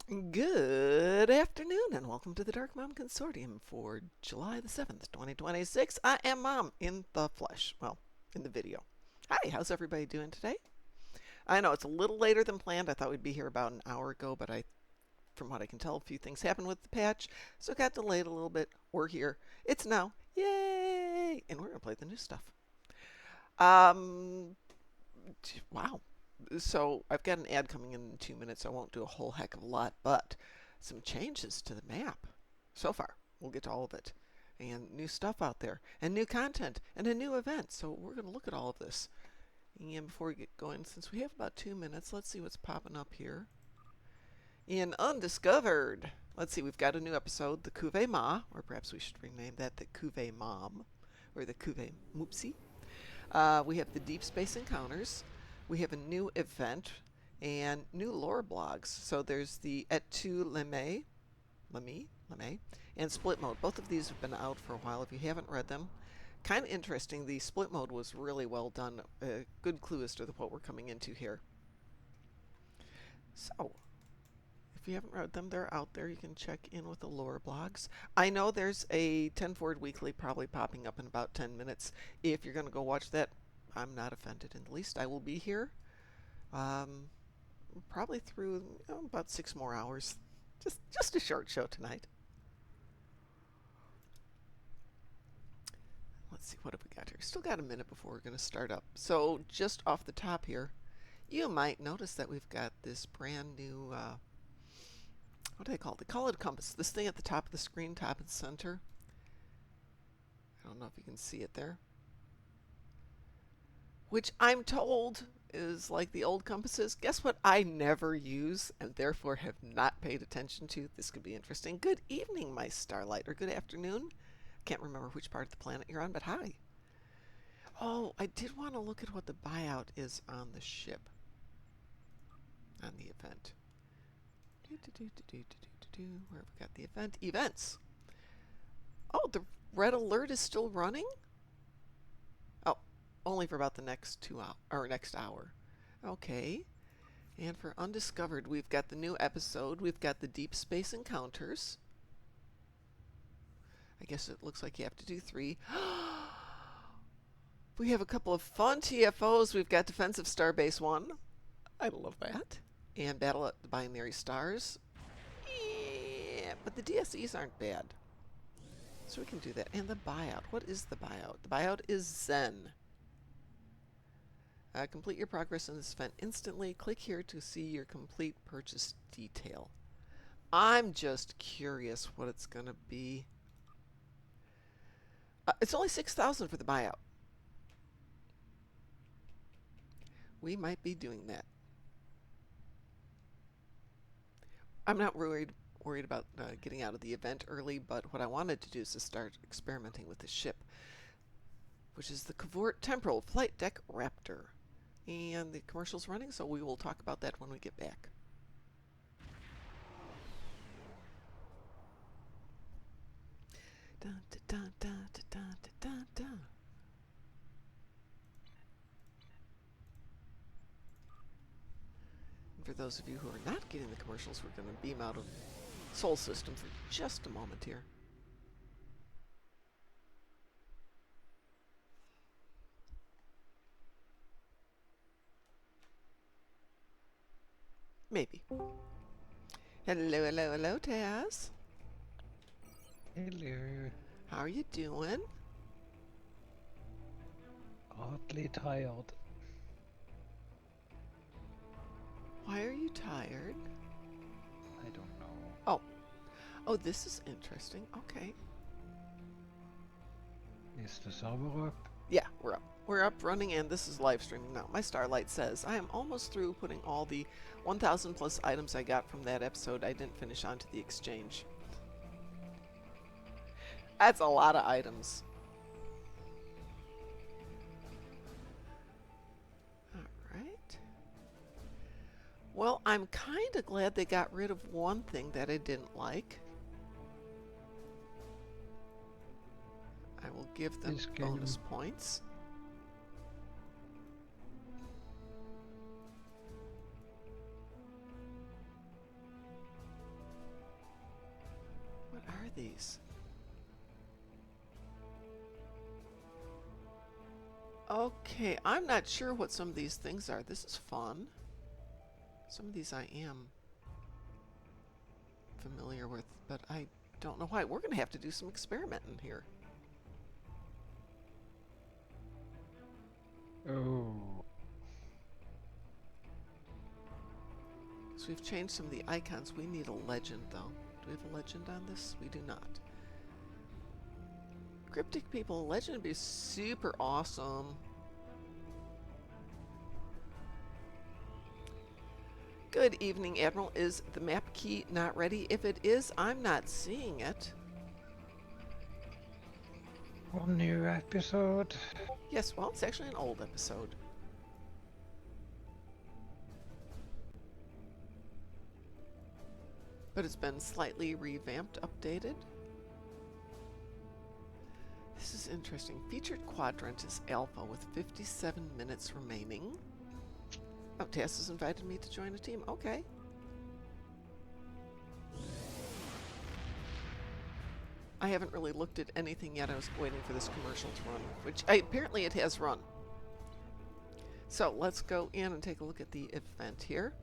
Good afternoon and welcome to the Darkmom Consortium for July the 7th, 2026. I am Mom in the flesh. Well, in the video. Hi, how's everybody doing today? I know it's a little later than planned. I thought we'd be here about an hour ago, but from what I can tell, a few things happened with the patch, so it got delayed a little bit. We're here. It's now. Yay! And we're going to play the new stuff. Wow. So I've got an ad coming in 2 minutes. I won't do a whole heck of a lot, but some changes to the map so far. We'll get to all of it. And new stuff out there, and new content, and a new event. So we're going to look at all of this. And before we get going, since we have about 2 minutes, let's see what's popping up here. In Undiscovered, let's see, we've got a new episode, the Cuvée Ma, or perhaps we should rename that the Cuvée Mom, or the Cuvée Moopsie. We have the Deep Space Encounters. We have a new event and new lore blogs. So there's the Et tu Lemay, and Split Mode. Both of these have been out for a while. If you haven't read them, kind of interesting. The Split Mode was really well done. A good clue as to what we're coming into here. So, if you haven't read them, they're out there. You can check in with the lore blogs. I know there's a 10 Forward Weekly probably popping up in about 10 minutes. If you're going to go watch that, I'm not offended in the least. I will be here probably through about 6 more hours. Just a short show tonight. Let's see, what have we got here? Still got a minute before we're going to start up. So just off the top here, you might notice that we've got this brand new, what do they call it? They call it a compass. This thing at the top of the screen, top and center. I don't know if you can see it there. Which I'm told is like the old compasses. Guess what I never use and therefore have not paid attention to? This could be interesting. Good evening, my starlight, or good afternoon. Can't remember which part of the planet you're on, but hi. Oh, I did want to look at what the buyout is on the ship, on the event. Where have we got the event? Events. Oh, the red alert is still running? Oh, only for about the next 2 hours, or next hour. Okay. And for Undiscovered, we've got the new episode. We've got the Deep Space Encounters. I guess it looks like you have to do 3. We have a couple of fun TFOs. We've got Defensive Starbase 1. I love that. And Battle at the Binary Stars. Yeah, but the DSEs aren't bad. So we can do that. And the buyout. What is the buyout? The buyout is Zen. Complete your progress in this event instantly. Click here to see your complete purchase detail. I'm just curious what it's going to be. It's only 6,000 for the buyout. We might be doing that. I'm not worried about getting out of the event early, but what I wanted to do is to start experimenting with the ship, which is the Cavort Temporal Flight Deck Raptor. And the commercial's running, so we will talk about that when we get back. Dun, dun, dun, dun, dun, dun, dun. And for those of you who are not getting the commercials, we're going to beam out of Sol System for just a moment here. Maybe. Hello, Taz. Hello. How are you doing? Oddly tired. Why are you tired? I don't know. Oh, this is interesting. Okay. Is the server up? Yeah, we're up. We're up running, and this is live streaming now. My Starlight says, I am almost through putting all the 1,000 plus items I got from that episode I didn't finish onto the exchange. That's a lot of items. Alright. Well, I'm kind of glad they got rid of one thing that I didn't like. I will give them bonus points. these. Okay, I'm not sure what some of these things are. This is fun. Some of these I am familiar with, but I don't know why. We're going to have to do some experimenting here. Oh. So we've changed some of the icons. We need a legend, though. Do we have a legend on this? We do not. Cryptic people, a legend would be super awesome. Good evening, Admiral. Is the map key not ready? If it is, I'm not seeing it. One new episode. Yes, well, it's actually an old episode. But it's been slightly revamped, updated. This is interesting. Featured quadrant is Alpha with 57 minutes remaining. Oh, Tess has invited me to join a team. Okay. I haven't really looked at anything yet. I was waiting for this commercial to run, which apparently it has run. So let's go in and take a look at the event here.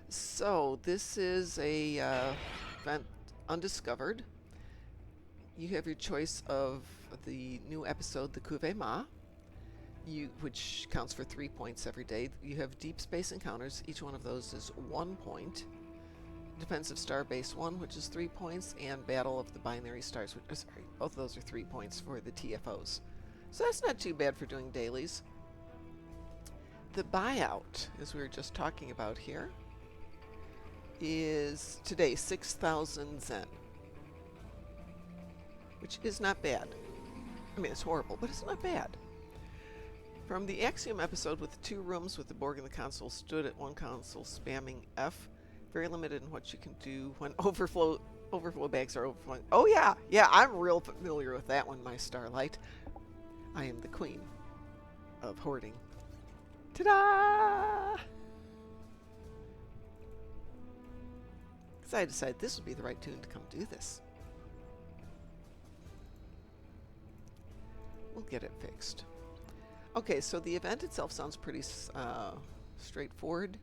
So this is a event Undiscovered. You have your choice of the new episode, the Cuvée Ma, which counts for 3 points every day. You have Deep Space Encounters. Each one of those is 1 point. Defensive Star Base 1, which is 3 points, and Battle of the Binary Stars, which, sorry, both of those are 3 points for the TFOs. So that's not too bad for doing dailies. The buyout, as we were just talking about here, is today 6,000 Zen, which is not bad. I mean, it's horrible, but it's not bad. From the Axiom episode with 2 rooms with the Borg and the console stood at 1 console spamming F. Very limited in what you can do when overflow bags are overflowing. Oh yeah, I'm real familiar with that one, my Starlight. I am the queen of hoarding. Ta-da! Because I decided this would be the right tune to come do this. We'll get it fixed. Okay, so the event itself sounds pretty straightforward.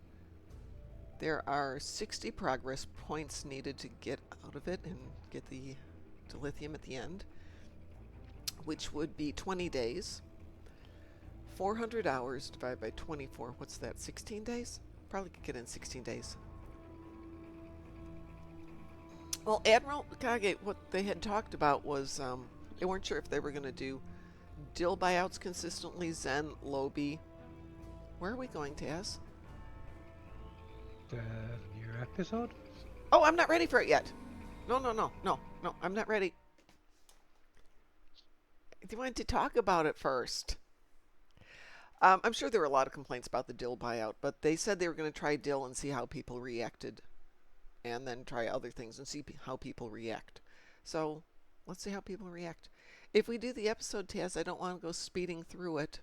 There are 60 progress points needed to get out of it and get to lithium at the end, which would be 20 days. 400 hours divided by 24. What's that? 16 days? Probably could get in 16 days. Well, Admiral Kage, what they had talked about was they weren't sure if they were going to do dill buyouts consistently, Zen, Lobby. Where are we going, Taz? The new episode? Oh, I'm not ready for it yet. No, I'm not ready. You wanted to talk about it first. I'm sure there were a lot of complaints about the dill buyout, but they said they were going to try dill and see how people reacted, and then try other things and see how people react. So let's see how people react. If we do the episode, Taz, I don't want to go speeding through it.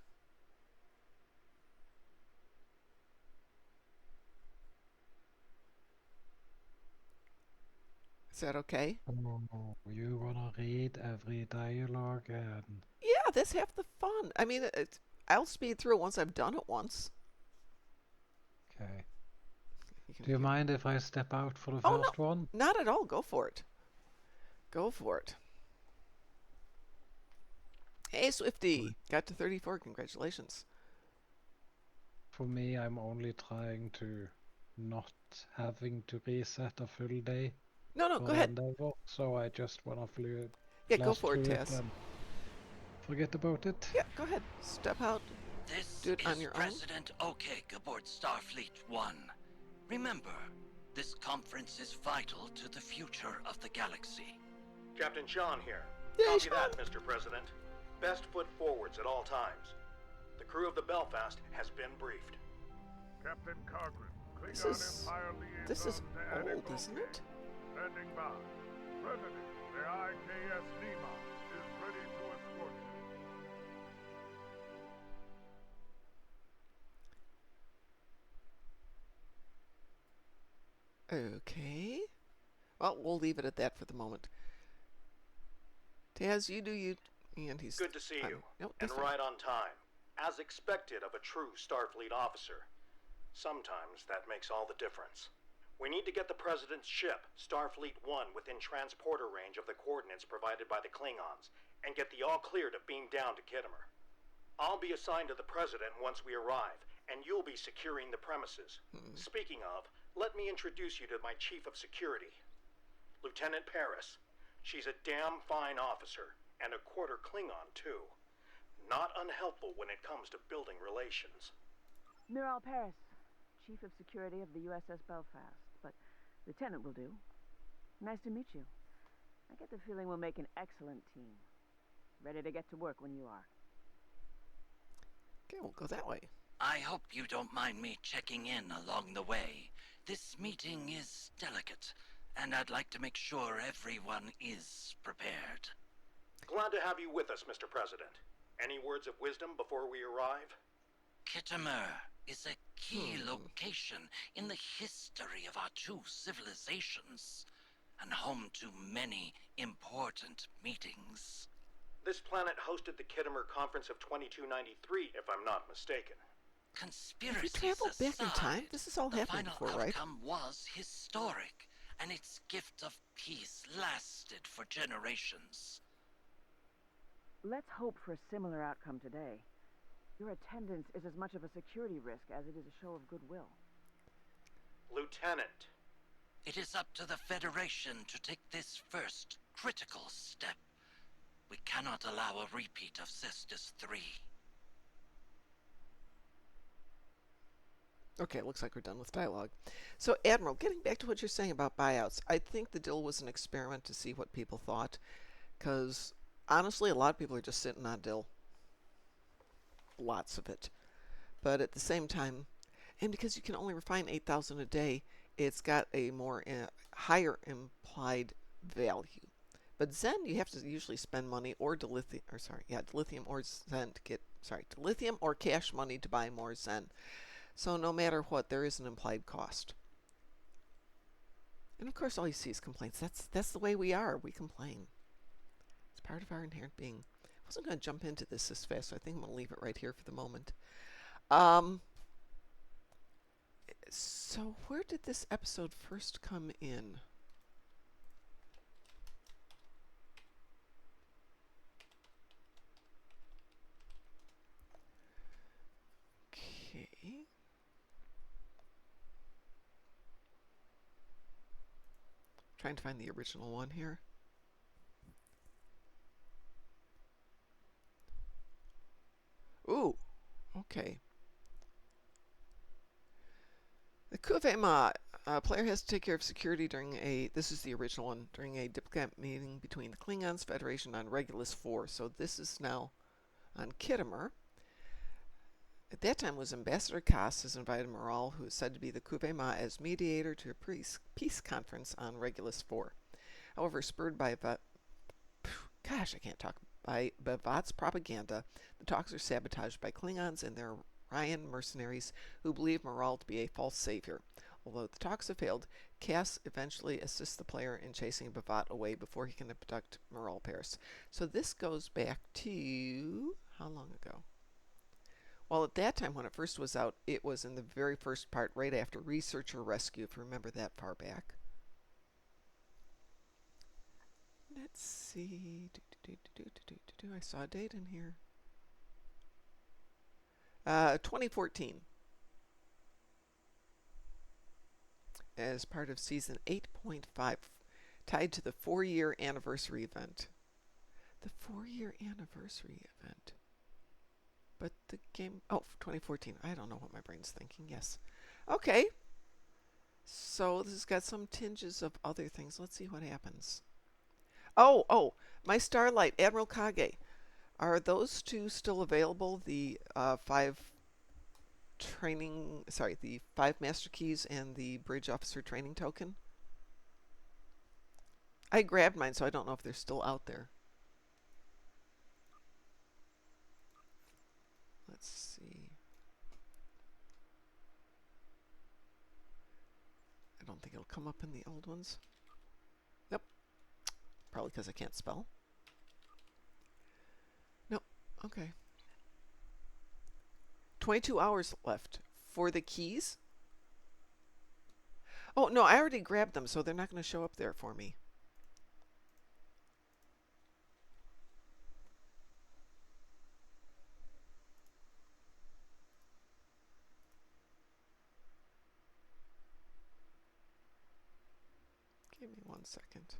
Is that okay? Oh, you wanna read every dialogue and... Yeah, that's half the fun. I mean, I'll speed through it once I've done it once. Okay. Do you mind if I step out for the Oh, first one? not at all. Go for it. Go for it. Hey, Swifty. Got to 34. Congratulations. For me, I'm only trying to not having to reset a full day No, for go ahead. Endeavor, so I just wanna Yeah, go blast for it, through it Taz. and forget about it. Yeah, go ahead. Step out. This Do it on your own. President Okek aboard Starfleet 1. Remember, this conference is vital to the future of the galaxy. Captain Sean here. Yay, Copy Sean. that, Mr. President. Best foot forwards at all times. The crew of the Belfast has been briefed. Captain Cargren, This Klingon is- Empire liaison This is to Annie old, isn't Bouquet. it? Standing by. President, the IKS Nima is ready to escort you. Okay. Well, we'll leave it at that for the moment. Taz, you do you. And he's... Good to see you. Nope, And he's fine. right on time. As expected of a true Starfleet officer. Sometimes that makes all the difference. We need to get the President's ship, Starfleet 1, within transporter range of the coordinates provided by the Klingons, and get the all-clear to beam down to Kittimer. I'll be assigned to the President once we arrive, and you'll be securing the premises. Speaking of, let me introduce you to my Chief of Security, Lieutenant Paris. She's a damn fine officer, and a quarter Klingon, too. Not unhelpful when it comes to building relations. Miral Paris, Chief of Security of the USS Belfast, but Lieutenant will do. Nice to meet you. I get the feeling we'll make an excellent team. Ready to get to work when you are. Okay, we'll go that way. I hope you don't mind me checking in along the way. This meeting is delicate, and I'd like to make sure everyone is prepared. Glad to have you with us, Mr. President. Any words of wisdom before we arrive? Kittimer is a key location in the history of our two civilizations, and home to many important meetings. This planet hosted the Kittimer Conference of 2293, if I'm not mistaken. Conspiracies If we travel back in time, aside, this is all the happening final before, right? outcome was historic, and its gift of peace lasted for generations. Let's hope for a similar outcome today. Your attendance is as much of a security risk as it is a show of goodwill. Lieutenant. It is up to the Federation to take this first critical step. We cannot allow a repeat of Cestus 3. Okay, looks like we're done with dialogue. So, Admiral, getting back to what you're saying about buyouts, I think the deal was an experiment to see what people thought, because honestly, a lot of people are just sitting on dill. Lots of it. But at the same time, and because you can only refine 8,000 a day, it's got a more higher implied value. But Zen, you have to usually spend money or dilithium, or sorry, yeah, dilithium or Zen to get, sorry, dilithium or cash money to buy more Zen. So no matter what, there is an implied cost. And of course, all you see is complaints. That's the way we are. We complain. It's part of our inherent being. I wasn't going to jump into this fast, so I think I'm going to leave it right here for the moment. So where did this episode first come in? Okay. Trying to find the original one here. Ooh, okay. The Kuvema player has to take care of security during this is the original one, during a diplomat meeting between the Klingons Federation on Regulus 4. So this is now on Kittimer. At that time was Ambassador Kass has invited Moral, who is said to be the Kuvema, as mediator to a peace conference on Regulus 4. However, spurred by by Bavat's propaganda, the talks are sabotaged by Klingons and their Ryan mercenaries who believe Moral to be a false savior. Although the talks have failed, Cass eventually assists the player in chasing Bavat away before he can abduct Moral Paris. So this goes back to how long ago? Well, at that time when it first was out, it was in the very first part, right after Researcher Rescue, if you remember that far back. Let's see. I saw a date in here. 2014. As part of season 8.5, tied to the 4-year anniversary event. The 4-year anniversary event. But the game... Oh, 2014. I don't know what my brain's thinking. Yes. Okay. So this has got some tinges of other things. Let's see what happens. Oh, my Starlight, Admiral Kage. Are those two still available? The 5 Master Keys and the Bridge Officer Training Token? I grabbed mine, so I don't know if they're still out there. Let's see. I don't think it'll come up in the old ones. Yep. Probably because I can't spell. Okay. 22 hours left for the keys. Oh, no, I already grabbed them, so they're not going to show up there for me. Give me 1 second.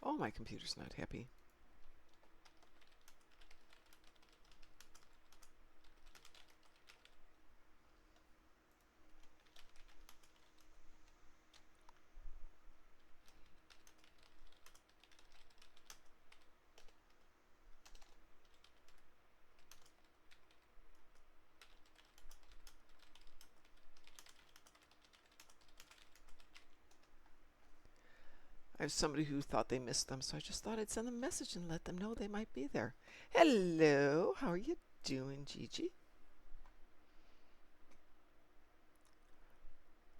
Oh, my computer's not happy. I have somebody who thought they missed them, so I just thought I'd send them a message and let them know they might be there. Hello, how are you doing, Gigi?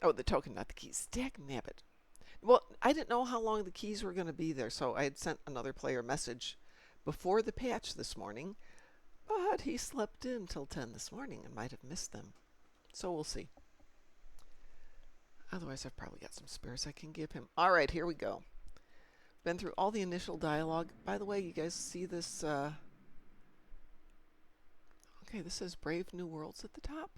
Oh, the token, not the keys. Dagnabbit. Well, I didn't know how long the keys were going to be there, so I had sent another player a message before the patch this morning, but he slept in till 10 this morning and might have missed them. So we'll see. Otherwise, I've probably got some spares I can give him. All right, here we go. Been through all the initial dialogue. By the way, you guys see this? Okay, this says Brave New Worlds at the top.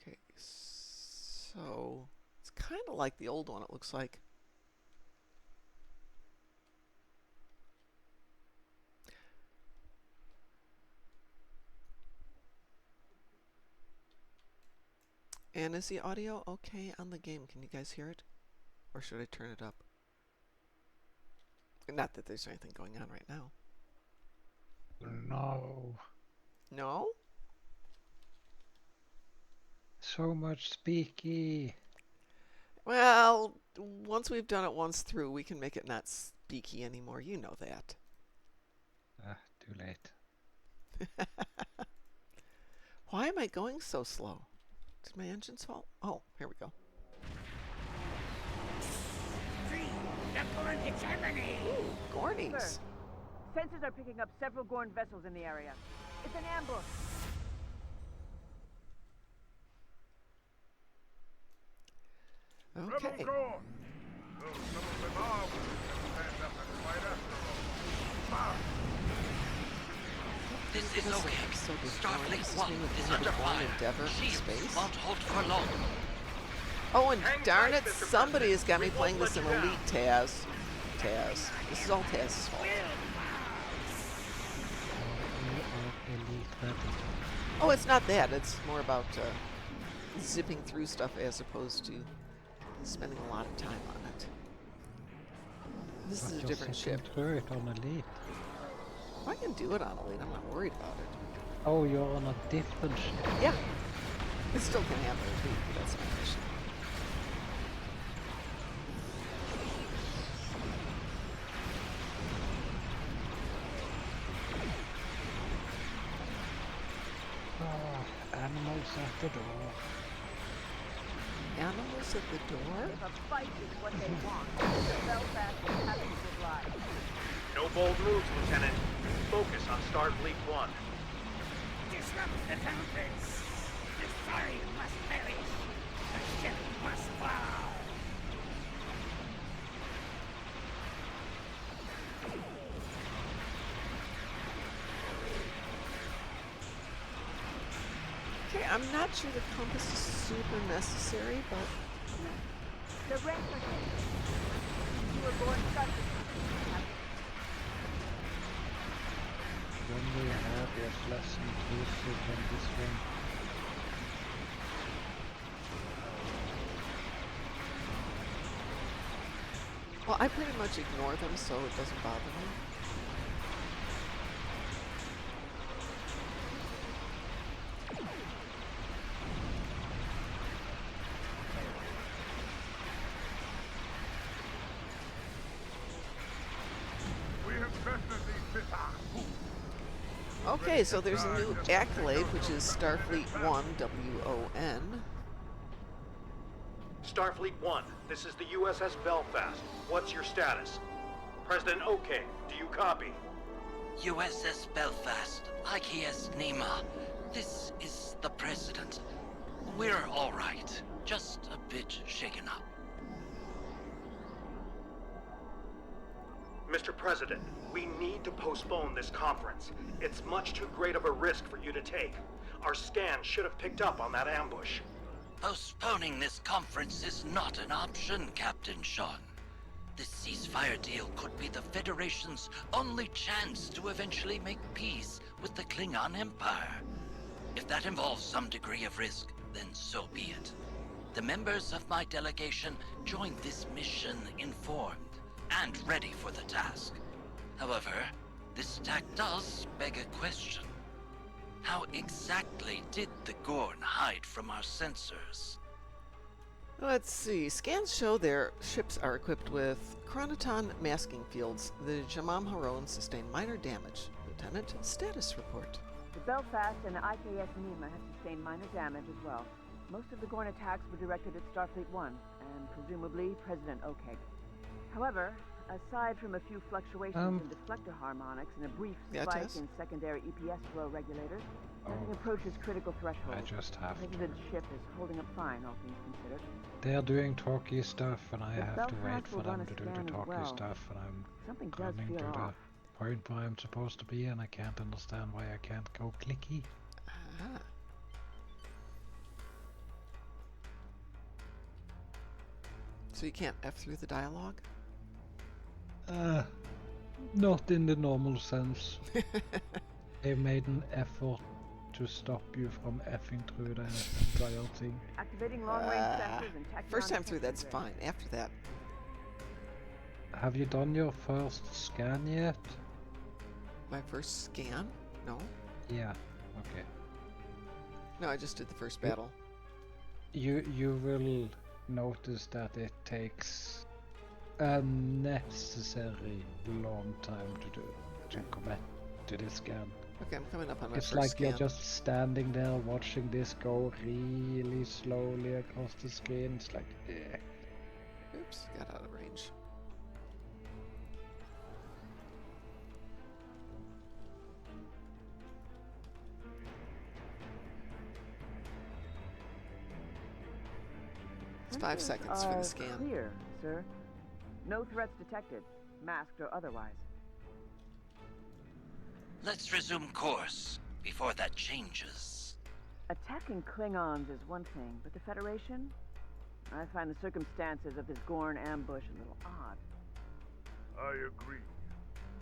Okay, so it's kind of like the old one, it looks like. And is the audio okay on the game? Can you guys hear it? Or should I turn it up? Not that there's anything going on right now. No. No? So much speaky. Well, once we've done it once through, we can make it not speaky anymore. You know that. Too late. Why am I going so slow? Did my engine's fault? Oh, here we go. Ooh, Gornies. Sir, sensors are picking up several Gorn vessels in the area. It's an ambush. Okay. Rebel Gorn! Though some of them are willing to stand up and fight after all. March! This is This okay. episode is Starfleet This 1 mean is that under we're going fire. Endeavor in Shields space? won't hold for long. Oh, and Hang darn tight, it, Mr. somebody has got me President. We playing won't this in let you Elite Taz. Taz. This is all Taz's fault. We are elite ready. Oh, it's not that. It's more about zipping through stuff as opposed to spending a lot of time on it. This But is a you're different sitting ship. through it on elite. I can do it on Elite. I'm not worried about it. Oh, you're on a different ship. Yeah. It still can handle Elite, but that's my mission. Animals at the door. Animals at the door? If a fight is what they want, the Belfast is happy to oblige. No bold moves, Lieutenant. Focus on Starfleet 1. Disrupt the fountains. The story must perish. The ship must fall. Okay, I'm not sure the compass is super necessary, but The ranks are taken. You were born subject. When we have is less intrusive than this one. well, I pretty much ignore them, so it doesn't bother me. We have definitely missed our Okay, so there's a new accolade, which is Starfleet 1 WON. Starfleet 1, this is the USS Belfast. What's your status? President OK, do you copy? USS Belfast, IKS Nima. This is the President. We're all right. Just a bit shaken up. Mr. President, we need to postpone this conference. It's much too great of a risk for you to take. Our scan should have picked up on that ambush. Postponing this conference is not an option, Captain Sean. This ceasefire deal could be the Federation's only chance to eventually make peace with the Klingon Empire. If that involves some degree of risk, then so be it. The members of my delegation joined this mission informed and ready for the task. However, this attack does beg a question. How exactly did the Gorn hide from our sensors? Let's see. Scans show their ships are equipped with chronoton masking fields. The Jamam Haron sustained minor damage. Lieutenant, status report. The Belfast and the IKS Nima have sustained minor damage as well. Most of the Gorn attacks were directed at Starfleet 1, and presumably President OK. However, aside from a few fluctuations in deflector harmonics and a brief spike in secondary EPS flow regulators, nothing approaches critical threshold. I just have to. President's ship is holding up fine, all things considered. They're doing talky stuff, and I have to wait Belfast for will run them a to do scan the as talky well. stuff, and I'm Something does coming to feel the off. point where I'm supposed to be, and I can't understand why I can't go clicky. Ah. So you can't F through the dialogue? Not in the normal sense. They made an effort to stop you from effing through the entire thing. Activating long-range sensors and tachyonic First time through, that's sensors. fine. After that, Have you done your first scan yet? my first scan? No? Yeah. Okay. No, I just did the first battle. You will notice that it takes a necessary long time to commit to this scan. Okay, I'm coming up on my It's first like scan. you're just standing there watching this go really slowly across the screen. It's like, eh. Oops, got out of range. It's 5 Sensors seconds for are the scan. Clear, sir. No threats detected, masked or otherwise. Let's resume course before that changes. Attacking Klingons is one thing, but the Federation? I find the circumstances of this Gorn ambush a little odd. I agree.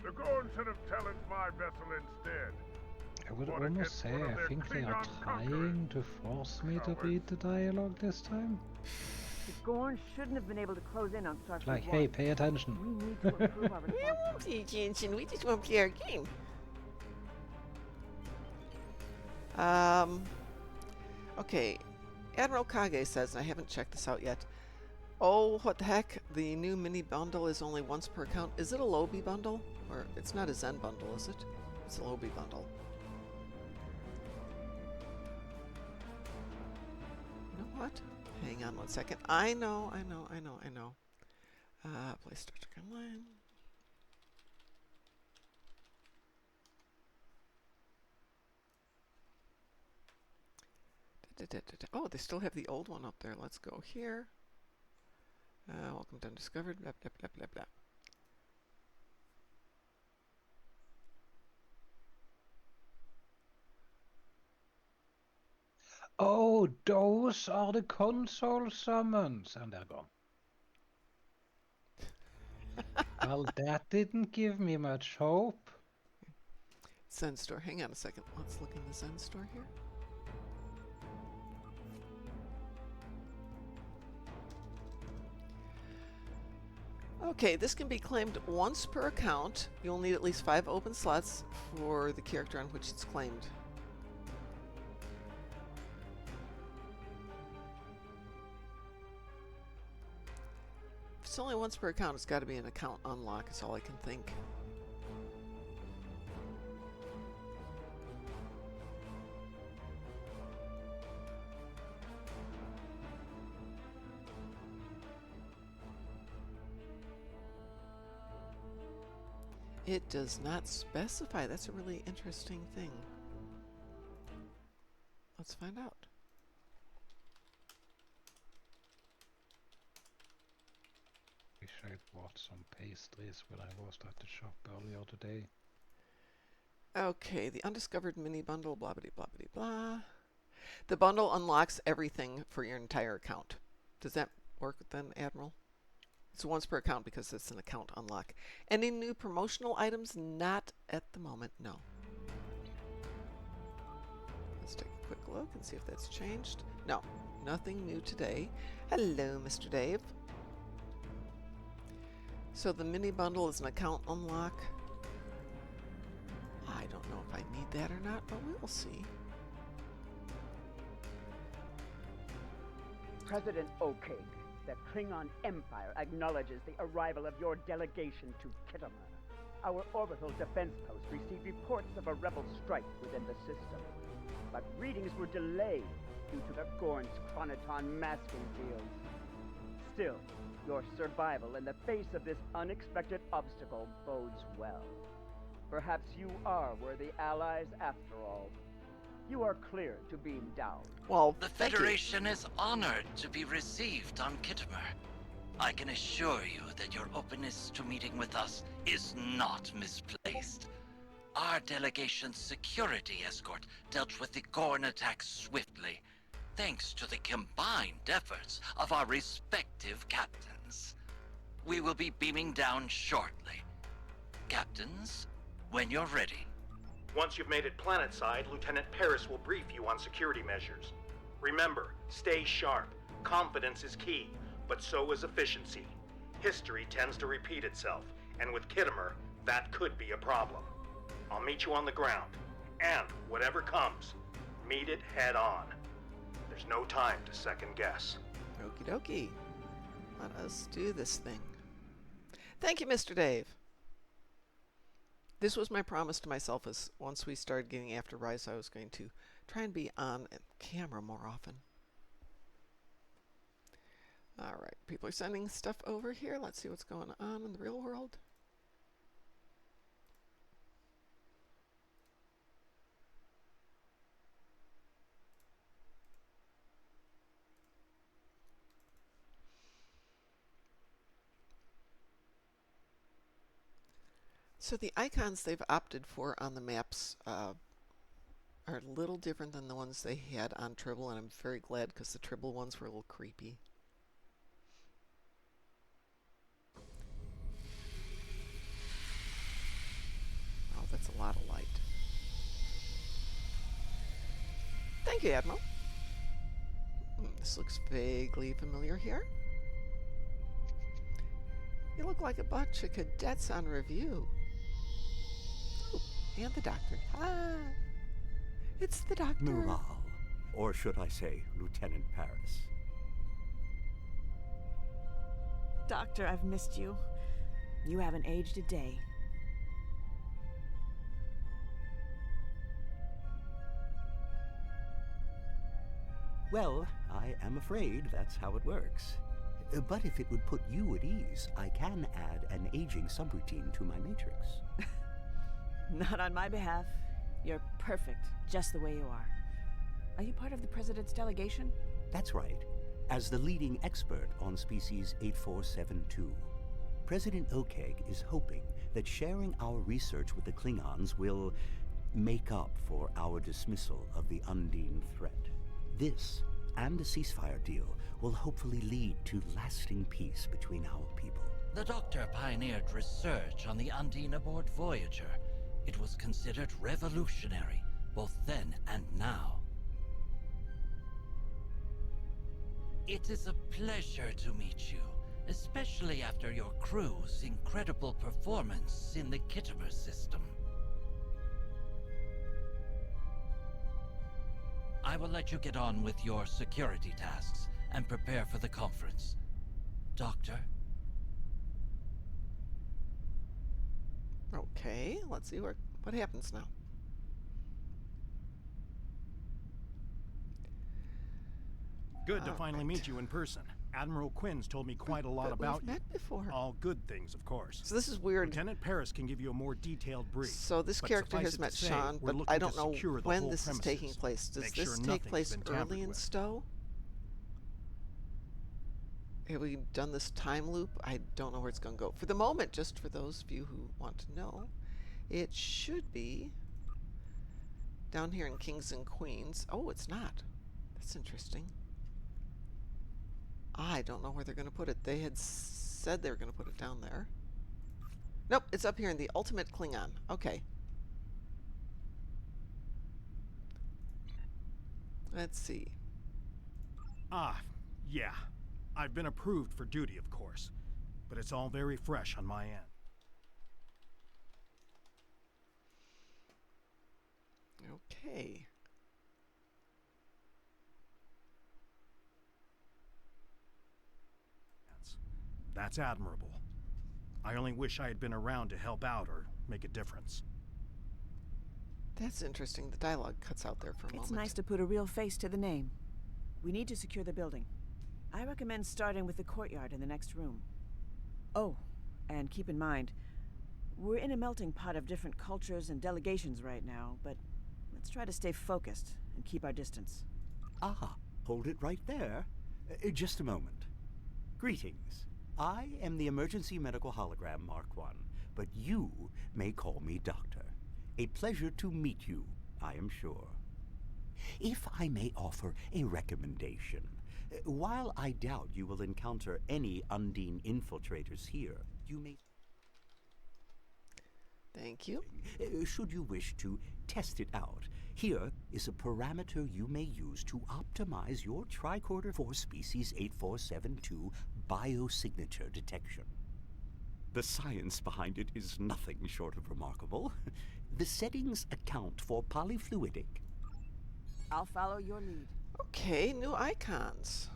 The Gorn should have challenged my vessel instead. I would Wanna almost get say one of I their think they are Klingon conquerors. trying to force me to Cowards. read the dialogue this time. The Gorn shouldn't have been able to close in on Starfleet Like, 1. hey, pay attention. We need to improve our response. pay attention. We just want to play our game. Okay. Admiral Kage says, and I haven't checked this out yet. Oh, what the heck? The new mini bundle is only once per account. Is it a Lobby bundle? Or it's not a Zen bundle, is it? It's a Lobby bundle. You know what? Hang on one second. I know. Play Star Trek Online. Oh, they still have the old one up there. Let's go here. Welcome to Undiscovered. Blah, blah, blah, blah, blah. Oh, those are the console summons, and they're gone. Well, that didn't give me much hope. Zen store. Hang on a second. Let's look in the Zen store here. Okay, this can be claimed once per account. You'll need at least 5 open slots for the character on which it's claimed. If it's only once per account, it's got to be an account unlock, is all I can think. It does not specify. That's a really interesting thing. Let's find out. Wish I bought some pastries when I was at the shop earlier today. Okay, the Undiscovered mini bundle, blah blah blah blah blah. The bundle unlocks everything for your entire account. Does that work then, Admiral? It's once per account because it's an account unlock. Any new promotional items? Not at the moment, no. Let's take a quick look and see if that's changed. No, nothing new today. Hello, Mr. Dave. So the mini bundle is an account unlock. I don't know if I need that or not, but we'll see. President Okeg, the Klingon Empire acknowledges the arrival of your delegation to Kittimer. Our orbital defense post received reports of a rebel strike within the system, but readings were delayed due to the Gorn's Chronoton masking fields. Still, your survival in the face of this unexpected obstacle bodes well. Perhaps you are worthy allies after all. You are cleared to beam down. Well, The thank you. Federation is honored to be received on Kittimer. I can assure you that your openness to meeting with us is not misplaced. Our delegation's security escort dealt with the Gorn attack swiftly, thanks to the combined efforts of our respective captains. We will be beaming down shortly. Captains, when you're ready. Once you've made it planetside, Lieutenant Paris will brief you on security measures. Remember, stay sharp. Confidence is key, but so is efficiency. History tends to repeat itself, and with Kittimer, that could be a problem. I'll meet you on the ground, and whatever comes, meet it head on. There's no time to second guess. Okie dokie. Let us do this thing. Thank you, Mr. Dave. This was my promise to myself, as once we started getting after Rise, I was going to try and be on camera more often. Alright, people are sending stuff over here. Let's see what's going on in the real world. So the icons they've opted for on the maps are a little different than the ones they had on Tribble, and I'm very glad because the Tribble ones were a little creepy. Oh, that's a lot of light. Thank you, Admiral. This looks vaguely familiar here. You look like a bunch of cadets on review. Oh, and the doctor. Ah, it's the doctor. Mural, or should I say, Lieutenant Paris. Doctor, I've missed you. You haven't aged a day. Well, I am afraid that's how it works. But if it would put you at ease, I can add an aging subroutine to my matrix. Not on my behalf. You're perfect, just the way you are. Are you part of the President's delegation? That's right. As the leading expert on species 8472, President Okeg is hoping that sharing our research with the Klingons will make up for our dismissal of the Undine threat. This, and a ceasefire deal, will hopefully lead to lasting peace between our people. The Doctor pioneered research on the Undine aboard Voyager. It was considered revolutionary, both then and now. It is a pleasure to meet you, especially after your crew's incredible performance in the Kittimer system. I will let you get on with your security tasks and prepare for the conference. Doctor? Okay, let's see what happens now. Good to finally Alright. meet you in person, Admiral Quinn's told me quite a lot But about we've you. met before. All good things, of course. So this is weird. Lieutenant Paris can give you a more detailed brief. So this but character suffice has it met to say, Sean, we're but looking I don't to know secure the when whole this is taking premises. place. Does Make this sure take nothing's place been tampered early in with. Stowe? Have we done this time loop? I don't know where it's going to go. For the moment, just for those of you who want to know, it should be down here in Kings and Queens. Oh, it's not. That's interesting. I don't know where they're going to put it. They had said they were going to put it down there. Nope, it's up here in the Ultimate Klingon. Okay. Let's see. Ah, yeah. I've been approved for duty, of course. But it's all very fresh on my end. Okay. That's admirable. I only wish I had been around to help out or make a difference. That's interesting. The dialogue cuts out there for a moment. It's nice to put a real face to the name. We need to secure the building. I recommend starting with the courtyard in the next room. Oh, and keep in mind, we're in a melting pot of different cultures and delegations right now, but let's try to stay focused and keep our distance. Ah, hold it right there. Just a moment. Greetings. I am the Emergency Medical Hologram Mark I, but you may call me Doctor. A pleasure to meet you, I am sure. If I may offer a recommendation, while I doubt you will encounter any Undine infiltrators here, you may... Thank you. Should you wish to test it out, here is a parameter you may use to optimize your tricorder for species 8472 biosignature detection. The science behind it is nothing short of remarkable. The settings account for polyfluidic. I'll follow your lead. Okay, new icons.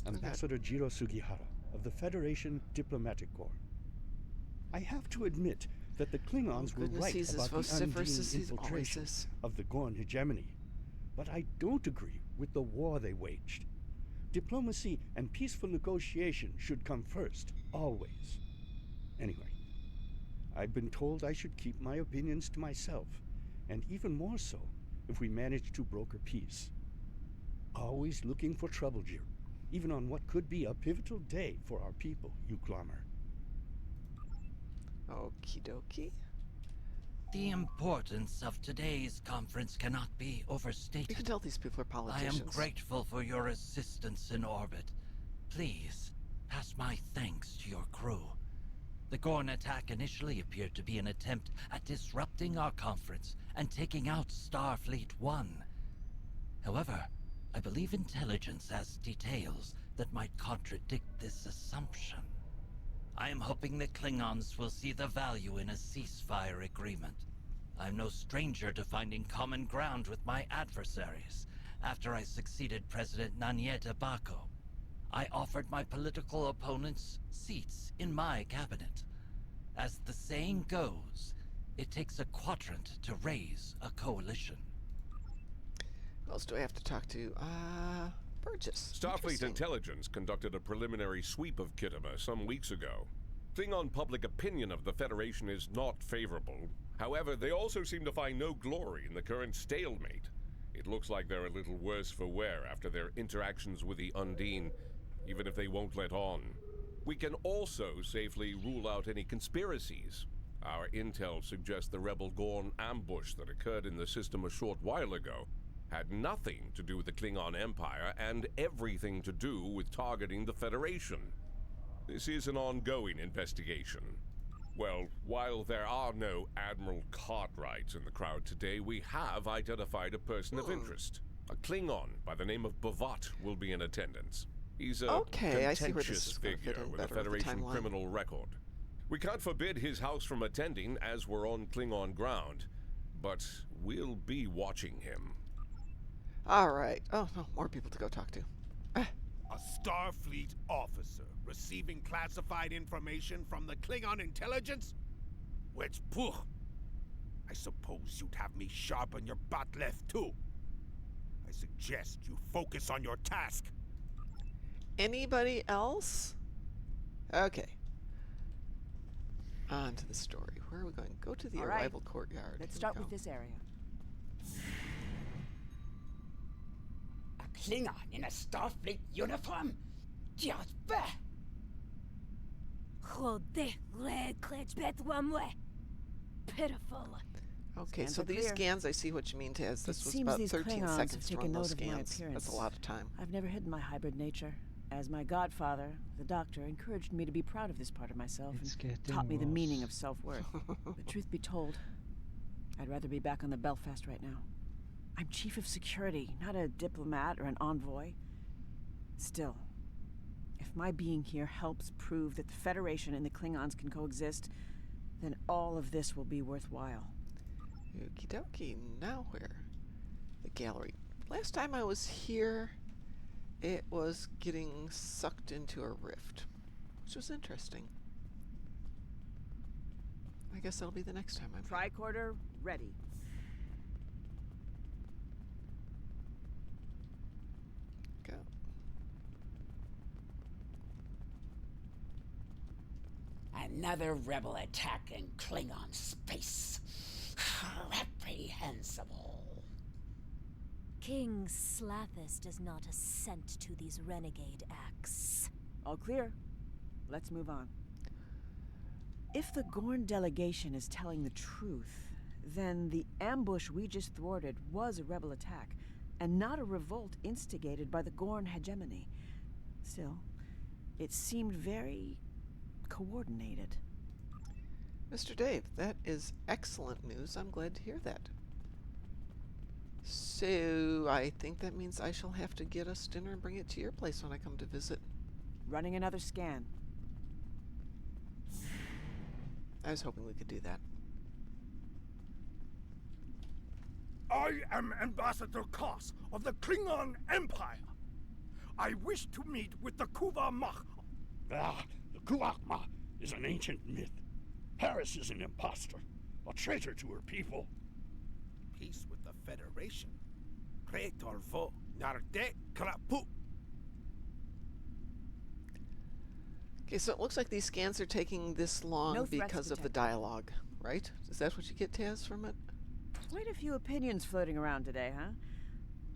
Ambassador Jiro Sugihara of the Federation Diplomatic Corps. I have to admit that the Klingons were Goodness, right he's as about the vociferous Undine as he always infiltration is. of the Gorn hegemony, but I don't agree with the war they waged. Diplomacy and peaceful negotiation should come first, always. Anyway, I've been told I should keep my opinions to myself, and even more so if we manage to broker peace. Always looking for trouble, Jiro, even on what could be a pivotal day for our people, you Glommer. Okie dokie. The importance of today's conference cannot be You overstated. can tell these people are I politicians. am grateful for your assistance in orbit. Please, pass my thanks to your crew. The Gorn attack initially appeared to be an attempt at disrupting our conference and taking out Starfleet 1. However, I believe intelligence has details that might contradict this assumption. I am hoping the Klingons will see the value in a ceasefire agreement. I'm no stranger to finding common ground with my adversaries. After I succeeded President Nanyeta Bako, I offered my political opponents seats in my cabinet. As the saying goes, it takes a quadrant to raise a coalition. Who else do I have to talk to? Burgess. Starfleet Interesting. Intelligence conducted a preliminary sweep of Kittima some weeks ago. Klingon public opinion of the Federation is not favorable. However, they also seem to find no glory in the current stalemate. It looks like they're a little worse for wear after their interactions with the Undine, even if they won't let on. We can also safely rule out any conspiracies. Our intel suggests the rebel Gorn ambush that occurred in the system a short while ago had nothing to do with the Klingon Empire and everything to do with targeting the Federation. This is an ongoing investigation. Well, while there are no Admiral Cartwrights in the crowd today, we have identified a person of interest. A Klingon by the name of Bovat will be in attendance. He's a Okay, I see where this contentious is gonna fit figure in with a better with the Federation timeline. criminal record. We can't forbid his house from attending as we're on Klingon ground, but we'll be watching him. All right. Oh, no, more people to go talk to. A Starfleet officer receiving classified information from the Klingon intelligence? Which, pooh! I suppose you'd have me sharpen your butt left too. I suggest you focus on your task. Anybody else? Okay. On to the story. Where are we going? Go to the All right. arrival courtyard. Let's Here we start go. with this area. A Klingon in a Starfleet uniform? Just bah! Pitiful. Okay, Scans so are these clear. scans, I see what you mean, Taz. This It was seems about these 13 Klingons seconds have to taken run those note of my scans. appearance. That's a lot of time. I've never hidden my hybrid nature, as my godfather, the doctor, encouraged me to be proud of this part of myself It's and getting taught me the meaning worse. of self-worth. But truth be told, I'd rather be back on the Belfast right now. I'm chief of security, not a diplomat or an envoy. Still, if my being here helps prove that the Federation and the Klingons can coexist, then all of this will be worthwhile. Okie dokie. Now where? The gallery. Last time I was here, it was getting sucked into a rift, which was interesting. I guess that'll be the next time I'm here. Tricorder, ready. Go. Another rebel attack in Klingon space. Reprehensible. King Slathis does not assent to these renegade acts. All clear. Let's move on. If the Gorn delegation is telling the truth, then the ambush we just thwarted was a rebel attack, and not a revolt instigated by the Gorn hegemony. Still, it seemed very coordinated. Mr. Dave, that is excellent news. I'm glad to hear that. So, I think that means I shall have to get us dinner and bring it to your place when I come to visit. Running another scan. I was hoping we could do that. I am Ambassador Koss of the Klingon Empire. I wish to meet with the Kuvamach. Ah, the Kuakma is an ancient myth. Paris is an impostor, a traitor to her people. Peace with the Federation. Kretorvo Narde Krapu. Okay, so it looks like these scans are taking this long No threats because of the detected. dialogue, right? Is that what you get, Taz, from it? Quite a few opinions floating around today, huh?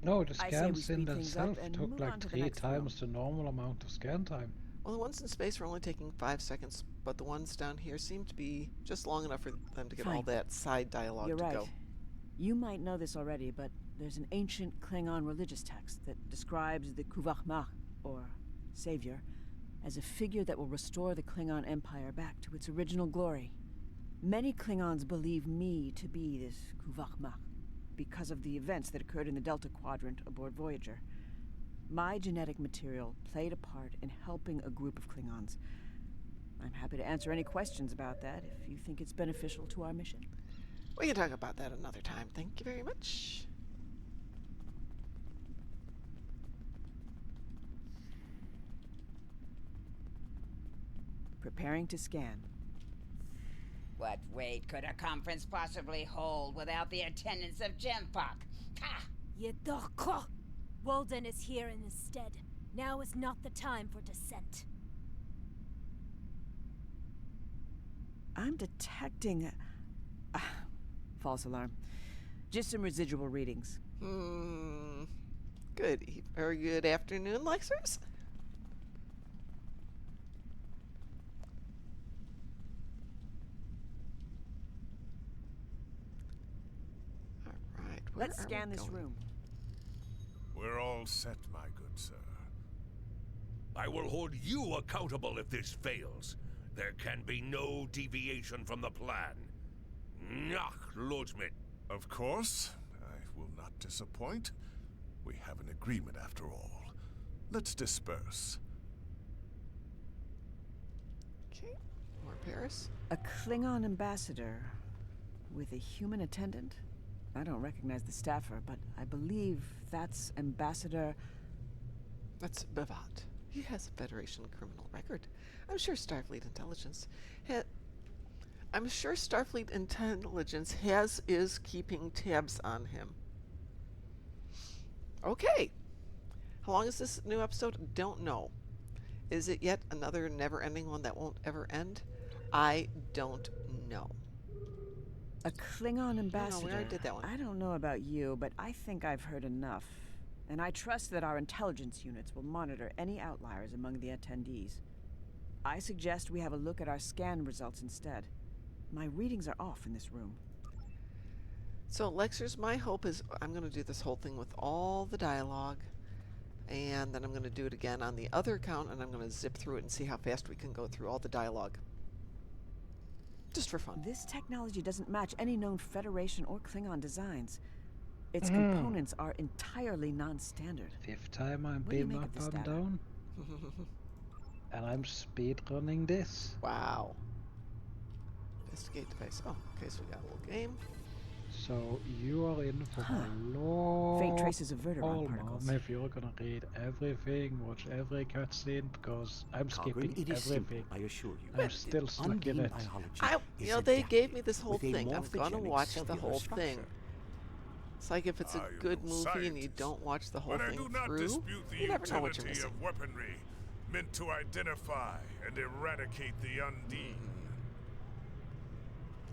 No, the I say we scans in speed things up themselves and took move like on to the 3 next room. times the normal amount of scan time. Well, the ones in space are only taking 5 seconds, but the ones down here seem to be just long enough for them to get all Fine. that side dialogue You're to right. go. You might know this already, but there's an ancient Klingon religious text that describes the Kuvahmach, or Savior, as a figure that will restore the Klingon Empire back to its original glory. Many Klingons believe me to be this Kuvahmach because of the events that occurred in the Delta Quadrant aboard Voyager. My genetic material played a part in helping a group of Klingons. I'm happy to answer any questions about that if you think it's beneficial to our mission. We can talk about that another time. Thank you very much. Preparing to scan. What weight could a conference possibly hold without the attendance of Jempok? Ha! Yedoko! Walden is here in his stead. Now is not the time for dissent. I'm detecting false alarm. Just some residual readings. Good afternoon, Lexers. All right, where Let's are scan we this going? room. We're all set, my good sir. I will hold you accountable if this fails. There can be no deviation from the plan. Nach, Lodgmit. Of course, I will not disappoint. We have an agreement after all. Let's disperse. Okay, more Paris. A Klingon ambassador with a human attendant? I don't recognize the staffer, but I believe that's Ambassador... That's Bavat. He has a Federation criminal record. I'm sure Starfleet Intelligence is keeping tabs on him. Okay. How long is this new episode? Don't know. Is it yet another never-ending one that won't ever end? I don't know. A Klingon ambassador. we already did that one. I don't know about you, but I think I've heard enough. And I trust that our intelligence units will monitor any outliers among the attendees. I suggest we have a look at our scan results instead. My readings are off in this room. So, Lexers, my hope is I'm going to do this whole thing with all the dialogue, and then I'm going to do it again on the other account, and I'm going to zip through it and see how fast we can go through all the dialogue. Just for fun. This technology doesn't match any known Federation or Klingon designs. Its components are entirely non-standard. Fifth time I'm What do you being make up of this and data? down. And I'm speedrunning this. Wow. Investigate device. Oh, okay, so we got a little game. So you are in for a long Faint traces of verteron haul, particles. Mom, if you're gonna read everything, watch every cutscene, because I'm Cogran, skipping it is simple, everything. I assure you. I'm still stuck in Undine it. biology You is know, they gave adapted me this whole with a thing. I'm gonna morphogenic watch the cellular whole structure. thing. It's like if it's a good movie and you don't watch the whole But I thing do not through, dispute the you never know what you're utility missing. of weaponry meant to identify and eradicate the Undine.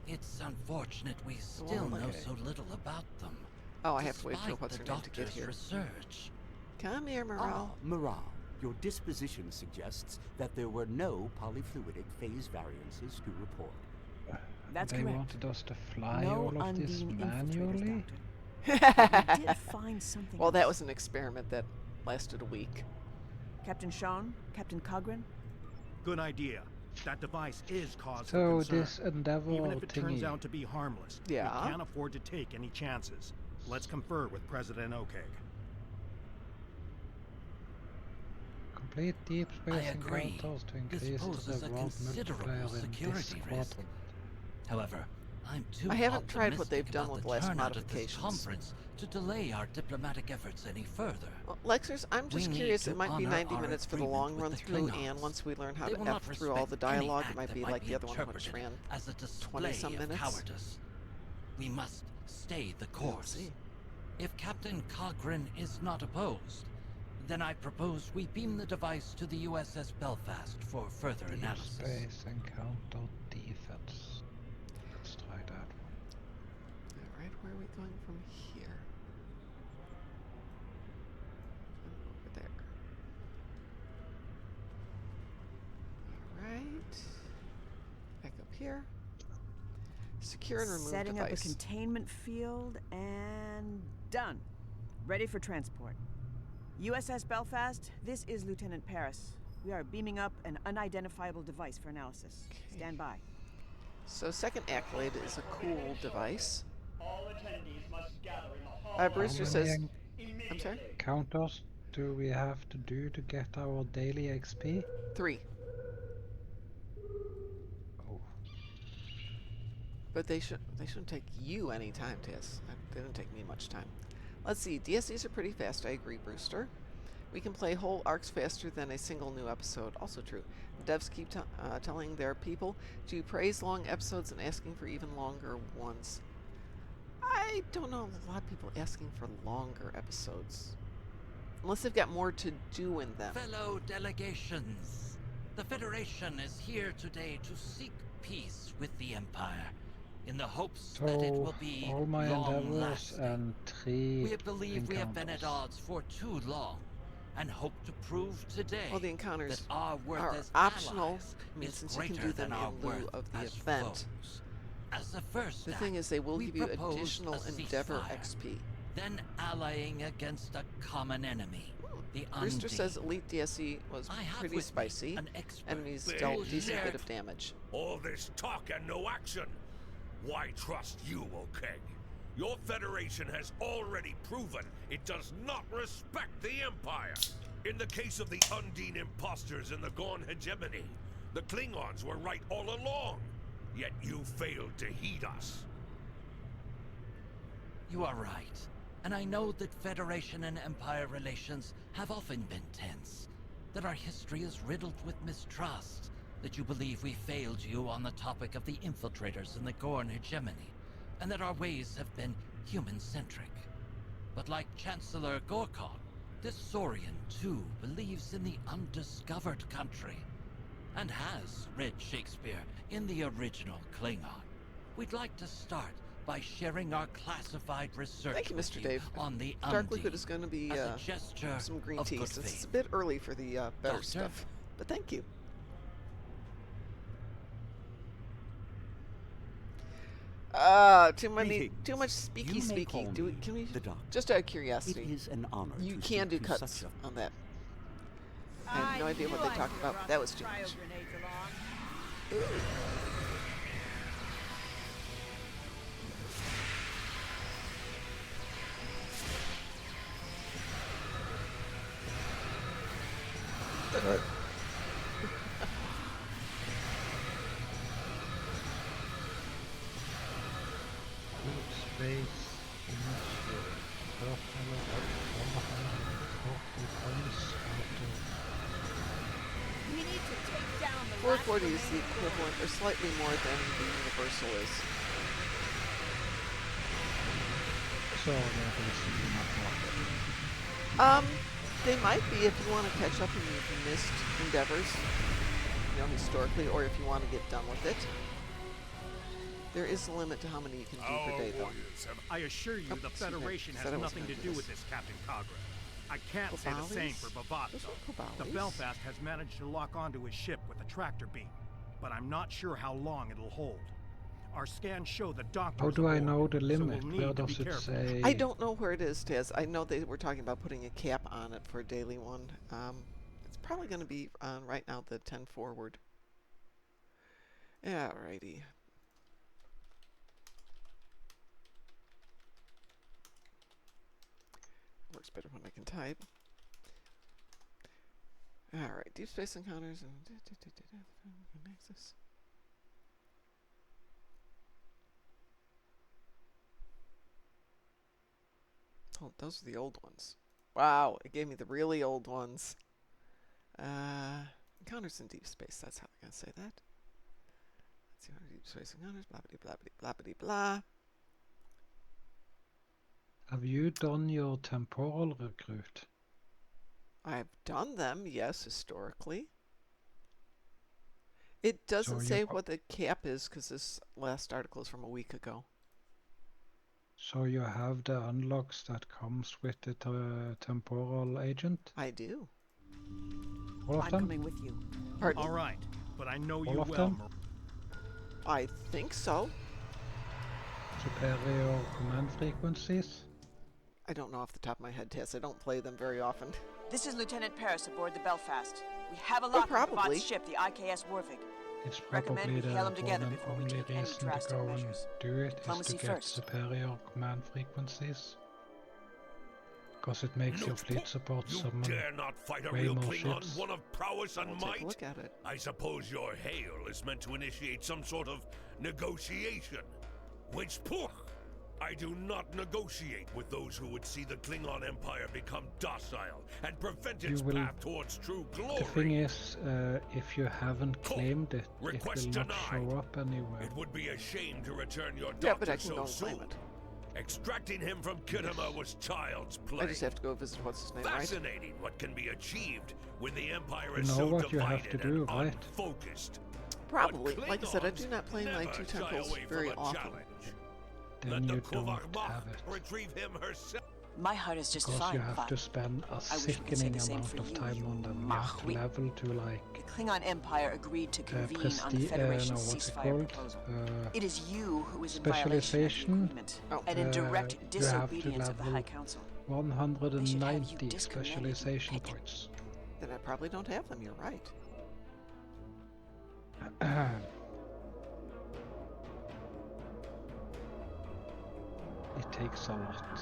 It's unfortunate we still look know at it. so little about them. Oh, I have to wait for despite what's the her name to get doctor's here. research. Come here, Morale. Morale. Your disposition suggests that there were no polyfluidic phase variances to report. That's They correct. wanted us to fly No all of this Undine manually? infiltrators, Doctor. We did find something Well, that else. was an experiment that lasted a week. Captain Sean? Captain Cogran? Good idea. That device is cause for So concern. this Endeavor Even if it turns thingy. out to be harmless, Yeah. we can't afford to take any chances. Let's confer with President Okeg. Complete deep I space agree. encounters to This increase poses the a world considerable multiplier in this security risk. quadrant. However, I'm too I haven't tried what they've optimistic done about with the last turnout of this modifications. conference to delay our diplomatic efforts any further. Well, Lexers, I'm just We need curious. to It might be honor 90 our minutes for the agreement long with run the through, and Klingons. once we learn how They to will F not through all the respect any dialogue, act it might that be might like be the other one, which interpreted ran as a display 20-some of minutes. cowardice. We must stay the course. see. If Captain Cogran is not opposed, then I propose we beam the device to the USS Belfast for further Deep analysis. space encounter defense. Let's try that one. Alright, where are we going from here? Over there. Alright. Back up here. Secure and remove Setting up a device. containment field and done. Ready for transport. USS Belfast, this is Lieutenant Paris. We are beaming up an unidentifiable device for analysis. Stand by. So second accolade is a cool device. All attendees must gather in the hall. Brewster How says, many I'm sorry? encounters do we have to do to get our daily XP? 3. Oh, But they shouldn't take you any time, Tess. They didn't take me much time. Let's see. DSCs are pretty fast. I agree, Brewster. We can play whole arcs faster than a single new episode. Also true. Devs keep telling their people to praise long episodes and asking for even longer ones. I don't know a lot of people asking for longer episodes. Unless they've got more to do in them. Fellow delegations, the Federation is here today to seek peace with the Empire, in the hopes that it so will be all my endeavors long-lasting. and 3 We believe we have been at encounters. odds for too long, and hope to prove today Well, the encounters that our worth are as optional, allies is since you can greater do them than our in lieu worth of the as event. foes. As the first The thing act, is, they will we give you propose additional a Endeavor ceasefire, XP. then allying against a common enemy, the Brewster Undine. says Elite DSC was I have pretty with me spicy. an expert Enemies They dealt decent shared- bit of damage. All this talk and no action. Why trust you, Okeg? Your Federation has already proven it does not respect the Empire. In the case of the Undine imposters in the Gorn hegemony, the Klingons were right all along. Yet you failed to heed us. You are right. And I know that Federation and Empire relations have often been tense. That our history is riddled with mistrust. That you believe we failed you on the topic of the infiltrators in the Gorn hegemony. And that our ways have been human-centric. But like Chancellor Gorkon, This Saurian, too, believes in the undiscovered country, and has read Shakespeare in the original Klingon. We'd like to start by sharing our classified research Thank you, with Mr. Dave. on the Dark liquid Undine is going to be as a gesture some green of tea good since it's faith. a bit early for the better Doctor? stuff. But thank you. Too much You may call speaky. me Can we the Doctor. just out of It curiosity? is an honor You to can do speak to cuts such a... on that. I have no idea what they talked about, but that was too much. Space initiate. Personal at 140 points out of... We need to take down the 440 is the equivalent, or slightly more than the Universal is. So they're basically not working. They might be if you want to catch up and you've missed endeavors, you know, historically, or if you want to get done with it. There is a limit to how many you can do per day, though. I assure you, the Federation has nothing to do with this, Captain Cogra. I can't say the same for Bavat, though. The Belfast has managed to lock onto his ship with a tractor beam, but I'm not sure how long it'll hold. Our scans show the doctor. How do I know the limit? Where does it say? I don't know where it is, Taz. I know they were talking about putting a cap on it for a daily one. It's probably going to be on right now the 10 forward. Alrighty. Works better when I can type. Alright, deep space encounters and Nexus. Oh, those are the old ones. Wow, it gave me the really old ones. Encounters in deep space, that's how I'm going to say that. Let's see, deep space encounters, blah blah blah blah blah. Have you done your temporal recruit? I've done them, yes, historically. It doesn't say what the cap is because this last article is from a week ago. So you have the unlocks that comes with the temporal agent? I do. All of them? Coming with you. Pardon? All right, but I know All you of well. them? I think so. Superior command frequencies? I don't know off the top of my head, Tess. I don't play them very often. This is Lieutenant Paris aboard the Belfast. We have a lock on Bavat's ship, the IKS Warvik. It's Recommend probably we the hail them together one and before we only take any reason to drastic go and measures. do it is Diplomacy to get first. superior command frequencies. Because it makes your fleet support You summon dare not fight a way real more Klingon, ships. one of prowess and We'll might? take a look at it. I suppose your hail is meant to initiate some sort of negotiation. Which poor! I do not negotiate with those who would see the Klingon Empire become docile and prevent its path towards true glory. The thing is, if you haven't claimed it, Request it will not denied. show up anywhere. It would be a shame to return your Yeah, but doctor I can so go and soon. claim it. Extracting him from Kittima was child's play. I just have to go visit what's his name, right? Fascinating what can be achieved when the Empire You is know so what you have divided to do, and right? unfocused. Probably. But Like I said, I do Klingons not play my never two shy temples away from very a often. challenge. Then Let you the don't Kovagmach have it. retrieve him herself. My heart is just Because fine, you have Vat. to spend a I wish we could say sickening the same amount for of you, time you on them. You mach. have to level to like The Klingon Empire agreed to convene on the no, Federation's what's it ceasefire called? proposal. It is you who is in violation of the Specialization. agreement, and in direct You have to disobedience of the level High Council. 190 disconnected, specialization Pitt. points. Then I probably don't have them, you're right. It takes a lot,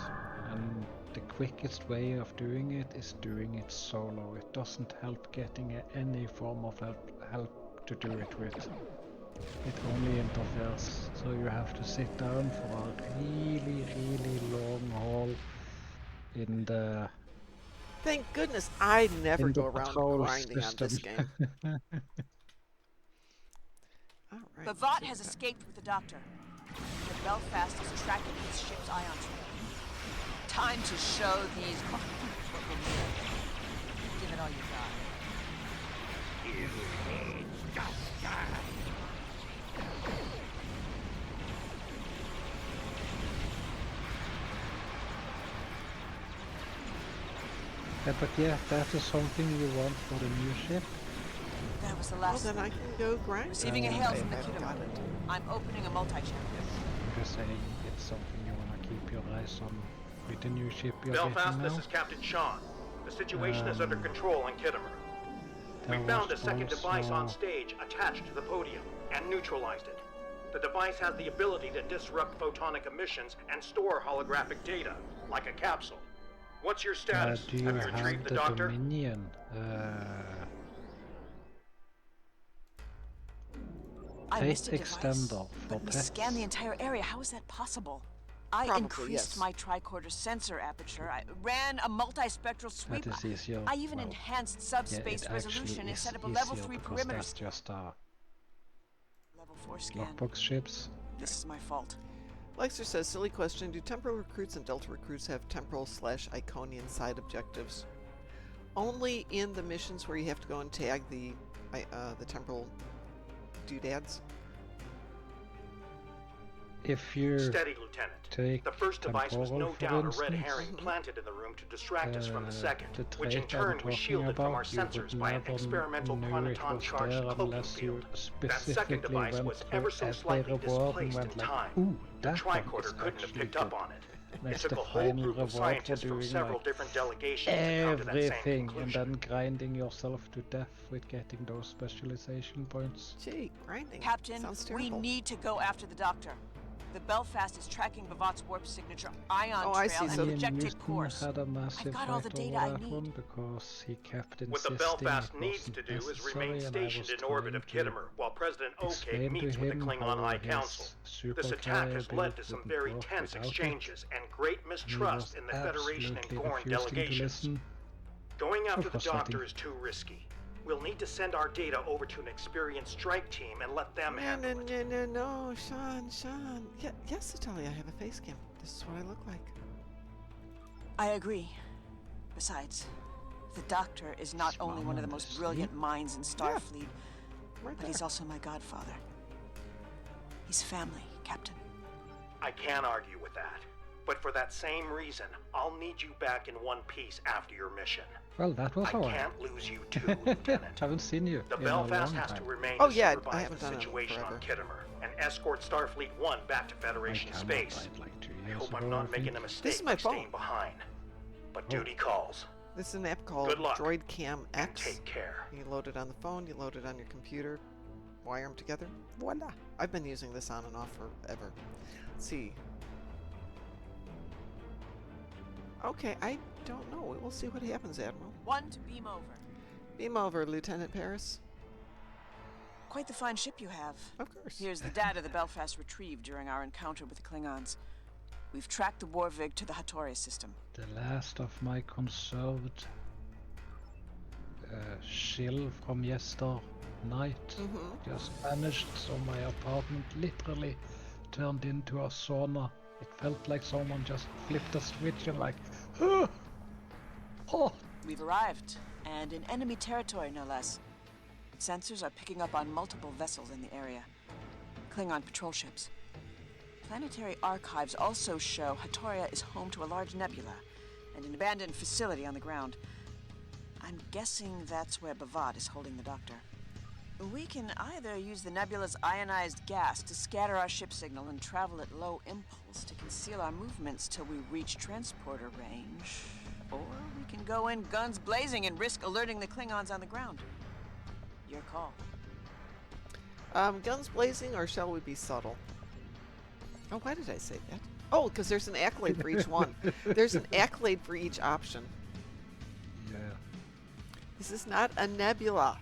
and the quickest way of doing it is doing it solo. It doesn't help getting any form of help to do it with. It only interferes, so you have to sit down for a really, really long haul in the Thank goodness I never in the go around patrol grinding on this system. game. Alright. Bavat has escaped with the Doctor. The Belfast is tracking his ship's ion trail. Time to show these what we need. Give it all you got. Yeah, but yeah, that is something you want for the new ship. That was the Well, last then I thing. can go grind. Receiving a it. hail I from the haven't got Kitama. it. I'm opening a multi-chapter. I'm just saying it's something you wanna keep your eyes on with the new ship you're Belfast, getting now. this is Captain Sean. The situation is under control in Kittimer. We There found a was second device on also- stage attached to the podium and neutralized it. The device has the ability to disrupt photonic emissions and store holographic data, like a capsule. What's your status? Do you Have you have retrieved the the doctor? Dominion? I Fate missed a device, extender for but we pets. scanned the entire area. How is that possible? I Probably, increased yes. my tricorder sensor aperture. I ran a multispectral sweep. That is easier. I even Well, enhanced yeah, subspace it resolution actually and is set up a level easier 3 because perimeter that's scan. just Level 4 scan. lockbox ships. This is my fault. Lexer says, silly question, do temporal recruits and delta recruits have temporal/Iconian side objectives? Only in the missions where you have to go and tag the temporal doodads. If you Steady, Lieutenant. take The first device was temporal, no for doubt a red instance, herring planted in the room to distract us from the the second, which in trait turn I'm was talking shielded from our about, you would sensors by an never experimental know it quantiton was charged there cloaking unless you field. That specifically second device went was through ever so every slightly reward displaced and in went like, time. ooh, The that one is tricorder couldn't have actually picked good. up on it. It That's took the a whole final group of reward for scientists from doing several like different delegations to come to that same everything and conclusion. then grinding yourself to death with getting those specialization points. Gee, grinding. Captain, Sounds we terrible. need to go after the doctor. The Belfast is tracking Bavat's warp signature, ion Oh, I trail, see, and so Ian projected Newton course. had a massive I've got all the fight data over I that need. one because he kept What the insisting Belfast it needs wasn't to do is necessary, remain and I stationed was in orbit of trying to Kittimer while President Oakeg explain meets to with the him Klingon how High his Council. super This attack has build led to some wouldn't very work tense without it, exchanges and great and he was mistrust in the Federation and absolutely Gorn refusing to delegations. listen. Going after the frustrating. doctor is too risky. We'll need to send our data over to an experienced strike team and let them handle it. No, Sean. Yes, Natalia, I have a face cam. This is what I look like. I agree. Besides, the doctor is not only one of the most brilliant minds in Starfleet, Right but there. he's also my godfather. He's family, Captain. I can't argue with that. But for that same reason, I'll need you back in one piece after your mission. Well, that was I alright. can't lose you too, Lieutenant. Haven't seen you The in Belfast a long has to time. remain Oh, to yeah, I supervise haven't the done it in situation on forever. Kittimer and escort Starfleet 1 back to Federation I space. died like 2 I years hope ago, I'm not I making think. a mistake This is my by staying phone. behind. But Oh. duty calls. This is an app called Good luck. Droid Cam And X. take care. You load it on the phone, you load it on your computer, wire them together. Voila. I've been using this on and off forever. Let's see. Okay, I don't know. We'll see what happens, Admiral. One to beam over. Beam over, Lieutenant Paris. Quite the fine ship you have. Of course. Here's the data the Belfast retrieved during our encounter with the Klingons. We've tracked the Warvig to the Hattori system. The last of my conserved shill from yester night just vanished, so my apartment literally turned into a sauna. It felt like someone just flipped a switch and like, oh, oh. We've arrived, and in enemy territory, no less. Sensors are picking up on multiple vessels in the area. Klingon patrol ships. Planetary archives also show Hatoria is home to a large nebula and an abandoned facility on the ground. I'm guessing that's where Bavat is holding the doctor. We can either use the nebula's ionized gas to scatter our ship signal and travel at low impulse to conceal our movements till we reach transporter range, or we can go in guns blazing and risk alerting the Klingons on the ground. Your call. Guns blazing, or shall we be subtle? Oh, why did I say that? Oh, because there's an accolade for each one. There's an accolade for each option. Yeah. This is not a nebula.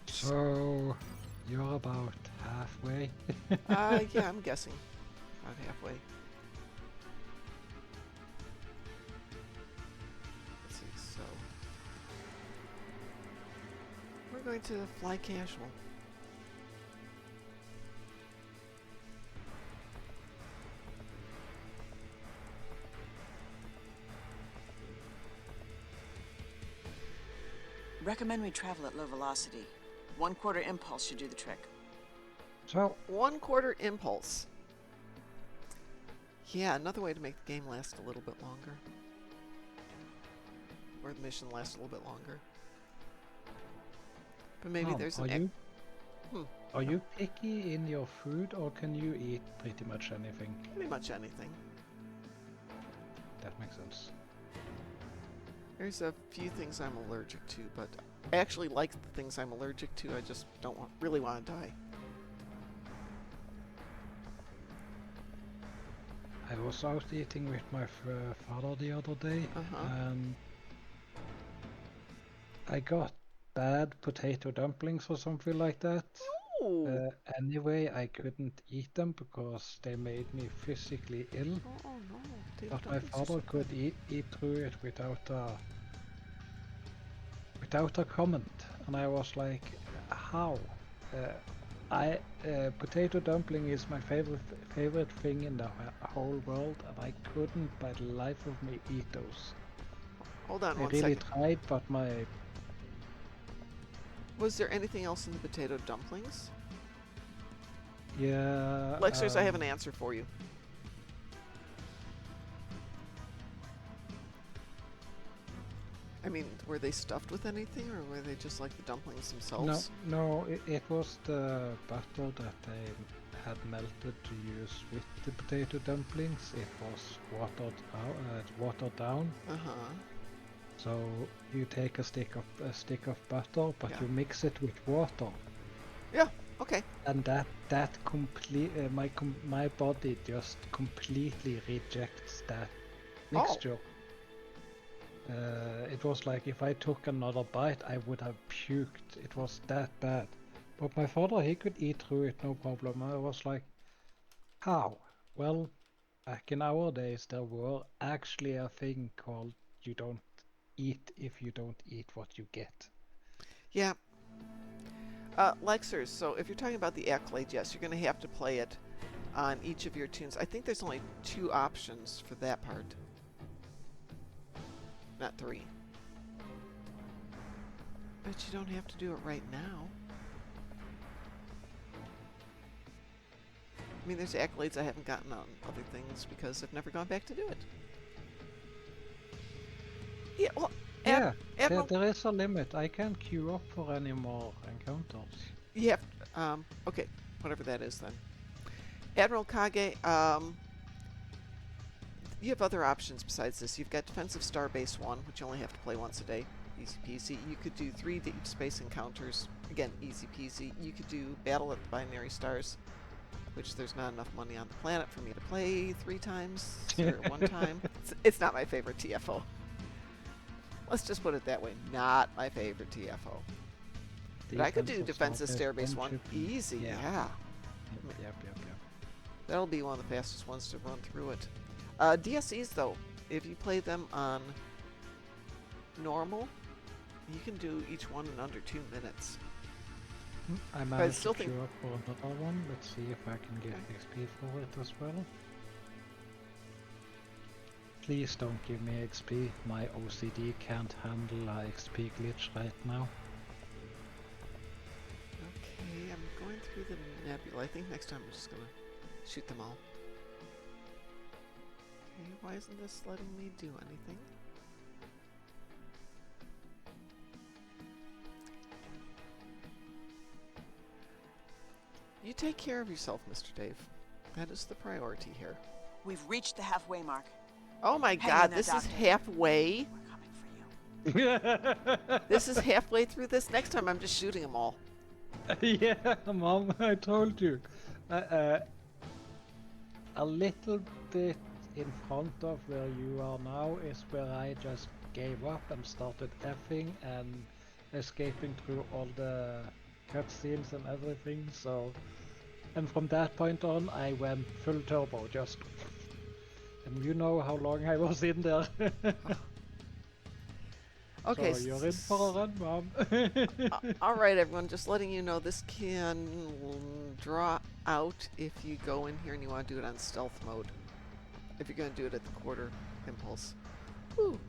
So you're about halfway. Yeah, I'm guessing. About halfway. Let's see, so... We're going to fly casual. recommend we travel at low velocity. 1/4 impulse should do the trick. So, 1/4 impulse. Yeah, another way to make the game last a little bit longer. Or the mission last a little bit longer. But maybe there's an... Are you picky in your food, or can you eat pretty much anything? Pretty much anything. That makes sense. There's a few things I'm allergic to, but I actually like the things I'm allergic to. I just don't really want to die. I was out eating with my father the other day, and I got bad potato dumplings or something like that. Anyway, I couldn't eat them because they made me physically ill. Oh no. But my father could eat through it without a comment, and I was like, how? Potato dumpling is my favorite thing in the whole world, and I couldn't by the life of me eat those. Hold on I one really second. tried, but my... Was there anything else in the potato dumplings? Yeah... Lexers, I have an answer for you. I mean, were they stuffed with anything, or were they just like the dumplings themselves? No, it was the butter that they had melted to use with the potato dumplings. It was watered down. So you take a stick of butter, but you mix it with water. Yeah. Okay. And that my body just completely rejects that mixture. It was like if I took another bite, I would have puked. It was that bad. But my father, he could eat through it, no problem. I was like, how? Well, back in our days, there were actually a thing called you don't eat if you don't eat what you get. Yeah. Lexers, so if you're talking about the accolade, yes, you're going to have to play it on each of your tunes. I think there's only 2 options for that part. Not 3. But you don't have to do it right now. I mean, there's accolades I haven't gotten on other things because I've never gone back to do it. Yeah, well, there is a limit. I can't queue up for any more encounters. You have, okay, whatever that is then. Admiral Kage, you have other options besides this. You've got Defensive Starbase 1, which you only have to play once a day. Easy peasy. You could do 3 deep space encounters. Again, easy peasy. You could do Battle at the Binary Stars, which there's not enough money on the planet for me to play 3 times or 1 time. It's not my favorite TFO. Let's just put it that way. Not my favorite TFO. But I could do Defensive Starbase 1. Easy, yeah. Yep. That'll be one of the fastest ones to run through it. DSEs, though, if you play them on normal, you can do each one in under 2 minutes. I managed to queue up for another one. Let's see if I can get XP for it as well. Please don't give me XP. My OCD can't handle a XP glitch right now. Okay, I'm going through the nebula. I think next time I'm just gonna shoot them all. Okay, why isn't this letting me do anything? You take care of yourself, Mr. Dave. That is the priority here. We've reached the halfway mark. Oh my God, this is halfway? We're coming for you. This is halfway through this? Next time I'm just shooting them all. Yeah, Mom, I told you. A little bit in front of where you are now is where I just gave up and started effing and escaping through all the cutscenes and everything, so... And from that point on, I went full turbo, just... And you know how long I was in there. Okay, so you're in for a run, Mom. Alright, everyone, just letting you know this can draw out if you go in here and you want to do it on stealth mode. If you're going to do it at the 1/4 impulse. Whew.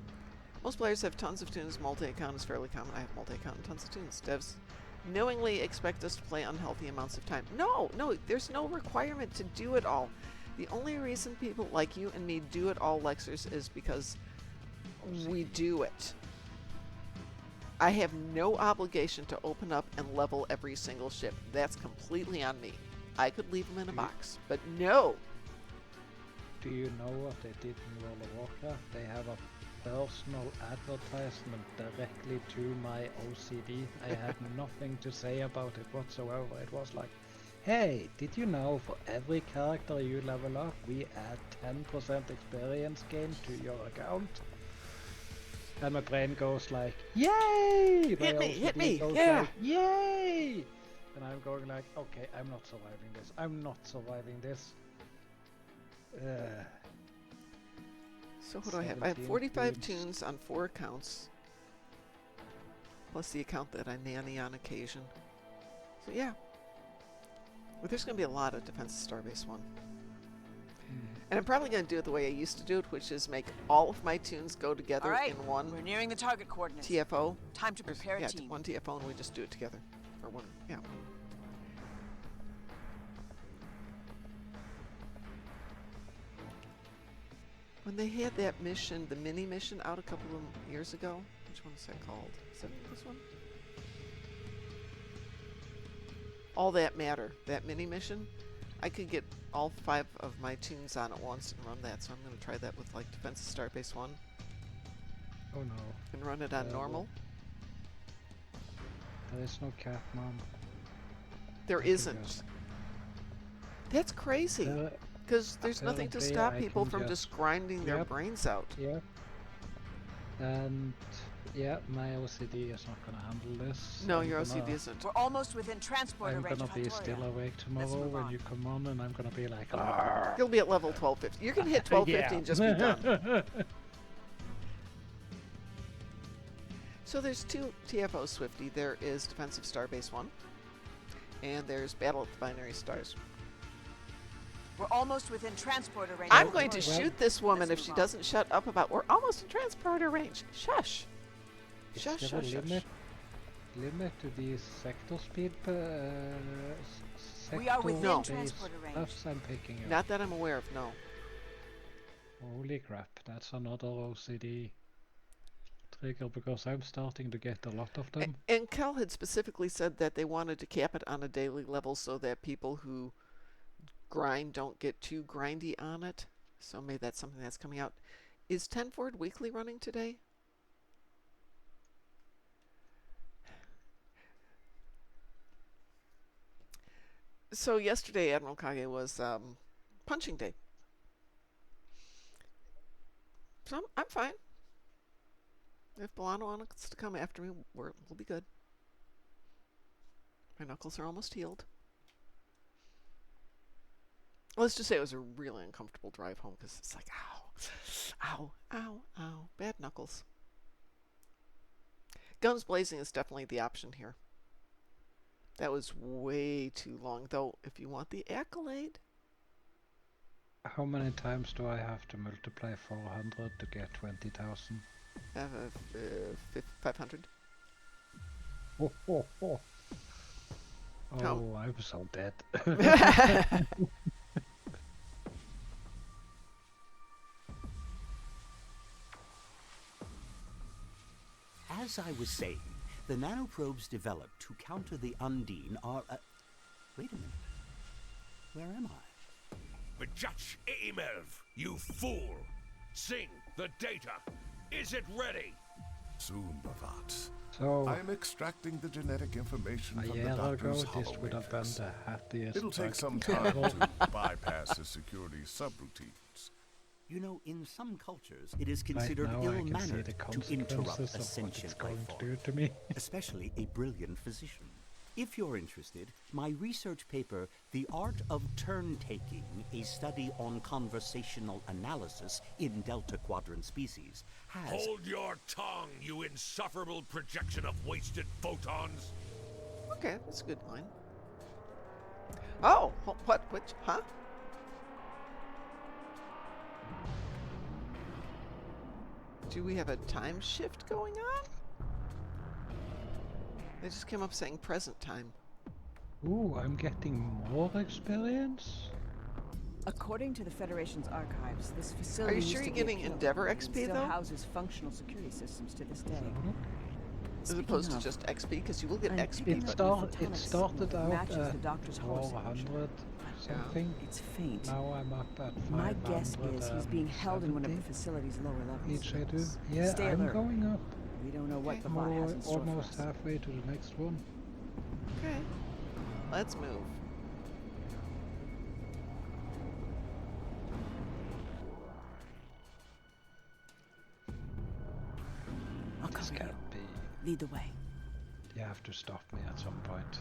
Most players have tons of tunes. Multi-account is fairly common. I have multi-account and tons of tunes. Devs knowingly expect us to play unhealthy amounts of time. No, there's no requirement to do it all. The only reason people like you and me do it all, Lexers, is because we do it. I have no obligation to open up and level every single ship. That's completely on me. I could leave them in a box, but no. Do you know what they did in World of Warcraft? They have a personal advertisement directly to my OCD. I had nothing to say about it whatsoever. It was like, hey, did you know for every character you level up, we add 10% experience gain to your account? And my brain goes like, yay! Hit me, goes yeah! like, yay! And I'm going like, okay, I'm not surviving this. I'm not surviving this. So what do I have? I have 45 tunes on 4 accounts. Plus the account that I nanny on occasion. So yeah. But there's going to be a lot of Defense of Starbase 1. And I'm probably going to do it the way I used to do it, which is make all of my tunes go together in one. We're nearing the target coordinates. TFO. Time to prepare a team. One TFO and we just do it together. Or one, yeah. When they had that mission, the mini mission out a couple of years ago, which one is that called? Is that this one? All That Matter, that mini mission, I could get all 5 of my tunes on at once and run that, so I'm going to try that with like Defense of Starbase 1. Oh no. And run it on normal. There is no cat, Mom. There isn't. That's crazy. Because there's nothing to stop people from just grinding their brains out. Yeah. And yeah, my OCD is not gonna handle this. No, your OCD isn't. We're almost within transporter range. I'm gonna be still awake tomorrow when you come on, and I'm gonna be like, you'll be at level 1250. You're gonna hit 1250 and just be done. So there's 2 TFO Swifty. There is Defense of Starbase 1, and there's Battle at the Binary Stars. We're almost within transporter range. I'm going to shoot this woman if she doesn't shut up about we're almost in transporter range. Shush. Shush, is there shush, a shush. limit to these sector speed we are within transporter range. Stuffs I'm picking up. Not that I'm aware of, no. Holy crap, that's another OCD trigger because I'm starting to get a lot of them. And Cal had specifically said that they wanted to cap it on a daily level so that people who grind don't get too grindy on it. So maybe that's something that's coming out. Is Tenford Weekly running today? So yesterday, Admiral Kage was punching day. So I'm fine. If Bolano wants to come after me, we'll be good. My knuckles are almost healed. Let's just say it was a really uncomfortable drive home because it's like, ow, ow, ow, bad knuckles. Guns blazing is definitely the option here. That was way too long, though. If you want the accolade. How many times do I have to multiply 400 to get 20,000? 500. Oh, I'm so dead. As I was saying, the nanoprobes developed to counter the Undine are... Wait a minute. Where am I? But Judge Emelv, you fool! Sing the data! Is it ready? Soon, Bavats. So, I'm extracting the genetic information from the ago, doctor's this would have been the happiest. It'll take some time to bypass the security subroutines. You know, in some cultures, it is considered ill-mannered to interrupt a sentient life form, especially a brilliant physician. If you're interested, my research paper, The Art of Turn-Taking, a study on conversational analysis in Delta Quadrant species, has... Hold your tongue, you insufferable projection of wasted photons! Okay, that's a good line. Oh, what, which, huh? Do we have a time shift going on? They just came up saying present time. Ooh, I'm getting more experience? According to the Federation's archives, this facility Are you sure used you're to be a getting kill Endeavor and XP, still though? houses functional security systems to this day. As opposed to just XP, because you will get XP. It photonic started signal out matches at the doctor's hallucination. 400 something. It's faint. Now I'm up at 570. My guess is he's being held in one of the facility's lower levels. Each I do. Yeah, Stay I'm alert. going up. We don't know what Okay. the bot has in store Almost for us. halfway to the next one. Okay. Let's move. I'll cover you. Can't be. Lead the way. You have to stop me at some point.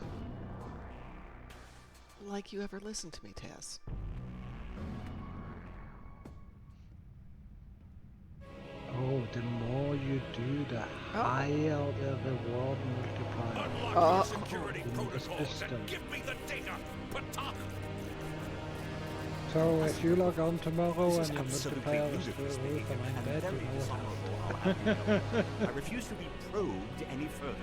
Like you ever listened to me, Taz. Oh, the more you do, the higher the reward multiplier. Unlock your security in the protocols system. and give me the data. Patak! So if you log on tomorrow This is and your absolutely multiplier is ludicrous through the roof and I'm dead, very you know what dishonorable. I refuse to be probed any further.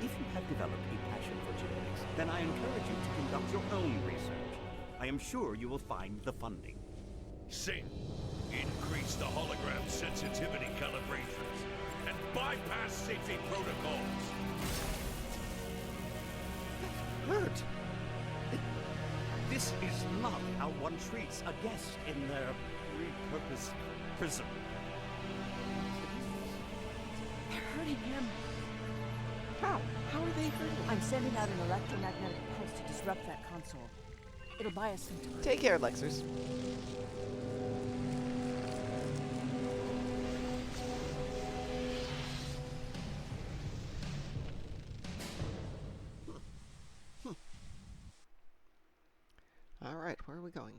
If you have developed a passion for genetics, then I encourage you to conduct your own research. I am sure you will find the funding. Sing. Increase the hologram sensitivity calibrations and bypass safety protocols. Hurt! This is not how one treats a guest in their repurposed prison. They're hurting him. How? How are they hurting? I'm sending out an electromagnetic pulse to disrupt that console. It'll buy us some time. Take care, Lexers. All right, where are we going?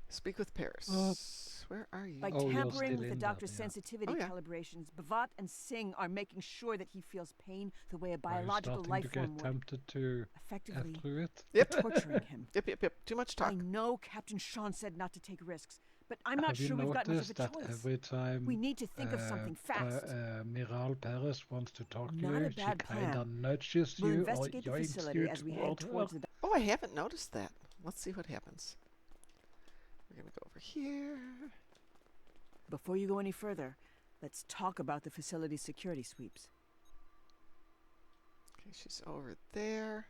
Speak with Paris. Where are you? By Oh, you're tampering still with the in there, doctor's yeah. sensitivity Oh, yeah. calibrations, Bhavat and Singh are making sure that he feels pain the way a Are you biological starting life to form get would. tempted to Effectively F through it? Yep. torturing him. Yep. Too much talk. I know Captain Sean said not to take risks, but I'm not Have you sure we've got much of noticed a that choice. every time We need to think of something fast. Miral Paris wants to talk to Not you, a she bad kinda plan. nudges We'll you or investigate the yoinks facility you as we head toward towards her. the. Oh, I haven't noticed that. Let's see what happens. We're gonna go over here. Before you go any further, let's talk about the facility's security sweeps. Okay, she's over there.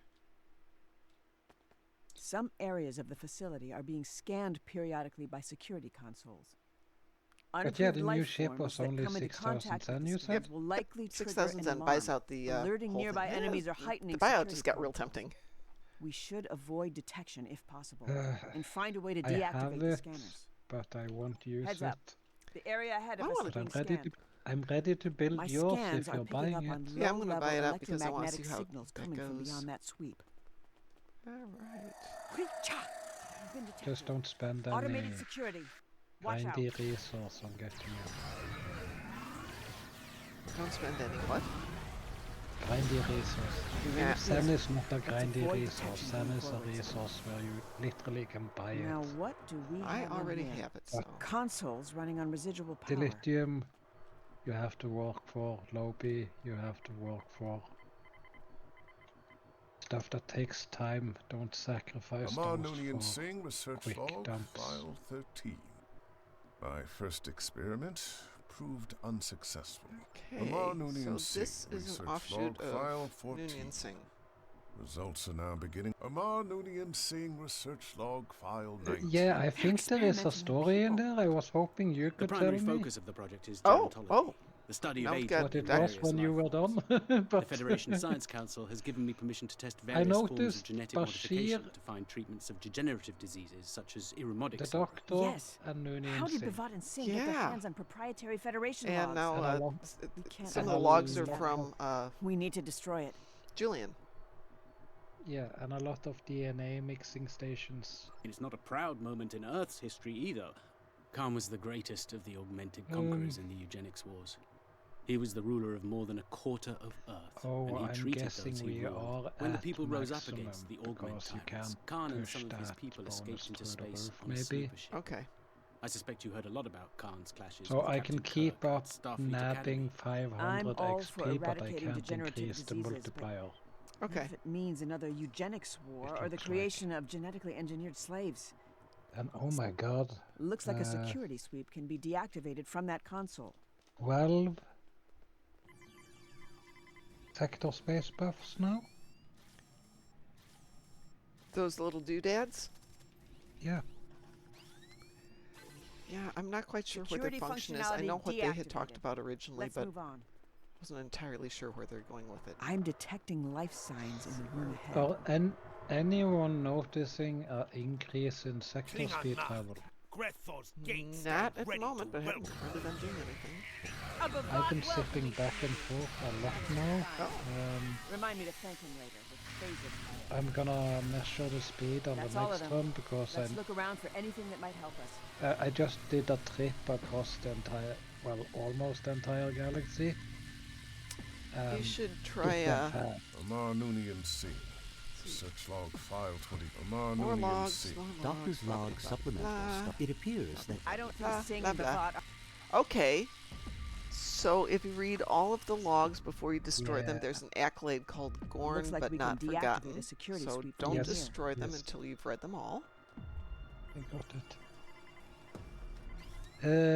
Some areas of the facility are being scanned periodically by security consoles. But yeah, the Unapproved new life ship forms was that only come into 6,000 contact with yen, the you scans said? will likely trigger 6,000 an Zen alarm, buys out the alerting whole nearby thing. enemies or the- heightening The buyout security just got real protocols. tempting. We should avoid detection if possible, Uh, and find a way to I have deactivate the it, scanners. but I won't use Heads it. up. The area ahead of I us wanna- is But I'm being ready scanned. to. I'm ready to build My yours scans if are you're picking buying up it. on Yeah, I'm gonna low-level buy it out because I wanna see electromagnetic how signals that coming from goes. beyond that sweep. All right. Creature! You've been detected. Just don't spend any Automated security. Watch out. grindy resource on getting it. Don't spend any what? Grindy resource. Yeah. Zen is not a grindy avoid resource. detection Zen going is a forwards. resource where you literally can buy it. Now what do we I have in already here? have it, so. Consoles running on residual The power. lithium you have to work for, Lobby you have to work for. Stuff that takes time, don't sacrifice Amar those Noonien for Singh, Research quick Log, dumps. File 13. My first experiment proved unsuccessful. Okay, Amar Noonien so this Singh, is an Research offshoot Log, File of 14. Noonien Singh. Results are now beginning. Amar Noonien Singh, Research Log, File 19. Yeah, I think there is a experimenting on story in people. there. I was hoping you The could tell primary me focus of the project is Oh, gerontology, oh. the study Now of we've age got what it that- was when you were done. The But Federation Science Council has given me permission to test various forms of noticed genetic Bashir- modification to find treatments of degenerative diseases such as Irumodic the syndrome. doctor Yes. and Noonien How did Singh. Bhavat and Singh get their Yeah. hands on proprietary Federation And logs? now And I want- can't some of and the I logs are want- from We need to destroy it. Julian. Yeah, and a lot of DNA mixing stations. It's not a proud moment in Earth's history either. Khan was the greatest of the augmented conquerors in the eugenics wars. He was the ruler of more than a quarter of Earth, Oh, and he I'm treated guessing those he we ruled. are When the at people rose up maximum against the augment because you tyrants, can't Khan and push some of his that people bonus escaped into through the space roof, on a maybe? sleeper ship. Okay. I suspect you heard a lot about Khan's clashes So with I Captain can keep Kirk at up Starfleet nabbing Academy. 500 I'm all for XP, but I eradicating can't degenerative increase the diseases, multiplier. But Okay. if it means another eugenics war It or the looks creation of genetically engineered slaves. And oh my god. Looks like a security sweep can be deactivated from that console. 12 sector space buffs now? Those little doodads? Yeah. Yeah, I'm not quite sure what Security their function is. I functionality know what they had talked deactivated. about originally, Let's but move on. wasn't entirely sure where they're going with it. I'm detecting life signs in the room ahead. Or anyone noticing an increase in sector speed travel? Not at the moment, but I haven't really been doing anything. I've been sipping back and forth a lot now. Remind me to thank him later with phases. I'm gonna measure the speed on That's the all of next them. one because Let's look around for anything that might help us. I just did a trip across the entire, well, almost the entire galaxy. You should try Amar Noonien C. Search log file 20. Amar more Noonien logs, C. Doctor's log supplemental stuff. It appears that I don't think singing the thought. Okay. So if you read all of the logs before you destroy them, there's an accolade called Gorn, Looks like but we not can deactivate forgotten. a security So sweep don't from here. destroy them until you've read them all. I got it.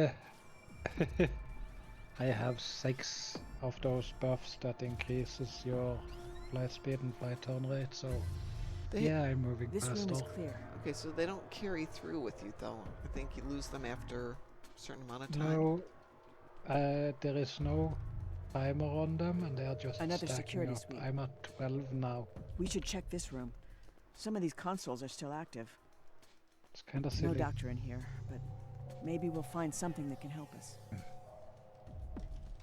I have 6 of those buffs that increases your flight speed and flight turn rate, so yeah, I'm moving This faster. room is clear. Okay, so they don't carry through with you, though. I think you lose them after a certain amount of time. No, there is no timer on them, and they are just Another stacking security up. sweep. I'm at 12 now. We should check this room. Some of these consoles are still active. It's kind of silly. No doctor in here, but maybe we'll find something that can help us.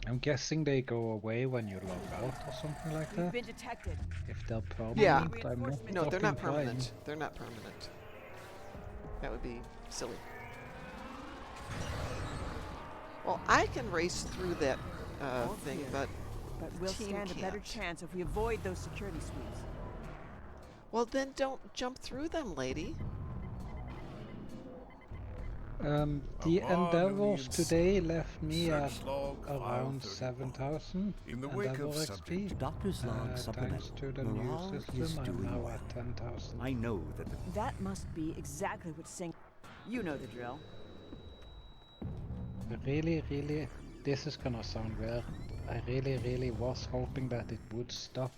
I'm guessing they go away when you log out or something like We've that. been detected. If they're permanent, Yeah. I'm not No, they're not fucking trying. permanent. They're not permanent. That would be silly. Well, I can race through that thing, but we'll team stand a better can't. chance if we avoid those security sweeps. Well, then don't jump through them, lady. The endeavors today left me at Search log file around 31. 7,000 In the wake endeavor of XP. subject Doctor's log Thanks supplemental. to the Morale new is system, I'm doing now well. at 10,000. I know that the That must be exactly what Sing. You know the drill. Really, this is gonna sound weird. I really was hoping that it would stop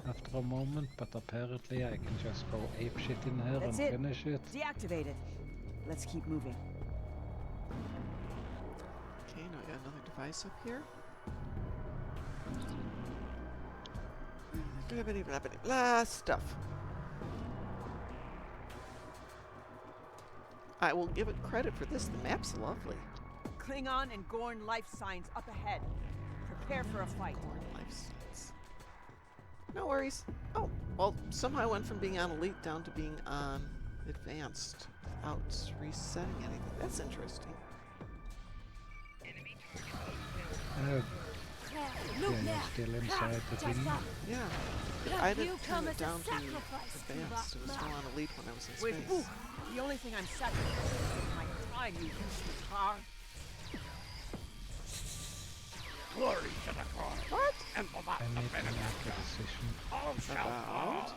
after a moment, but apparently I can just go apeshit in here That's and it. finish it. Deactivated. Let's keep moving. Okay, now I got another device up here. Blibbity blabbity blah stuff. I will give it credit for this. The map's lovely. Klingon and Gorn life signs up ahead. Prepare for a fight. Life signs. No worries. Oh, well, somehow I went from being on elite down to being on advanced without resetting anything. That's interesting. Claire, look Yeah, there. still inside the thing. Yeah. Have I you didn't come turn as it a down to sacrifice to advanced. It was still on elite when I was in Wait, space. ooh, the only thing I'm sacrificing is my time, you useless car. Glory to the cause. What? And for that I the need to benefit make a decision all shall fall.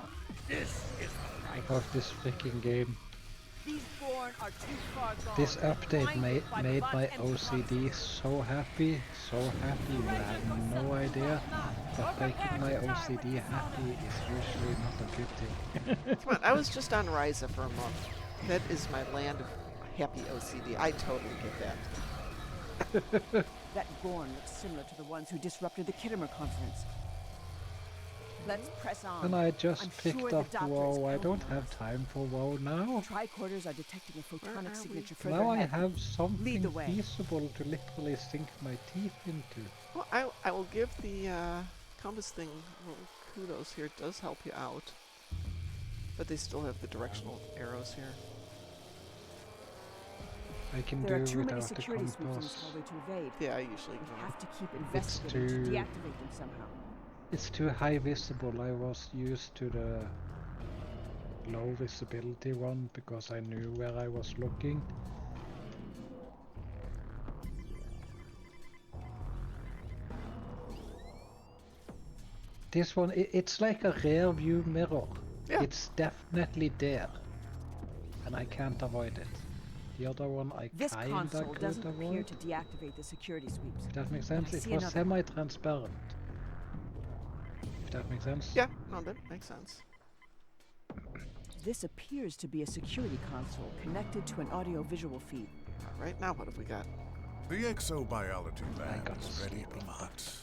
This is the right. about this freaking game. These Gorn are too far gone. This update Blinded by made blood my and OCD so happy, you have no idea. But making my OCD happy is usually not a good thing. Come on, I was just on Ryza for a month. That is my land of happy OCD. I totally get that. That Gorn looks similar to the ones who disrupted the Kittimer conference. Let's press on. And I just I'm picked sure the up doctor is WoW. I counting don't on have us. time for WoW now. Tricorders are detecting a Where photonic are signature we? further Now I ahead. have Lead something the way. feasible to literally sink my teeth into. Well, I will give the compass thing a little kudos here. It does help you out. But they still have the directional arrows here. I can There are do too many without the security sweeps in this compass. hallway to evade. Yeah, I usually We ignore have to keep It's investigating to too- deactivate them somehow. It's too high visible. I was used to the low visibility one because I knew where I was looking. This one, it's like a rear view mirror. Yeah. It's definitely there. And I can't avoid it. The other one I This kinda console could doesn't appear avoid. to deactivate the security sweeps. If that makes But sense, I it see was another. semi-transparent. If that makes sense? Yeah, no, that makes sense. This appears to be a security console connected to an audio-visual feed. All right, now what have we got? The exobiology lab got is ready, but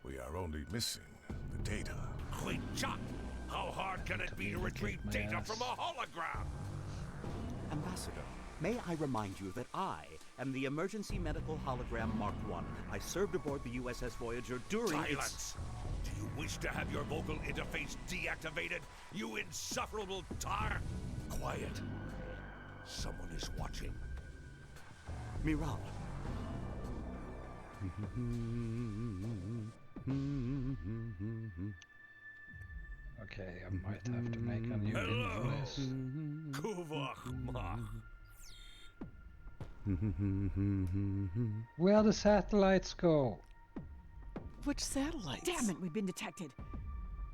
we are only missing the data. Quick shot! How hard can it be to retrieve my data ass. from a hologram? Ambassador, may I remind you that I am the Emergency Medical Hologram Mark I. I served aboard the USS Voyager during its... Silence! Do you wish to have your vocal interface deactivated, you insufferable tar? Quiet. Someone is watching. Miral. Okay, I might have to make a new Hello. invoice. Kuvach. Where the satellites go? Which satellites? Damn it, we've been detected.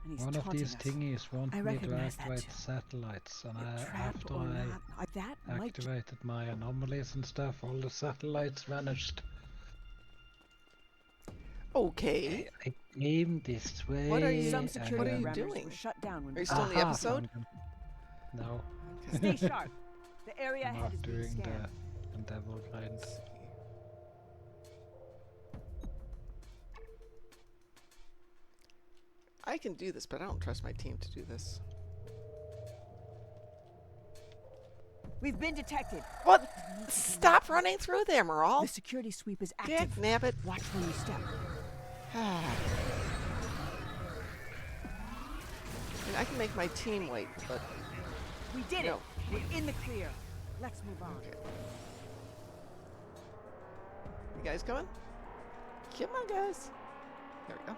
And he's One of taunting these us. thingies want I me to recognize that activate too. satellites, and A trap after or I not, that might activated my anomalies and stuff, all the satellites vanished. Okay. I came this way. What are you- Some and security what are you parameters doing? were shut down when Are we you still in the Aha, episode? found them. No, Stay sharp. The area I'm ahead not is being doing scanned. the endeavor grind. I can do this, but I don't trust my team to do this. We've been detected. What? Stop running through there, The Meral. security sweep is Dick active. nabbit. Watch when you step. I mean, I can make my team wait, but We did No. it. We're in the clear. Let's move on. okay. You guys coming? Come on, guys. There we go.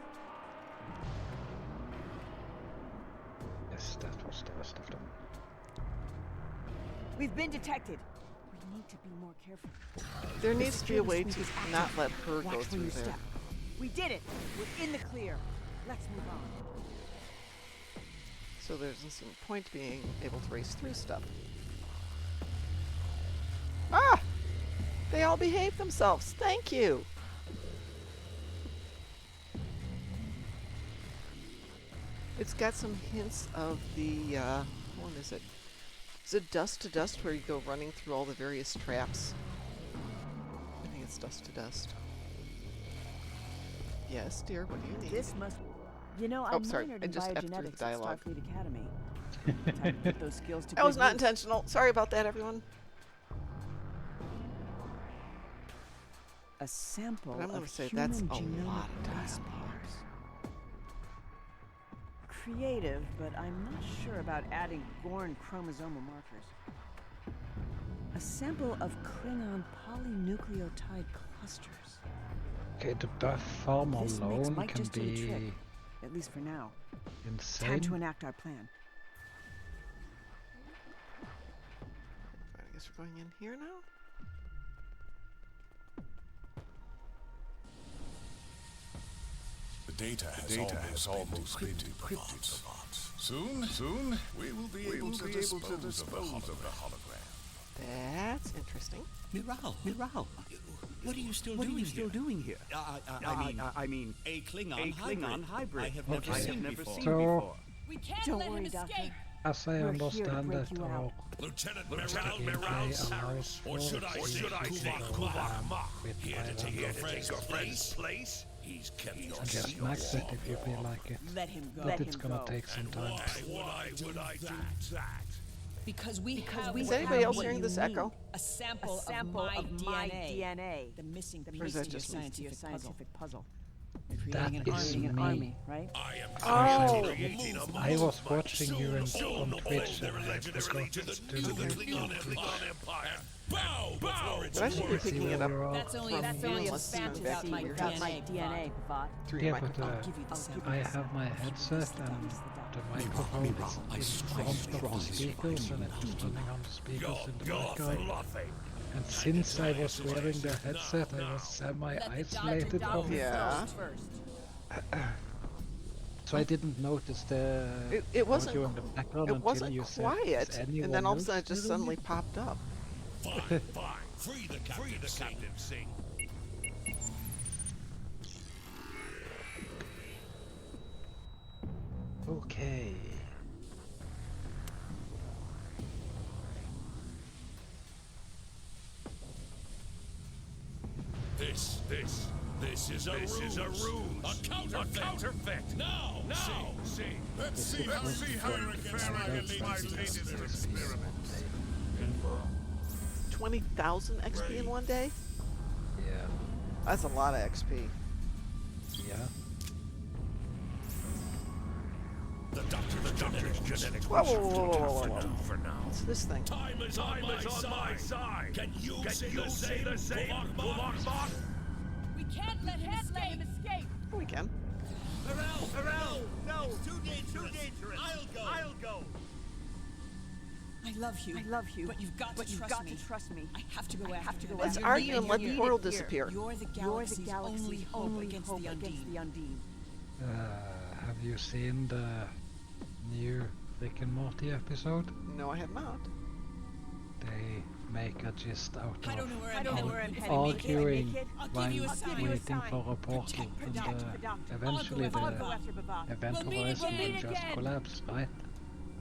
Yes, that was the rest of them. We've been detected. We need to be more careful. There The needs to be a security way sweep to is active. not let her Watch go when through you there. step. We did it. We're in the clear. Let's move on. So there doesn't seem a point being able to race through stuff. Ah! They all behave themselves. Thank you. It's got some hints of the, what is it? Is it Dust to Dust where you go running through all the various traps? I think it's Dust to Dust. Yes, dear, what do you need? This must. You know, Oh, I sorry, minored I in just F'd through the biogenetics at dialogue. Starfleet Academy. Time to put those skills to That was good not use. intentional. Sorry about that, everyone. A sample But I'm gonna of say human that's a genomic lot of base dialogue. pairs. Creative, but I'm not sure about adding Gorn chromosomal markers. A sample of Klingon polynucleotide clusters. Okay, the buff farm This mix alone might can just do the trick, be at least for now. insane. Time to enact our plan. Right, I guess we're going in here now. The data has almost been decrypted, Savant. Soon, we will be able to dispose of the hologram. That's interesting. Miral, what are you still doing here? I mean, a Klingon hybrid. I have never seen before. So, We can't Don't let worry, him Doctor. escape. as I We're here to understand break it, you or out. Lieutenant gameplay Miral allows or should I say Kuvach with here to take your friend's place? He's kept I your just secret. max it if you feel like it. Let him go. But Let it's him gonna go. take some time. Why would I do that? Because we have Is what anybody you else need. hearing this echo? A sample, of my DNA. DNA. The missing Or is that piece just to me? your scientific puzzle. You're That creating is an me. army, right? I am Oh. creating a I was movement watching you on soon Twitch their and I legendary forgot to the to Klingon Empire. Bow before its But I should be words. picking it up That's only from a you unless fact it's about back my to your About head. my DNA, Bhavat. Through your Yeah, but microphone. I'll give you the sample. I have my headset and the microphone is in front of the speakers and it's running on the speakers in the You're background. fluffing. And since I was wearing the headset, I was Let the semi-isolated doctor from it. Yeah. first. So So I didn't notice the It wasn't audio in the background it until wasn't you said, quiet, "Is and anyone then all of a else sudden it just hearing suddenly it?" popped up. Fine, fine. Free the Captain Sing. Okay. This is a ruse. A counterfeit. Now. See. Let's see how you can manipulate my latest experiment. 20,000 XP in one day? Yeah. That's a lot of XP. Yeah. The doctor's genetic Whoa. for now. What's this thing? Time is on my side. Can you say the same? Bach? We can't let him escape! Oh, we can. Pharrell! No! Too dangerous! I'll go! I love you. But you've got to trust me. I have to go after them. Let's argue and let the portal disappear. You're the galaxy's only hope against the Undine. Have you seen the new Rick and Morty episode? No, I have not. They make a gist out I don't of know where I'm headed. arguing I'll while give you a sign. waiting for a portal, and eventually the event horizon will just collapse, right?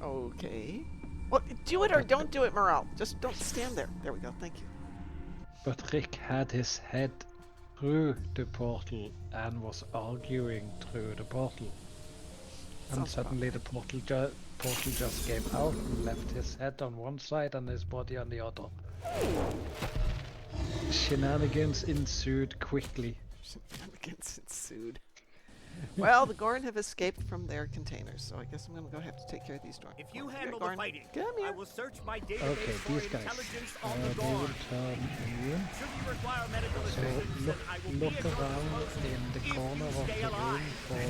Okay. Well, do it or don't do it, Morale. Just don't stand there. There we go. Thank you. But Rick had his head through the portal and was arguing through the portal. And Sounds suddenly the portal just came out and left his head on one side and his body on the other. Shenanigans ensued quickly. Shenanigans ensued. Well, the Gorn have escaped from their containers, so I guess I'm gonna have to take care of these Gorn. If you Here, handle the Gorn. fighting, Come here. I will search my database Okay, for these guys, intelligence on the they will Gorn. turn immune. Should you require medical So assistance, then I will look be at your around disposal in the if corner you of stay the room alive. for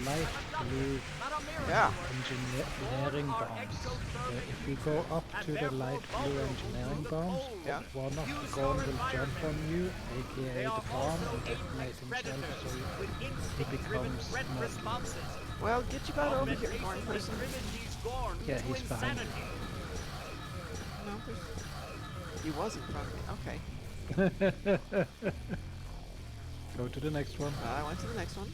light blue Yeah. engineering bombs. If we go up to the light blue engineering bombs, Yeah. one of the Gorn will jump on you, aka the bomb, and detonate himself so he becomes not. Well, get your butt over here, Gorn person. Yeah, he's behind me. No, he was in front of me. Okay. Go to the next one. I went to the next one.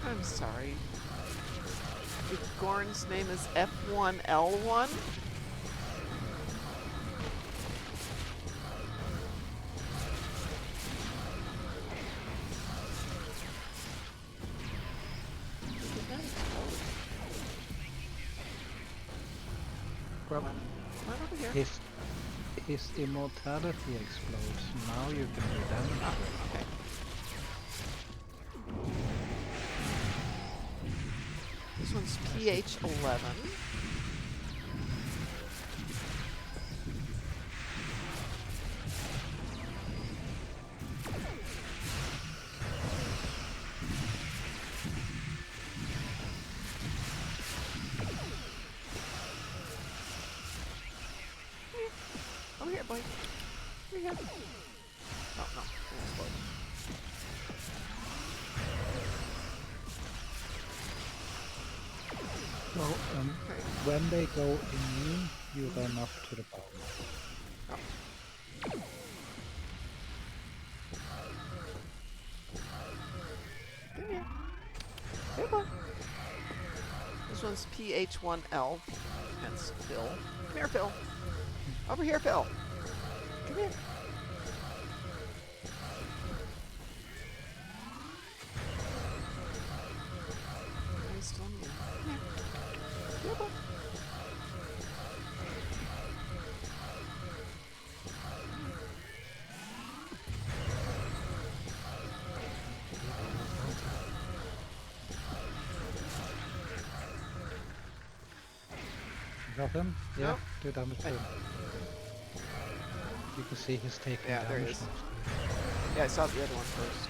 I'm sorry. The Gorn's name is F1L1. Well, Right over here. his immortality explodes. Now you can do damage. Okay. This one's PH11. Over here, boy. Here you go. Oh, no. It exploded. So, when they go immune, you run up to the bomb. Come here. Here, boy. This one's PH1L. Hence Phil. Come here, Phil. Over here, Phil. Come here. He's still in there. Come here. Here, boy. Got him? Yeah, Nope. 2 damage to him. You can see he's taking Yeah, there he damage is. now. Yeah, I saw the other one first.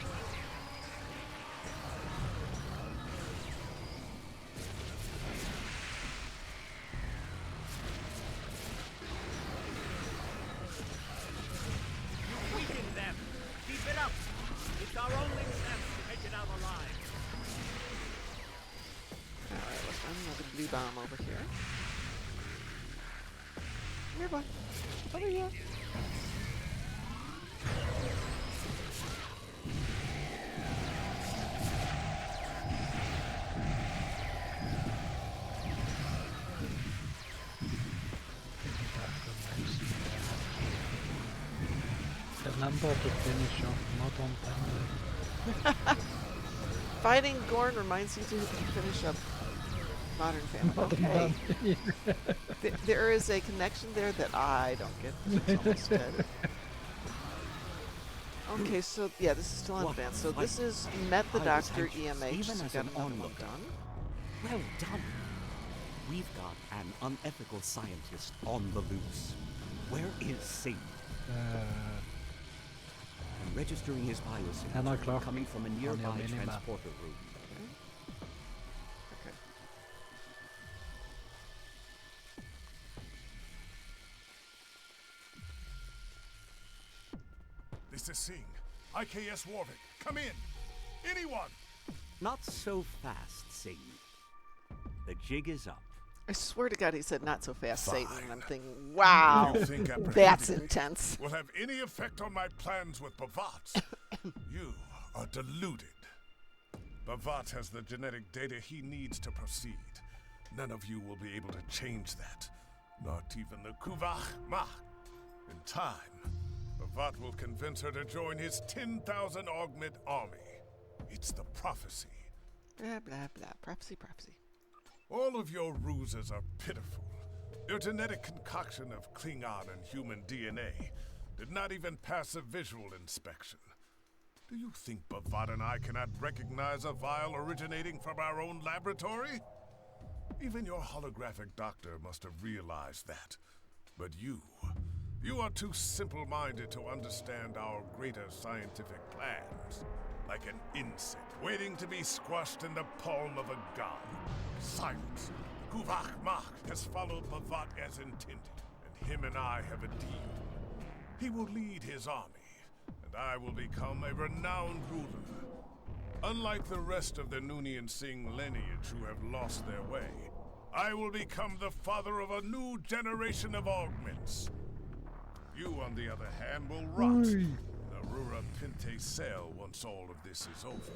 blue bomb over here. Come here, boy. Over here. Remember to finish off Modern Family. Fighting Gorn reminds you to finish up Modern Family. Modern Okay. Family. There is a connection there that I don't get. It's almost dead. Okay, so yeah, this is still in advance. So this is met the I was Doctor anxious, EMH. even So as got an another one onlooker. done. Well done. We've got an unethical scientist on the loose. Where is Singh? I'm registering his 10 biosignature o'clock coming from a on your nearby minimap. transporter room. Okay. This is Singh. IKS Warwick. Come in. Anyone. Not so fast, Singh. The jig is up. I swear to God, he said not so fast, Satan. And I'm thinking, If wow, you think that's apprehending me intense. will have any effect on my plans with Bavat, you are deluded. Bavat has the genetic data he needs to proceed. None of you will be able to change that. Not even the Kuvach Mach. In time, Bavat will convince her to join his 10,000 augment army. It's the prophecy. Blah, blah, blah. Prophecy, prophecy. All of your ruses are pitiful. Your genetic concoction of Klingon and human DNA did not even pass a visual inspection. Do you think Bavat and I cannot recognize a vial originating from our own laboratory? Even your holographic doctor must have realized that. But you are too simple-minded to understand our greater scientific plans. Like an insect waiting to be squashed in the palm of a god. Silence. Kuvach Mach has followed Bavat as intended, and him and I have a deal. He will lead his army, and I will become a renowned ruler. Unlike the rest of the Noonien Singh lineage who have lost their way, I will become the father of a new generation of augments. You, on the other hand, will rot in Aurora Pinte cell once all of this is over.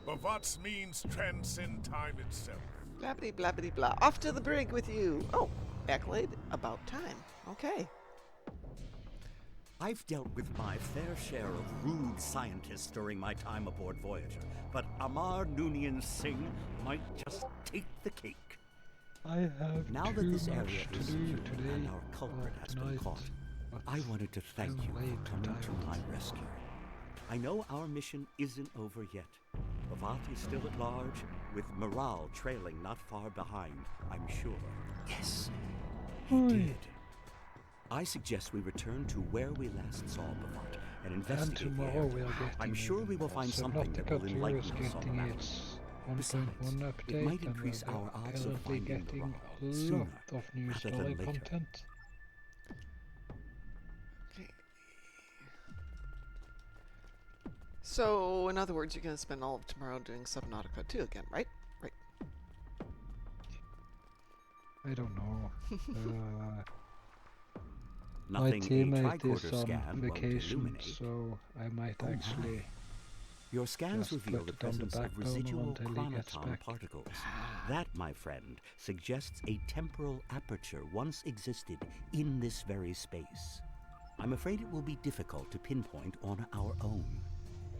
Bavat's means transcend time itself. Blabbity, blabbity, blah. Off to the brig with you. Oh, accolade. About time. Okay. I've dealt with my fair share of rude scientists during my time aboard Voyager, but Amar Noonien Singh might just take the cake. I have Now that too this much area to is do secure today and our culprit or has been tonight. caught, but I wanted to thank I'm you way for too coming to tired. my rescue. I know our mission isn't over yet. Bavat is still at large, with morale trailing not far behind, I'm sure. Yes, he did. I suggest we return to where we last saw Bavat and investigate the tomorrow area. we're getting I'm sure we will find something that will Subnautica 2 enlighten is us on the getting matter. its Besides, 1.1 it update, might and increase we're our odds of currently finding the getting wrong a sooner lot of new rather story than later. content. Okay. So, in other words, you're going to spend all of tomorrow doing Subnautica 2 again, right? Right. I don't know. My Nothing a teammate tricorder is on scan won't vacation, illuminate. so I might Oh my. actually Your scans just reveal put the it on the presence back of burner residual until he gets chronoton back. particles. That, my friend, suggests a temporal aperture once existed in this very space. I'm afraid it will be difficult to pinpoint on our own.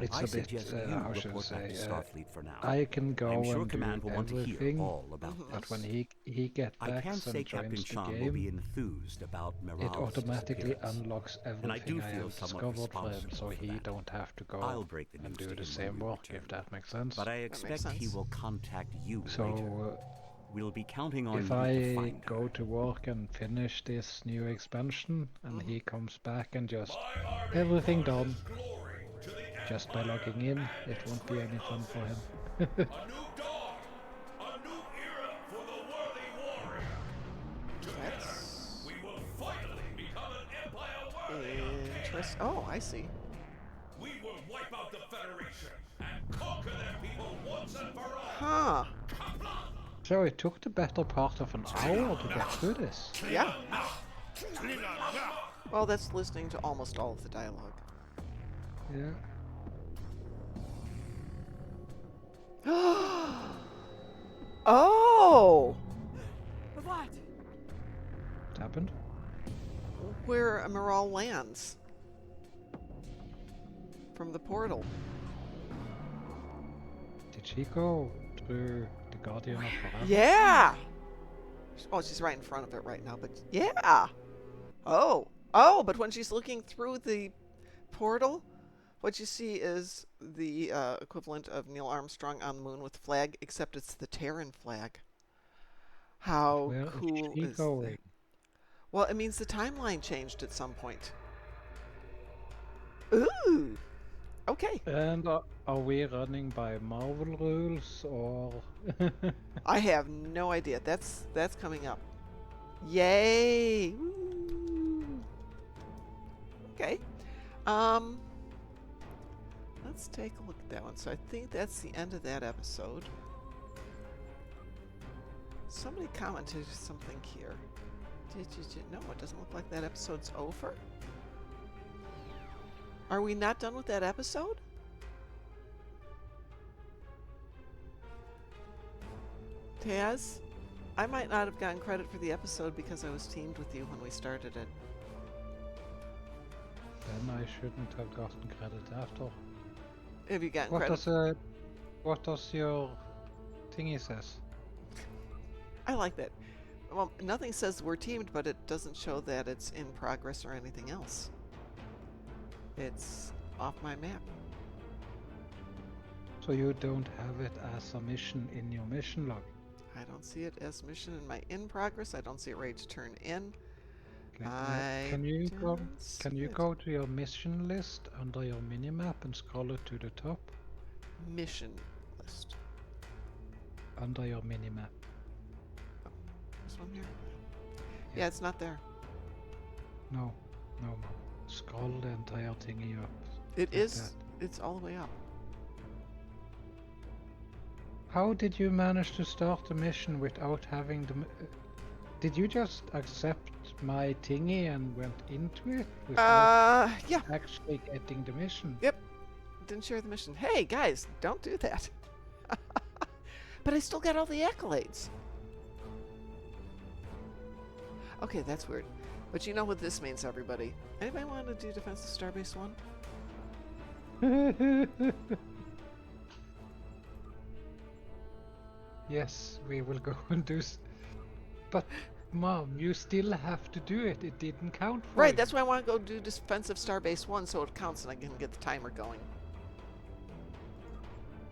It's I a bit, suggest you how should I report back to say, Starfleet for now. I can go I'm sure and Command do will want to hear everything, all about but this. when he get I back can't say and Captain joins the Sean will be game, enthused about it Miral's automatically disappearance. unlocks And I do everything I feel have somewhat discovered for him, responsible so for he that. don't have to go I'll break the and news do to the him same when we work, return. if that makes sense. But I makes expect he sense. will contact you later. So, We'll be counting on if you to I find her. go to work and finish this new expansion, and he comes back and just everything done, just by logging in, it won't be any fun for him. A new dawn! A new era for the worthy warrior! Together, we will finally become an empire worthy of Interest. Oh, I see. We will wipe out the Federation and conquer their people once and for all! Huh. Kapla! So it took the better part of an hour to get through this. Yeah. Well, that's listening to almost all of the dialogue. Yeah. Oh! What? What happened? Where Emerald lands. From the portal. Did she go through the Guardian of Forever? Yeah! Oh, she's right in front of it right now, but yeah! Oh! Oh, but when she's looking through the portal, what you see is the equivalent of Neil Armstrong on the moon with the flag, except it's the Terran flag. How Where cool is she is going? that? Well, it means the timeline changed at some point. Ooh! Okay. And are we running by Marvel rules or? I have no idea. That's coming up. Yay! Woo. Okay. Let's take a look at that one. So I think that's the end of that episode. Somebody commented something here. No, it doesn't look like that episode's over. Are we not done with that episode? Taz, I might not have gotten credit for the episode because I was teamed with you when we started it. Then I shouldn't have gotten credit after. Have you gotten What credit? What does your thingy says? I like that. Well, nothing says we're teamed, but it doesn't show that it's in progress or anything else. It's off my map. So you don't have it as a mission in your mission log? I don't see it as mission in my in progress. I don't see it ready to turn in. Can you go to your mission list under your minimap and scroll it to the top? Mission list. Under your minimap. This one here? Yeah, it's not there. No. Scroll the entire thingy up. It like is. that. It's all the way up. How did you manage to start the mission without having the... Did you just accept my thingy and went into it without Yeah. actually getting the mission? Yep. Didn't share the mission. Hey, guys, don't do that. But I still got all the accolades. Okay, that's weird. But you know what this means, everybody. Anybody want to do Defense of Starbase 1? Yes, we will go and do... But, Mom, you still have to do it. It didn't count for Right, you. that's why I want to go do Defense of Starbase 1 so it counts and I can get the timer going.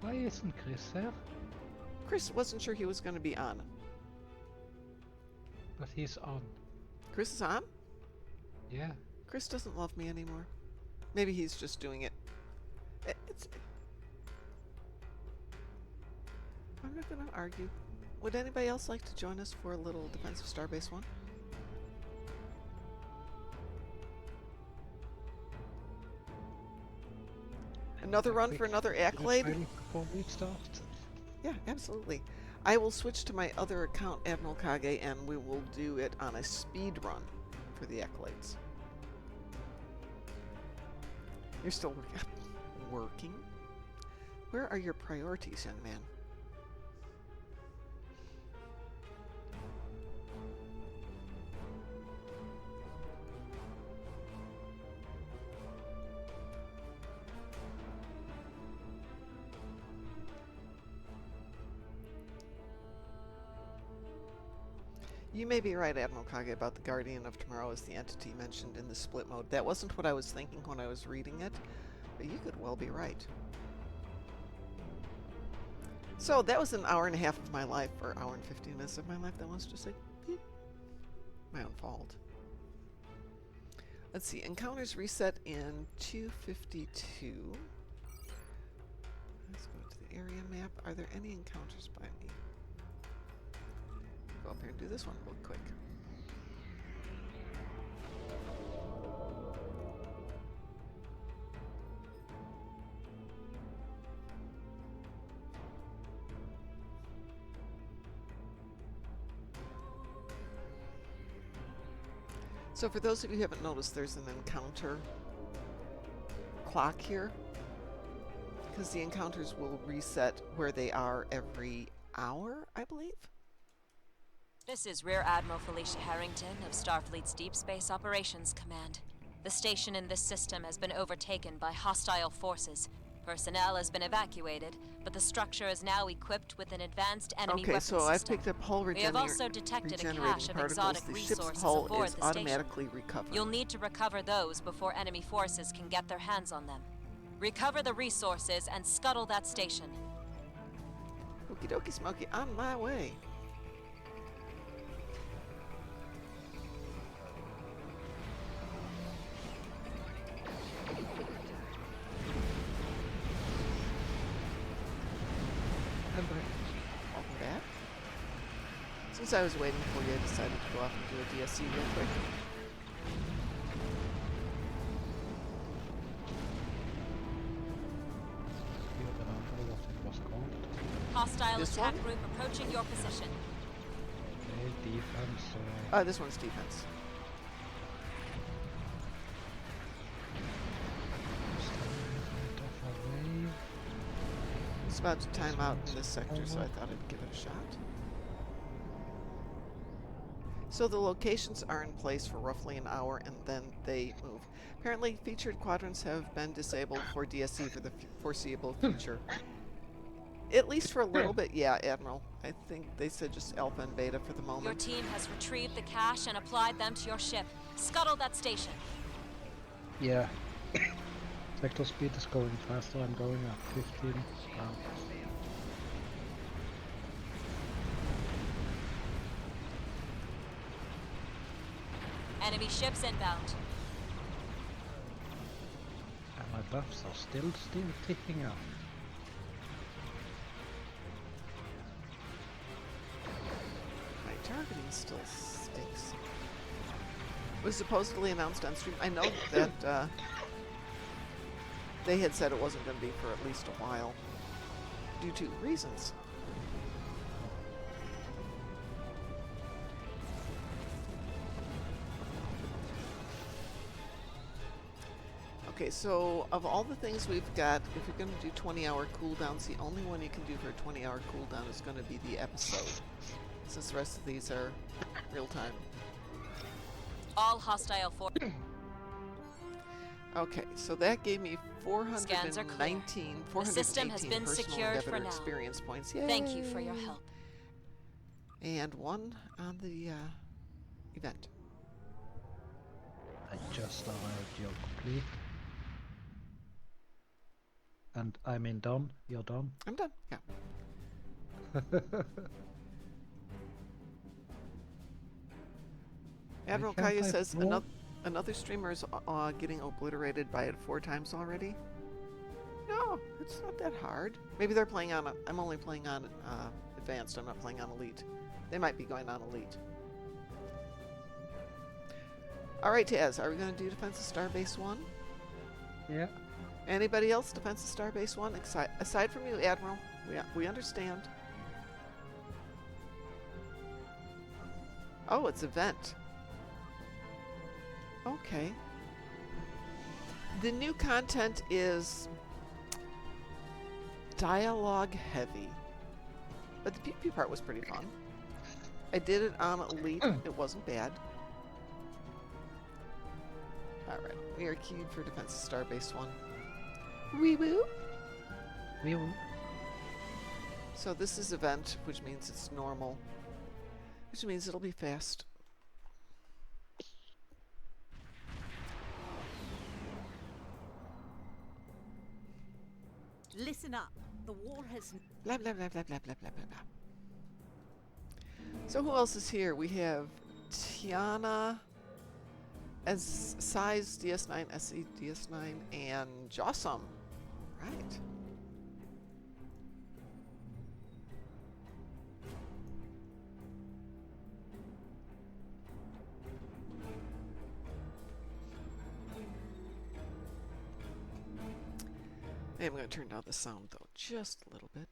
Why isn't Chris here? Chris wasn't sure he was going to be on. But he's on. Chris is on? Yeah. Chris doesn't love me anymore. Maybe he's just doing it. I'm not going to argue. Would anybody else like to join us for a little Defense of Starbase 1? Another run for another accolade? Before we start. Yeah, absolutely. I will switch to my other account, Admiral Kage, and we will do it on a speed run for the accolades. You're still working? Where are your priorities, young man? You may be right, Admiral Kage, about the Guardian of Tomorrow as the entity mentioned in the split mode. That wasn't what I was thinking when I was reading it, but you could well be right. So that was an hour and a half of my life, or hour and 15 minutes of my life that was just like, my own fault. Let's see, encounters reset in 252. Let's go to the area map. Are there any encounters by me? Go up here and do this one real quick. So for those of you who haven't noticed, there's an encounter clock here, because the encounters will reset where they are every hour, I believe. This is Rear Admiral Felicia Harrington of Starfleet's Deep Space Operations Command. The station in this system has been overtaken by hostile forces. Personnel has been evacuated, but the structure is now equipped with an advanced enemy weapon so system. I've picked up hull We have also detected a cache of particles. exotic The ship's resources hull aboard is the station. automatically recovered. You'll need to recover those before enemy forces can get their hands on them. Recover the resources and scuttle that station. Okie dokie Smokey, on my way. Welcome back. Since I was waiting for you, I decided to go off and do a DSC real quick. Hostile This attack one? group approaching your position. Defense. This one's defense. It's about to time out in this sector, so I thought I'd give it a shot. So the locations are in place for roughly an hour, and then they move. Apparently, featured quadrants have been disabled for DSC for the foreseeable future. At least for a little bit, yeah, Admiral. I think they said just Alpha and Beta for the moment. Your team has retrieved the cache and applied them to your ship. Scuttle that station. Yeah. Sector speed is going faster. I'm going up 15. Enemy ships inbound. And my buffs are still ticking up. My targeting still stinks. It was supposedly announced on stream. I know that they had said it wasn't going to be for at least a while, due to reasons. Okay, so of all the things we've got, if you're going to do 20-hour cooldowns, the only one you can do for a 20-hour cooldown is going to be the episode, since the rest of these are real-time. All hostile forces. Okay, so that gave me Scans are clear. 419 The system has been personal secured for Endeavor now. experience points. Yay! Thank you for your help. And one on the event. I just arrived, you're complete. And I'm in done. You're done. I'm done. Yeah. Admiral can't Kaya I says roll? another streamer is getting obliterated by it 4 times already. No, it's not that hard. Maybe they're playing on. I'm only playing on advanced. I'm not playing on elite. They might be going on elite. All right, Taz, are we going to do Defense of Starbase 1? Yeah. Anybody else Defense of Starbase 1? Aside from you, Admiral. We understand. Oh, it's event. Okay. The new content is dialogue heavy. But the PvP part was pretty fun. I did it on elite. It wasn't bad. Alright, we are queued for Defense of Starbase 1. Wee woo! Wee woo. So this is event, which means it's normal. Which means it'll be fast. Listen up. The war has... Blah, blah, blah, blah, blah, blah, blah, blah, blah. So who else is here? We have Tiana, as Size DS9, SE DS9, and Jossum. Right. I'm going to turn down the sound, though, just a little bit.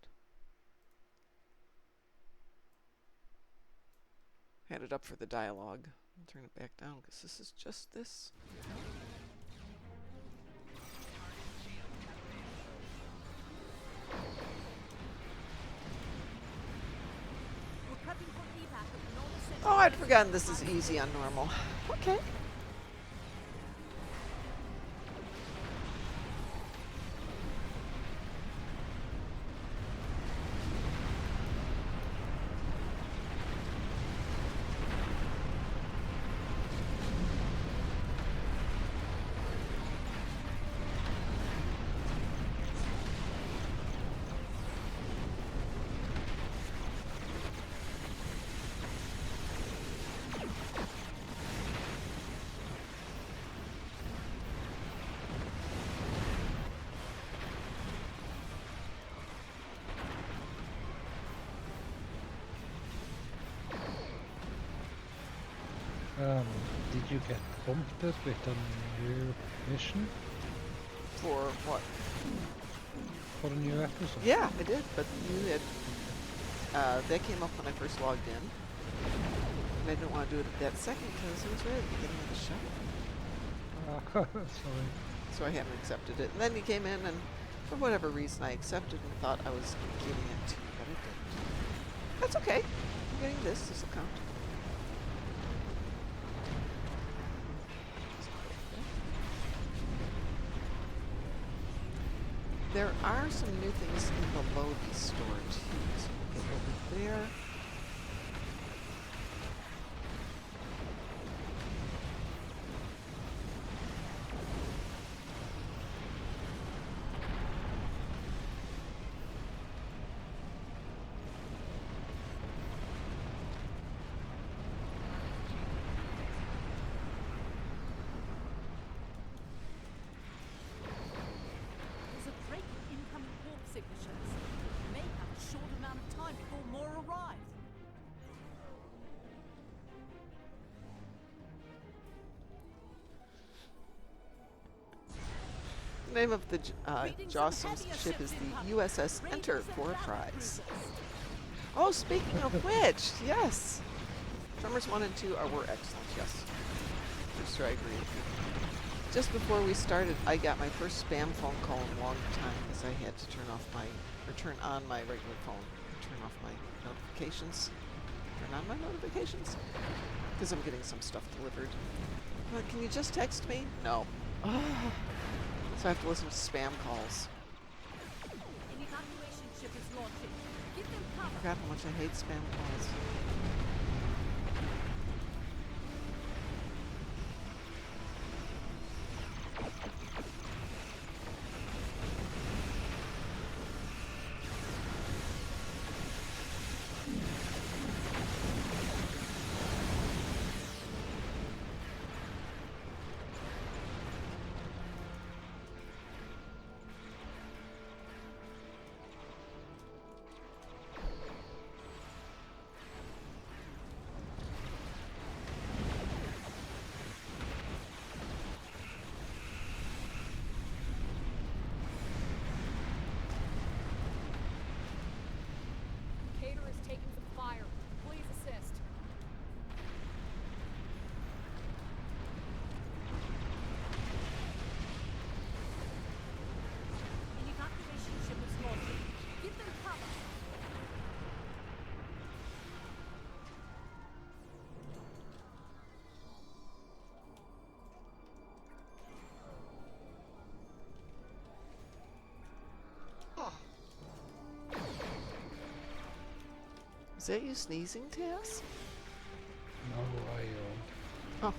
Had it up for the dialogue. I'll turn it back down because this is just this. We're prepping for evac at the normal center. Oh, I'd forgotten this is easy on normal. Okay. Did you get prompted with a new mission For what? for the new episode? Yeah, I did, but you had... that came up when I first logged in. And I didn't want to do it at that second because it was right at the beginning of the show. Sorry. So I haven't accepted it. And then you came in and for whatever reason I accepted and thought I was getting it too, but I didn't. That's okay. I'm getting this. This will count. There are some new things in the Lodi store too. So we'll get over there. There's a break in incoming warp signatures. May have a short amount of time before more arrive. The name of the Greetings Jawsome and heavier ship is ships the incoming. USS Ready Enter to send for a battle prize. cruisers. Oh, speaking of which, yes. Tremors 1 and 2 were excellent, yes. Just I agree with you. Just before we started, I got my first spam phone call in a long time because I had to turn on my regular phone, and turn off my notifications. Turn on my notifications? Because I'm getting some stuff delivered. But can you just text me? No. So I have to listen to spam calls. An evacuation ship is launching. Give them I cover. forgot how much I hate spam calls. Cater is taking some fire. Please assist. An evacuation ship is launching. Give them cover. Is that you sneezing, Tess? No, Oh.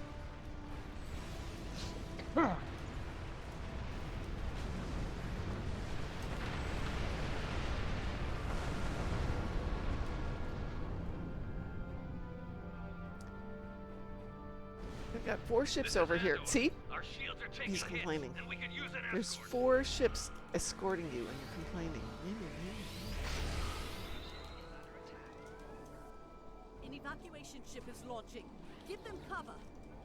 I've got 4 ships over here. See? Our shields are taking He's hits, complaining. and we can use an There's escort. 4 ships escorting you, and you're complaining. An evacuation ship is launching. Give them cover.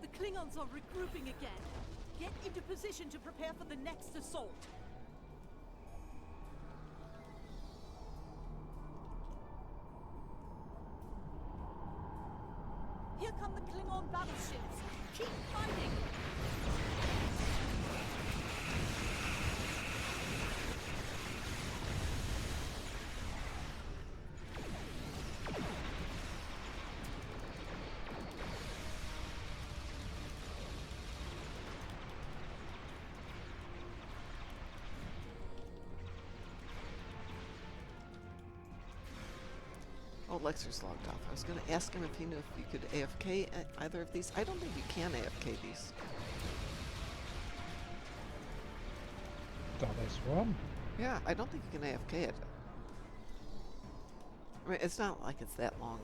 The Klingons are regrouping again. Get into position to prepare for the next assault. Here come the Klingon battleships. Keep fighting. Oh, Lexer's logged off. I was going to ask him if he knew if you could AFK at either of these. I don't think you can AFK these. That is one. Yeah, I don't think you can AFK it. I mean, it's not like it's that long.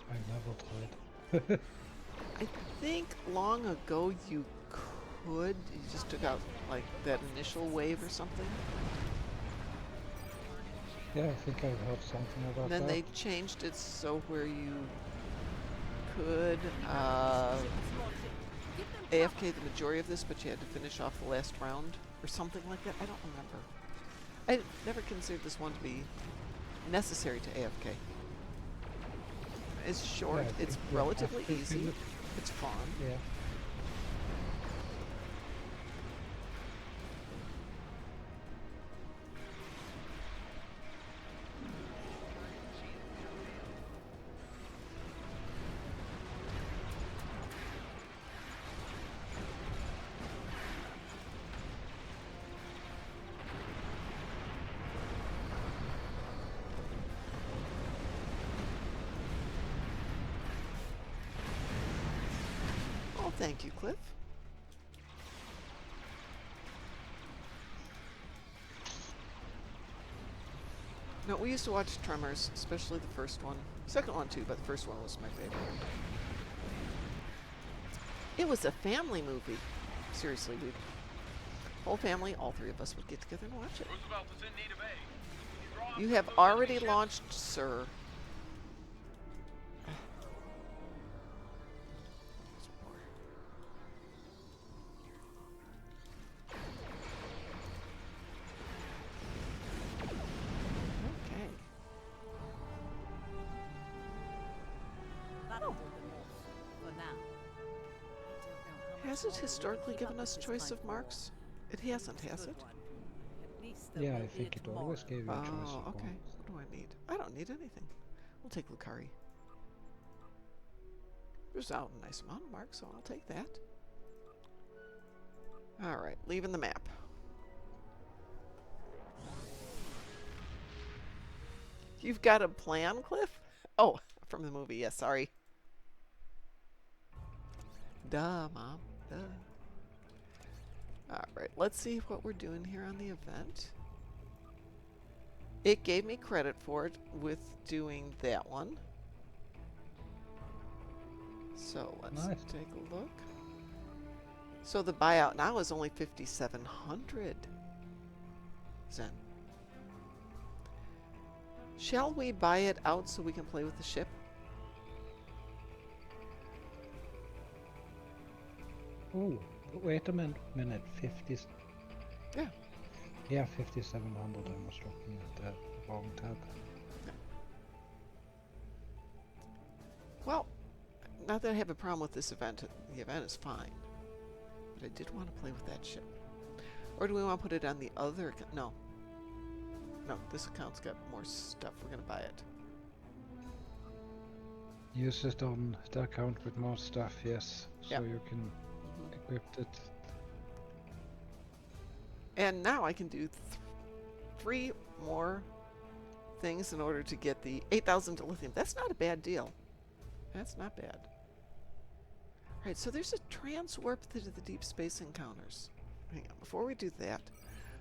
I never tried. I think long ago you could. You just took out, like, that initial wave or something. Yeah, I think I heard something about And then that. they changed it so where you could AFK the majority of this, but you had to finish off the last round or something like that. I don't remember. I never considered this one to be necessary to AFK. It's short, Yeah, it's you relatively have to easy, finish- it's fun. Yeah. Oh, thank you, Cliff. No, we used to watch Tremors, especially the first one. Second one too, but the first one was my favorite. It was a family movie. Seriously, dude. Whole family, all three of us would get together and watch it. Roosevelt is in need of aid. You have already launched, sir. Okay. That'll do them all. For now. Has it historically given us choice of marks? It hasn't, has it? Yeah, I think it always gave you a choice Oh, of okay. one. What do I need? I don't need anything. We'll take Lucari. There's out a nice amount of marks, so I'll take that. Alright, leaving the map. You've got a plan, Cliff? Oh, from the movie, yes, sorry. Duh, Mom. Duh. Alright, let's see what we're doing here on the event. It gave me credit for it with doing that one. So let's Nice. take a look. So the buyout now is only 5,700 Zen. Shall we buy it out so we can play with the ship? Oh, wait a minute. 50. Yeah. Yeah, 5,700. I was looking at the wrong tab. Well, not that I have a problem with this event. The event is fine. But I did want to play with that ship. Or do we want to put it on the other account? No. No, this account's got more stuff. We're going to buy it. Use it on the account with more stuff, yes. So Yep. you can equip it. And now I can do 3 more things in order to get the 8,000 dilithium. That's not a bad deal. That's not bad. Alright, so there's a transwarp to the deep space encounters. Hang on, before we do that,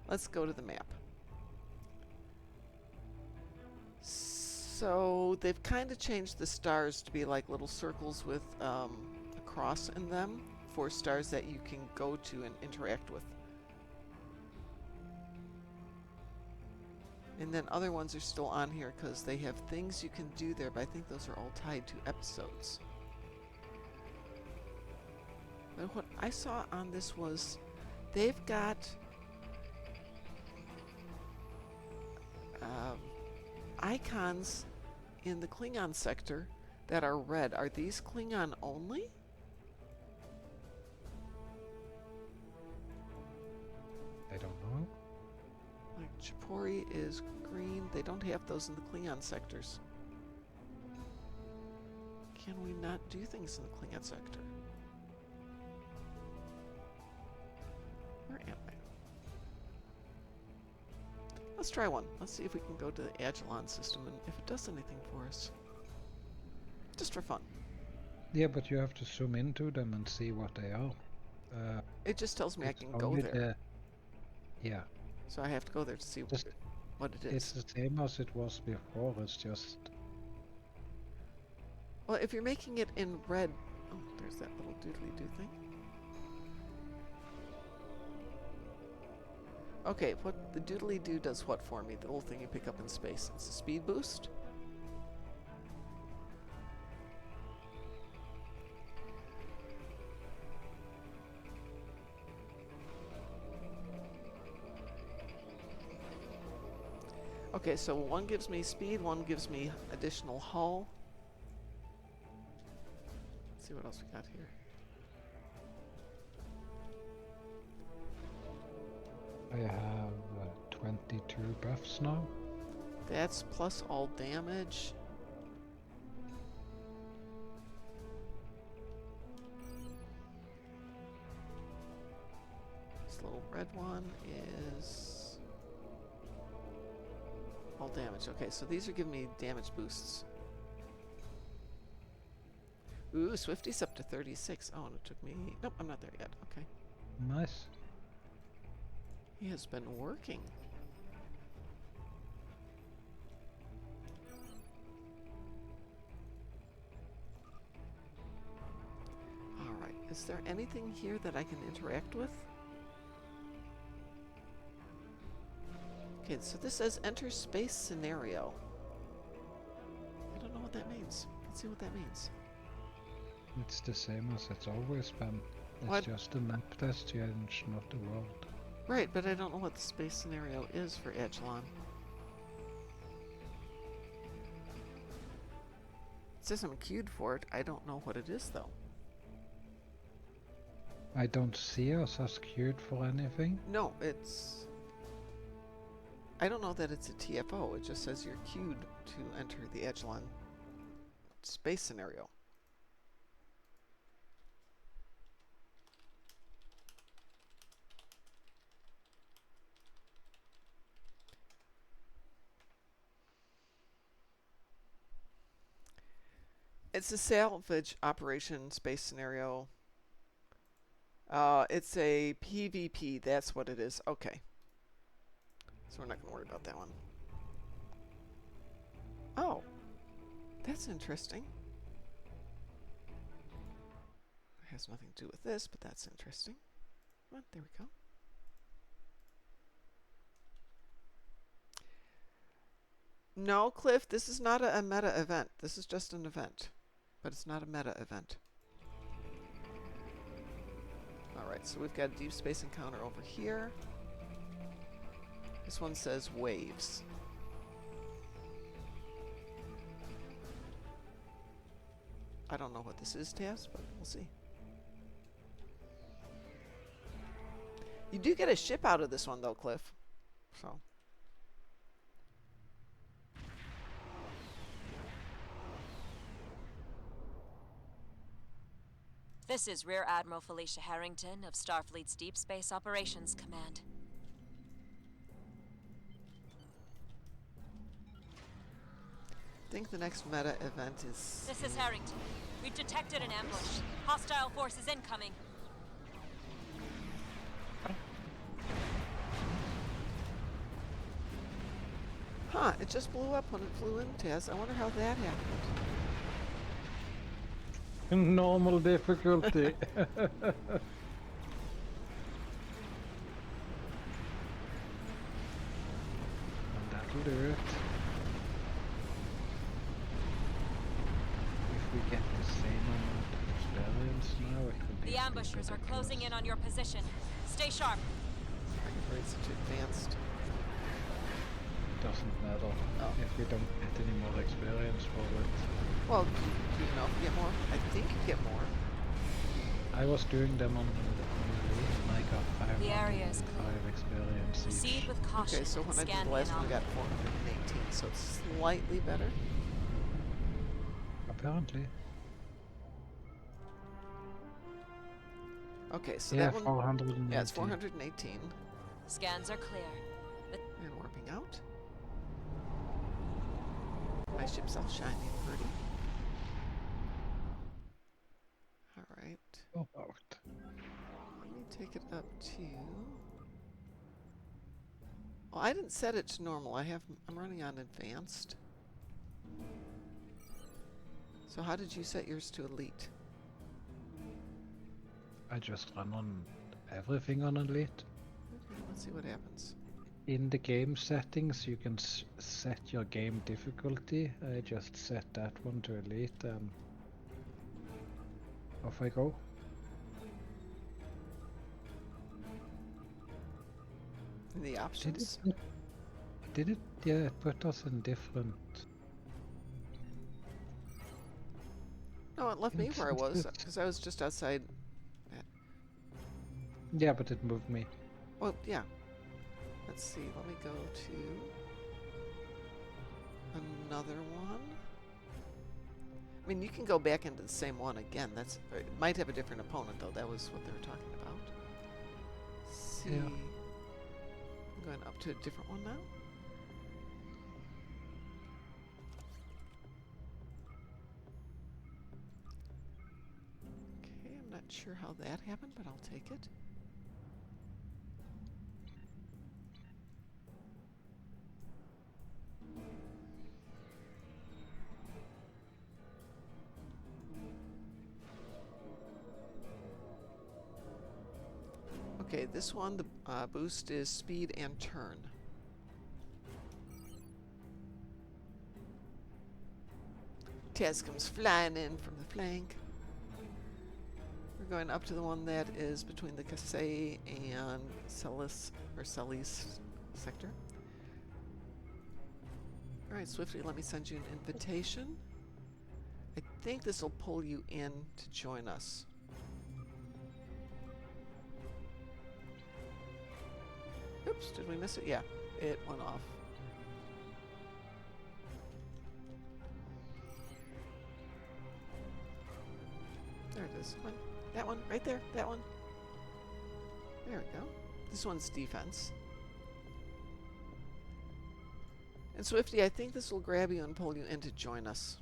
let's go to the map. So they've kind of changed the stars to be like little circles with a cross in them for stars that you can go to and interact with. And then other ones are still on here because they have things you can do there, but I think those are all tied to episodes. But what I saw on this was they've got icons in the Klingon sector that are red. Are these Klingon only? I don't know. Like Chipori is green. They don't have those in the Klingon sectors. Can we not do things in the Klingon sector? Where am I? Let's try one. Let's see if we can go to the Agilon system and if it does anything for us. Just for fun. Yeah, but you have to zoom into them and see what they are. It just tells me I it's can go only there. Yeah. So I have to go there to see what it is. It's the same as it was before, it's just... Well, if you're making it in red... Oh, there's that little doodly-doo thing. Okay, what the doodly-doo does what for me? The little thing you pick up in space. It's a speed boost. Okay, so one gives me speed, one gives me additional hull. Let's see what else we got here. I have 22 buffs now. That's plus all damage. This little red one is all damage. Okay, so these are giving me damage boosts. Ooh, Swifty's up to 36. Oh, and it took me... Nope, I'm not there yet. Okay. Nice. He has been working. Alright, is there anything here that I can interact with? Okay, so this says enter space scenario. I don't know what that means. Let's see what that means. It's the same as it's always been. It's What? just a map that's changed, not the world. Right, but I don't know what the space scenario is for Agilon. It says I'm queued for it. I don't know what it is, though. I don't see us as queued for anything. No, it's... I don't know that it's a TFO. It just says you're queued to enter the Agilon space scenario. It's a salvage operation space scenario. It's a PvP. That's what it is. Okay. So we're not going to worry about that one. Oh. That's interesting. It has nothing to do with this, but that's interesting. Well, there we go. No, Cliff, this is not a meta event. This is just an event. But it's not a meta event. Alright, so we've got a deep space encounter over here. This one says waves. I don't know what this is, Taz, but we'll see. You do get a ship out of this one, though, Cliff. So... This is Rear Admiral Felicia Harrington of Starfleet's Deep Space Operations Command. I think the next meta event is... This is Harrington. We've detected an ambush. Hostile forces incoming. Huh, it just blew up when it flew in, Taz. I wonder how that happened. Normal difficulty. And that'll do it. If we get the same amount of experience now, it could be... The ambushers are closing in on your position. Stay sharp. Target rate's too advanced. Doesn't matter if we don't get any more experience for it. Well, do you know if you get more? I think you get more. I was doing them on the elite and I got The area is 505 experience Proceed each. with caution. Okay, so and when I did scan the the last one, I anomaly. got 418, so it's slightly better. Apparently. Okay, so Yeah, that one, 418. yeah, it's 418. Scans are clear. And warping out. My ship's all shiny and pretty. Alright. About. Let me take it up to... Well, I didn't set it to normal. I'm running on advanced. So how did you set yours to elite? I just run on everything on elite. Okay, let's see what happens. In the game settings, you can set your game difficulty. I just set that one to elite and off I go. In the options? Did it? Yeah, it put us in different... No, it left me where I was, because I was just outside. Yeah, but it moved me. Well, yeah. Let's see, let me go to another one. I mean, you can go back into the same one again. It might have a different opponent, though. That was what they were talking about. See. Yeah. I'm going up to a different one now. Okay, I'm not sure how that happened, but I'll take it. Okay, this one, the boost is speed and turn. Taz comes flying in from the flank. We're going up to the one that is between the Kasei and Celis sector. Alright, Swiftly, let me send you an invitation. I think this will pull you in to join us. Oops, did we miss it? Yeah, it went off. There it is. One. That one, right there, that one. There we go. This one's defense. And Swifty, I think this will grab you and pull you in to join us.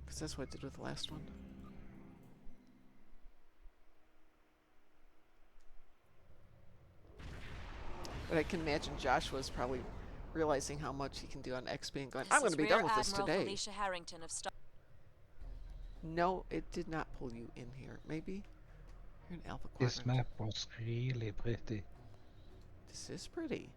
Because that's what I did with the last one. But I can imagine Joshua's probably realizing how much he can do on XP and going, I'm going to be done with this today. Felicia Harrington of No, it did not pull you in here. Maybe you're in Alpha Quadrant. This map was really pretty. This is pretty.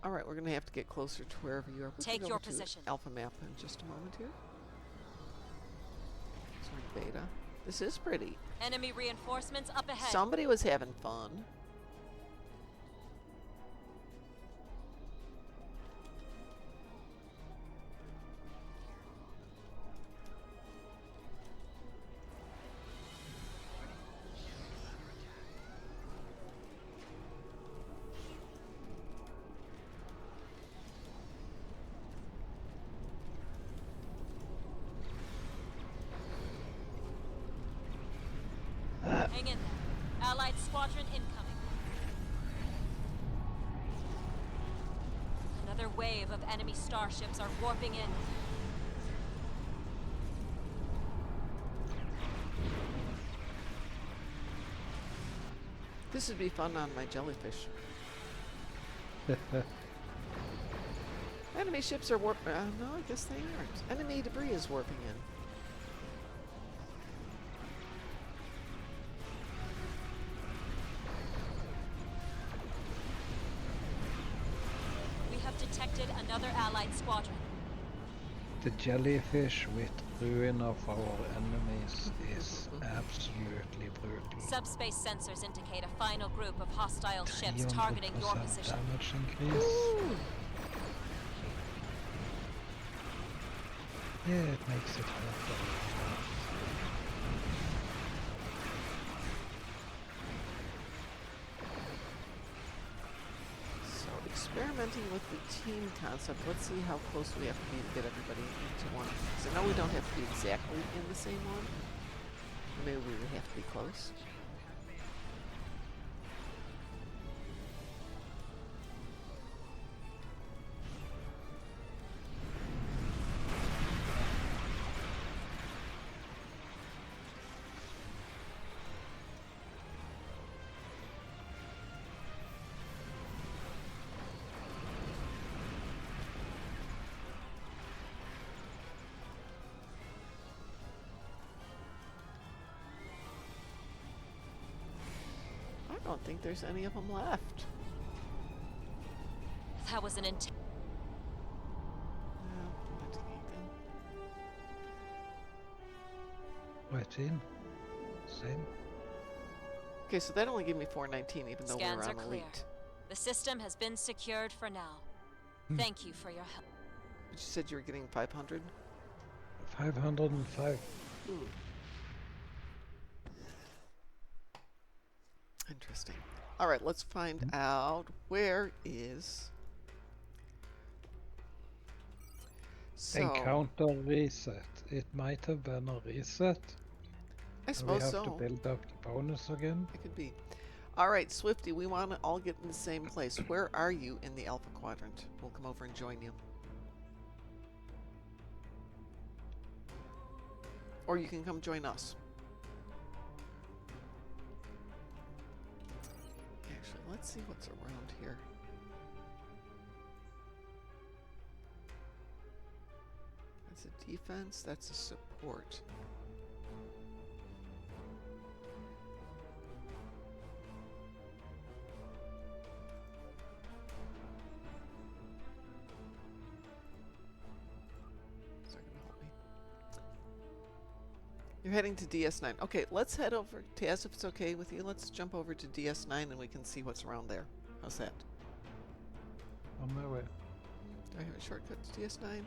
Alright, we're going to have to get closer to wherever you are. Take your position. Alpha map in just a moment here. Sorry, beta. This is pretty. Enemy reinforcements up ahead. Somebody was having fun. Hang in there. Allied squadron incoming. Another wave of enemy starships are warping in. This would be fun on my jellyfish. Enemy ships are warping. No, I guess they aren't. Enemy debris is warping in. Detected another allied squadron. The jellyfish with ruin of our enemies is absolutely brutal. Subspace sensors indicate a final group of hostile ships targeting your 300% position. damage increase. Ooh. Yeah, it makes it harder. So, experimenting with the team concept. Let's see how close we have to be to get everybody into one. So, no, we don't have to be exactly in the same one. Maybe we would have to be close. I don't think there's any of them left. That was an intense. Right in. Same. Okay, so that only gave me 419, even though we Scans were are on clear. elite. The system has been secured for now. Thank you for your help. But you said you were getting 500? 505. Interesting. All right, let's find out where is. So, Encounter reset. It might have been a reset. I suppose we have so. to build up the bonus again. It could be. All right, Swifty, we want to all get in the same place. Where are you in the Alpha Quadrant? We'll come over and join you. Or you can come join us. Actually, let's see what's around here. That's a defense, that's a support. Is that gonna help me? You're heading to DS9. Okay, let's head over. Taz, if it's okay with you, let's jump over to DS9 and we can see what's around there. How's that? On my way. Do I have a shortcut to DS9?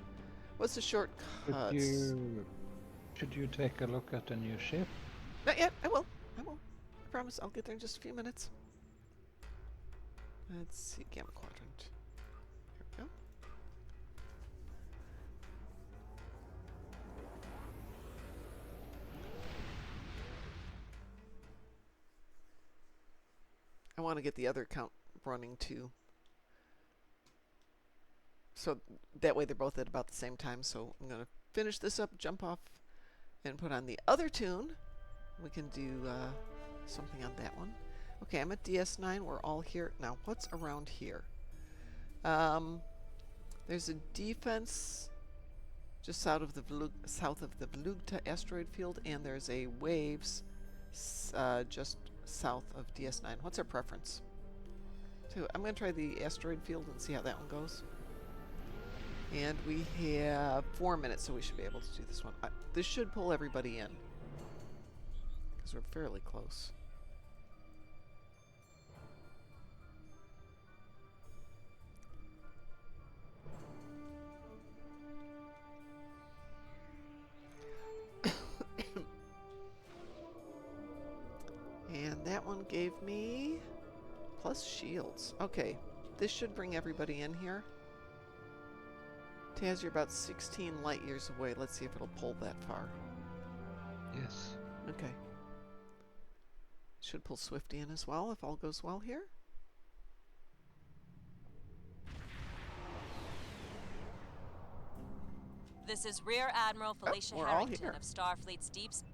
What's the shortcuts? Should you take a look at the new ship? Not yet. I will. I promise I'll get there in just a few minutes. Let's see. Gamma Quadrant. Here we go. I want to get the other account running too. So that way they're both at about the same time. So I'm going to finish this up, jump off, and put on the other tune. We can do something on that one. Okay, I'm at DS9. We're all here. Now, what's around here? There's a defense just south of the Velugta asteroid field, and there's a waves just south of DS9. What's our preference? So I'm going to try the asteroid field and see how that one goes. And we have 4 minutes, so we should be able to do this one. This should pull everybody in, because we're fairly close. And that one gave me plus shields. Okay, this should bring everybody in here. Taz, you're about 16 light years away. Let's see if it'll pull that far. Yes. Okay. Should pull Swifty in as well, if all goes well here. This is Rear Admiral Felicia we're all Harrington here. of Starfleet's Deep Space.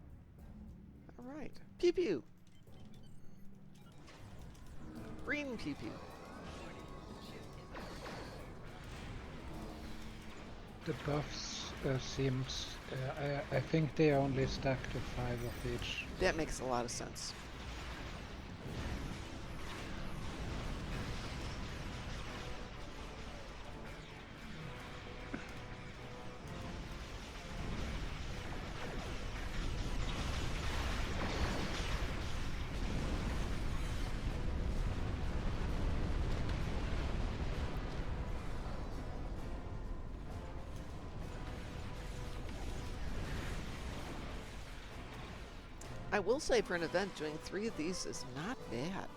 All right. Pew pew. Green pew pew. The buffs seems... I think they only stack to 5 of each. That makes a lot of sense. I will say for an event, doing 3 of these is not bad.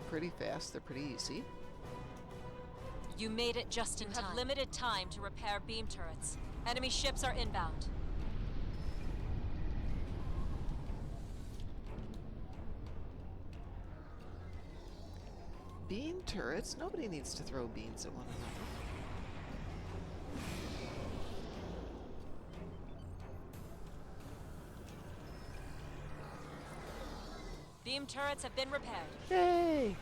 Pretty fast, they're pretty easy. You made it just in time. You have limited time to repair beam turrets. Enemy ships are inbound. Beam turrets? Nobody needs to throw beams at one another. Beam turrets have been repaired. Yay!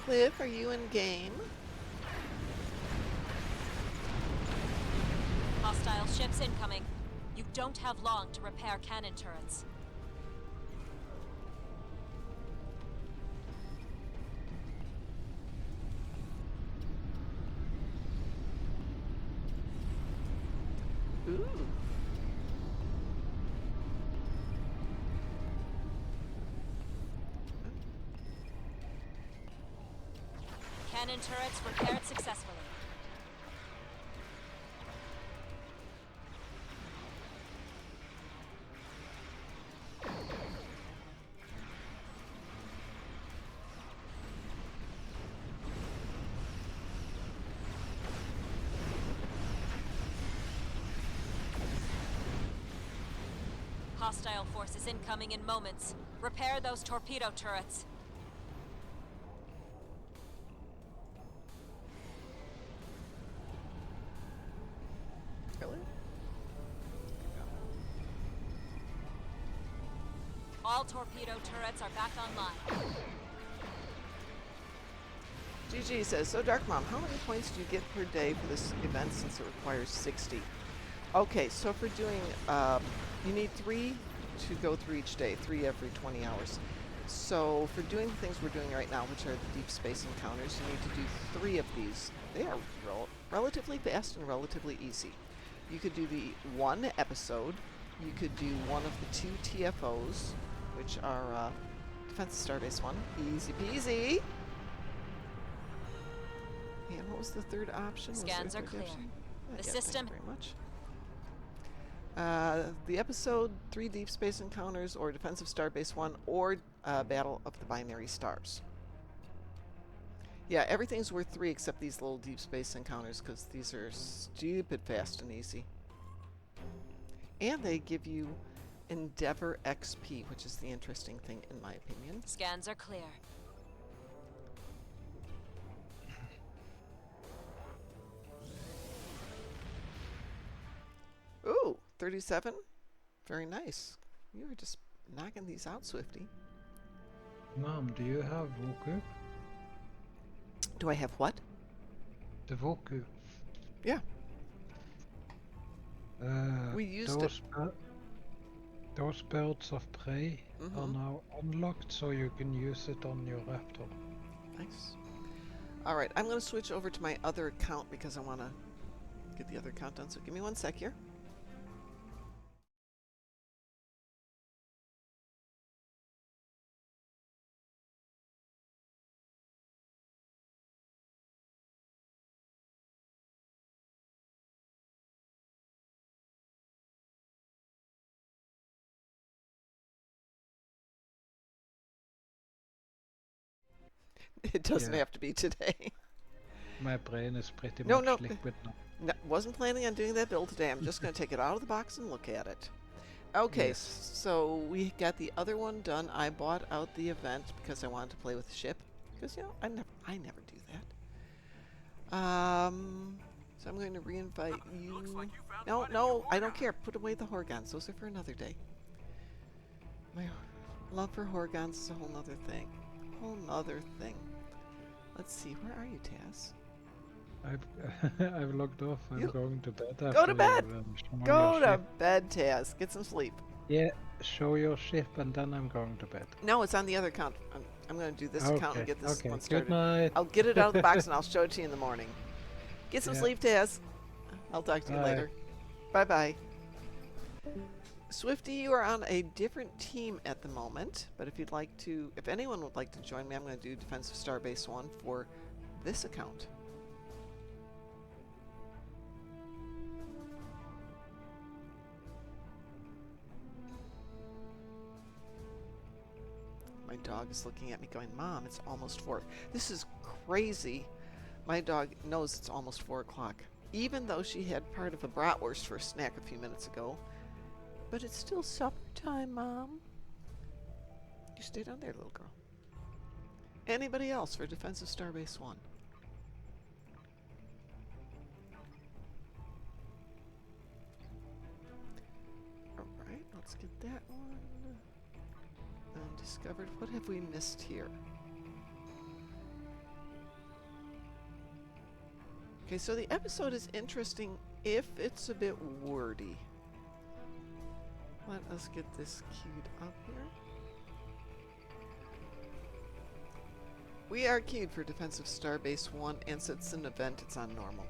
Cliff, are you in game? Hostile ships incoming. You don't have long to repair cannon turrets. Ooh. Cannon turrets repaired successfully. Hostile forces incoming in moments. Repair those torpedo turrets. Really? All torpedo turrets are back online. GG says, so Darkmom, how many points do you get per day for this event since it requires 60? Okay, so for doing, you need 3 to go through each day, 3 every 20 hours. So for doing the things we're doing right now, which are the deep space encounters, you need to do 3 of these. They are relatively fast and relatively easy. You could do the 1 episode, you could do one of the 2 TFOs, which are Defense of Starbase 1, easy peasy. And what was the third option? Scans are clear. The system. Thank you very much. The episode 3 Deep Space Encounters or Defense of Starbase 1 or Battle of the Binary Stars. Yeah, everything's worth 3 except these little Deep Space Encounters because these are stupid fast and easy. And they give you Endeavor XP, which is the interesting thing in my opinion. Scans are clear. Ooh, 37? Very nice. You were just knocking these out, Swifty. Mom, do you have Voku? Do I have what? The Voku. Yeah. We used those those birds of prey are now unlocked, so you can use it on your Raptor. Nice. Alright, I'm going to switch over to my other account because I want to get the other account done, so give me 1 sec here. It doesn't have to be today. My brain is pretty much liquid now. No, wasn't planning on doing that build today. I'm just going to take it out of the box and look at it. Okay, so we got the other one done. I bought out the event because I wanted to play with the ship. Because, you know, I never do that. So I'm going to reinvite you. Like no, I don't care. Put away the Horgons. Those are for another day. My love for Horgons is a whole nother thing. Let's see, where are you, Taz? I've logged off. I'm going to bed. Go to bed! Go to bed, Taz. Get some sleep. Yeah, show your ship and then I'm going to bed. No, it's on the other account. I'm going to do this account and get this one started. Good night. I'll get it out of the box and I'll show it to you in the morning. Get some sleep, Taz. I'll talk to you later. Bye-bye. Swifty, you are on a different team at the moment, but if you'd like to, if anyone would like to join me, I'm going to do Defensive Starbase 1 for this account. My dog is looking at me going, Mom, it's almost 4. This is crazy. My dog knows it's almost 4 o'clock, even though she had part of a bratwurst for a snack a few minutes ago. But it's still supper time, Mom. You stay down there, little girl. Anybody else for Defensive Starbase 1? Alright, let's get that one. Undiscovered. What have we missed here? Okay, so the episode is interesting if it's a bit wordy. Let us get this queued up here. We are queued for Defensive Starbase 1, and since it's an event, it's on normal.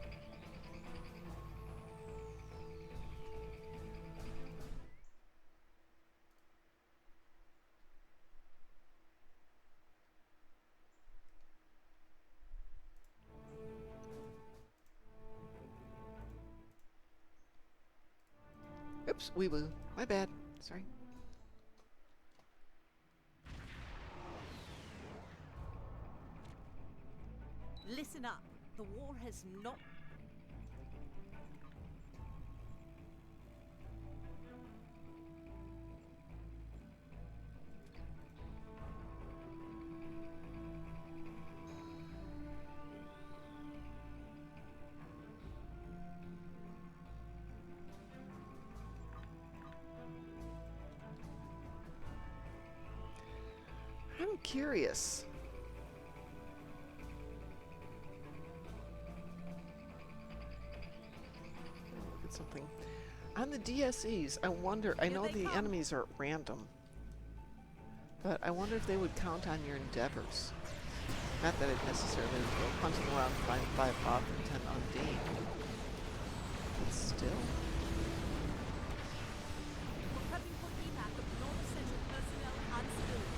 Oops, wee-woo. My bad. Sorry. Listen up. The war has not... I'm curious. Look at something. On the DSEs, I wonder, I know the enemies are random, but I wonder if they would count on your endeavors. Not that it necessarily would go hunting around to find 5 Bob and 10 Undine. But still. We're prepping for evac of non-essential personnel and civilians.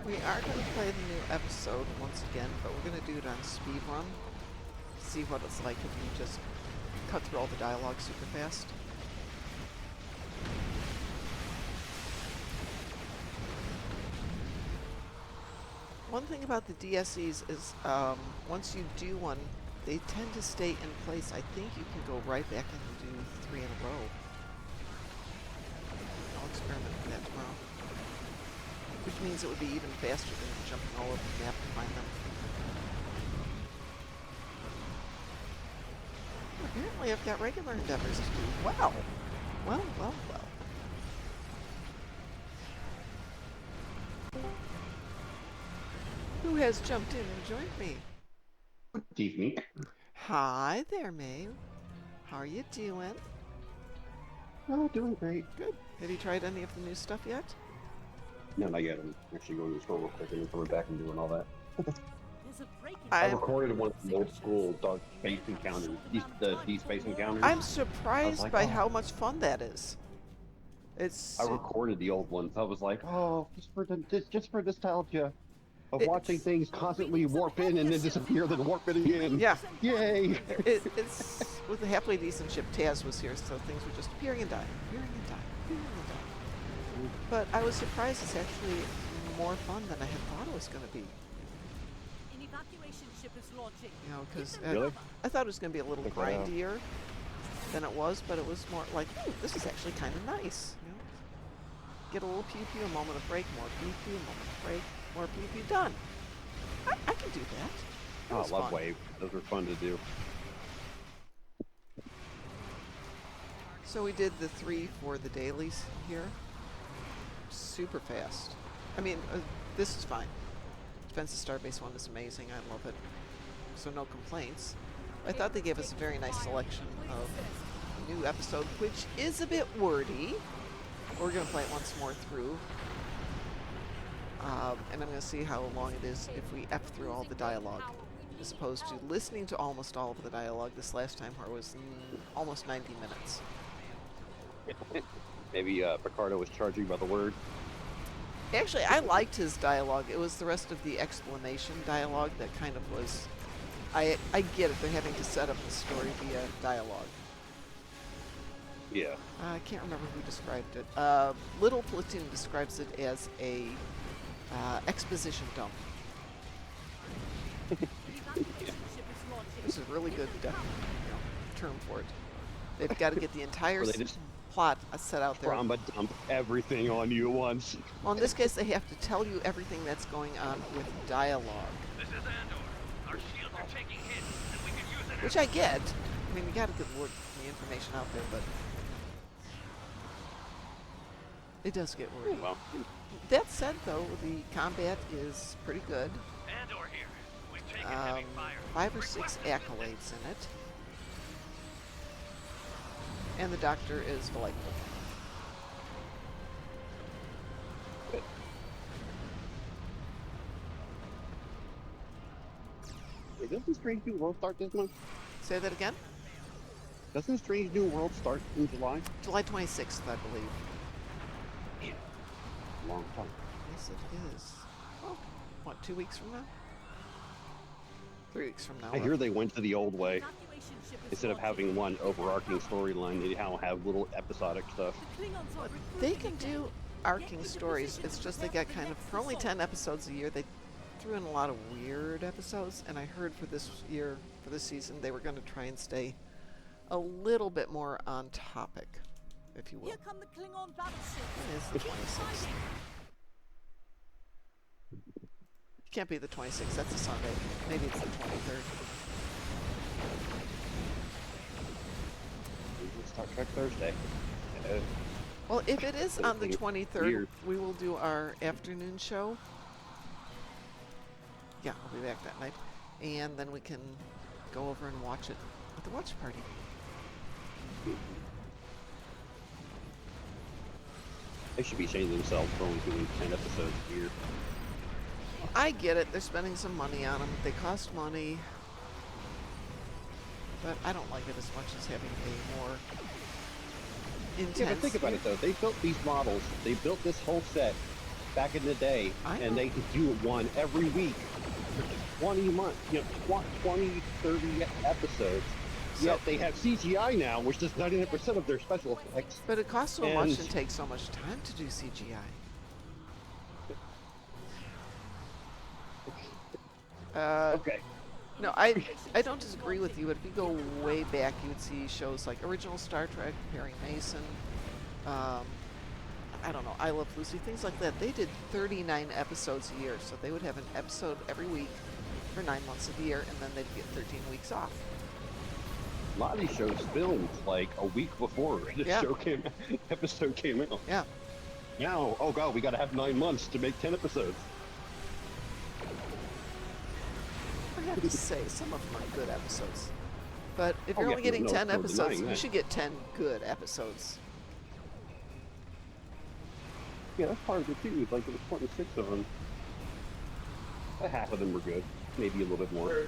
We are going to play the new episode once again, but we're going to do it on speedrun. See what it's like if you just cut through all the dialogue super fast. One thing about the DSEs is once you do one, they tend to stay in place. I think you can go right back and do 3 in a row. I'll experiment with that tomorrow. Which means it would be even faster than jumping all over the map to find them. Apparently I've got regular endeavors to do. Well. Well, well, well. Who has jumped in and joined me? Good evening. Hi there, May. How are you doing? Oh, doing great. Good. Have you tried any of the new stuff yet? No, not yet. I'm actually going to the store real quick and then coming back and doing all that. I recorded one of the old school Dark Space Encounters, the Deep Space Encounters. I'm surprised like, by how much fun that is. I recorded the old ones. I was like, oh, just for nostalgia of watching things constantly warp in and then disappear, then warp in again. Yeah. Yay! It's with the halfway decent ship Taz was here, so things were just appearing and dying, appearing and dying, appearing and dying. But I was surprised it's actually more fun than I had thought it was going to be. An evacuation ship is launching. You know, because Really? I thought it was going to be a little Check that out. grindier than it was, but it was more like, ooh, this is actually kind of nice. You know? Get a little pew pew, a moment of break, more pew pew, a moment of break, more pew pew, done. I can do that. That Oh, I was love fun. Wave. Those are fun to do. So we did the 3 for the dailies here. Super fast. I mean, this is fine. Defense of Starbase 1 is amazing. I love it. So no complaints. I thought they gave us a very nice selection of new episode, which is a bit wordy. We're going to play it once more through. And I'm going to see how long it is if we F through all the dialogue, as opposed to listening to almost all of the dialogue this last time, where it was almost 90 minutes. Maybe Picardo was charging by the word. Actually, I liked his dialogue. It was the rest of the explanation dialogue that kind of was... I get it. They're having to set up the story via dialogue. Yeah. I can't remember who described it. Little Platoon describes it as a exposition dump. This is a really good term for it. They've got to get the entire Or they just plot set out there. trauma dump everything on you at once. Well, in this case, they have to tell you everything that's going on with dialogue. This is Andor. Our shields are taking hits, and we could use it. Which I get. I mean, we got to get the information out there, but it does get wordy. Well, that said, though, the combat is pretty good. Andor here. We've taken heavy fire. 5 or 6 accolades in it. And the Doctor is delightful. Wait, doesn't Strange New World start this month? Say that again? Doesn't Strange New World start in July? July 26th, I believe. Long time. Yes, it is. Oh, what, 2 weeks from now? 3 weeks from now. I hear they went to the old way. Instead of having one overarching storyline, they now have little episodic stuff. They can do arcing stories. It's just they got kind of, for only 10 episodes a year, they threw in a lot of weird episodes. And I heard for this year, for this season, they were going to try and stay a little bit more on topic, if you will. Here come the Klingon battleship. It is the 26th. It can't be the 26th. That's a Sunday. Maybe it's the 23rd. Star Trek Thursday. Well, if it is on the 23rd, weird. we will do our afternoon show. Yeah, I'll be back that night. And then we can go over and watch it at the watch party. They should be shaming themselves for only doing 10 episodes a year. I get it. They're spending some money on them. They cost money. But I don't like it as much as having a more intense... Yeah, but think about it though. They built these models. They built this whole set back in the day, and they could do one every week for 20 months, 20, 30 episodes. Yet they have CGI now, which does 99% of their special effects. But it costs so much and takes so much time to do CGI. Okay. No, I don't disagree with you, but if you go way back, you would see shows like original Star Trek, Perry Mason, I don't know, I Love Lucy, things like that. They did 39 episodes a year, so they would have an episode every week for 9 months of the year, and then they'd get 13 weeks off. A lot of these shows filmed like a week before the episode came out. Yeah. Now, oh god, we gotta have 9 months to make 10 episodes. I have to say, some of them are good episodes. But if you're yeah, only getting no 10 episodes, denying you that. should get 10 good episodes. Yeah, that's part of it too. Like there was 26 of them. Half of them were good, maybe a little bit more.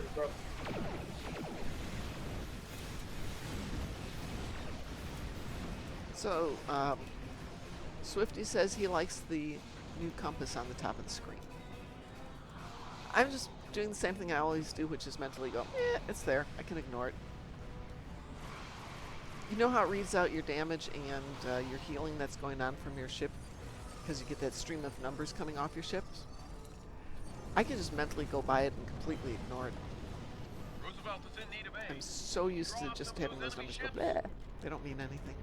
So, Swifty says he likes the new compass on the top of the screen. I'm just doing the same thing I always do, which is mentally go, it's there. I can ignore it. You know how it reads out your damage and your healing that's going on from your ship? Because you get that stream of numbers coming off your ships? I can just mentally go by it and completely ignore it. Roosevelt is in need of aid. I'm so used to just having those numbers go bleh. They don't mean anything.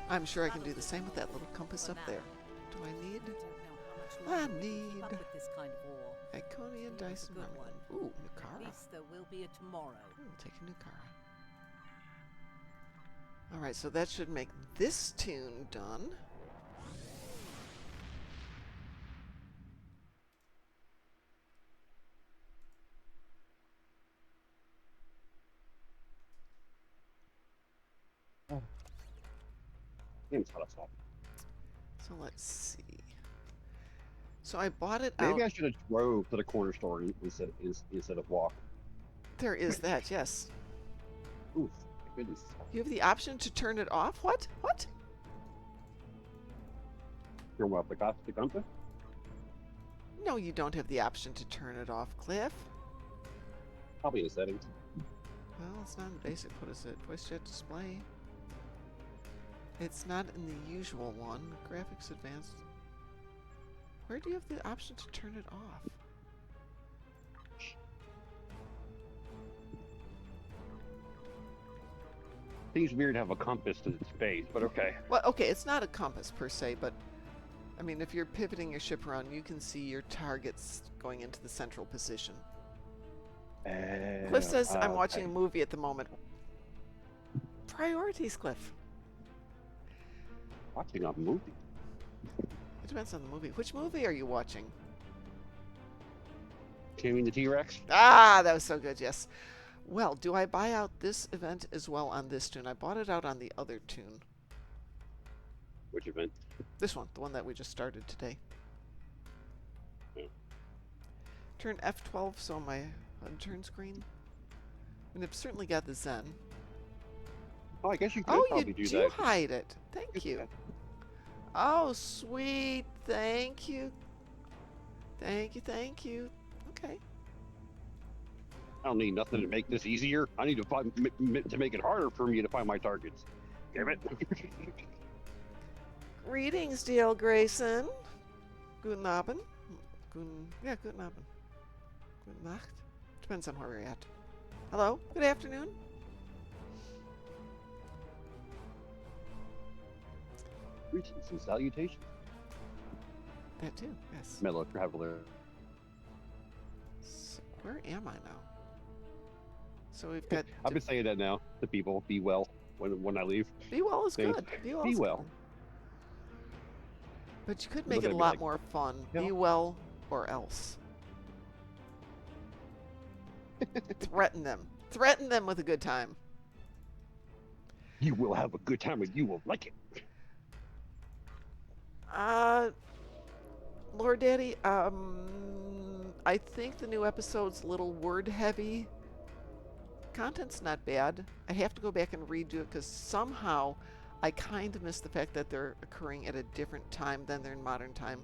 I'm sure I can do the same with that little compass up there. Do I need? I need This kind of war. Iconian dice and Good one. Ooh, At Nukara. least there will be a tomorrow. We'll take a Nukara. Alright, so that should make this tune done. So let's see. So I bought it out. Maybe I should have drove to the corner store instead of walk. There is that, yes. Oof, my goodness. You have the option to turn it off? What? What? You're what, the cost of the compass? No, you don't have the option to turn it off, Cliff. Probably in the settings. Well, it's not in basic. What is it? Voice chat display. It's not in the usual one. Graphics advanced. Where do you have the option to turn it off? Seems weird to have a compass to space, but okay. Well, okay, it's not a compass per se, but I mean, if you're pivoting your ship around, you can see your targets going into the central position. Cliff says, I'm watching a movie at the moment. Priorities, Cliff. Watching a movie? It depends on the movie. Which movie are you watching? Taming the T-Rex? Ah, that was so good, yes. Well, do I buy out this event as well on this tune? I bought it out on the other tune. Which event? This one, the one that we just started today. Yeah. Turn F12 so my HUD turns green. And I've certainly got the Zen. Oh, I guess you could Oh, probably you do that. hide it. Thank you. Oh, sweet. Thank you. Thank you, thank you. Okay. I don't need nothing to make this easier. I need to find to make it harder for me to find my targets. Damn it. Greetings, D.L. Grayson. Guten Abend. Guten Abend. Guten Nacht. Depends on where we're at. Hello. Good afternoon. Greetings and salutations. That too, yes. Mellow traveler. So where am I now? So we've got. I've been saying that now to people. Be well when I leave. Be well is Things. good. Be well. Be well. Good. But you could make What it a I'd be lot like, more fun. yeah. Be well or else. Threaten them. Threaten them with a good time. You will have a good time and you will like it. Lord Daddy, I think the new episode's a little word heavy. Content's not bad. I have to go back and redo it because somehow I kind of miss the fact that they're occurring at a different time than they're in modern time.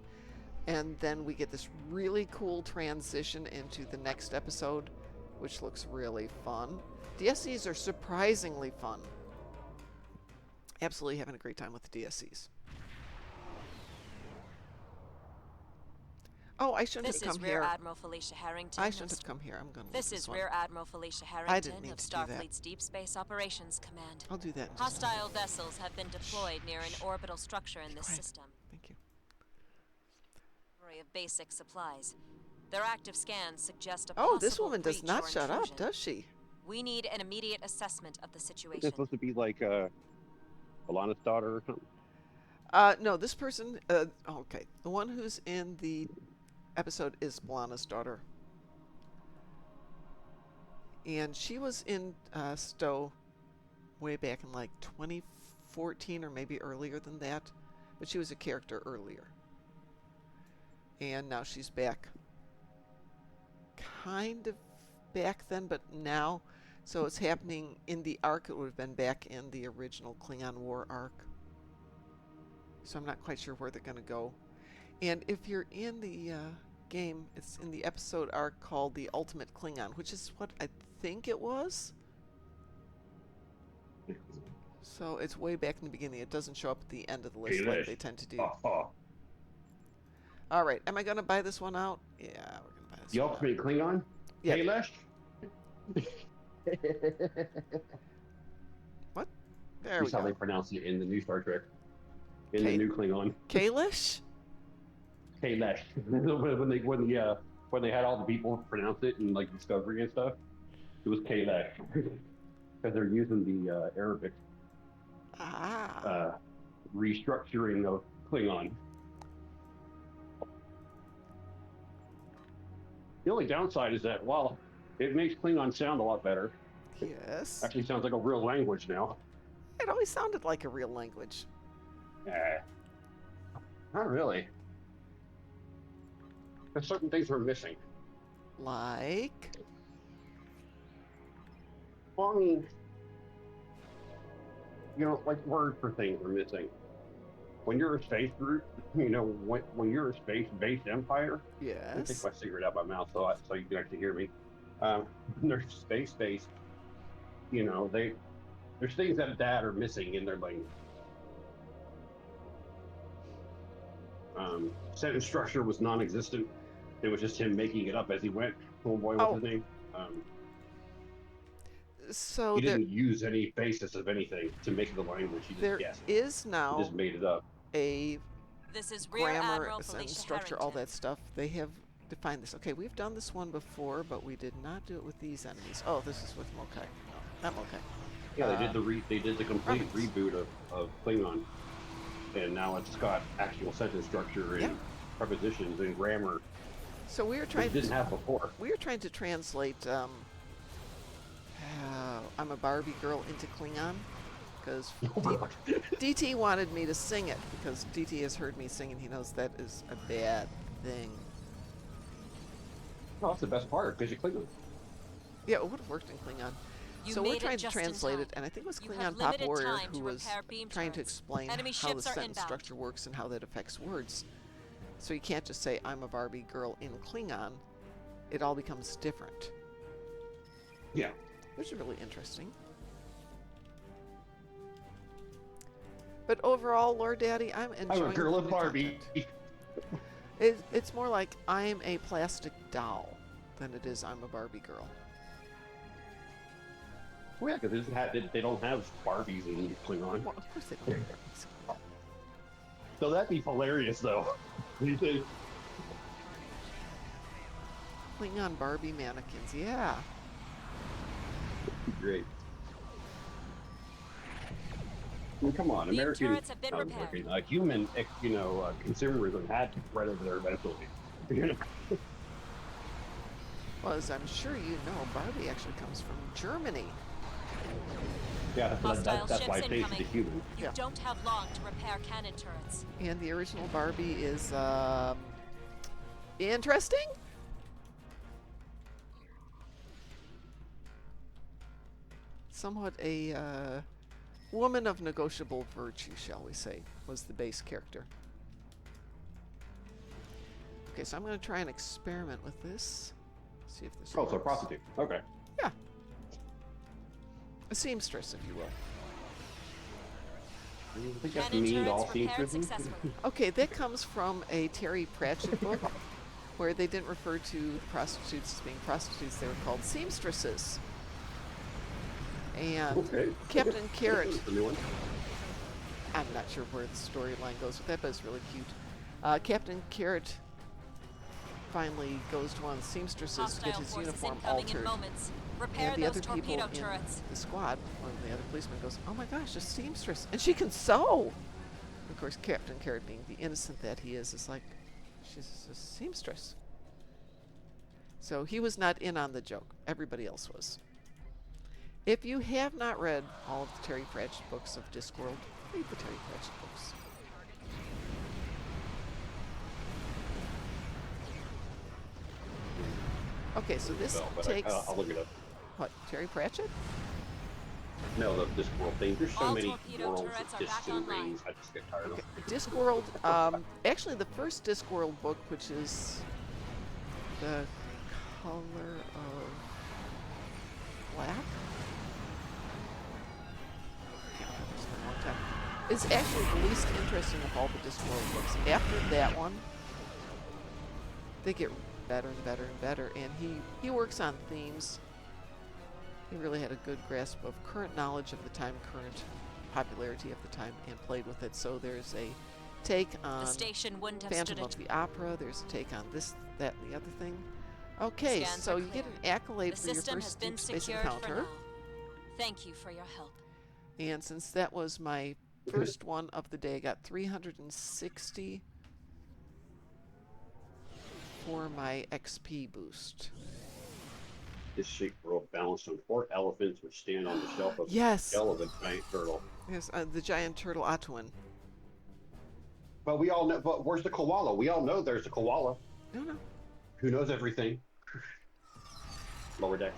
And then we get this really cool transition into the next episode, which looks really fun. DSCs are surprisingly fun. Absolutely having a great time with the DSCs. Oh, I shouldn't This have is come Rear here. Admiral Felicia Harrington. I shouldn't have come here. I'm going to This leave is one. Rear Admiral Felicia I didn't Harrington mean of to do that. Starfleet's Deep Space Operations Command. I'll do that in just a Hostile vessels have been deployed near an orbital structure in this system. Thank you. Of basic supplies. Their active scans suggest a Oh, this possible woman does breach not or shut up, intrusion. does she? We need an immediate assessment of the Isn't situation. that supposed to be like Alana's daughter or something? No, this person, okay. The one who's in the episode is Blana's daughter. And she was in Stowe way back in like 2014 or maybe earlier than that. But she was a character earlier. And now she's back. Kind of back then, but now. So it's happening in the arc. It would have been back in the original Klingon War arc. So I'm not quite sure where they're going to go. And if you're in the game, it's in the episode arc called The Ultimate Klingon, which is what I think it was. So it's way back in the beginning. It doesn't show up at the end of the list like they tend to do. All right. Am I going to buy this one out? Yeah, we're going to buy this The one Ultimate out. Klingon? Yeah. Kailash? What? There That's we go. how they pronounce it in the new Star Trek. In the new Klingon. Kailash? Kailash. when they had all the people pronounce it in like Discovery and stuff, it was Kailash. Because they're using the Arabic restructuring of Klingon. The only downside is that while it makes Klingon sound a lot better, yes, actually sounds like a real language now. It always sounded like a real language. Not really. There's certain things we're missing. Like? Well, I mean, you know, like words for things we're missing. When you're a space group, you know, when you're a space-based empire. Yes. Let me take my cigarette out of my mouth so you can actually hear me. When they're space-based, you know, there's things that are missing in their language. Sentence structure was non-existent. It was just him making it up as he went. Oh boy, what's his name? So he didn't use any basis of anything to make the language. He just guessed. There is now he just made it up. This is Rear Grammar, Admiral sentence Felicia structure, Harrington. all that stuff. They have defined this. Okay, we've done this one before, but we did not do it with these enemies. Oh, this is with Mokai. No, not Mokai. Yeah, they did the complete reboot of Klingon, and now it's got actual sentence structure and prepositions and grammar. So we were trying. Didn't have before. We were trying to translate. I'm a Barbie girl into Klingon, because DT wanted me to sing it because DT has heard me sing and he knows that is a bad thing. Well, that's the best part because you're Klingon. Yeah, it would have worked in Klingon. So we're trying to translate it, and I think it was Klingon Pop Warrior who was trying to explain how the sentence structure works and how that affects words. So you can't just say, I'm a Barbie girl in Klingon. It all becomes different. Yeah. Which is really interesting. But overall, Lord Daddy, I'm enjoying I'm a girl of Barbie. It's more like I'm a plastic doll than it is I'm a Barbie girl. Well, yeah, because they don't have Barbies in Klingon. Well, of course they don't. So that'd be hilarious, though. What do you think? Klingon Barbie mannequins, yeah. Great. I mean, come on, American, human, consumerism had to spread over there eventually. Well, as I'm sure you know, Barbie actually comes from Germany. Yeah, that's why it tastes the human. You don't have long to repair cannon turrets. And the original Barbie is, interesting? Somewhat a, woman of negotiable virtue, shall we say, was the base character. Okay, so I'm going to try and experiment with this. See if this works. So a prostitute. Okay. Yeah. A seamstress, if you will. I think that's mean to all seamstresses. Okay, that comes from a Terry Pratchett book where they didn't refer to prostitutes as being prostitutes. They were called seamstresses. And Captain Carrot, I'm not sure where the storyline goes with that, but it's really cute. Captain Carrot finally goes to one of the seamstresses to get his uniform altered. And the other people in the squad, one of the other policemen goes, oh my gosh, a seamstress. And she can sew! Of course, Captain Carrot, being the innocent that he is like, she's a seamstress. So he was not in on the joke. Everybody else was. If you have not read all of the Terry Pratchett books of Discworld, read the Terry Pratchett books. Okay, so this takes... I'll look it up. What, Terry Pratchett? No, the Discworld thing. There's so All many torpedo worlds turrets of are back discs and online. rings. I just get tired of Okay, them. Discworld. Actually, the first Discworld book, which is the color of black. Can't remember, it's been a long time. Is actually the least interesting of all the Discworld books. After that one, they get better and better and better, and he works on themes. He really had a good grasp of current knowledge of the time, current popularity of the time, and played with it. So there's a take on The station wouldn't have Phantom stood of the Opera. There's a take on this, that, and the other thing. Okay, Scans so are you get clear. an accolade The for your system has first been deep space secured for encounter. now. Thank you for your help. And since that was my first one of the day, I got 360 for my XP boost. This shape world balanced on 4 elephants which stand on the shelf of Yes. the shell of a giant turtle. Yes, the giant turtle Atuan. But we all know. But where's the koala? We all know there's a koala. No. Who knows everything? Lower deck.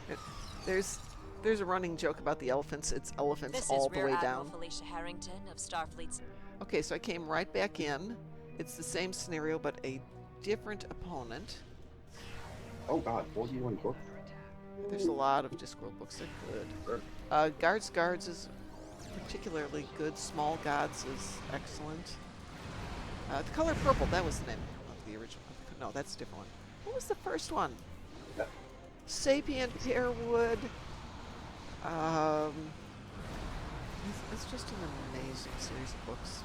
There's a running joke about the elephants. It's elephants This all is the Rear way Admiral down. Felicia Harrington of Starfleet's. Okay, so I came right back in. It's the same scenario, but a different opponent. Oh God, 41 books. There's a lot of Discworld books. They're good. Guards is particularly good. Small Gods is excellent. The color purple, that was the name of the original. No, that's a different one. What was the first one? Sapient Pearwood. It's just an amazing series of books.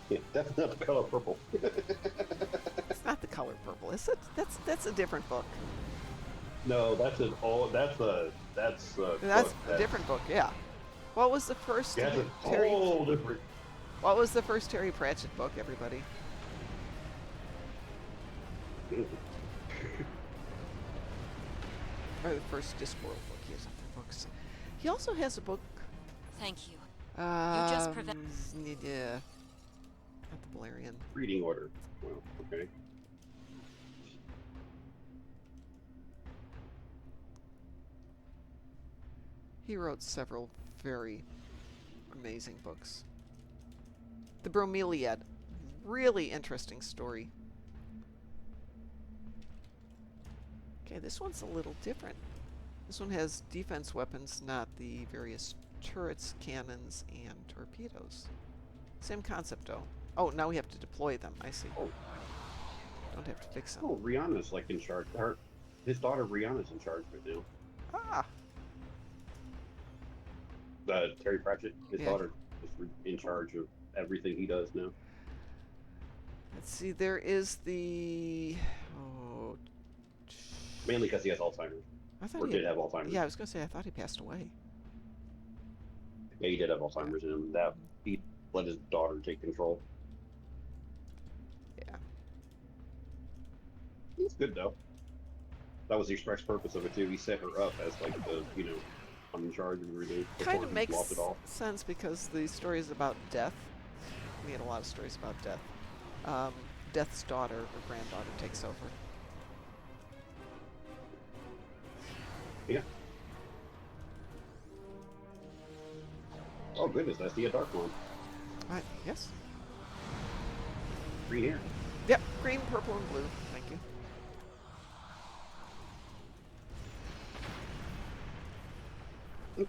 Yeah, definitely not the color purple. It's not the color purple, is it? That's a different book. No, that's a different book. Yeah. What was the first? Yeah, that's a Terry, whole different. What was the first Terry Pratchett book, everybody? Or the first Discworld book. He has other books. He also has a book. Thank you. You just prevent. Yeah. Not the Balerian. Reading order. Well, okay. He wrote several very amazing books. The Bromeliad. Really interesting story. Okay, this one's a little different. This one has defense weapons, not the various turrets, cannons, and torpedoes. Same concept, though. Oh, now we have to deploy them. I see. Oh. Don't have to fix them. Oh, Rihanna's like in charge. His daughter Rihanna's in charge right now. Ah. Terry Pratchett, his daughter, is in charge of everything he does now. Let's see. There is the. Oh. Mainly because he has Alzheimer's. I thought or he did have Alzheimer's. Yeah, I was going to say, I thought he passed away. Yeah, he did have Alzheimer's, and that he let his daughter take control. Yeah. It's good though. That was the express purpose of it too. He set her up as like the, I'm in charge of everything. Kind of makes sense because the story is about death. We had a lot of stories about death. Death's daughter or granddaughter takes over. Yeah. Oh goodness, I see a Darkmom. Yes. Green hair. Yep, green, purple, and blue. Thank you.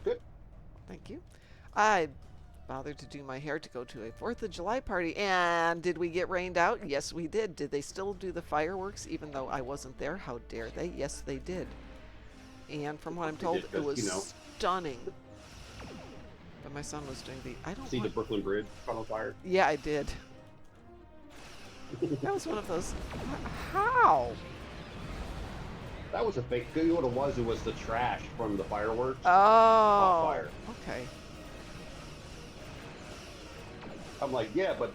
Good. Thank you. I bothered to do my hair to go to a 4th of July party, and did we get rained out? Yes, we did. Did they still do the fireworks even though I wasn't there? How dare they? Yes, they did. And from what I'm told, it was stunning. But my son was doing See the Brooklyn Bridge caught on fire? Yeah, I did. That was one of those. How? That was a fake. You know what it was? It was the trash from the fireworks. Oh. Caught fire. Okay. I'm like, yeah, but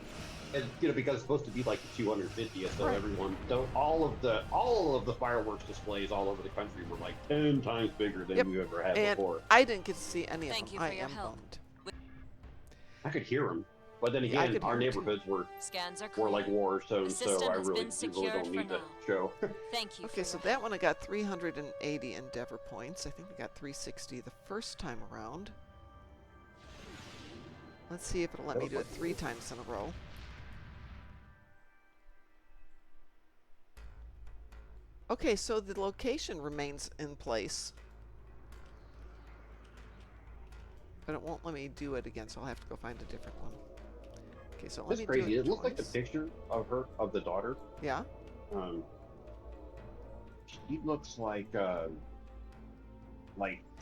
because it's supposed to be like the 250th, so everyone, all of the fireworks displays all over the country were like 10 times bigger than you ever had and before. I didn't get to see any of them. Thank you for your help. I could hear them. But then Yeah, I again, could our hear it, too. neighborhoods Scans are were clear. like war The zones, so system I has really, been you really secured don't for need to now. show. Thank you. Okay, for so your that one I got 380 Endeavor points. I think we got 360 the first time around. Let's see if it'll let me do it 3 times in a row. Okay, so the location remains in place. But it won't let me do it again, so I'll have to go find a different one. Okay, so let It's me crazy. do it It looked like the twice. picture of her, of the daughter. Yeah? She looks like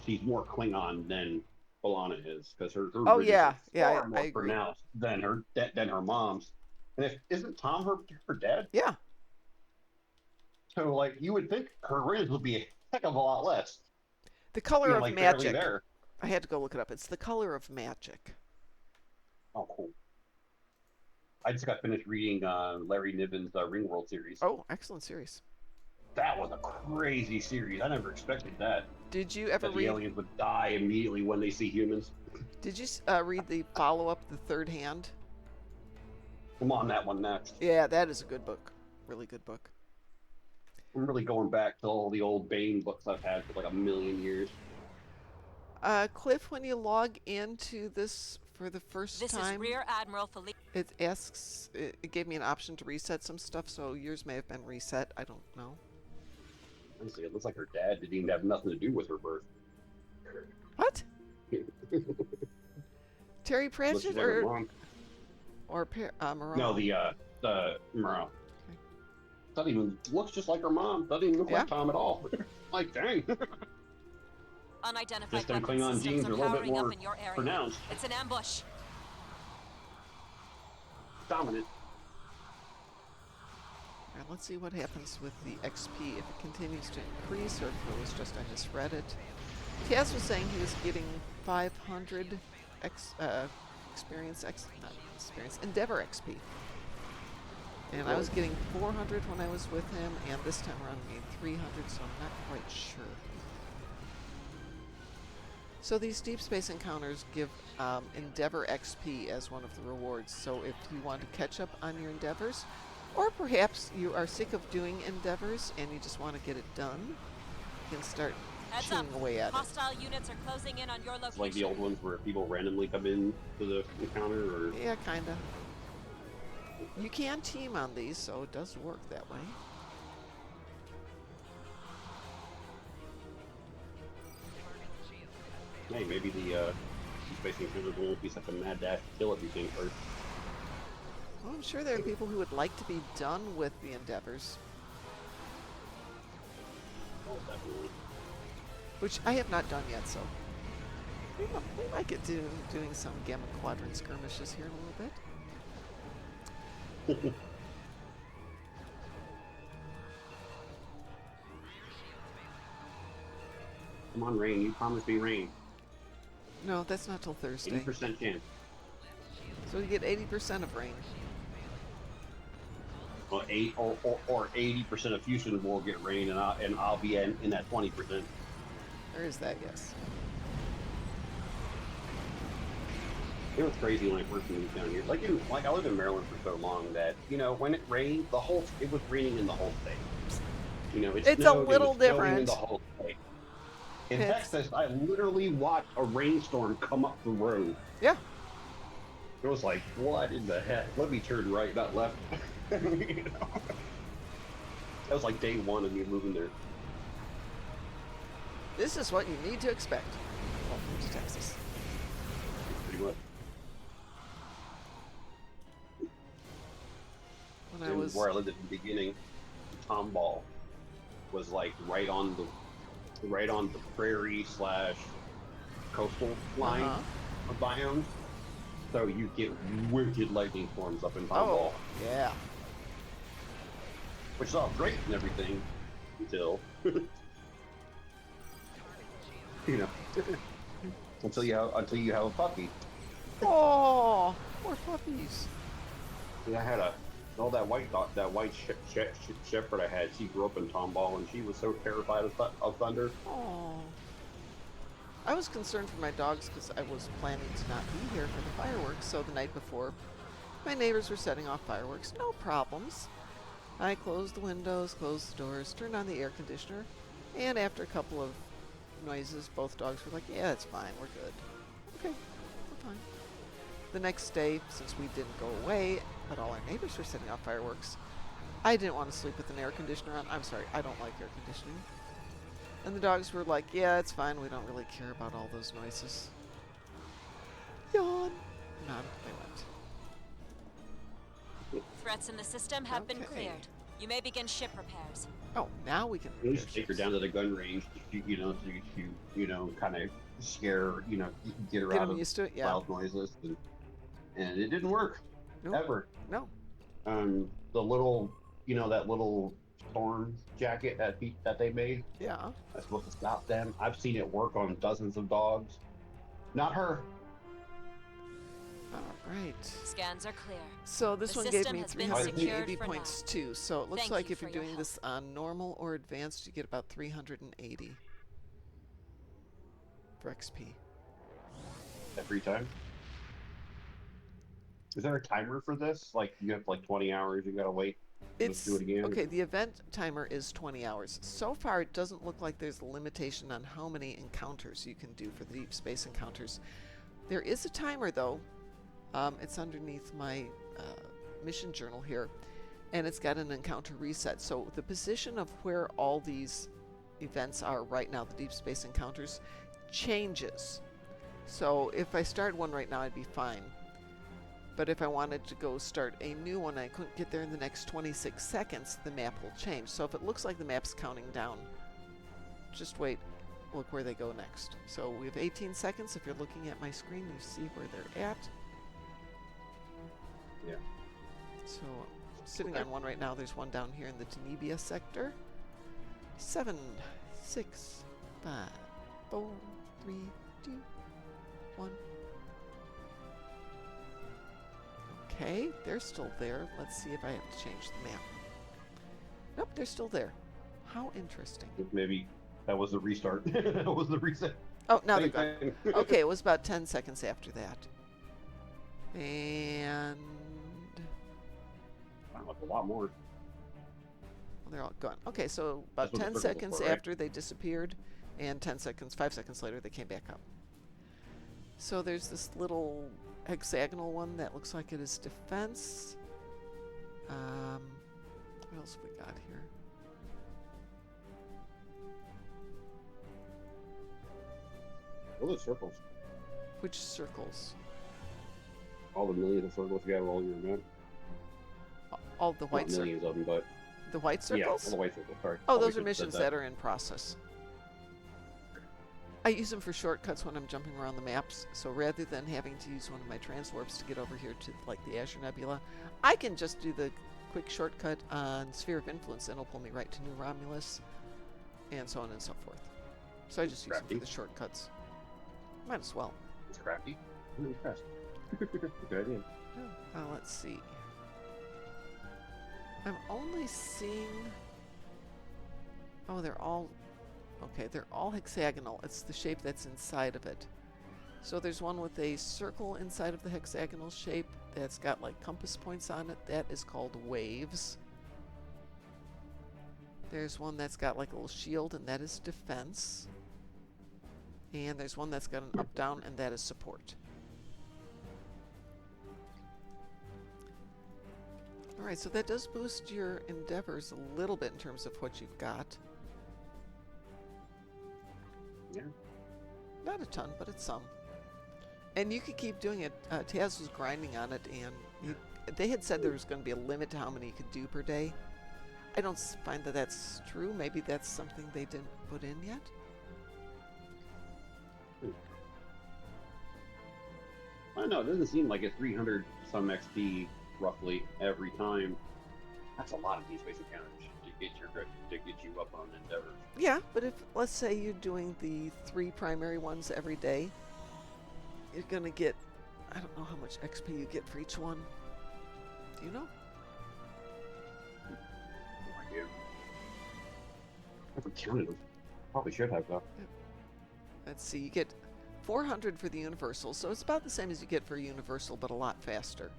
she's more Klingon than Balana is, because her Oh, ridges yeah. are Yeah, far I more agree. pronounced than her mom's. And isn't Tom her dad? Yeah. So like you would think her ridge would be a heck of a lot less. The color of like barely magic. there. I had to go look it up. It's the color of magic. Oh, cool. I just got finished reading Larry Niven's Ringworld series. Oh, excellent series. That was a crazy series. I never expected that. Did you ever that the read? aliens would die immediately when they see humans. Did you read the follow-up, The Third Hand? I'm on that one next. Yeah, that is a good book. Really good book. I'm really going back to all the old Bane books I've had for like a million years. Cliff, when you log into this for the first This time, is Rear Admiral Felicia. it asks. It gave me an option to reset some stuff, so yours may have been reset. I don't know. Honestly, it looks like her dad didn't even have nothing to do with her birth. What? Terry Pratchett like or Moreau? No, the Moreau. Doesn't even looks just like her mom. Doesn't even look like Tom at all. Like, dang. Unidentified Just them weapons Klingon systems genes are a little bit powering more up in your area. pronounced. It's an ambush. Dominant. Alright, let's see what happens with the XP, if it continues to increase or if it was just I misread it. Taz was saying he was getting 500 Endeavor XP. And I was getting 400 when I was with him, and this time around I made 300, so I'm not quite sure. So these deep space encounters give Endeavor XP as one of the rewards. So if you want to catch up on your endeavors, or perhaps you are sick of doing endeavors and you just want to get it done, you can start chewing away at it. Hostile units are closing in on your location. Like the old ones where people randomly come in to the encounter, or yeah, kinda. You can team on these, so it does work that way. hey, maybe the space encounters won't be such a mad dash to kill everything first. Well, I'm sure there are people who would like to be done with the endeavors. Oh, definitely. Which I have not done yet, so we might get to doing some Gamma Quadrant skirmishes here in a little bit. Come on, Rain. You promised me rain. No, that's not till Thursday. 80% chance. So you get 80% of rain. Well, 80% of Houston will get rain, and I'll be in that 20%. There is that, yes. It was crazy when I first moved down here. Like I lived in Maryland for so long that when it rained, it was raining in the whole state. It It's snowed, a little it was snowing different. in the whole state. In Texas, I literally watched a rainstorm come up the road. Yeah. It was like, what in the heck? Let me turn right, not left. That was like day one of me moving there. This is what you need to expect. Welcome to Texas. Pretty much. Where I lived at the beginning, Tomball was like right on the prairie / coastal line of biomes. So you get wicked lightning storms up in Tomball. Oh, yeah. Which is all great and everything until until you have a puppy. Oh, poor puppies. Yeah, I had that white shepherd I had. She grew up in Tomball, and she was so terrified of thunder. Oh. I was concerned for my dogs because I was planning to not be here for the fireworks, so the night before, my neighbors were setting off fireworks. No problems. I closed the windows, closed the doors, turned on the air conditioner, and after a couple of noises, both dogs were like, yeah, it's fine, we're good. Okay, we're fine. The next day, since we didn't go away, but all our neighbors were setting off fireworks, I didn't want to sleep with an air conditioner on. I'm sorry, I don't like air conditioning. And the dogs were like, yeah, it's fine, we don't really care about all those noises. Yawn. None, they went. Threats in the system have been Okay. cleared. You may begin ship repairs. Oh, now we can You repair just take her ships. down to the gun range to shoot, so you shoot, kind of scare, get her Get out 'em of used to it, yeah. loud noises, and it didn't work Nope. ever. No. The little, that little storm jacket that they made. Yeah. That's supposed to stop them. I've seen it work on dozens of dogs. Not her. All right. Scans are clear. So this The one gave system me has been 380 secured for points now. too. So it looks Thank like you if you're for your doing help. this on normal or advanced, you get about 380 for XP. Every time. Is there a timer for this? Like you have 20 hours, you gotta wait. Let's do it again. Okay, the event timer is 20 hours. So far, it doesn't look like there's a limitation on how many encounters you can do for the deep space encounters. There is a timer, though. It's underneath my mission journal here, and it's got an encounter reset. So the position of where all these events are right now, the deep space encounters, changes. So if I start one right now, I'd be fine. But if I wanted to go start a new one and I couldn't get there in the next 26 seconds, the map will change. So if it looks like the map's counting down, just wait, look where they go next. So we have 18 seconds. If you're looking at my screen, you see where they're at. Yeah. So sitting on one right now, there's one down here in the Tenebia sector. 7, 6, 5, 4, 3, 2, 1. Okay, they're still there. Let's see if I have to change the map. Nope, they're still there. How interesting. Maybe that was the restart. That was the reset. Oh, now they're Same gone. thing. Okay, it was about 10 seconds after that. And Wow, that's a lot more. well, they're all gone. Okay, so about That's what the 10 circles seconds were, right? after they disappeared, and 5 seconds later, they came back up. So there's this little hexagonal one that looks like it is defense. What else have we got here? What are the circles? Which circles? All the millions of circles you have all your map. All the white Not millions of them, but The white circles? yeah, all the white circles. Sorry. Oh, Probably those are should've said missions that are in process. I use them for shortcuts when I'm jumping around the maps, so rather than having to use one of my transwarps to get over here to like the Azure Nebula, I can just do the quick shortcut on Sphere of Influence and it'll pull me right to New Romulus, and so on and so forth. So I just use them for the shortcuts. Might as well. It's crafty. I'm impressed. Good idea. Let's see. I'm only seeing... Oh, they're all... Okay, they're all hexagonal. It's the shape that's inside of it. So there's one with a circle inside of the hexagonal shape that's got like compass points on it. That is called waves. There's one that's got like a little shield, and that is defense. And there's one that's got an up-down, and that is support. Alright, so that does boost your endeavors a little bit in terms of what you've got. Yeah. Not a ton, but it's some. And you could keep doing it. Taz was grinding on it, and they had said there was going to be a limit to how many you could do per day. I don't find that that's true. Maybe that's something they didn't put in yet. I don't know. It doesn't seem like it's 300 some XP roughly every time. That's a lot of deep space encounters to get you up on endeavors. Yeah, but if, let's say you're doing the 3 primary ones every day, you're going to get, I don't know how much XP you get for each one. Do you know? No idea. I haven't counted them. Probably should have though. let's see, you get 400 for the universal, so it's about the same as you get for a universal, but a lot faster.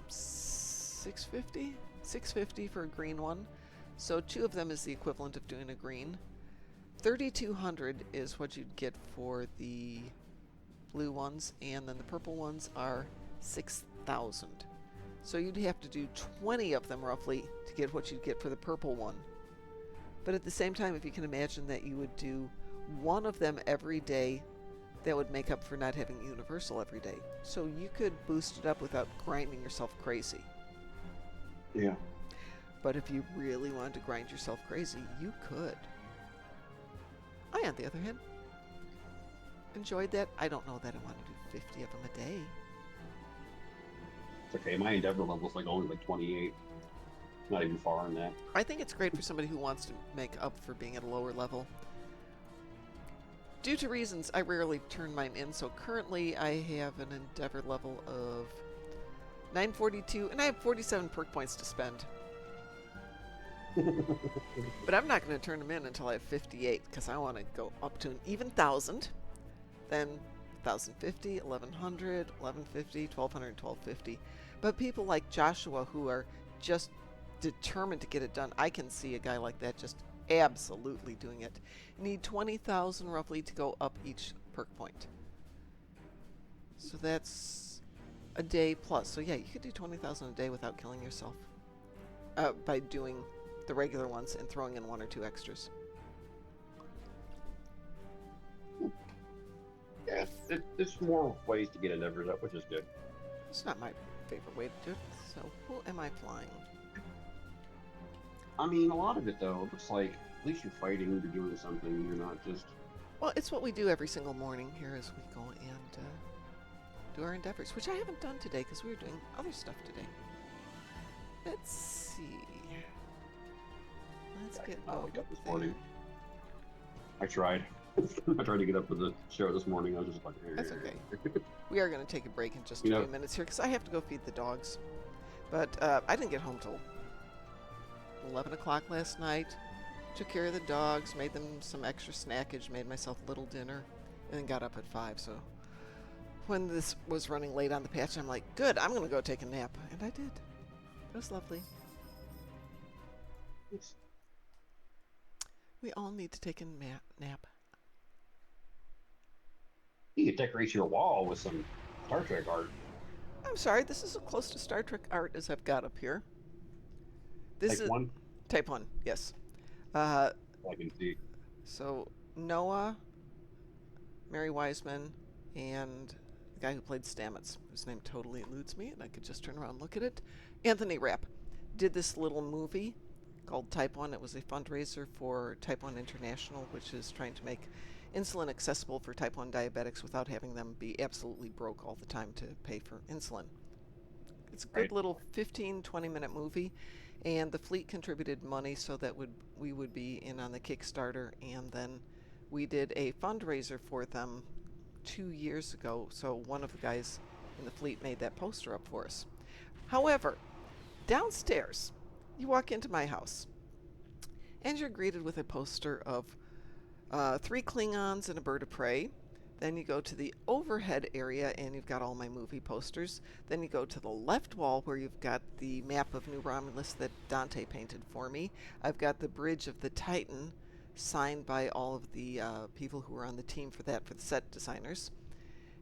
650? 650 for a green one. So 2 of them is the equivalent of doing a green. 3,200 is what you'd get for the blue ones, and then the purple ones are 6,000. So you'd have to do 20 of them roughly to get what you'd get for the purple one. But at the same time, if you can imagine that you would do 1 of them every day, that would make up for not having universal every day. So you could boost it up without grinding yourself crazy. Yeah. But if you really wanted to grind yourself crazy, you could. I, on the other hand, enjoyed that. I don't know that I want to do 50 of them a day. It's okay. My Endeavor level's like only like 28. Not even far on that. I think it's great for somebody who wants to make up for being at a lower level. Due to reasons, I rarely turn mine in, so currently I have an Endeavor level of 942, and I have 47 perk points to spend. But I'm not going to turn them in until I have 58, because I want to go up to an even 1,000, then 1,050, 1,100, 1,150, 1,200, 1,250. But people like Joshua who are just determined to get it done, I can see a guy like that just absolutely doing it. You need 20,000 roughly to go up each perk point. So that's a day plus. So yeah, you could do 20,000 a day without killing yourself. By doing the regular ones and throwing in 1 or 2 extras. Yeah, there's more ways to get Endeavors up, which is good. It's not my favorite way to do it. So who am I flying? I mean, a lot of it though, it looks like at least you're fighting, you're doing something, you're not just... Well, it's what we do every single morning here as we go and do our endeavors, which I haven't done today because we were doing other stuff today. Let's see. Let's get wake up this morning. I tried. I tried to get up for the show this morning. I was just like, that's okay. We are going to take a break in just a few minutes here because I have to go feed the dogs. But I didn't get home till 11 o'clock last night. Took care of the dogs, made them some extra snackage, made myself a little dinner, and then got up at 5. So when this was running late on the patch, I'm like, good, I'm going to go take a nap. And I did. It was lovely. We all need to take a nap. You could decorate your wall with some Star Trek art. I'm sorry, this is as close to Star Trek art as I've got up here. This Type 1? Type 1, yes. I can see. So, Noah, Mary Wiseman, and the guy who played Stamets, whose name totally eludes me, and I could just turn around and look at it, Anthony Rapp, did this little movie called Type 1. It was a fundraiser for Type 1 International, which is trying to make insulin accessible for Type 1 diabetics without having them be absolutely broke all the time to pay for insulin. It's a good little 15-20 minute movie, and the fleet contributed money so that we would be in on the Kickstarter, and then we did a fundraiser for them 2 years ago, so one of the guys in the fleet made that poster up for us. However, downstairs, you walk into my house, and you're greeted with a poster of 3 Klingons and a bird of prey. Then you go to the overhead area and you've got all my movie posters. Then you go to the left wall where you've got the map of New Romulus that Dante painted for me. I've got the Bridge of the Titan signed by all of the people who were on the team for that, for the set designers.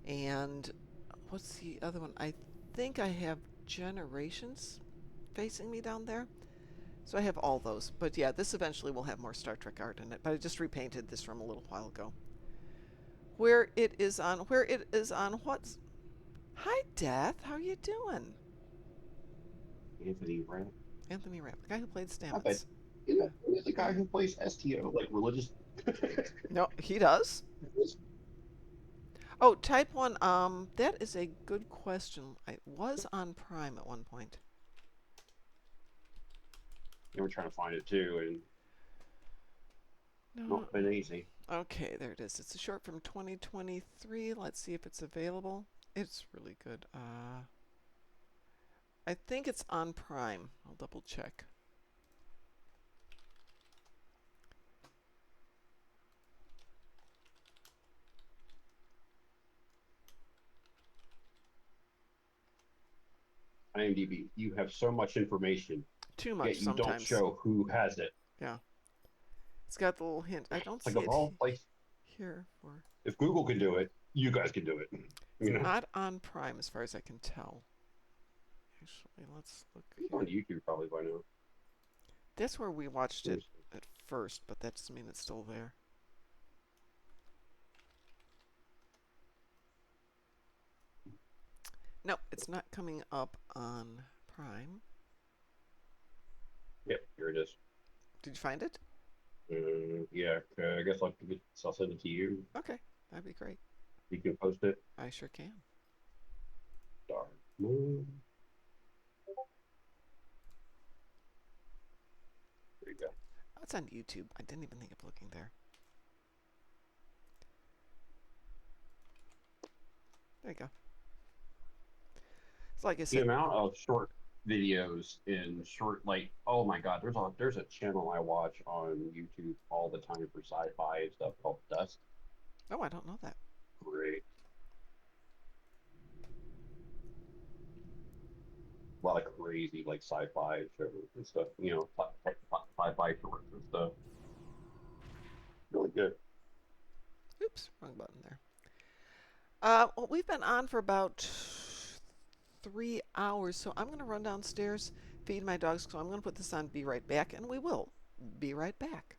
And what's the other one? I think I have Generations facing me down there. So I have all those. But yeah, this eventually will have more Star Trek art in it. But I just repainted this room a little while ago. Where it is on what's... Hi, Death. How are you doing? Anthony Rapp. Anthony Rapp, the guy who played Stamets. He's the guy who plays STO, like religious. No, he does. Oh, Type 1, that is a good question. I was on Prime at one point. You were trying to find it too, and not been easy. Okay, there it is. It's a short from 2023. Let's see if it's available. It's really good. I think it's on Prime. I'll double check. IMDb. You have so much information, Too much yet you don't sometimes. show who has it. Yeah. It's got the little hint. I don't Like see of it all places, here. For if Google can do it, you guys can do it. it's You know, not on Prime as far as I can tell. Actually, let's look it's here. on YouTube probably by now. That's where we watched it at first, but that doesn't mean it's still there. No, it's not coming up on Prime. Yep, here it is. Did you find it? Yeah, I guess I'll send it to you. Okay, that'd be great. You can post it. I sure can. Darkmom. There you go. Oh, it's on YouTube. I didn't even think of looking there. There you go. It's like I said. The amount of short videos in short, like, oh my god, there's a channel I watch on YouTube all the time for sci-fi and stuff called Dust. Oh, I don't know that. Great. A lot of crazy like sci-fi shows and stuff, you know, sci-fi shorts and stuff. Really good. Oops, wrong button there. Well, we've been on for about 3 hours, so I'm going to run downstairs, feed my dogs, so I'm going to put this on Be Right Back, and we will be right back.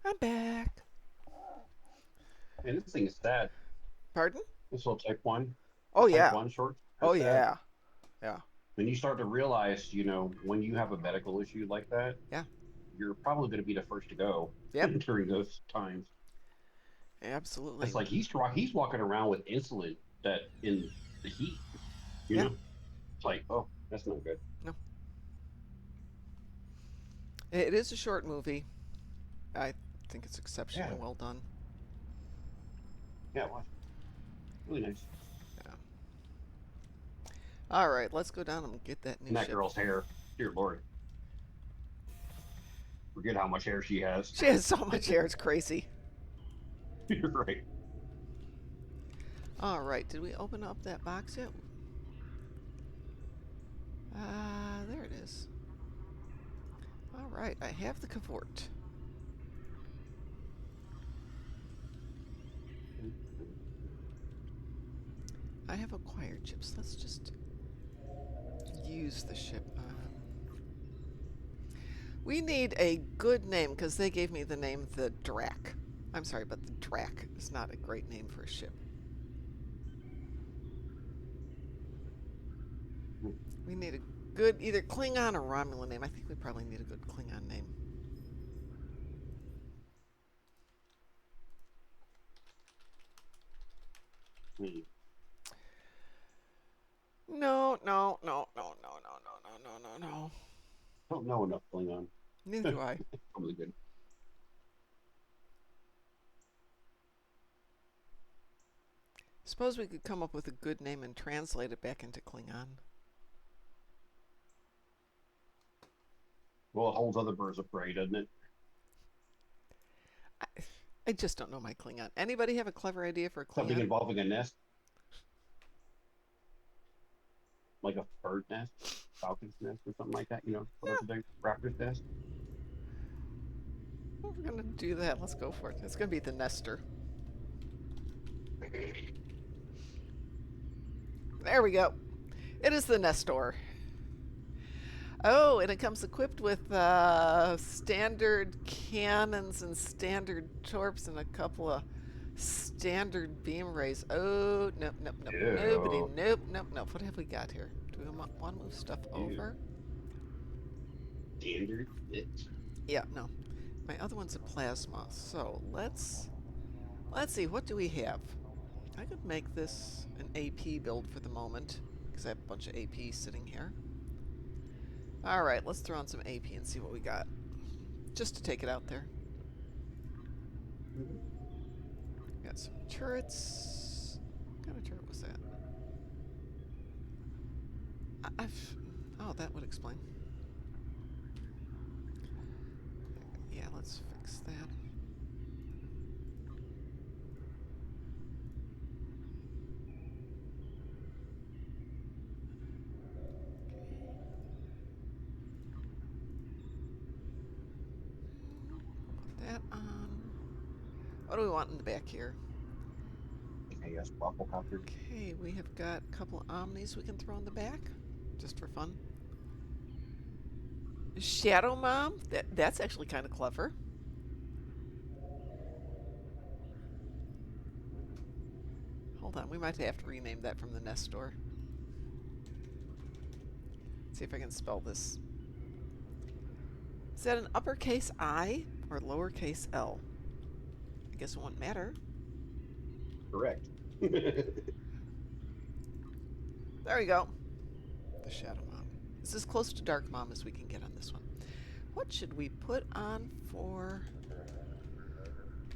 I'm back. And this thing is sad. Pardon? This little Type 1. Oh, Type yeah. 1 short. Oh, Sad. yeah. Yeah. When you start to realize, when you have a medical issue like that, yeah, you're probably going to be the first to go during those times. Absolutely. It's like he's walking around with insulin that in the heat, you know? It's like, oh, that's not good. No. It is a short movie. I think it's exceptionally well done. Yeah, it was. Really nice. Yeah. All right, let's go down and get that new And that ship. girl's hair. Dear Lord. Forget how much hair she has. She has so much hair, it's crazy. You're right. All right, did we open up that box yet? There it is. All right, I have the cavort. I have acquired chips. Let's just use the ship. We need a good name because they gave me the name the Drac. I'm sorry, but the Drac is not a great name for a ship. We need a good either Klingon or Romulan name. I think we probably need a good Klingon name. No. I don't know enough Klingon. Neither do I. Probably good. Suppose we could come up with a good name and translate it back into Klingon. Well, it holds other birds of prey, doesn't it? I just don't know my Klingon. Anybody have a clever idea for a Klingon? Something involving a nest? Like a bird nest? Falcon's nest or something like that, whatever the raptor's nest? Well, we're going to do that. Let's go for it. It's going to be the Nestor. There we go. It is the Nestor. Oh, and it comes equipped with standard cannons and standard torps and a couple of standard beam rays. Oh, nope. Nobody. Nope. What have we got here? Do we want to move stuff over? Standard? Yeah, no. My other one's a plasma. So let's see. What do we have? I could make this an AP build for the moment because I have a bunch of AP sitting here. All right, let's throw on some AP and see what we got. Just to take it out there. Got some turrets. What kind of turret was that? Oh, that would explain. Yeah, let's fix that. That on. What do we want in the back here? Yes, Wafflecopter. Okay, we have got a couple of Omnis we can throw in the back, just for fun. Shadow Mom? That's actually kind of clever. Hold on, we might have to rename that from the Nestor. Let's see if I can spell this. Is that an uppercase I or lowercase L? I guess it won't matter. Correct. There we go. The Shadow Mom. It's as close to Darkmom as we can get on this one. What should we put on for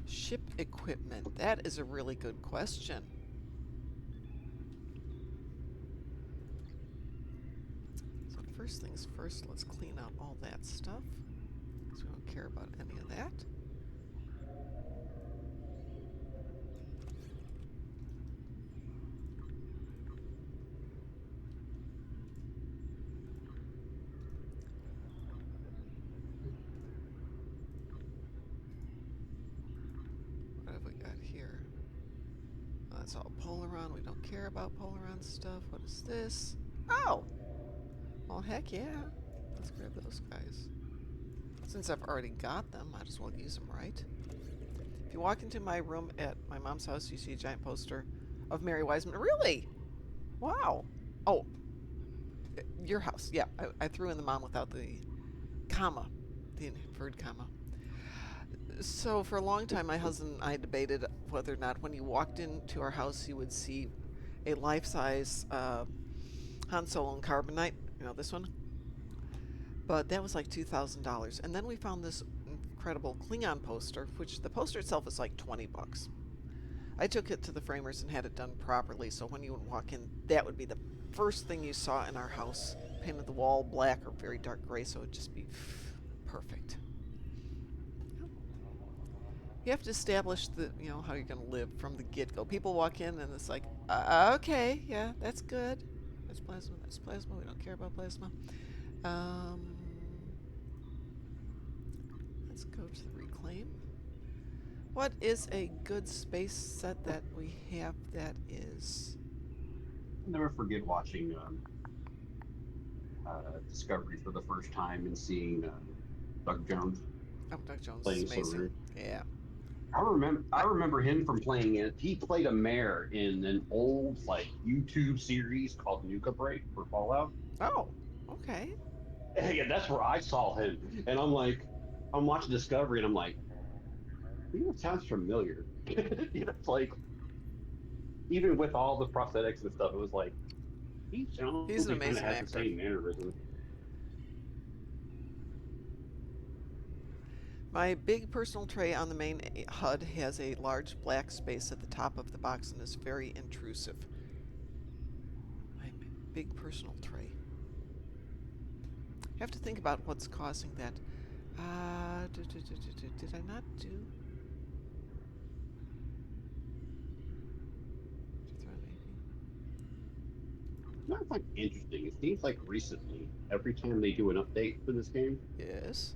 ship equipment? That is a really good question. So first things first, let's clean out all that stuff, because we don't care about any of that. What have we got here? Oh, that's all Polaron. We don't care about Polaron stuff. What is this? Oh! Well, heck yeah. Let's grab those guys. Since I've already got them, might as well use them, right? If you walk into my room at my mom's house, you see a giant poster of Mary Wiseman. Really? Wow. Oh, your house. Yeah, I threw in the mom without the comma, the inferred comma. So for a long time, my husband and I debated whether or not when you walked into our house, you would see a life-size Han Solo and Carbonite. You know, this one? But that was like $2,000. And then we found this incredible Klingon poster, which the poster itself is like 20 bucks. I took it to the framers and had it done properly, so when you would walk in, that would be the first thing you saw in our house. Painted the wall black or very dark gray, so it would just be perfect. You have to establish the, you know, how you're going to live from the get-go. People walk in and it's like, okay, yeah, that's good. That's plasma, that's plasma. We don't care about plasma. Let's go to the reclaim. What is a good space set that we have that is... I'll never forget watching Discovery for the first time and seeing Doug Jones. Oh, Doug Jones is playing amazing. Saru. Yeah. I remember him from playing it. He played a mayor in an old like YouTube series called Nuka Break for Fallout. Oh, okay. Yeah, that's where I saw him. And I'm like, I'm watching Discovery and I'm like, it sounds familiar. You know, it's like even with all the prosthetics and stuff, it was like he sounds He's an he kind of amazing has the actor. same mannerisms. My big personal tray on the main HUD has a large black space at the top of the box and is very intrusive. My big personal tray. I have to think about what's causing that. Did I not do? You know, I find interesting. It seems like recently, every time they do an update for this game, yes,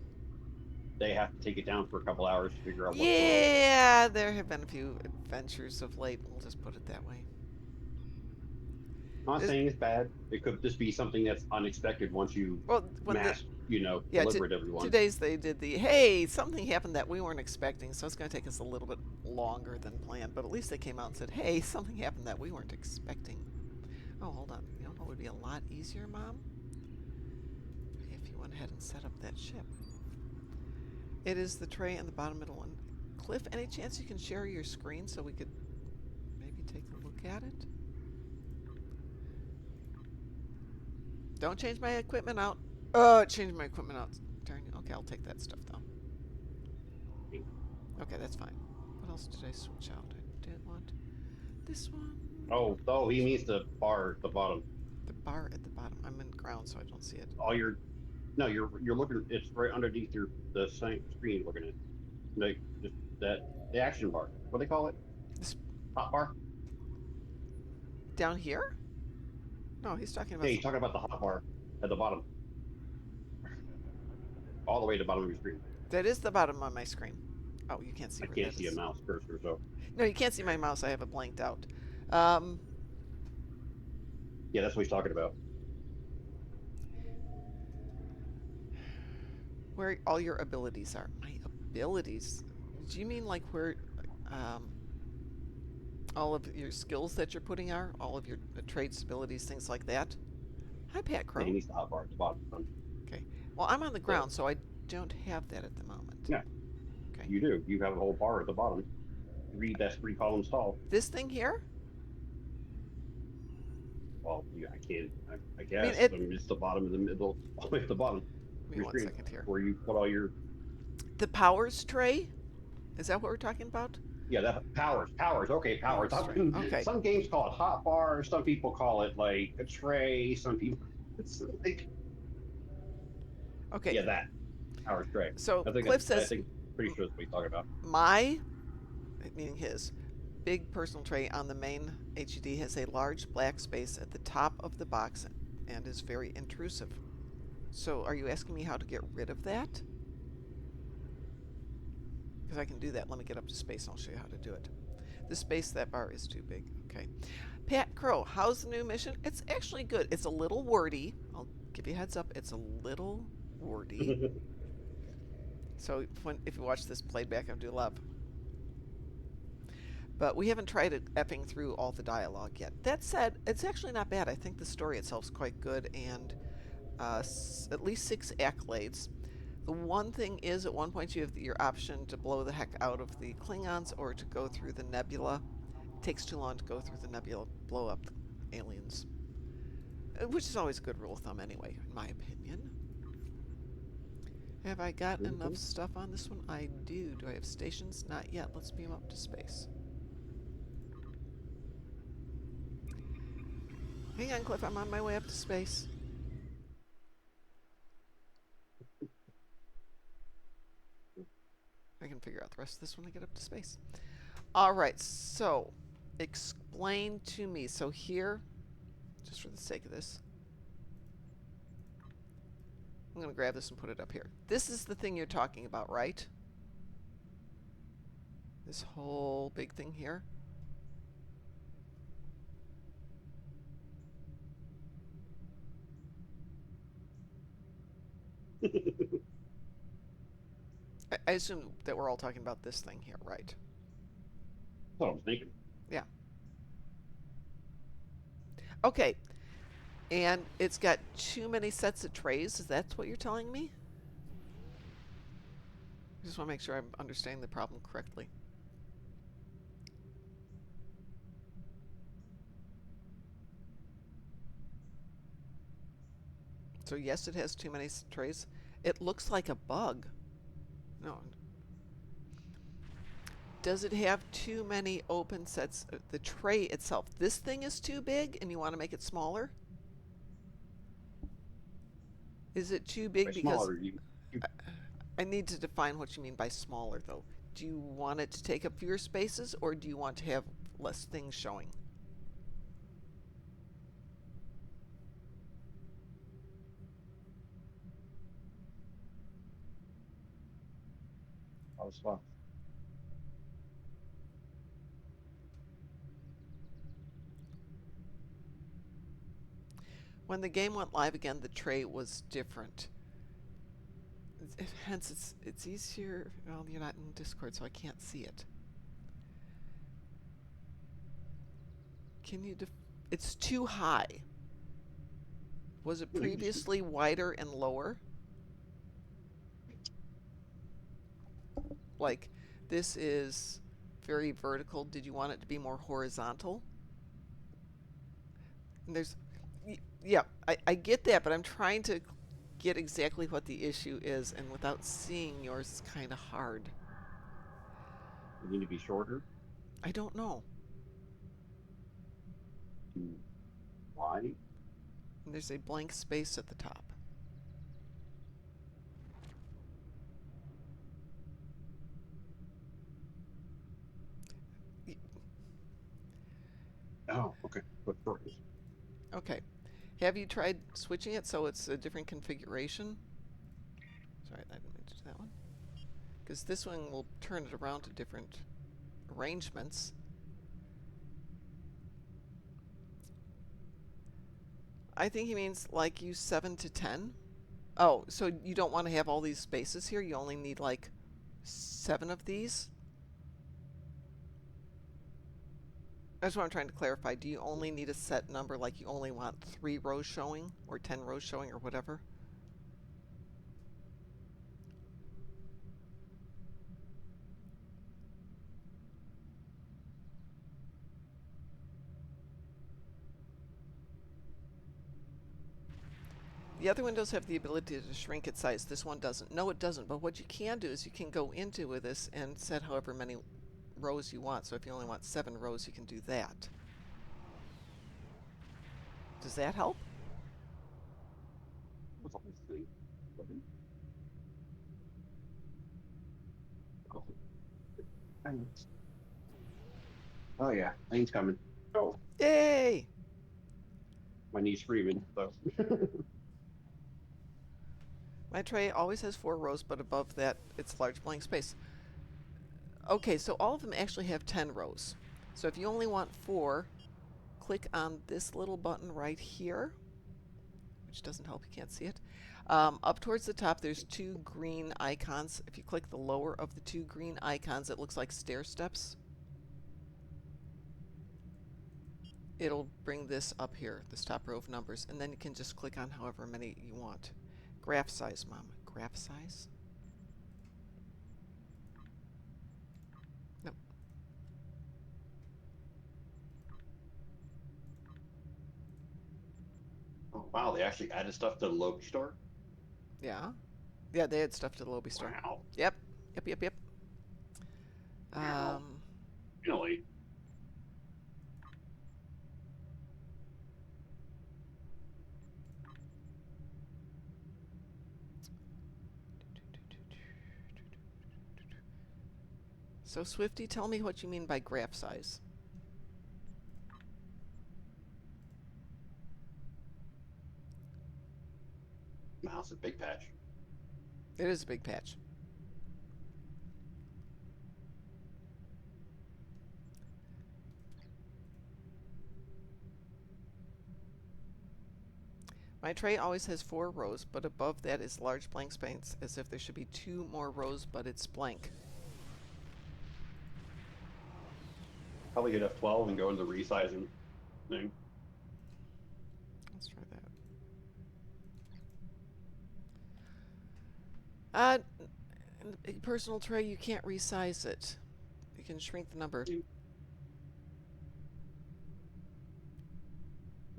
they have to take it down for a couple hours to figure out what's wrong. Yeah, there have been a few adventures of late. We'll just put it that way. I'm not saying it's bad. It could just be something that's unexpected once you deliver it to everyone. Today's they did the, hey, something happened that we weren't expecting, so it's going to take us a little bit longer than planned. But at least they came out and said, hey, something happened that we weren't expecting. Oh, hold on. You know what would be a lot easier, Mom? If you went ahead and set up that ship. It is the tray in the bottom middle one. Cliff, any chance you can share your screen so we could maybe take a look at it? Don't change my equipment out. Oh, it changed my equipment out. Darn you. Okay, I'll take that stuff though. Okay, that's fine. What else did I switch out? I didn't want this one. Oh, he means the bar at the bottom. The bar at the bottom. I'm in ground, so I don't see it. You're looking. It's right underneath the same screen. Looking at, like, just the action bar. What do they call it? This hot bar. Down here? No, he's talking about. Yeah, he's talking about the hot bar at the bottom, all the way to the bottom of your screen. That is the bottom of my screen. Oh, you can't see. I can't see a mouse cursor, so. No, you can't see my mouse. I have it blanked out. Yeah, that's what he's talking about. Where all your abilities are. My abilities? Do you mean like where all of your skills that you're putting are? All of your traits, abilities, things like that? Hi, Pat Crow. Yeah, he needs the hot bar at the bottom. Okay. Well, I'm on the ground, so I don't have that at the moment. Yeah. Okay. You do. You have a whole bar at the bottom. That's 3 columns tall. This thing here? Well, I can't. I guess. I mean, it's the bottom of the middle, all the way at the bottom. Give me 1 second here. Where you put all your. The powers tray? Is that what we're talking about? Yeah, that powers. Okay, powers. Okay. Some games call it hot bar. Some people call it like a tray. Some people. It's like. Okay. Yeah, that powers tray. So I think Cliff says. I think pretty sure that's what he's talking about. My, meaning his, big personal tray on the main HUD has a large black space at the top of the box and is very intrusive. So are you asking me how to get rid of that? Because I can do that. Let me get up to space and I'll show you how to do it. The space, that bar is too big. Okay. Pat Crow, how's the new mission? It's actually good. It's a little wordy. I'll give you a heads up. It's a little wordy. So if you watch this played back, I do love. But we haven't tried it epping through all the dialogue yet. That said, it's actually not bad. I think the story itself is quite good, and at least 6 accolades. The one thing is, at one point you have your option to blow the heck out of the Klingons or to go through the nebula. It takes too long to go through the nebula, blow up the aliens. Which is always a good rule of thumb anyway, in my opinion. Have I got enough stuff on this one? I do. Do I have stations? Not yet. Let's beam up to space. Hang on, Cliff. I'm on my way up to space. I can figure out the rest of this when I get up to space. Alright, so explain to me. So here, just for the sake of this, I'm going to grab this and put it up here. This is the thing you're talking about, right? This whole big thing here. I assume that we're all talking about this thing here, right? That's what I was thinking. Yeah. Okay. And it's got too many sets of trays. Is that what you're telling me? I just want to make sure I'm understanding the problem correctly. So yes, it has too many trays. It looks like a bug. No. Does it have too many open sets? The tray itself. This thing is too big and you want to make it smaller? Is it too big because... Smaller, I need to define what you mean by smaller, though. Do you want it to take up fewer spaces, or do you want to have less things showing? That was fun. When the game went live again, the tray was different. Hence, it's easier. Well, you're not in Discord, so I can't see it. Can you? It's too high. Was it previously wider and lower? Like, this is very vertical. Did you want it to be more horizontal? And there's, yeah, I get that, but I'm trying to get exactly what the issue is, and without seeing yours is kind of hard. You need to be shorter? I don't know. Why? And there's a blank space at the top. Oh, okay. Okay. Have you tried switching it so it's a different configuration? Sorry, I didn't mean to do that one. Because this one will turn it around to different arrangements. I think he means like use 7 to 10. Oh, so you don't want to have all these spaces here? You only need like 7 of these? That's what I'm trying to clarify. Do you only need a set number, like you only want 3 rows showing, or 10 rows showing, or whatever? The other windows have the ability to shrink its size. This one doesn't. No, it doesn't. But what you can do is you can go into with this and set however many rows you want. So if you only want 7 rows, you can do that. Does that help? Oh yeah, Lane's coming. Oh. Yay! My knee's screaming, so. My tray always has 4 rows, but above that, it's large blank space. Okay, so all of them actually have 10 rows. So if you only want 4, click on this little button right here, which which doesn't help. You can't see it. Up towards the top, there's 2 green icons. If you click the lower of the 2 green icons, it looks like stair steps. It'll bring this up here, this top row of numbers, and then you can just click on however many you want. Graph size, Mom. Graph size? Nope. Oh, wow, they actually added stuff to the Loki store? Yeah. Yeah, they had stuff to the Lobby store. Wow. Yep. Yep. Wow. Really? So, Swifty, tell me what you mean by graph size. Wow, it's a big patch. It is a big patch. My tray always has 4 rows, but above that is large blank space, as if there should be 2 more rows, but it's blank. Probably hit F12 and go into the resizing thing. Let's try that. In the big personal tray, you can't resize it. You can shrink the number. Been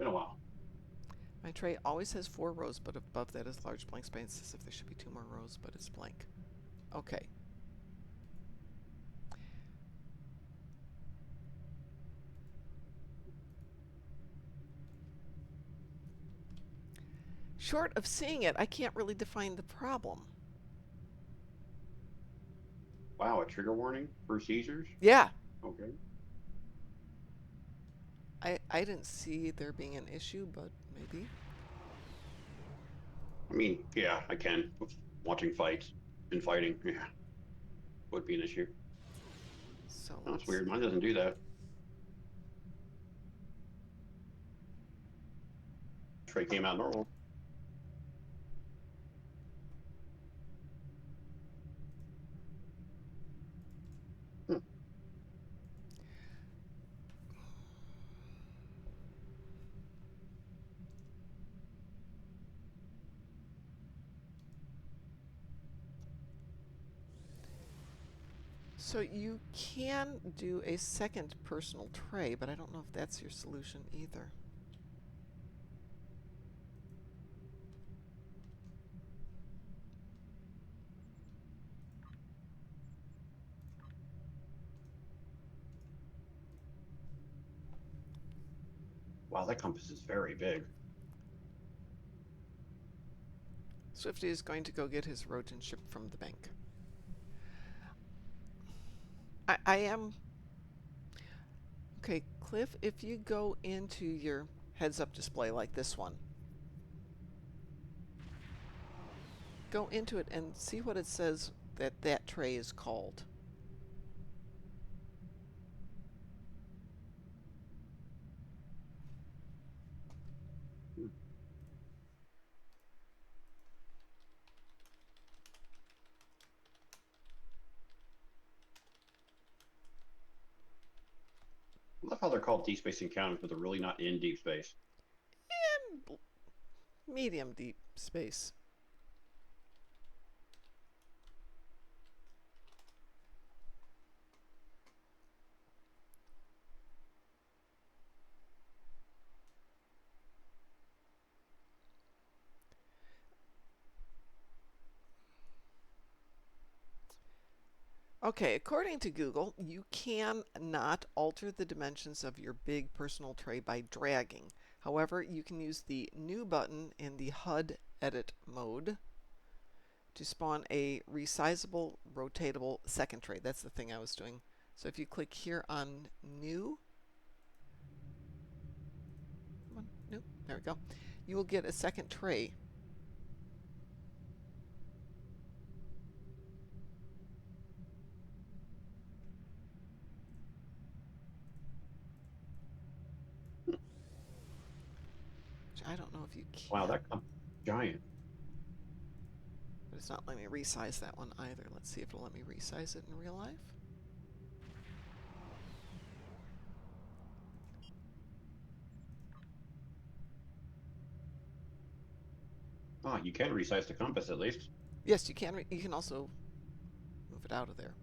a while. My tray always has 4 rows, but above that is large blank space, as if there should be 2 more rows, but it's blank. Okay. Short of seeing it, I can't really define the problem. Wow, a trigger warning for seizures? Yeah. Okay. I didn't see there being an issue, but maybe. I mean, yeah, I can. With watching fights and fighting, yeah, would be an issue. So oh, that's weird. Mine doesn't do that. Tray came out normal. So you can do a second personal tray, but I don't know if that's your solution either. Wow, that compass is very big. Swifty is going to go get his Roten ship from the bank. I am... Okay, Cliff, if you go into your heads-up display like this one, go into it and see what it says that tray is called. I love how they're called deep space encounters, but they're really not in deep space. Medium deep space. Okay, according to Google, you cannot alter the dimensions of your big personal tray by dragging. However, you can use the new button in the HUD edit mode to spawn a resizable, rotatable second tray. That's the thing I was doing. So if you click here on new, come on, new, there we go, you will get a second tray. I don't know if you can. Wow, that's giant. But it's not letting me resize that one either. Let's see if it'll let me resize it in real life. Oh, you can resize the compass at least. Yes, you can. You can also move it out of there.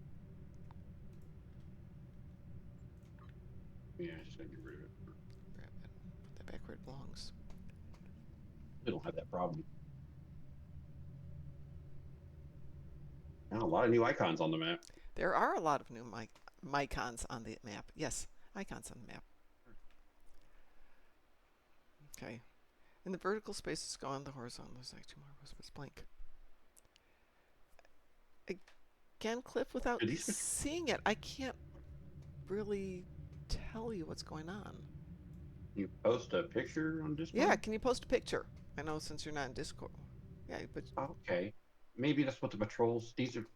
Yeah, just gonna get rid of it. Grab it. Put that back where it belongs. We don't have that problem. Oh, a lot of new icons on the map. There are a lot of new icons on the map. Yes, icons on the map. Okay. And the vertical space is gone. The horizontal is like 2 more rows, but it's blank. Again, Cliff, without seeing it, I can't really tell you what's going on. You post a picture on Discord? Yeah, can you post a picture? I know since you're not in Discord. Yeah, but... Okay. Maybe that's what the patrols... These are...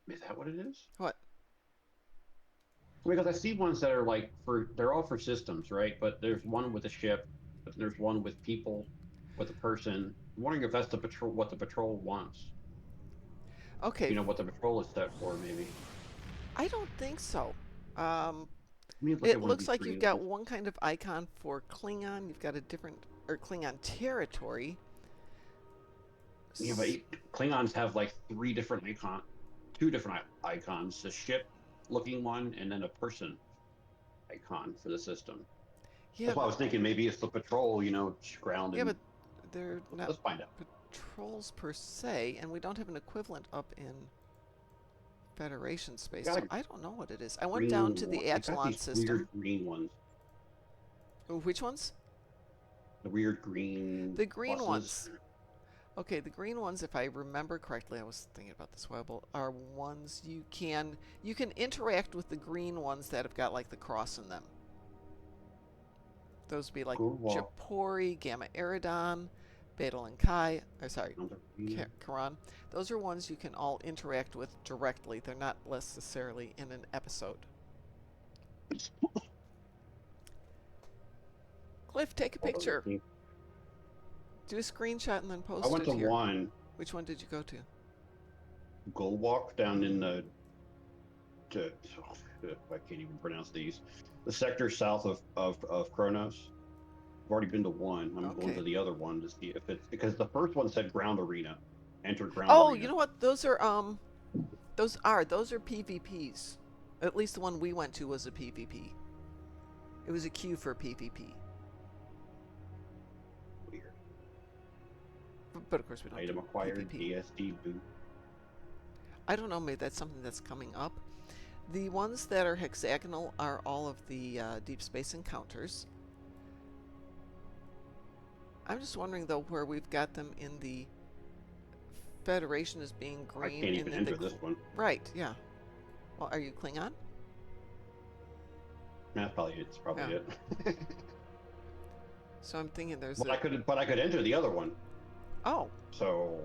Is that what it is? What? Because I see ones that are like for... They're all for systems, right? But there's one with a ship. But there's one with people. With a person. I'm wondering if that's the patrol... What the patrol wants. Okay. You know, what the patrol is set for, maybe. I don't think so. It looks like you've got one kind of icon for Klingon. You've got a different... Or Klingon territory. Yeah, but Klingons have like 3 different icons. 2 different icons. The ship-looking one, and then a person icon for the system. Yeah, that's why I was thinking maybe it's the patrol, you know, ground. Yeah, but they're not let's find out. Patrols per se, and we don't have an equivalent up in Federation space, so I don't know what it is. I went down to the Agilon system. Weird green ones. Oh, which ones? The weird green. The green buses. ones. Okay, the green ones, if I remember correctly, I was thinking about this a while, are ones you can interact with the green ones that have got like the cross in them. Those would be like Japori, Gamma Eridon, Betel and Kai. Karan. Those are ones you can all interact with directly. They're not necessarily in an episode. Cliff, take a picture. Do a screenshot and then post it. I went to here. one. Which one did you go to? Goldwalk down in the. I can't even pronounce these. The sector south of Kronos. I've already been to one. I'm going to the other one to see if it's because the first one said ground arena. Enter ground arena. Oh, you know what? Those are PvPs. At least the one we went to was a PvP. It was a queue for PvP. Weird. But of course we don't. Item acquired. DSD boot. I don't know. Maybe that's something that's coming up. The ones that are hexagonal are all of the deep space encounters. I'm just wondering though where we've got them in the Federation as being green. I can't even enter this one. Right? Yeah. Well, are you Klingon? That's probably it. It's probably it. So I'm thinking there's. But I could enter the other one. Oh. So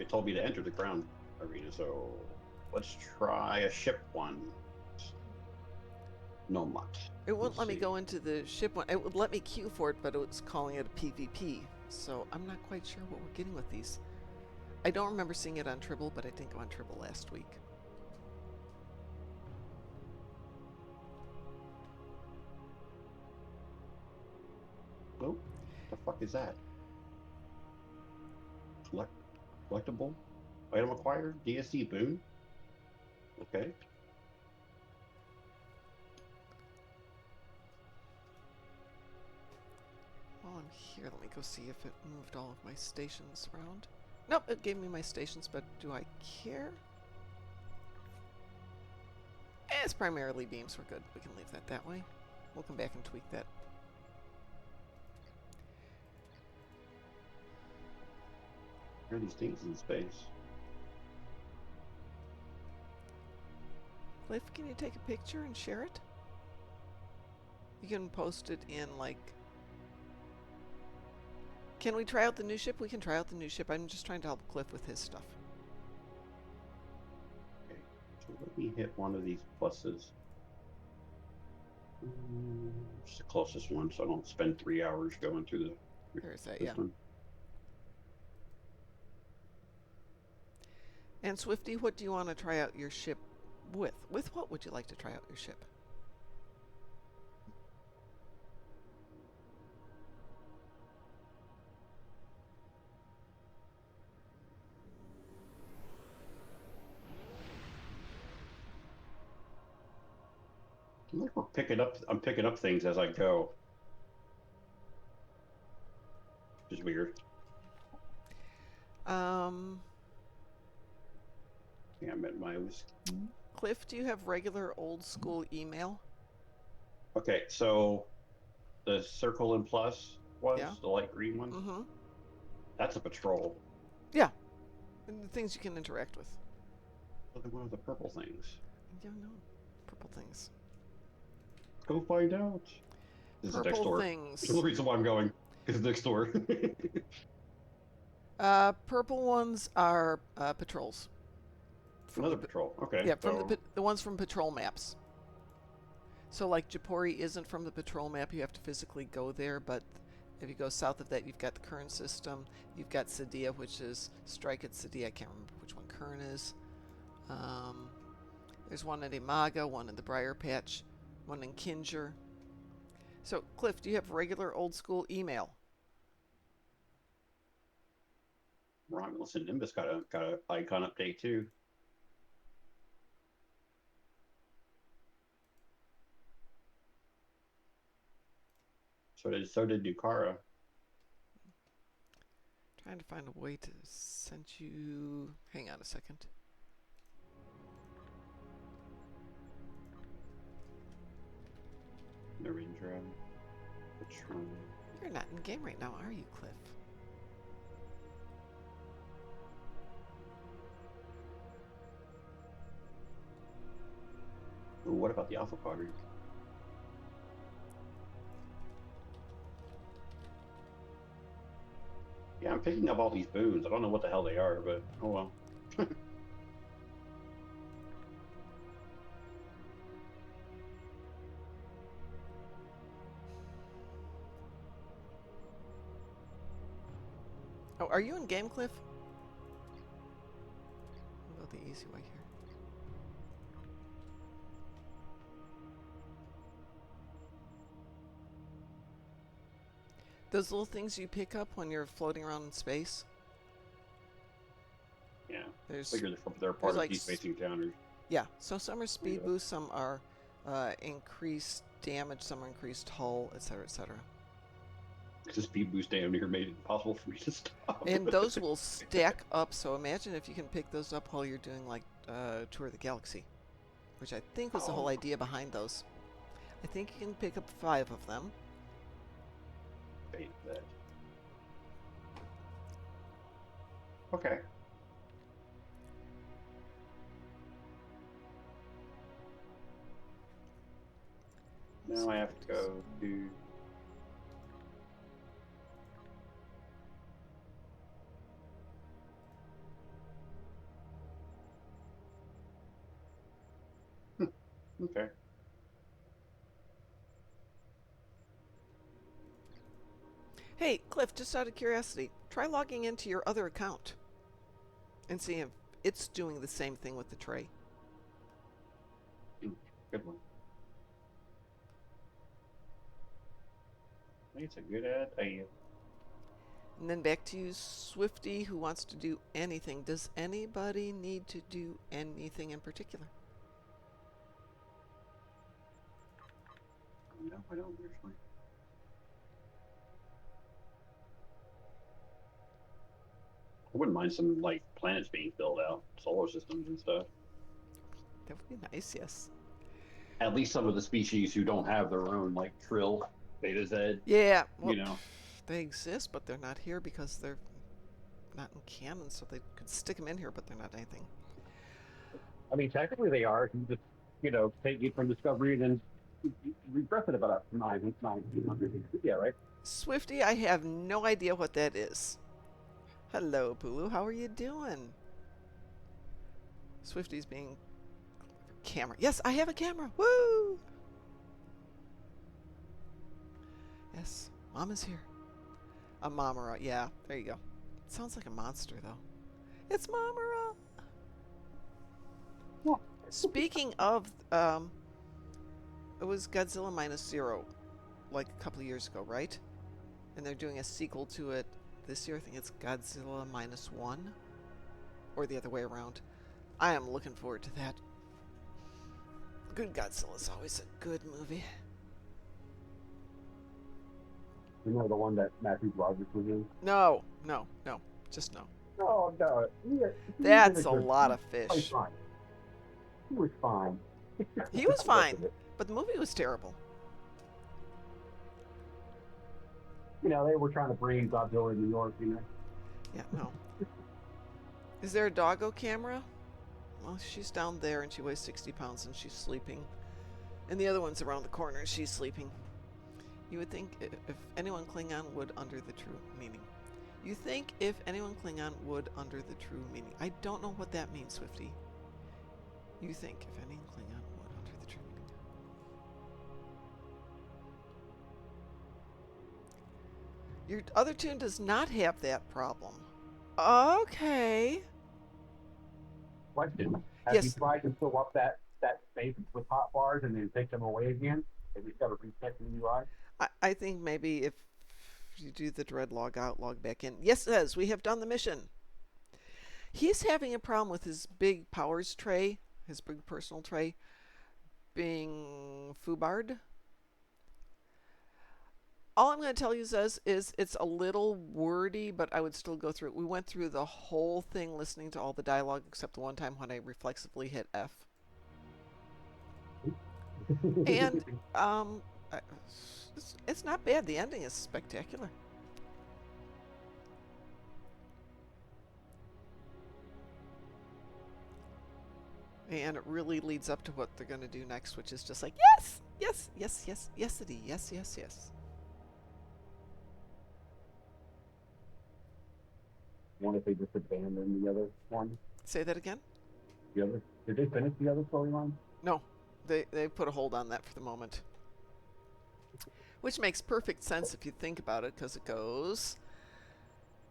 it told me to enter the ground arena. So let's try a ship one. No much. It wouldn't let me go into the ship one. It would let me queue for it, but it was calling it a PvP. So I'm not quite sure what we're getting with these. I don't remember seeing it on Tribble, but I didn't go on Tribble last week. Oh, the fuck is that? Collectible? Item acquired? DSC boon? Okay. While I'm here, let me go see if it moved all of my stations around. Nope, it gave me my stations, but do I care? It's primarily beams. We're good. We can leave that way. We'll come back and tweak that. There are these things in space. Cliff, can you take a picture and share it? You can post it in, like... Can we try out the new ship? We can try out the new ship. I'm just trying to help Cliff with his stuff. Okay, so let me hit one of these pluses. It's the closest one, so I don't spend 3 hours going through There's that, This yeah. one. And Swifty, what do you want to try out your ship with? With what would you like to try out your ship? I think we're picking up. I'm picking up things as I go. Which is weird. Yeah, I'm at my whiskey. Cliff, do you have regular old school email? Okay, so the circle and plus was Yeah. the light green one. Mm-hmm. That's a patrol. Yeah. And the things you can interact with. What are the purple things? I don't know. Purple things. Go find out. This is next Purple door. things. That's the reason why I'm going. Because it's next door. Purple ones are patrols. Another patrol. Okay. Yeah, so... from the ones from patrol maps. So like Japori isn't from the patrol map. You have to physically go there, but if you go south of that, you've got the Kern system. You've got Sadia, which is strike at Sadia. I can't remember which one Kern is. There's one at Imaga, one in the Briar Patch, one in Kinger. So, Cliff, do you have regular old school email? Romulus and Nimbus got a icon update too. So did Nukara. Trying to find a way to send you. Hang on a second. Narendra. Patron. You're not in game right now, are you, Cliff? Ooh, what about the Alpha Quadrant? Yeah, I'm picking up all these boons. I don't know what the hell they are, but oh well. Oh, are you in game, Cliff? We'll go the easy way here. Those little things you pick up when you're floating around in space? Yeah. There's, they're part of like these space encounters. Yeah, so some are speed boosts, some are increased damage, some are increased hull, etc., etc. The speed boost damn near made it impossible for me to stop. And those will stack up, so imagine if you can pick those up while you're doing like Tour of the Galaxy, which I think was the whole idea behind those. I think you can pick up 5 of them. Okay. Now I have to go to... Okay. Hey, Cliff, just out of curiosity, try logging into your other account and see if it's doing the same thing with the tray. Good one. I think it's a good idea. And then back to you, Swifty, who wants to do anything. Does anybody need to do anything in particular? No, I don't usually. I wouldn't mind some, like, planets being filled out, solar systems and stuff. That would be nice, yes. At least some of the species who don't have their own, like, Trill, Beta Z. Yeah, well, you know. They exist, but they're not here because they're not in canon, so they could stick them in here, but they're not anything. I mean, technically they are. You just, take it from Discovery and then repress it about 900. Yeah, right? Swifty, I have no idea what that is. Hello, Pulu. How are you doing? Swifty's being... Camera. Yes, I have a camera. Woo! Yes, Mom is here. A Mamara, yeah. There you go. Sounds like a monster, though. It's Mamara! Yeah. Speaking of, it was Godzilla Minus Zero, like a couple of years ago, right? And they're doing a sequel to it this year. I think it's Godzilla Minus One, or the other way around. I am looking forward to that. Good Godzilla is always a good movie. You know the one that Matthew Rogers was in? No, just no. Oh no, That's a lot of fish. He was fine. He was fine, but the movie was terrible. You know, they were trying to bring Godzilla to New York, you know? Yeah, no. Is there a doggo camera? Well, she's down there and she weighs 60 pounds and she's sleeping. And the other one's around the corner and she's sleeping. You would think if anyone Klingon would under the true meaning. You think if anyone Klingon would under the true meaning. I don't know what that means, Swifty. You think if anyone Klingon would under the true meaning. Your other tune does not have that problem. Okay. Question. Have Yes. you tried to fill up that space with hot bars and then take them away again? Have you got to reset the UI? I think maybe if you do the dread log out, log back in. Yes, it says we have done the mission. He's having a problem with his big powers tray, his big personal tray, being foobarred. All I'm going to tell you is it's a little wordy, but I would still go through it. We went through the whole thing listening to all the dialogue except the one time when I reflexively hit F. And it's not bad. The ending is spectacular. And it really leads up to what they're going to do next, which is just like, yes, yes, yes, yes, yes-ity, yes, yes, yes. What if they just abandoned the other one? Say that again? Did they finish the other storyline? No, they put a hold on that for the moment. Which makes perfect sense if you think about it, because it goes...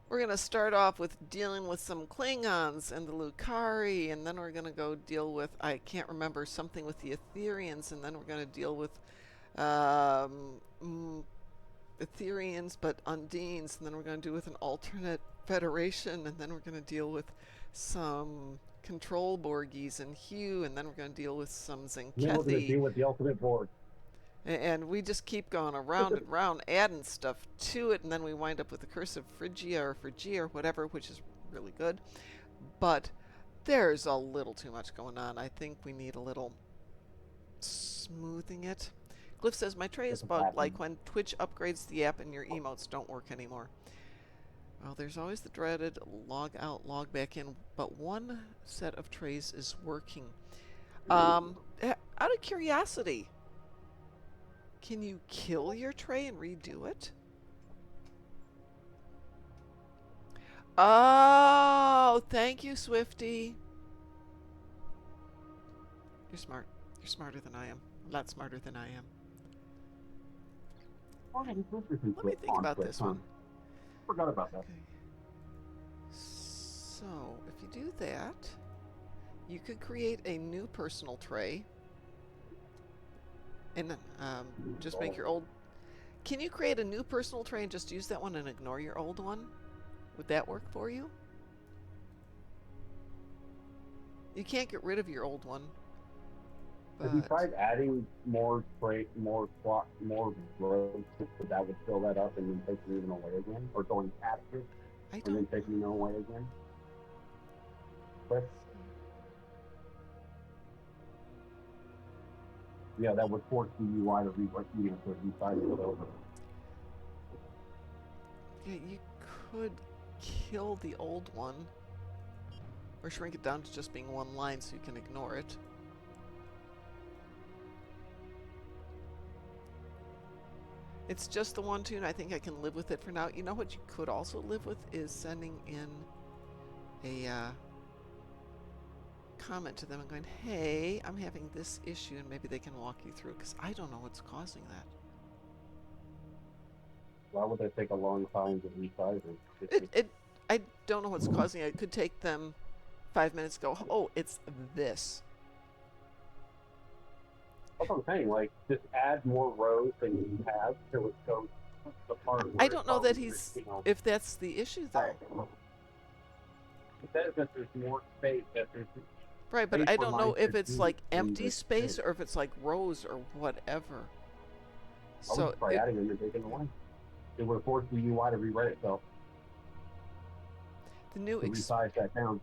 We're going to start off with dealing with some Klingons and the Lucari, and then we're going to go deal with, I can't remember, something with the Etherians, and then we're going to deal with Etherians but Undines, and then we're going to do with an alternate Federation, and then we're going to deal with some Control Borgies and Hugh, and then we're going to deal with some Zenkethi. Then we're going to deal with the ultimate Borg. And we just keep going around and around, adding stuff to it, and then we wind up with the Curse of Phrygia or Phrygia or whatever, which is really good. But there's a little too much going on. I think we need a little smoothing it. Glyph says, my tray is bugged, like when Twitch upgrades the app and your emotes don't work anymore. Well, there's always the dreaded log out, log back in, but one set of trays is working. Out of curiosity, can you kill your tray and redo it? Oh, thank you, Swifty. You're smart. You're smarter than I am. A lot smarter than I am. Let me think about this one. Forgot about that. Okay. So, if you do that, you could create a new personal tray. And just make your old... Can you create a new personal tray and just use that one and ignore your old one? Would that work for you? You can't get rid of your old one. Have you tried adding more rows so that would fill that up and then taking it away again? Or going past it and then taking it away again? But yeah, that would force the UI to restart it over. Yeah, you could kill the old one. Or shrink it down to just being one line so you can ignore it. It's just the one tune. I think I can live with it for now. You know what you could also live with is sending in a comment to them and going, hey, I'm having this issue, and maybe they can walk you through, because I don't know what's causing that. Why would that take a long time to resize it? I don't know what's causing it. It could take them 5 minutes to go, oh, it's this. That's what I'm saying. Like, just add more rows than you have till it goes to the part where I don't know that if that's the issue, though. It says that there's more space, that there's right, but I don't know if it's like empty space or if it's like rows or whatever. So by adding them, you're taking away. It would force the UI to rewrite itself. The new resize that down.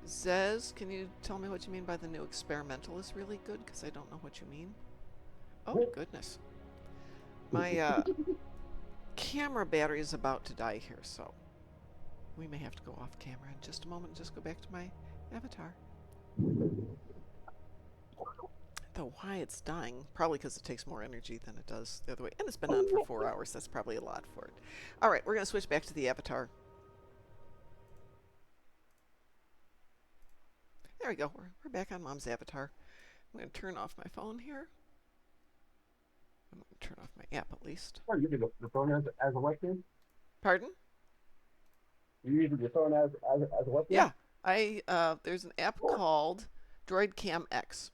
Zez, can you tell me what you mean by the new experimental is really good? Because I don't know what you mean. Oh, goodness. My camera battery is about to die here, so we may have to go off camera in just a moment and just go back to my avatar. Though why it's dying, probably because it takes more energy than it does the other way. And it's been on for 4 hours. That's probably a lot for it. All right, we're going to switch back to the avatar. There we go. We're back on Mom's avatar. I'm going to turn off my phone here. I'm going to turn off my app at least. Oh, you using the phone as a webcam? Pardon? You're using your phone as a webcam? Yeah. There's an app called DroidCam X,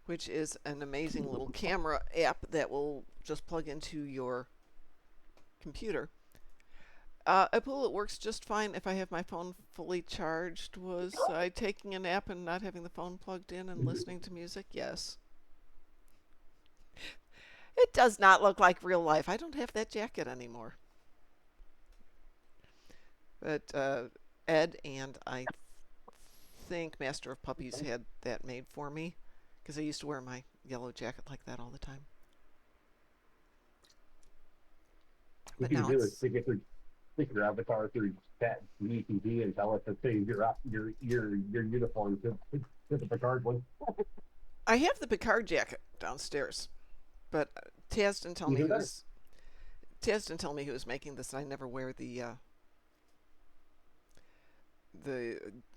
which is an amazing little camera app that will just plug into your computer. Apple, it works just fine if I have my phone fully charged. Was I taking a nap and not having the phone plugged in and listening to music? Yes. It does not look like real life. I don't have that jacket anymore. But Ed and I think Master of Puppies had that made for me because I used to wear my yellow jacket like that all the time. What you do is stick your avatar through chat GTV and tell it to change your uniform to the Picard one. I have the Picard jacket downstairs, but Taz didn't tell me who was making this, and I never wear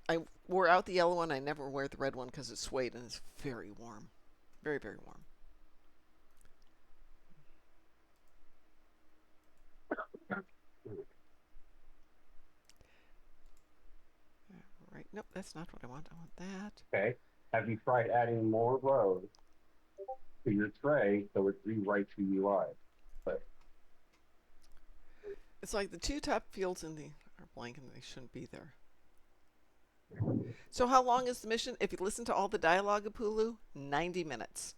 I wore out the yellow one. I never wear the red one because it's suede and it's very warm, very, very warm. Right. Nope, that's not what I want. I want that. Okay. Have you tried adding more rows to your tray so it rewrites the UI? But it's like the two top fields in the are blank and they shouldn't be there. So how long is the mission? If you listen to all the dialogue of Pulu, 90 minutes.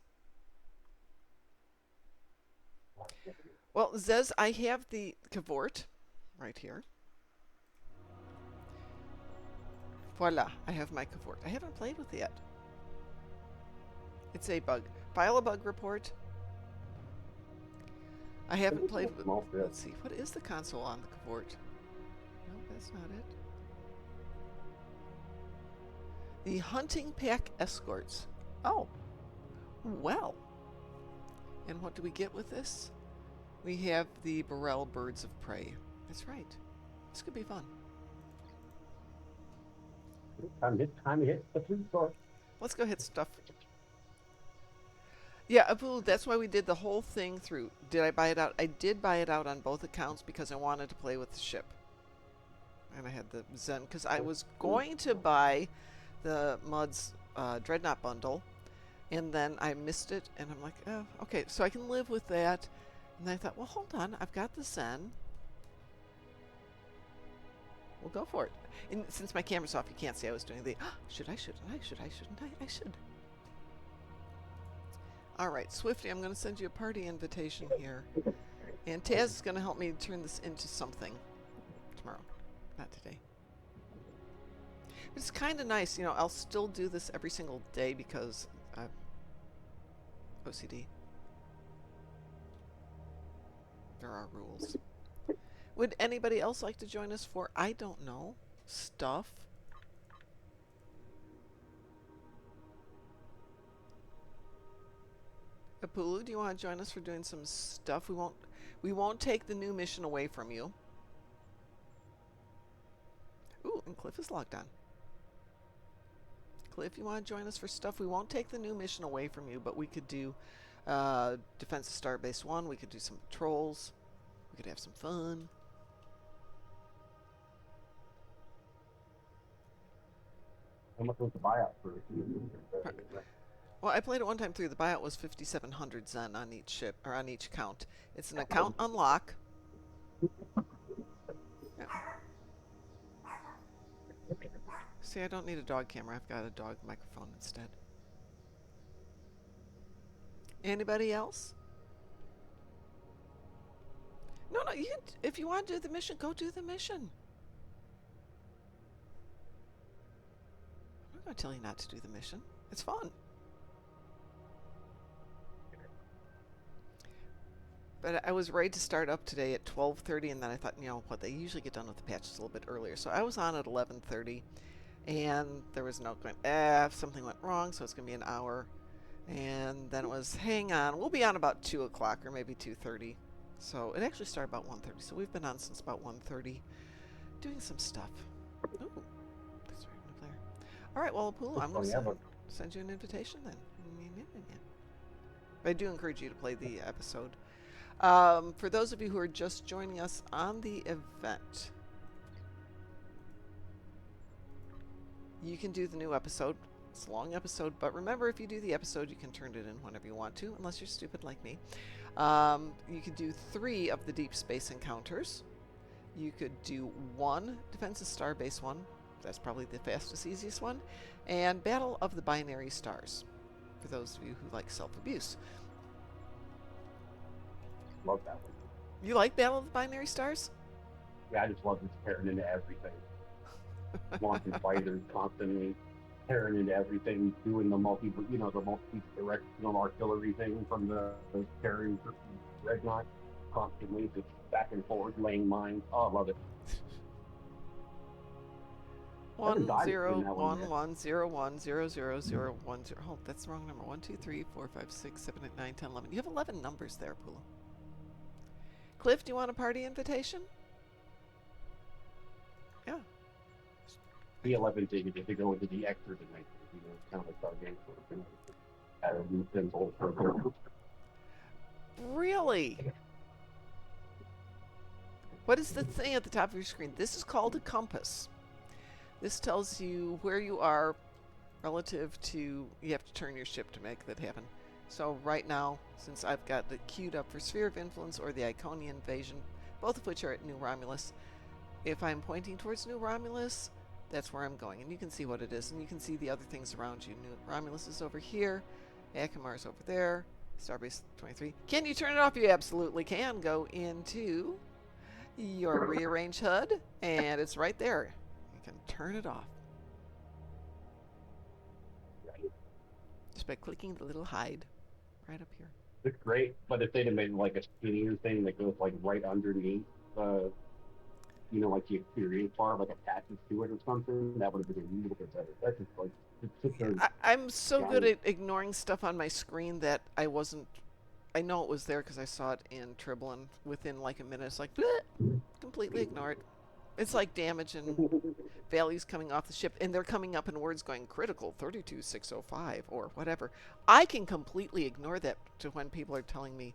Well, Zez, I have the Cavort right here. Voila, I have my Cavort. I haven't played with it yet. It's a bug. File a bug report. I haven't played with... Let's see, what is the console on the Cavort? No, that's not it. The Hunting Pack Escorts. Oh, well. And what do we get with this? We have the Burrell Birds of Prey. That's right. This could be fun. Time to hit the food store. Let's go hit stuff. Yeah, Apu, that's why we did the whole thing through. Did I buy it out? I did buy it out on both accounts because I wanted to play with the ship. And I had the Zen, because I was going to buy the Muds Dreadnought bundle, and then I missed it, and I'm like, oh, okay, so I can live with that. And I thought, well, hold on, I've got the Zen. We'll go for it. And since my camera's off, you can't see I was doing the, should I, shouldn't I, should I, shouldn't I? I should. All right, Swifty, I'm going to send you a party invitation here. And Taz is going to help me turn this into something tomorrow, not today. It's kind of nice, you know, I'll still do this every single day because OCD. There are rules. Would anybody else like to join us for, I don't know, stuff? Apulu, do you want to join us for doing some stuff? We won't take the new mission away from you. Ooh, and Cliff is logged on. Cliff, you want to join us for stuff? We won't take the new mission away from you, but we could do Defense of Starbase 1. We could do some patrols. We could have some fun. How much was the buyout for? Well, I played it one time through. The buyout was 5,700 Zen on each ship, or on each account. It's an account unlock. Yeah. See, I don't need a dog camera. I've got a dog microphone instead. Anybody else? No, you can, if you want to do the mission, go do the mission. I'm not going to tell you not to do the mission. It's fun. But I was ready to start up today at 12:30, and then I thought, you know what, they usually get done with the patches a little bit earlier. So I was on at 11:30, and there was no going, something went wrong, so it's going to be an hour. And then it was, hang on, we'll be on about 2 o'clock or maybe 2:30. So it actually started about 1:30. So we've been on since about 1:30 doing some stuff. Ooh, that's right up there. All right, well, Pulu, I'm going to send you an invitation then. But I do encourage you to play the episode. For those of you who are just joining us on the event, you can do the new episode. It's a long episode, but remember, if you do the episode, you can turn it in whenever you want to, unless you're stupid like me. You could do 3 of the deep space encounters. You could do 1 defensive starbase one. That's probably the fastest, easiest one. And Battle of the Binary Stars, for those of you who like self-abuse. Love that one. You like Battle of the Binary Stars? Yeah, I just love this tearing into everything. Launching fighters constantly, tearing into everything, doing the multi-directional artillery thing from the carrying Dreadnought, constantly just back and forth, laying mines. Oh, I love it. 1-0-1-1-0-1-0-0-0-1-0. Oh, that's the wrong number. 1, 2, 3, 4, 5, 6, 7, 8, 9, 10, 11. You have 11 numbers there, Pula. Cliff, do you want a party invitation? Yeah. The 11 thing is to go into the extra dimension. You know, it's kind of like our game sort of thing. Add a new symbol. Really? What is the thing at the top of your screen? This is called a compass. This tells you where you are relative to, you have to turn your ship to make that happen. So right now, since I've got it queued up for Sphere of Influence or the Iconian Invasion, both of which are at New Romulus, if I'm pointing towards New Romulus, that's where I'm going. And you can see what it is, and you can see the other things around you. New Romulus is over here, Akamar is over there, Starbase 23. Can you turn it off? You absolutely can. Go into your rearrange HUD, and it's right there. You can turn it off. Just by clicking the little hide right up here. It's great, but if they'd have made like a skinnier thing that goes like right underneath the, you know, like the experience bar, like attaches to it or something, that would have been a little bit better. That's just like, it's such a I'm so good at ignoring stuff on my screen that I know it was there because I saw it in Tribble, and within like a minute it's like, bleh, completely ignored. It's like damage and values coming off the ship, and they're coming up in words going critical 32605 or whatever. I can completely ignore that to when people are telling me,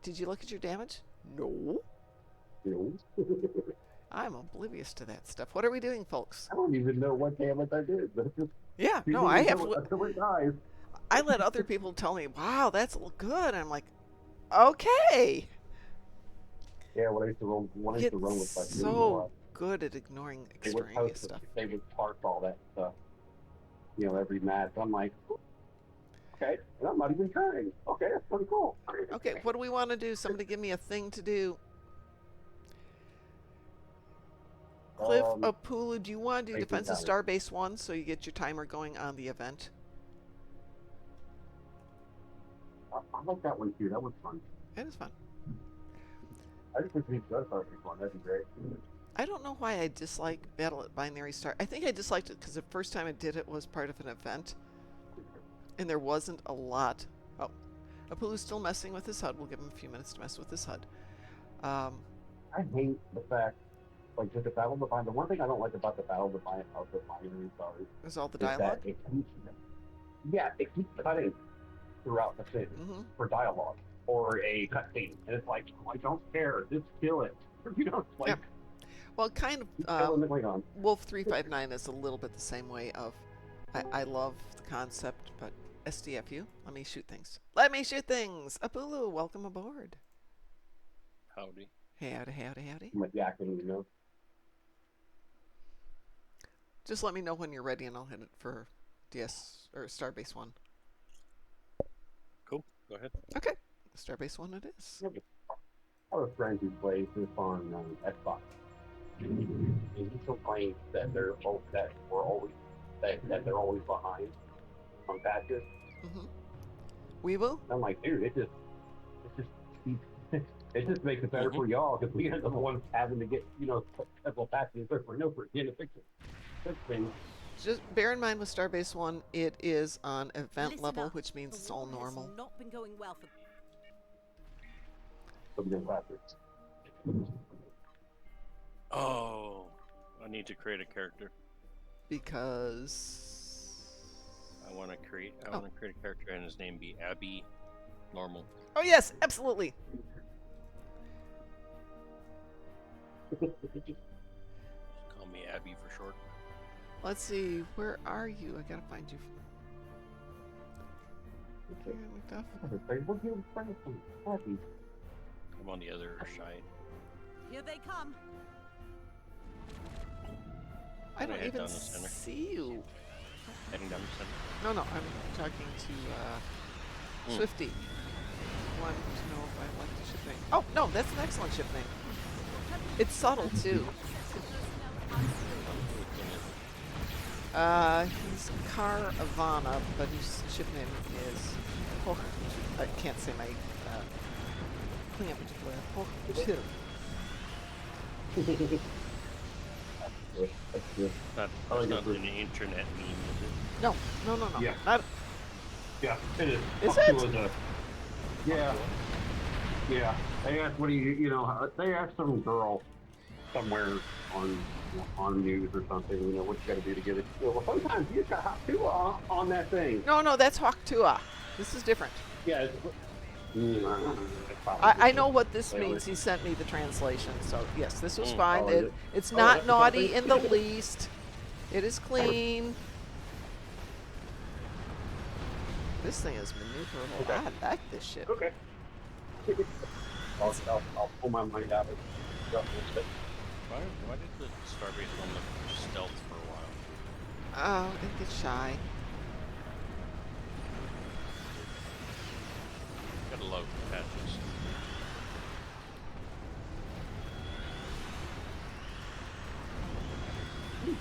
did you look at your damage? No. No. I'm oblivious to that stuff. What are we doing, folks? I don't even know what damage I did. Yeah, no, I have. Until it dies. I let other people tell me, wow, that's good. I'm like, okay. Yeah, when I used to run with like so good at ignoring extraneous stuff. They would park all that stuff, you know, every match. I'm like, okay, and I'm not even trying. Okay, that's pretty cool. Okay, what do we want to do? Somebody give me a thing to do. Cliff, Apulu, do you want to do Defensive Starbase 1 so you get your timer going on the event? I like that one too. That was fun. It is fun. I just wish we could start this one. That'd be great. I don't know why I dislike Battle at Binary Star. I think I disliked it because the first time I did it was part of an event, and there wasn't a lot. Oh, Apulu's still messing with his HUD. We'll give him a few minutes to mess with his HUD. I hate the fact, like, just the Battle of the Binary. The one thing I don't like about the Battle of the Binary Stars is all the dialogue. It keeps cutting throughout the thing for dialogue. or a cutscene, and it's like, oh, I don't care, just kill it. You know, it's like, well, kind of. killing the Klingon. Wolf 359 is a little bit the same way. Of, I love the concept, but SDFU. Let me shoot things. Let me shoot things. Apulu, welcome aboard. Howdy. Howdy, howdy, howdy. I'm yakking, you know. Just let me know when you're ready, and I'll hit it for DS or Starbase 1. Cool. Go ahead. Okay, Starbase 1 it is. I have a friend who plays this on Xbox. And he complains that they're both that they're always behind on patches. Weeble? I'm like, dude, it just it just makes it better for y'all because we are the ones having to get several patches over and over again to fix it. Just bear in mind with Starbase 1, it is on event Listen level, up. which means The it's all war has normal. not been going well for Oh, I need to create a character. Because I want to create a character and his name be Abby Normal. Oh yes, absolutely. Call me Abby for short. Let's see, where are you? I gotta find you. I'm on the other side. Here they come. I don't head even down the center. see you. Heading down the center. No, I'm talking to Swifty. Want to know if I like the ship name. Oh, no, that's an excellent ship name. It's subtle, too. He's Car Ivana, but his ship name is... Oh, I can't say my Klingon particular. Oh, That's not an internet meme, is it? No. Yeah. Not, yeah, it is. Is it? Yeah. Yeah. They asked, what do they asked some girl somewhere on news or something, what you gotta do to get it. Well, sometimes you just got hot too on that thing. No, that's Hawk-Tua. This is different. Yeah. I know what this means. He sent me the translation, so yes, this was fine. Oh, it's not that's naughty something? in the least. It is clean. This thing is maneuverable. Okay. I like this ship. Okay. I'll pull my mind out of it. Why did the Starbase one look stealth for a while? Oh, it gets shy. Gotta love the patches.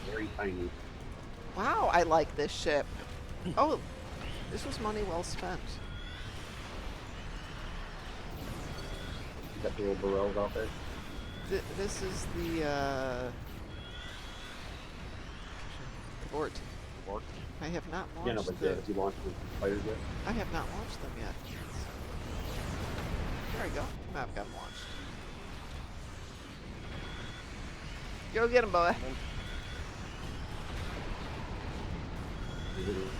Very tiny. Wow, I like this ship. Oh, this was money well spent. Got the little barrels out there. This is the Cavort. I have not launched Yeah, no, but the... did you launch the fighters yet? I have not launched them yet. There we go. Now I've got them launched. Go get him, boy.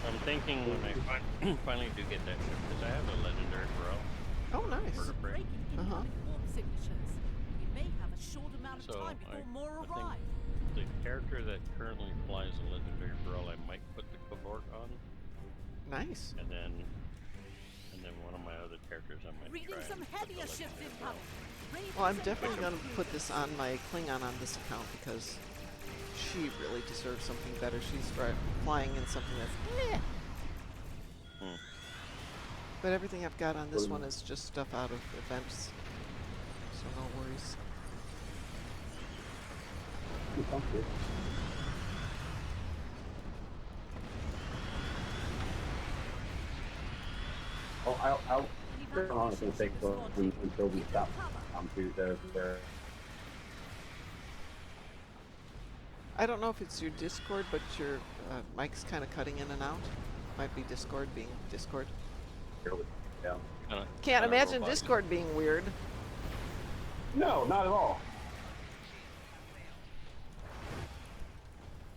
I'm thinking when I finally do get that ship, because I have a legendary bro. Oh, nice. breaking incoming warp signatures. We may have a short amount of So time before more I arrive. think the character that currently flies a legendary bro, I might put the Cavort on. Nice. And then one of my other characters I might Reading try some and put the heavier ships legendary incoming. Well, I'm definitely going to put this on my Klingon on this account because she really deserves something better. She's flying in something that's But everything I've got on this one is just stuff out of events. So no worries. Oh, I'll turn on it and take until we stop on Tuesday. I don't know if it's your Discord, but your mic's kind of cutting in and out. Might be Discord being Discord. Yeah. Can't imagine Discord being weird. No, not at all.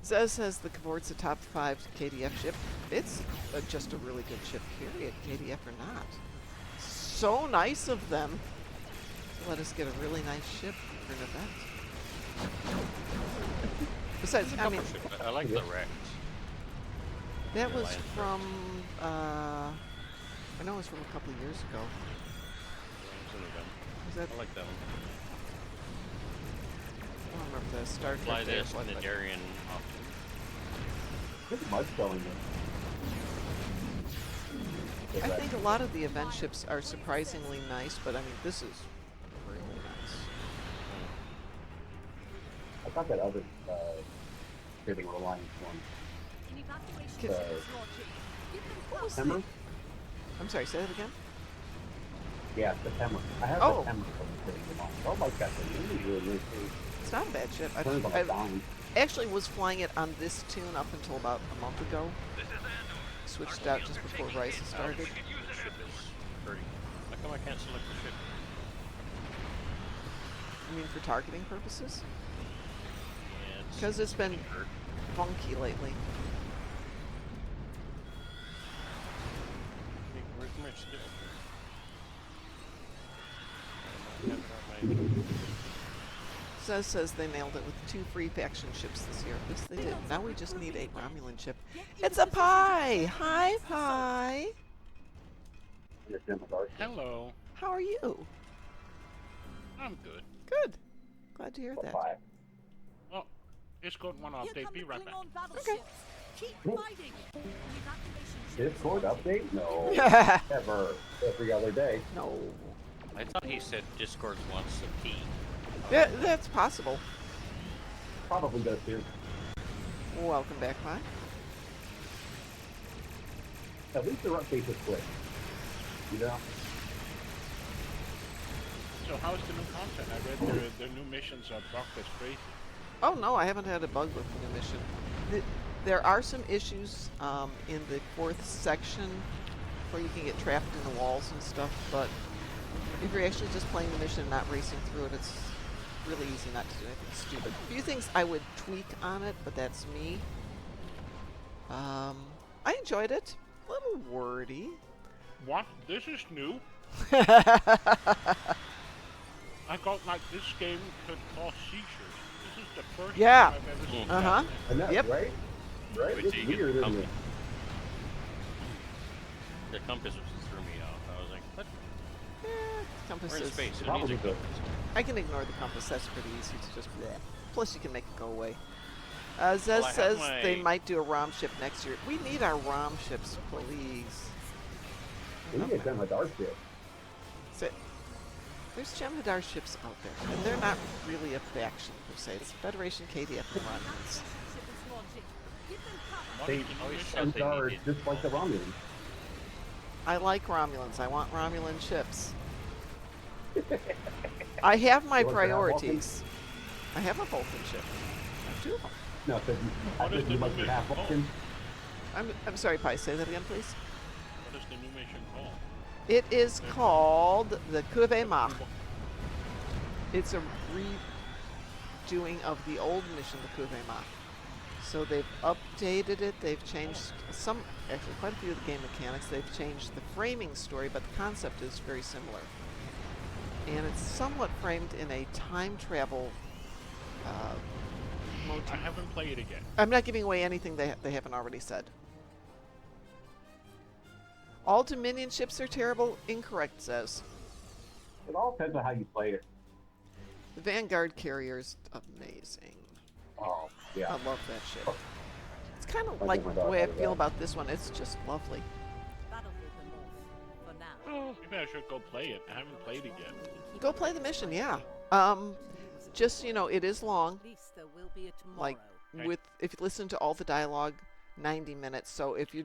Zez says the Cavort's a top 5 KDF ship. It's just a really good ship, period, KDF or not. so nice of them to let us get a really nice ship for an event. Besides, I mean, I like the wreck. that was from, I know it was from a couple of years ago. Was that? I like that one. I don't remember the Star Trek. Fly there, this but- and the Darien option. There's mud going in. I think a lot of the event ships are surprisingly nice, but I mean, this is really nice. I thought that other Trading Alliance one. An evacuation Give- ship is launching. Give them cover. September? I'm sorry, say that again? Yeah, September. I have Oh. September from Trading Alliance. Oh my god, this is really nice too. It's not a bad ship. Turns on a dime. Actually was flying it on this tune up until about a month ago. Switched out just before Rise started. The ship is pretty. How come I can't select the ship? I mean, for targeting purposes? Yeah, Because it's been funky lately. Where's my skill? I haven't got my- Says they nailed it with 2 free faction ships this year. Yes, they did. Now we just need a Romulan ship. It's a Pie! Hi, Pie! Hello. How are you? I'm good. Good. Glad to hear that. Oh, Discord one update. Be right back. Klingon battleships. Keep fighting. An evacuation ship Discord update? No. Yeah. Never. Every other day. No. I thought he said Discord wants a key. Yeah, that's possible. Probably does too. Welcome back, Pie. At least their update is quick. You know? So how's the new content? I read the new missions are bugged as crazy. Oh no, I haven't had a bug with the new mission. There are some issues in the 4th section where you can get trapped in the walls and stuff, but if you're actually just playing the mission and not racing through it, it's really easy not to do anything stupid. A few things I would tweak on it, but that's me. I enjoyed it. A little wordy. What? This is new? I got like this game could cause seizures. This is the first Yeah. time I've ever seen Uh-huh. that. And that's Yep. right? Right? Wait It's till you get weird, the isn't it? compass. The compass threw me off. I was like, what? Compass We're in is- space. Who needs a Probably good. compass? I can ignore the compass. That's pretty easy to just. Bleh. Plus, you can make it go away. Zez Well, I have says my- they might do a ROM ship next year. We need our ROM ships, please. We need to get them a dark ship. So, there's Jem'Hadar ships out there, and they're not really a faction per se. It's Federation, KDF, and Romulans. ship is launching. Give them cover. They always said they are needed just like the Romulans. I like Romulans. I want Romulan ships. I have my You want to have priorities. I have a Vulcan ship. I have 2 of them. No, because I think you might be half Vulcan. I'm sorry, Pi. Say that again, please. What is the new mission called? It is called the Kuve Mach. It's a redoing of the old mission, the Kuve Mach. So they've updated it. They've changed actually quite a few of the game mechanics. They've changed the framing story, but the concept is very similar. And it's somewhat framed in a time travel motif. I haven't played it again. I'm not giving away anything they haven't already said. All Dominion ships are terrible. Incorrect, says. It all depends on how you play it. The Vanguard carrier's amazing. Oh, yeah. I love that ship. It's kind of I like give my the dog way I all feel that. about this one. It's just lovely. Battlefield North. For now. Oh, maybe I should go play it. I haven't played it yet. Go play the mission, yeah. Just, it is long. At least there will be a tomorrow. Like, if you listen to all the dialogue, 90 minutes. So if you're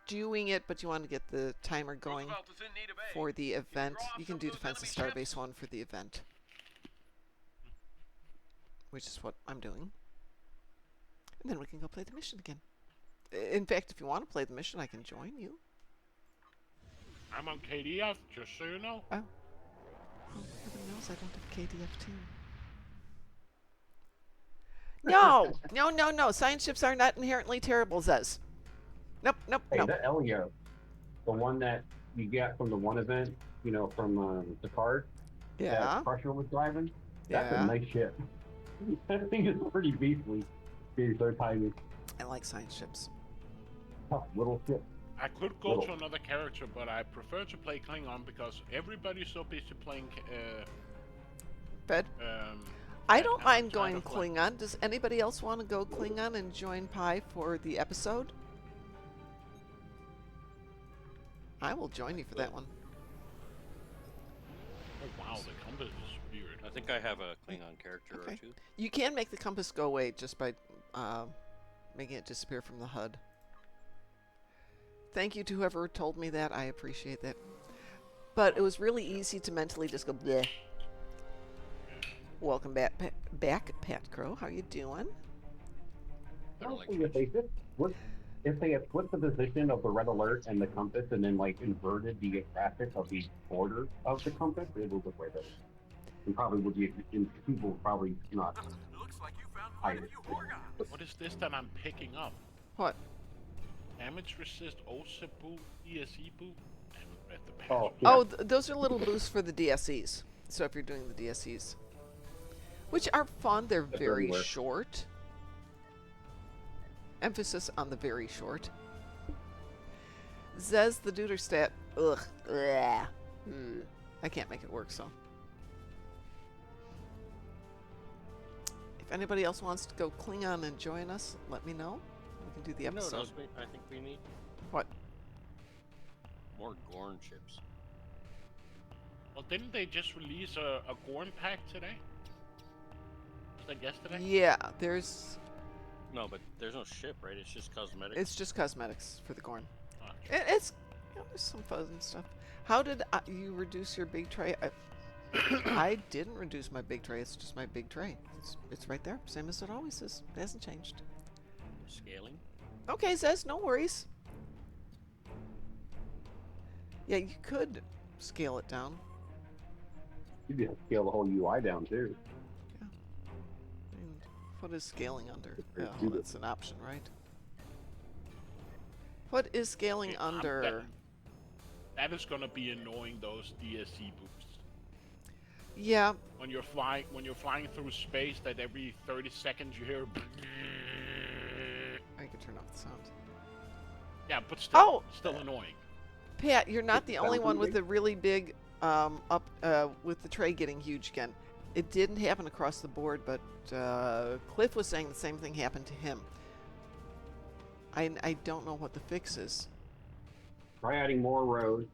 doing it, but you want to get the timer going for the event, you can do Defense of Starbase 1 for the event. Which is what I'm doing. And then we can go play the mission again. In fact, if you want to play the mission, I can join you. I'm on KDF, just so you know. Oh. Oh, heaven knows I don't have KDF too. No! Science ships are not inherently terrible, Zez. Nope. Hey, that Elio, the one that you get from the one event, you know, from the card Yeah. that Crusher was driving. That's a Yeah. nice ship. That thing is pretty beastly. Being so tiny. I like science ships. Tough little ship. I could go Little. to another character, but I prefer to play Klingon because everybody's so busy playing. Fed? I don't mind going Klingon. Does anybody else want to go Klingon and join Pi for the episode? I will join you for that one. Oh wow, the compass is weird. I think I have a Klingon character or two. You can make the compass go away just by making it disappear from the HUD. Thank you to whoever told me that. I appreciate that. But it was really easy to mentally just go bleh. Welcome back, Pat Crow. How you doing? If they had flipped the position of the red alert and the compass and then like inverted the graphic of the border of the compass, it would look way better. And probably would be, people probably not. Looks like you found quite a few Gorgons. What is this that I'm picking up? What? Damage resist OSIBU, DSE boot. I haven't read the patch. Oh, those are little boosts for the DSEs. So if you're doing the DSEs. Which are fun, they're very short. Emphasis on the very short. Zez the Duder stat. Ugh. Bleh. I can't make it work, so. If anybody else wants to go Klingon and join us, let me know. We can do the episode. No, I think we need. What? More Gorn ships. Well, didn't they just release a Gorn pack today? Was that yesterday? Yeah, there's... No, but there's no ship, right? It's just cosmetics. It's just cosmetics for the Gorn. Oh, It's... You know, there's some fun stuff. How did you reduce your big tray? I didn't reduce my big tray. It's just my big tray. It's right there. Same as it always is. It hasn't changed. Scaling? Okay, Zez, no worries. Yeah, you could scale it down. You'd be able to scale the whole UI down too. Yeah. And what is scaling under? Oh, that's an option, right? What is scaling under? That is gonna be annoying. Those DSC boosts. Yeah. When you're flying through space, that every 30 seconds you hear. I can turn off the sound. Yeah, but still, Oh! still annoying. Pat, you're not the only one with the really big with the tray getting huge again. It didn't happen across the board, but Cliff was saying the same thing happened to him. I don't know what the fix is. Try adding more rows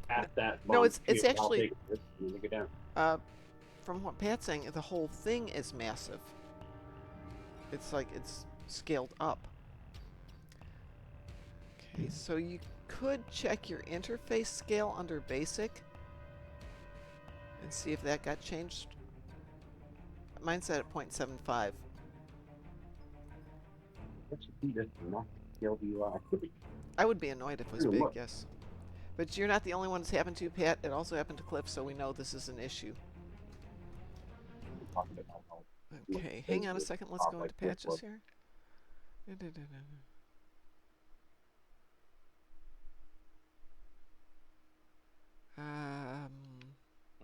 past that. No, it's I'll actually take it down. from what Pat's saying, the whole thing is massive. It's like it's scaled up. Okay, so you could check your interface scale under basic and see if that got changed. Mine's set at 0.75. Let's see this not scale UI. I would be annoyed if it was big, yes. But you're not the only one it's happened to, Pat. It also happened to Cliff, so we know this is an issue. Okay, hang on a second. Let's go into patches here. I have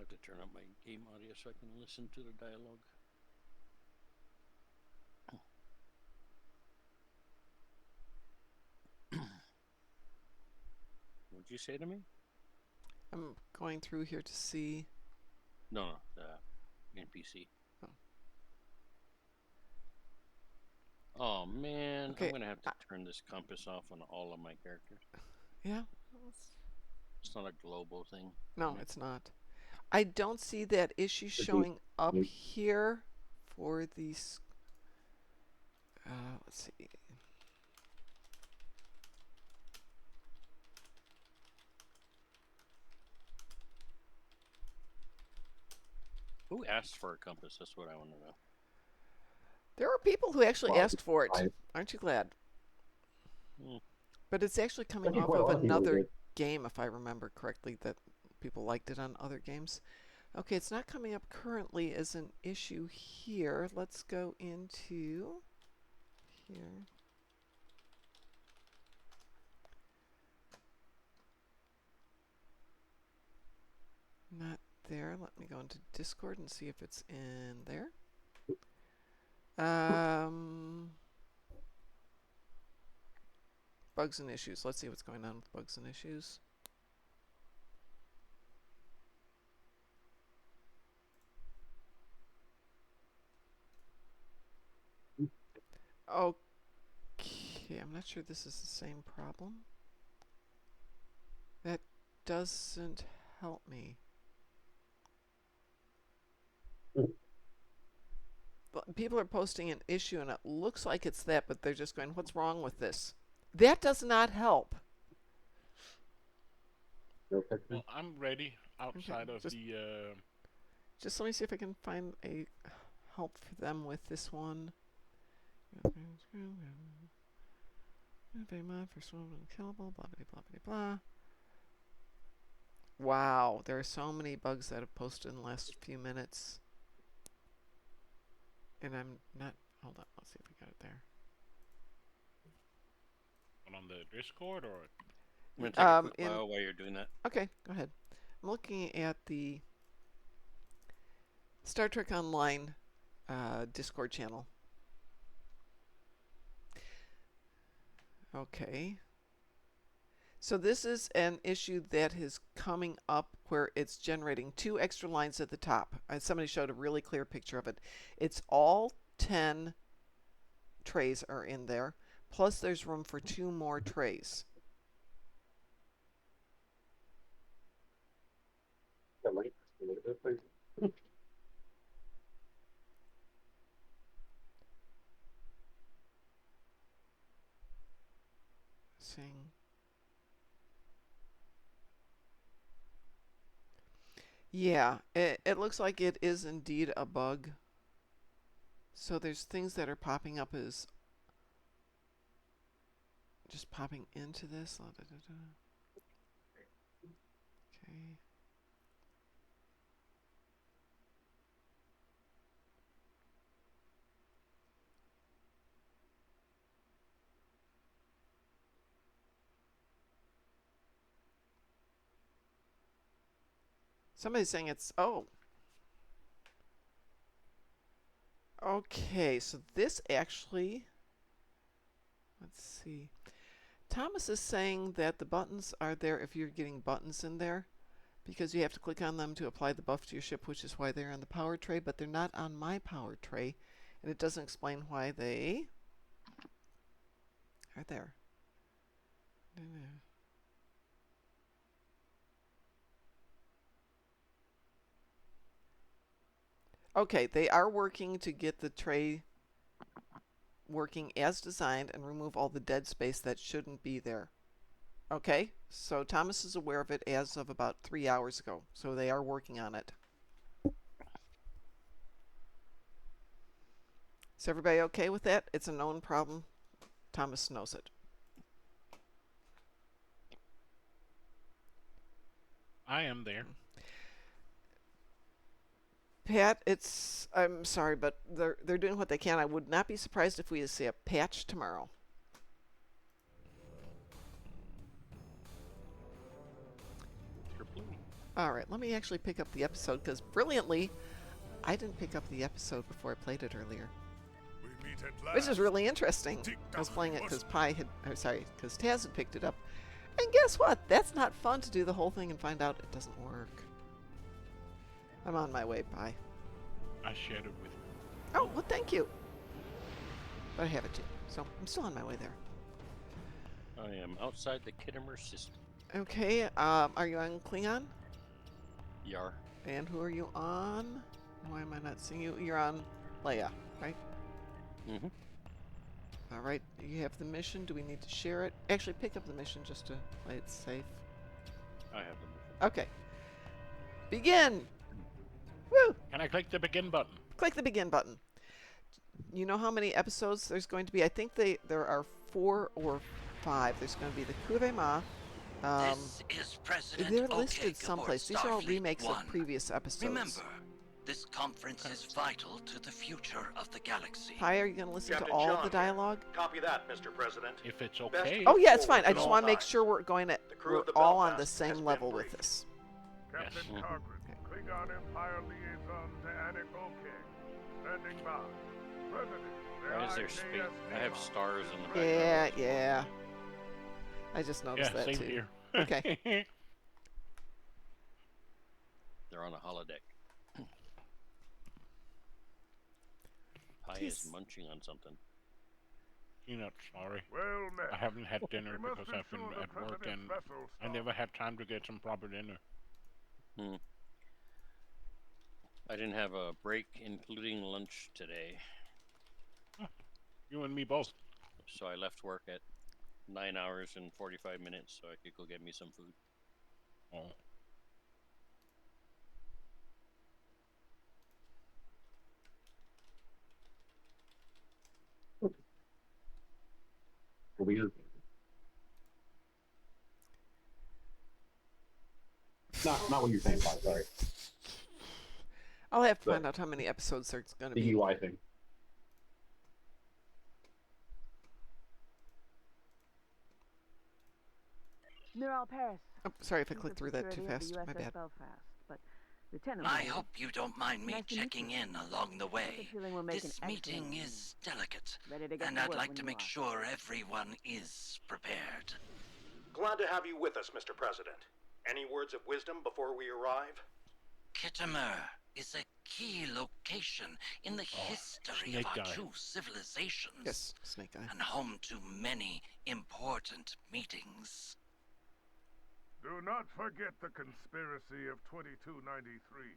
to turn up my game audio so I can listen to the dialogue. What'd you say to me? I'm going through here to see. No, the NPC. Oh man, Okay. I'm gonna have to turn this compass off on all of my characters. Yeah. It's not a global thing. No, it's not. I don't see that issue showing up here for these. Let's see. Who asked for a compass? That's what I want to know. There are people who actually asked for it. Aren't you glad? But it's actually coming off of another game, if I remember correctly, that people liked it on other games. Okay, it's not coming up currently as an issue here. Let's go into here. me go into Discord and see if it's in there. Bugs and issues. Let's see what's going on with bugs and issues. Okay, I'm not sure this is the same problem. That doesn't help me. People are posting an issue and it looks like it's that, but they're just going, what's wrong with this? That does not help. Well, I'm ready outside of the... Just let me see if I can find a help for them with this one. Unkillable, blah blah blah blah blah. Wow, there are so many bugs that have posted in the last few minutes. And I'm not... Hold on, let's see if we got it there. On the Discord, or... I'm going to take a quick while you're doing that. Okay, go ahead. I'm looking at the Star Trek Online Discord channel. Okay. So this is an issue that is coming up where it's generating 2 extra lines at the top. Somebody showed a really clear picture of it. It's all 10 trays are in there, plus there's room for 2 more trays. Seeing. Yeah, it looks like it is indeed a bug. So there's things that are popping up as just popping into this. Okay. Somebody's saying it's... Oh. Okay, so this actually... Let's see. Thomas is saying that the buttons are there if you're getting buttons in there, because you have to click on them to apply the buff to your ship, which is why they're on the power tray, but they're not on my power tray, and it doesn't explain why they are there. Okay, they are working to get the tray working as designed and remove all the dead space that shouldn't be there. Okay, so Thomas is aware of it as of about 3 hours ago, so they are working on it. Is everybody okay with that? It's a known problem. Thomas knows it. I am there. Pat, I'm sorry, but they're doing what they can. I would not be surprised if we see a patch tomorrow. All right, let me actually pick up the episode, because brilliantly, I didn't pick up the episode before I played it earlier. We meet at last. Which is really interesting. I was playing it because because Taz had picked it up. And guess what? That's not fun to do the whole thing and find out it doesn't work. I'm on my way. Bye. I shared it with you. Oh, well, thank you. But I have it too, so I'm still on my way there. I am outside the Kittimer system. Okay, are you on Klingon? Yar. And who are you on? Why am I not seeing you? You're on Leia, right? Mm-hmm. All right, you have the mission. Do we need to share it? Actually, pick up the mission just to play it safe. I have the mission. Okay. Begin! Woo! Can I click the begin button? Click the begin button. You know how many episodes there's going to be? I think there are 4 or 5. There's going to be the Kuvema. This is President They're Okeg listed someplace. These are all Starfleet remakes 1. of previous episodes. Remember, this conference is vital to the future of the galaxy. Pi, are you going to listen Captain to all John of the here. dialogue? Copy that, Mr. President. If it's Best okay. Oh yeah, it's fine. I forward just at want to all make times. sure we're The crew we're of the all on Belfast the has same been level with briefed. this. Captain Yes. Cargren, click Klingon Empire liaison to Anik Okeg. Standing by. President. Why is there space? I have stars in the Yeah, background. yeah. I just noticed Yeah, that same too. here. Okay. They're on a holodeck. Pi is munching on something. Peanut, sorry. Well met. I haven't had dinner We must because I've been ensure the at work President's and vessel I never had time to get some proper dinner. I didn't have a break, including lunch today. You and me both. So I left work at 9 hours and 45 minutes so I could go get me some food. Oh. Weird. Not what you're saying, Bob, sorry. I'll have to find out how many episodes there's going to be. The UI thing. Miral Paris. Oh, sorry if I Chief clicked of through that too Security fast. of My the USS bad. Belfast, but Lieutenant I Wade, hope you don't mind me nice to meet checking you. in along the I way. have a feeling we'll make This an meeting excellent is delicate, Ready to get and to I'd work like when to you make are. sure everyone is prepared. Glad to have you with us, Mr. President. Any words of wisdom before we arrive? Kittimer is a key location in the history of Snake our Eye. two civilizations. Yes, Snake Eye. And home to many important meetings. Do not forget the conspiracy of 2293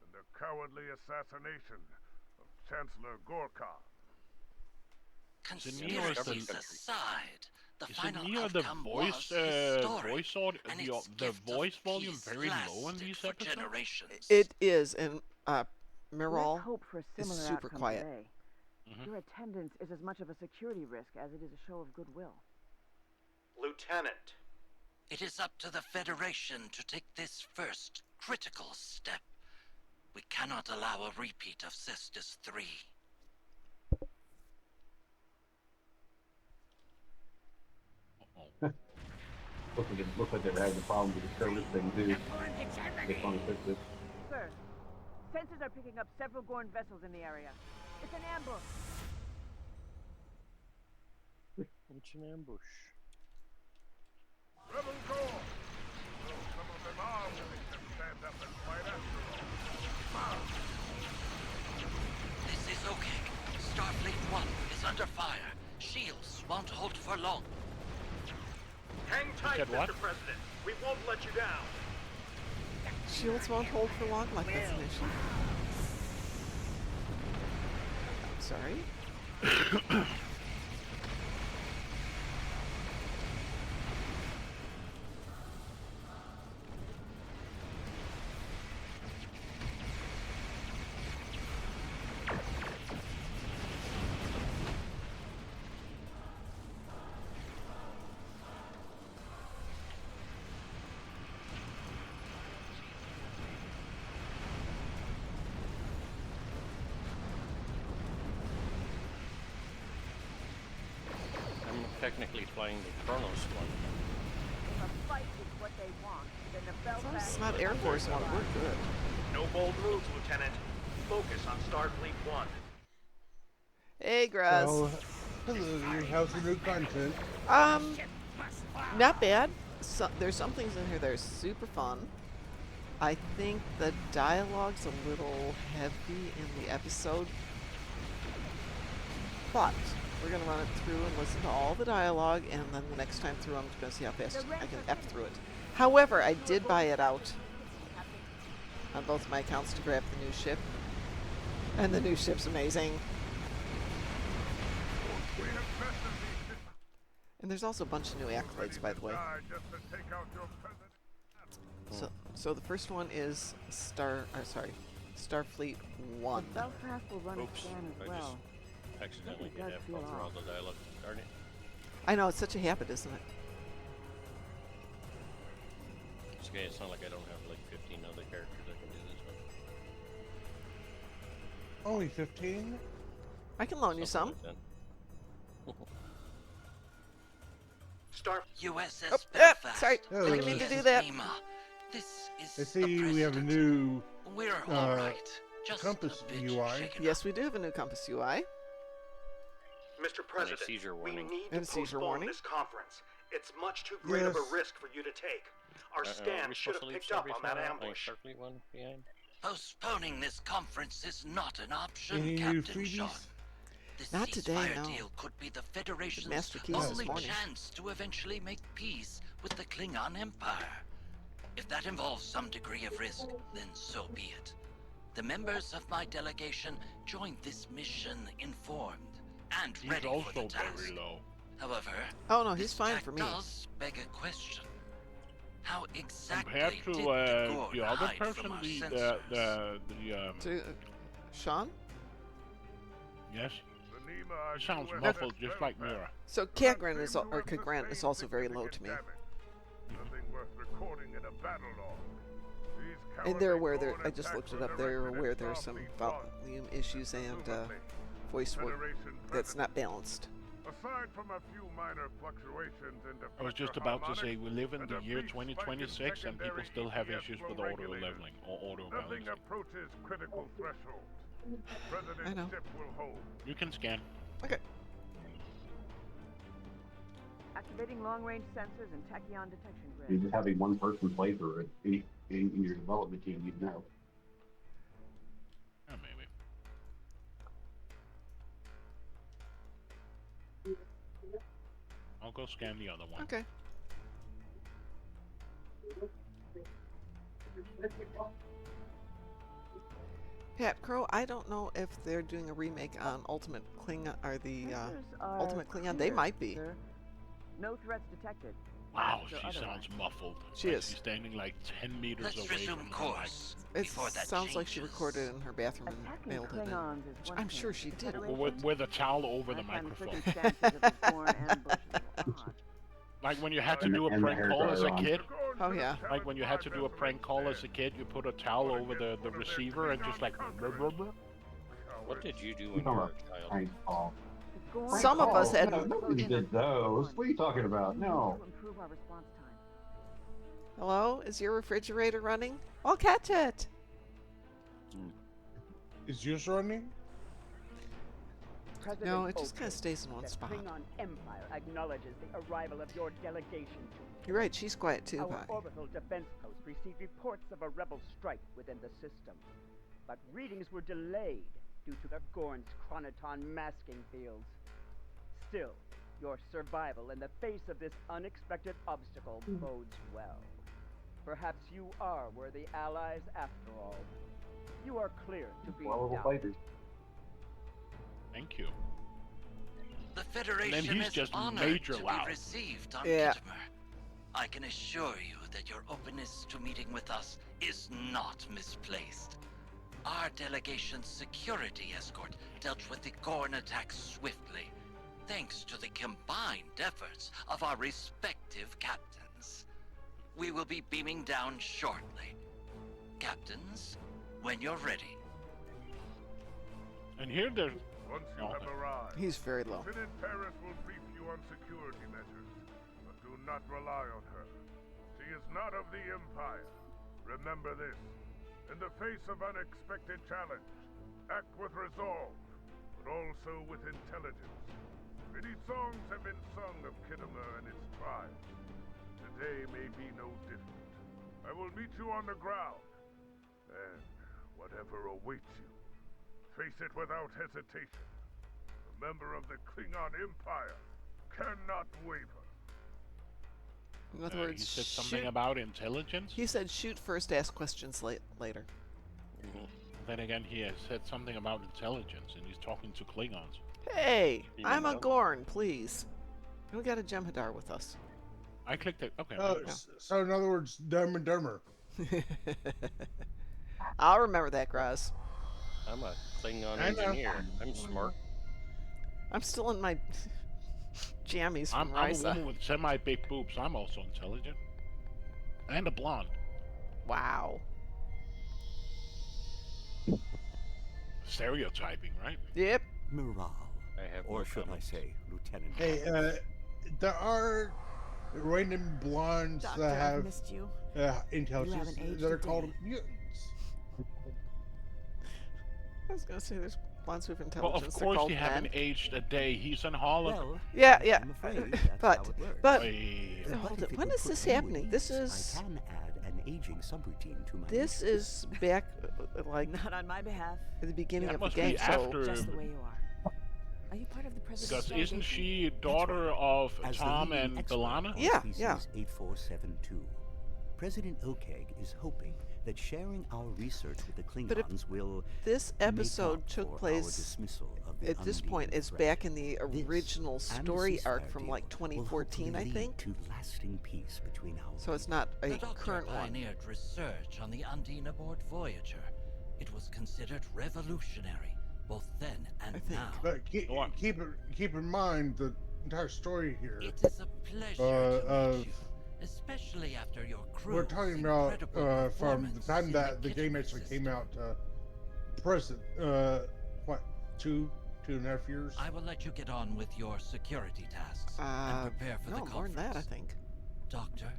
and the cowardly assassination of Chancellor Gorka. Conspiracies aside, the Is final it me or the outcome voice, was historic, voice audio, and the its gift of voice volume peace very low in lasted these for episodes? generations. It is, and Miral Let's hope for a is similar super outcome quiet. today. Your attendance is as much of a security risk as it is a show of goodwill. Lieutenant. It is up to the Federation to take this first critical step. We cannot allow a repeat of Cestus 3. Looks like they were having a problem with the service thing too. They finally fixed it. Sir, sensors are picking up several Gorn vessels in the area. It's an ambush. It's an ambush. Rebel Gorn! Though some of them are willing to stand up and fight after all. This is okay. Starfleet 1 is under fire. Shields won't hold for long. Hang tight, said what? Mr. President. We won't let you down. Shields won't hold for long, like that's an issue. I'm sorry. I'm technically flying the Chronos one. If a fight is what they want, then the As long as Belfast... it's not Air Force One, we're good. No bold moves, Lieutenant. Focus on Starfleet 1. Hey, Graz. So, hello, how's the new content? Not bad. So, there's some things in here that are super fun. I think the dialogue's a little heavy in the episode, but we're going to run it through and listen to all the dialogue, and then the next time through I'm going to see how fast I can F through it. However, I did buy it out on both my accounts to grab the new ship, and the new ship's amazing. And there's also a bunch of new accolades, by the way. So the first one is Starfleet 1. Belfast will run a scan as well. Accidentally Does hit F feel all through all off. the dialogue. Darn it. I know, it's such a habit, isn't it? It's okay, it's not like I don't have like 15 other characters that can do this one. Only 15? I can loan you some. USS Oh, Belfast. sorry, Oh. didn't mean to do that. This I see we have a new We're all right. Just compass a bit UI. shaken Yes, we do have a new compass UI. Mr. President, seizure we warning. need And to a seizure postpone warning. this conference. It's much too great of Yes. a risk for you to take. Our Are scan we should supposed have to leave picked up Starbase on that now? ambush. Starfleet one behind? Postponing this conference is not an option, Any new Captain Sean. freebies? The Not today, ceasefire no. deal could be the Federation's Master Keys this only morning. chance to eventually make peace with the Klingon Empire. If that involves some degree of risk, then so be it. The members of my delegation joined this mission informed and He's ready for also the task. very low. However, Oh no, he's this fine fact for me. does beg a question. How exactly Compared to did the Gorn the other hide person, from our the sensors? To Sean? yes, he sounds muffled just like Mira. So Kagran is or Kagran is also very low to me. Nothing worth recording in a battle log. These And they're cowardly aware there. Gorn I just attacks looked it were up. They're directed aware at there's some Starfleet volume issues and voice work Federation that's not balanced. Aside from a few minor fluctuations in I was just about to say, we live in the year 2026 and people still have issues with auto leveling or auto nothing balancing. approaches critical threshold. I President's know. ship will hold. You can scan. Okay. Activating long-range sensors and tachyon detection You grid. just having one person play through it in your development team, you'd know. Yeah, maybe. I'll go scan the other one. Okay. Pat Crow, I don't know if they're doing a remake on Ultimate Klingon or the Sensors are Ultimate Klingon. They clear, might be. sir. No threats detected. Wow, So she otherwise- sounds muffled. She Like is. She's standing like 10 meters Let's away resume from the course It before that sounds like she changes. recorded it in her bathroom and Attacking mailed it in. Klingons is Which one I'm thing. sure she did. mic. With a towel over the I find the microphone. circumstances of this Gorn ambush odd. Like when you had to And- do a and the prank hair call as a dryer on. kid. Oh yeah. Like when you had to do a prank call as a kid, you put a towel over the receiver and just like. What did you do You're when you talking were about a child? prank call. The Gorn Some of us had- No, nobody did those. What are you talking about? No. to improve our response time. Hello? Is your refrigerator running? I'll catch it. Is yours running? President No, it just Oak kind of stays in one the spot. Klingon Empire acknowledges the arrival of your delegation to You're right. She's quiet too, Our Pi. orbital defense post received reports of a rebel strike within the system, but readings were delayed due to the Gorn's chronoton masking fields. Still, your survival in the face of this unexpected obstacle bodes well. Perhaps you are worthy allies after all. You are clear to be Well, down. fighters. Thank you. The Federation he's is just honored major to loud. be received on Yeah. Kittimer. I can assure you that your openness to meeting with us is not misplaced. Our delegation's security escort dealt with the Gorn attack swiftly, thanks to the combined efforts of our respective captains. We will be beaming down shortly. Captains, when you're ready. And here there's. Once you have arrived, He's very low. Lieutenant Paris will brief you on security measures, but do not rely on her. She is not of the Empire. Remember this. In the face of unexpected challenge, act with resolve, but also with intelligence. Many songs have been sung of Kittimer and its tribes. Today may be no different. I will meet you on the ground, and whatever awaits you, face it without hesitation. A member of the Klingon Empire cannot waver. In other He words, said something shoot- about intelligence. He said shoot first, ask questions later. Then again, he has said something about intelligence, and he's talking to Klingons. Hey, You I'm a know. Gorn, please. We got a Jem'Hadar with us. I clicked it. Okay. Oh, so in other words, Dumb and Dumber. I'll remember that, Graz. I'm a Klingon I know. engineer. I'm smart. I'm still in my jammies from I'm a Risa. woman with semi-big boobs. I'm also intelligent. And a blonde. Wow. Stereotyping, right? Yep. Morale. I have Or no should comments. I say, Lieutenant. Hey, there are random blondes Doctor, that I've have missed you. intelligence You haven't aged that a are called day. mutants. I was gonna say there's blondes with Well, intelligence. of They're course called he haven't men. aged a day. He's an hologram. Well, Yeah, yeah. I'm afraid that's but how it works. but Hey. hold But if it. it When would is put this you at happening? This ease, is I can add an aging subroutine to my this mix. is back like Not on my behalf. at the beginning That of the must game. be So after. Just the way you are. Are you part of the president's Because isn't delegation? she daughter of As the Tom leading and expert Belana? on Yeah, species yeah. 8472, President Okeg is hoping that sharing our research with the But if Klingons will this make episode up took for our place dismissal of the at this point Undine is threat. back in the This original and the story arc ceasefire from deal like will 2014, I hopefully think. lead to lasting peace between our So it's not a The Doctor current one. pioneered research on the Undine aboard Voyager. It was considered revolutionary, both then and I think. now. But keep in mind the entire story here. It is a pleasure to meet you, especially after your crew's We're talking about incredible from the performance time in that the game Kitchener actually system. came out. Present, what, 2.5 years? I will let you get on with your security tasks and prepare for the No, conference. more than that, I think. Doctor,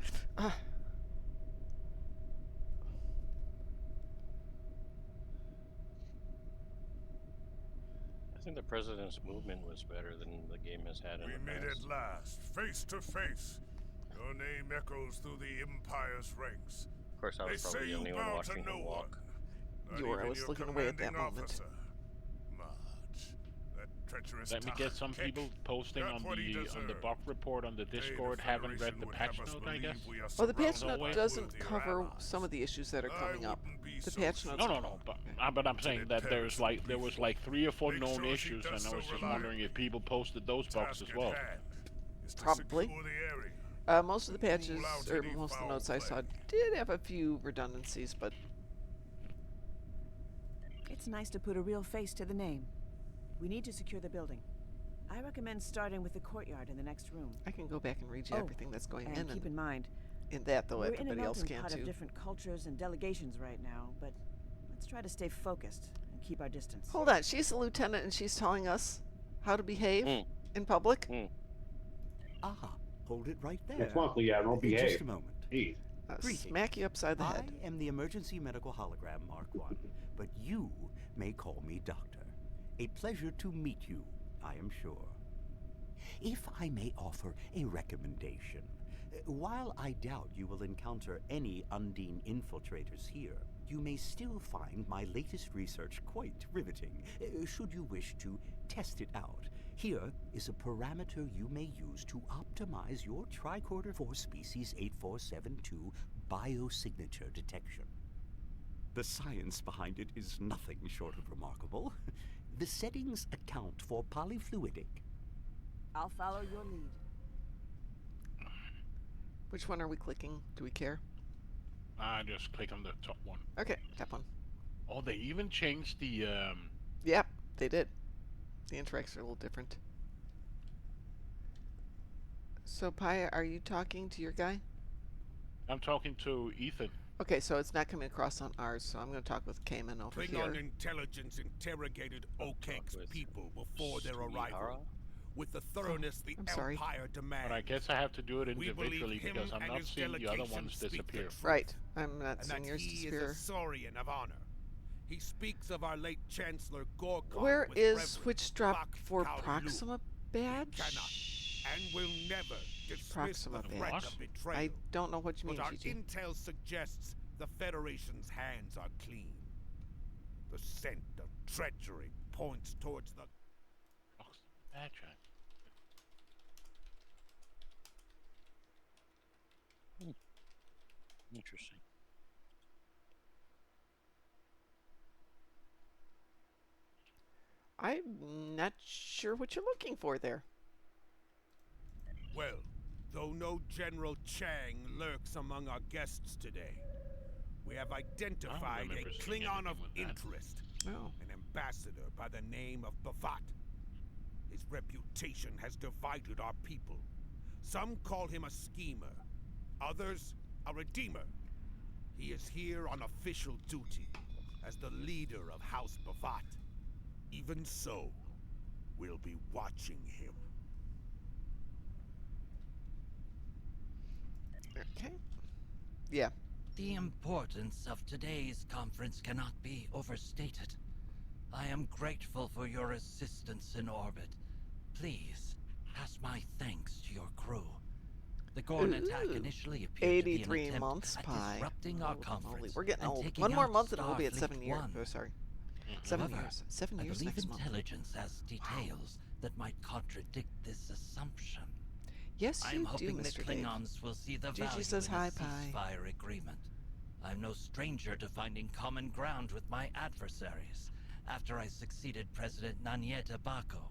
I think the president's movement was better than the game has had in We the meet past. at last, face to face. Your name echoes through the Empire's ranks. Of course, I They was say probably the you only one bow to watching no him one. walk. Not You were. I even was your looking away at that commanding moment. officer. Marge, that treacherous Let me get some Tahkik people posting got on what he the deserved. bug report on the Discord. Haven't read the patch note, I guess. Well, the patch note Always. doesn't cover some of the issues that are coming up. The patch notes. No. But I'm saying that there was like 3 or 4 known issues, and I was just wondering if people posted those bugs as well. Probably. Most of the patches, or most of the notes I saw, did have a few redundancies, but It's nice to put a real face to the name. We need to secure the building. I recommend starting with the courtyard in the next room. I can go back and read you everything that's going and in. keep in mind, in that, though, we're in a everybody else melting can pot too. of different cultures and delegations right now, but let's try to stay focused and keep our distance. Hold on, she's a lieutenant and she's telling us how to behave in public. Ah, hold it right there. Next month, yeah, don't behave. Just a moment. Jeez. Smack you upside the head. I am the emergency medical hologram Mark 1, but you may call me Doctor. A pleasure to meet you, I am sure. If I may offer a recommendation, while I doubt you will encounter any Undine infiltrators here, you may still find my latest research quite riveting, should you wish to test it out. Here is a parameter you may use to optimize your tricorder for species 8472 biosignature detection. The science behind it is nothing short of remarkable. The settings account for polyfluidic. I'll follow your lead. Which one are we clicking? Do we care? I just click on the top one. Okay, that one. Oh, they even changed the. Yep, they did. The interacts are a little different. So, Paya, are you talking to your guy? I'm talking to Ethan. Okay, so it's not coming across on ours, so I'm going to talk with Cayman over Klingon here. intelligence interrogated Okeg's people before their arrival. With the thoroughness the I'm sorry. Empire demands. But I guess I have to do it We individually believe him because I'm and not his seeing the other delegation ones speak the disappear. truth. Right, I'm not And seeing that yours he disappear. is a saurian of honor. He speaks of our late Chancellor Gorkon Where with is reverence. switch drop Bak for Kal-Lu. Proxima badge? Cannot and will never dismiss Proxima the badge. threat of betrayal. I don't know what you mean, But our Gigi. intel suggests the Federation's hands are clean. The scent of treachery points towards the... Badge. Interesting. I'm not sure what you're looking for there. Well, though no General Chang lurks among our guests today, we have identified a remember seeing Klingon of anything with that. interest, Oh. an ambassador by the name of Bavat. His reputation has divided our people. Some call him a schemer, others a redeemer. He is here on official duty as the leader of House Bavat. Even so, we'll be watching him. Okay. Yeah. The importance of today's conference cannot be overstated. I am grateful for your assistance in orbit. Please, pass my thanks to your crew. The Gorn attack initially appeared to be an 83 attempt months, at Pi. disrupting our Holy conference. moly, we're getting and old. taking One more out month and we'll be at 7 Starfleet years. 1. Oh, sorry. 7 However, years. 7 I years believe next month. intelligence has details that might contradict this assumption. Yes, I'm you hoping do, the Mr. Dave. Klingons will see the Gigi value says in hi, a Pi. ceasefire agreement. I'm no stranger to finding common ground with my adversaries. After I succeeded President Nanieta Bako,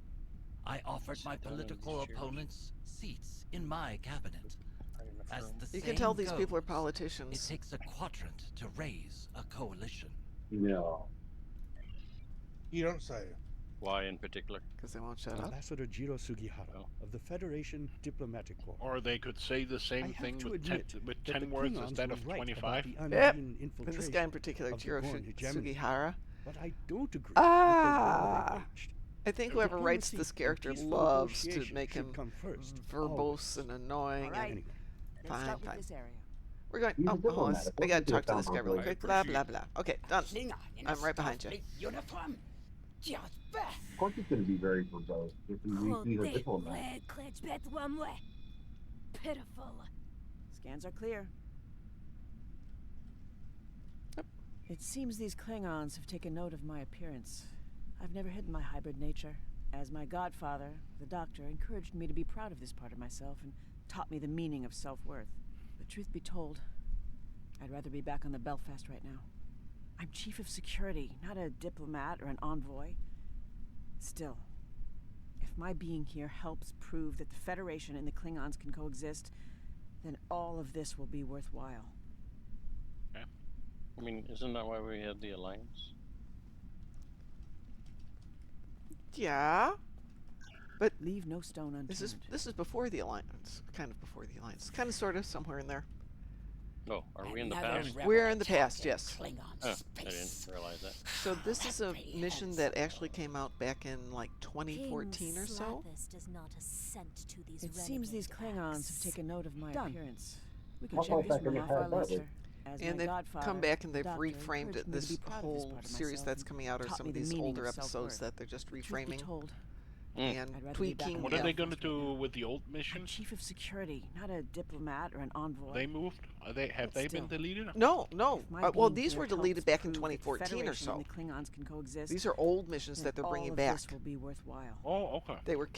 I offered my political opponents seats in my cabinet. As the You can tell saying these people are goes, politicians. it takes a quadrant to raise a coalition. No. You don't say. Why in particular? Because they won't shut up. Ambassador Jiro Sugihara of the Federation Diplomatic Corps. Or they could say the same thing with 10 words Klingons instead were of right 25. about the Yep. unseen And this guy in infiltration particular, of the Jiro Gorn hegemony. Sugihara. But I don't agree Ah! with the war they waged. I think whoever writes Diplomacy this and character peaceful loves to negotiation make should him come first, verbose and annoying. All right. And Let's fine, start with fine. this area. We're going. He's a Oh, diplomat. I gotta talk to What this do guy you real think quick. of Blah blah blah. Okay, done. I'm right behind you. Uniform. Just Of course he's going to be very verbose. If he's a diplomat. Pitiful. Scans are clear. It seems these Klingons have taken note of my appearance. I've never hidden my hybrid nature. As my godfather, the Doctor, encouraged me to be proud of this part of myself and taught me the meaning of self-worth. But truth be told, I'd rather be back on the Belfast right now. I'm chief of security, not a diplomat or an envoy. Still, if my being here helps prove that the Federation and the Klingons can coexist, then all of this will be worthwhile. Okay. I mean, isn't that why we had the Alliance? Yeah, but leave no stone unturned. This is before the Alliance. Kind of before the Alliance. Kind of, sort of, somewhere in there. Oh, are we in the past? We're in the past, yes. Oh, I didn't realize that. So this is a mission that actually came out back in like 2014 or so. Does not assent to these it seems these Klingons have taken note of my appearance. We can I'll check go this back in one the off our past, list. As And my they've godfather, come back and they've Doctor, reframed encouraged it. me to This be proud of whole part of series myself that's and coming out are taught some me of the these meaning older of episodes self-worth. that they're just Truth be reframing told, and I'd rather be back tweaking. on What the are they Belfast going to right do now. with the old I'm missions? chief of security, not a diplomat or an envoy. They moved? Have they been Still, deleted? No. my Well, being these here were deleted helps back in prove that the 2014 or Federation so. and the Klingons can coexist, These are old missions then that they're all bringing of back. This will be worthwhile. Oh, okay. They were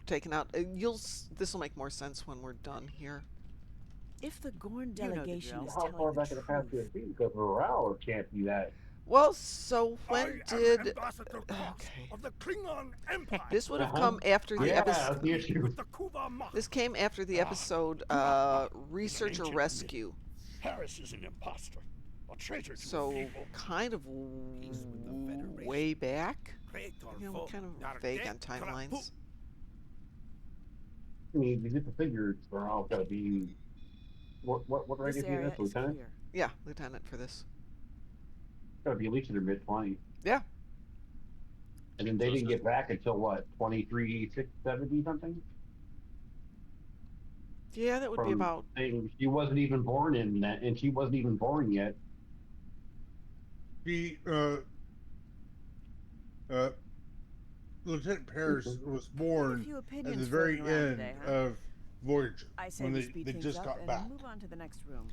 taken out. This will make more sense when we're done here. If the Gorn You know the delegation drill. is How telling far the back in the past truth, could it be? Because morale can't be that. Well, so when did? Ambassador Cross of the Klingon Empire. This would have come after the Yeah, episode. that's the issue. The Kuva Mach. This came after the episode Research or Ancient Rescue. Paris is an imposter, a traitor to So the people. kind of way back. You know, we're kind of vague on timelines. I mean, you get the figures for all got to be. What rank this is he in area this, is Lieutenant? clear. Yeah, Lieutenant for this. Got to be at least in their mid-20s. Yeah. And then they didn't get back until what, 23, 70 something? Yeah, that would be From about. things she wasn't even born in that, and she wasn't even born yet. The Lieutenant Paris was born few at the opinions very floating around end today, huh? of Voyager I say when we they speed things just up got and back. move on to the next room.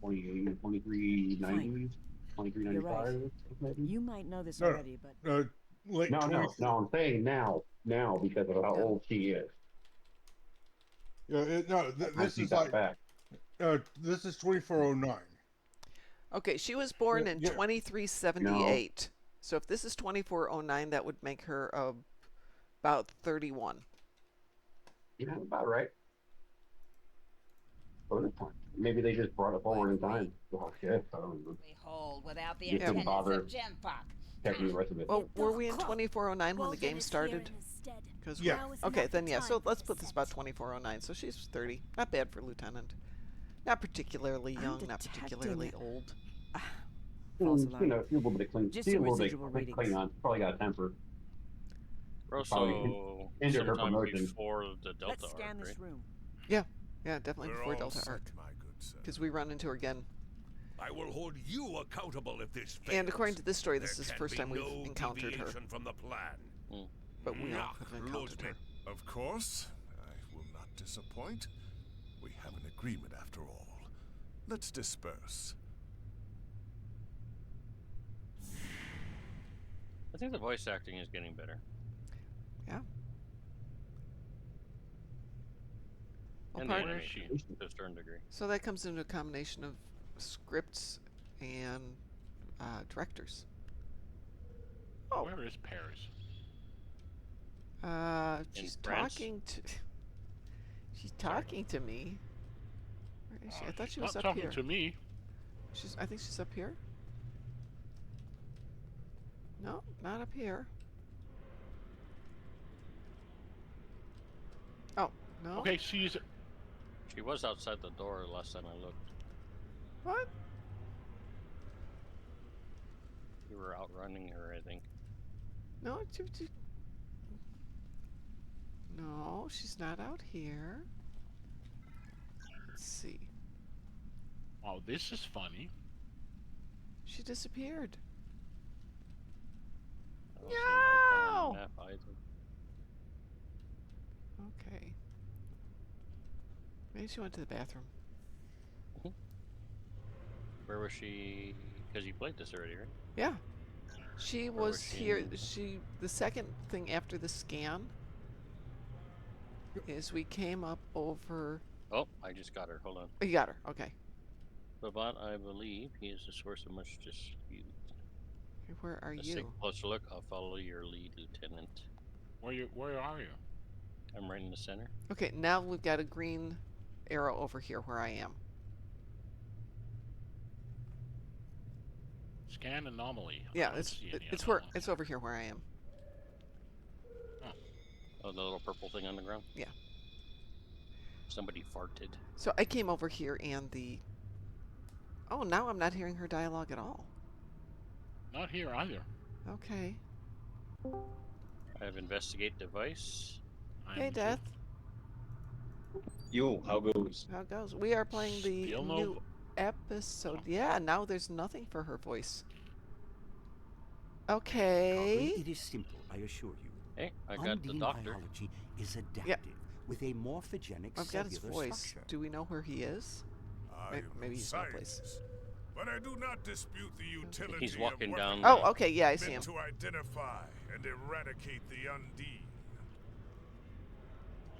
28, 23, 90s, 23, You're right. 95, maybe? You might know this No, already, but late No, 20s. I'm saying now because of how old she is. Yeah, this She is got like back. this is 2409. Okay, she was born in yeah. 2378. So if this is 2409, that would make her about 31. Yeah, about right. For the time. Maybe they just brought it forward in time. Oh, shit. I don't know. Hold without the You couldn't attendance bother of Genpock. checking the rest of it. Well, were we in 2409 when the game started? Because Yeah. Okay, then yeah. So let's put this about 2409. So she's 30. Not bad for Lieutenant. Not particularly young. Not particularly old. False You alarm. know, a little bit of clean. Just See a some little bit residual readings. Klingon. Probably got a temper. We're Probably also ended her sometime promotion. before the Delta Let's scan arc, this right? room. Yeah, definitely We're before all Delta set, Arc. my good sir. Because we run into her again. I will hold you accountable if this fails. And according to this story, this There is the can first be time we've no encountered her. deviation from the plan. But we all Nach have encountered her. Of course, I will not disappoint. We have an agreement after all. Let's disperse. I think the voice acting is getting better. Yeah. Well, And the part- animation to a certain degree. So that comes into a combination of scripts and directors. Oh. Where is Paris? She's France? talking to. She's talking to me. Where is she? I thought She's she was not up talking here. to me. I think she's up here. No, not up here. Oh, no. Okay, she's. She was outside the door last time I looked. What? You were outrunning her, I think. No, no, she's not out here. Let's see. Oh, this is funny. She disappeared. I don't see no icon on No! the map either. Okay. Maybe she went to the bathroom. Where was she? Because you played this already, right? Yeah. She Where was was she? here. The second thing after the scan is we came up over. Oh, I just got her. Hold on. Oh, you got her. Okay. But I believe he is the source of much dispute. Okay, where are Let's you? take a closer look. I'll follow your lead, Lieutenant. Where are you? I'm right in the center. Okay, now we've got a green arrow over here where I am. Scan anomaly. I Yeah, don't it's see any it's anomaly. it's over here where I am. Oh, the little purple thing on the ground? Yeah. Somebody farted. So I came over here and the. Oh, now I'm not hearing her dialogue at all. Not here either. Okay. I have investigate device. Hey, Death. Yo, how goes? How it goes? We are playing the Still no new episode. Yeah, now there's nothing for her voice. Okay. It is simple, I assure you. Hey, I got the Undine doctor. biology is adaptive with a morphogenic I've got his cellular voice. structure. Do we know where he is? I Maybe am he's no place. science, but I do not dispute the utility He's walking of down. weapons Oh, okay. Yeah, I see meant him. to identify and eradicate the Undine.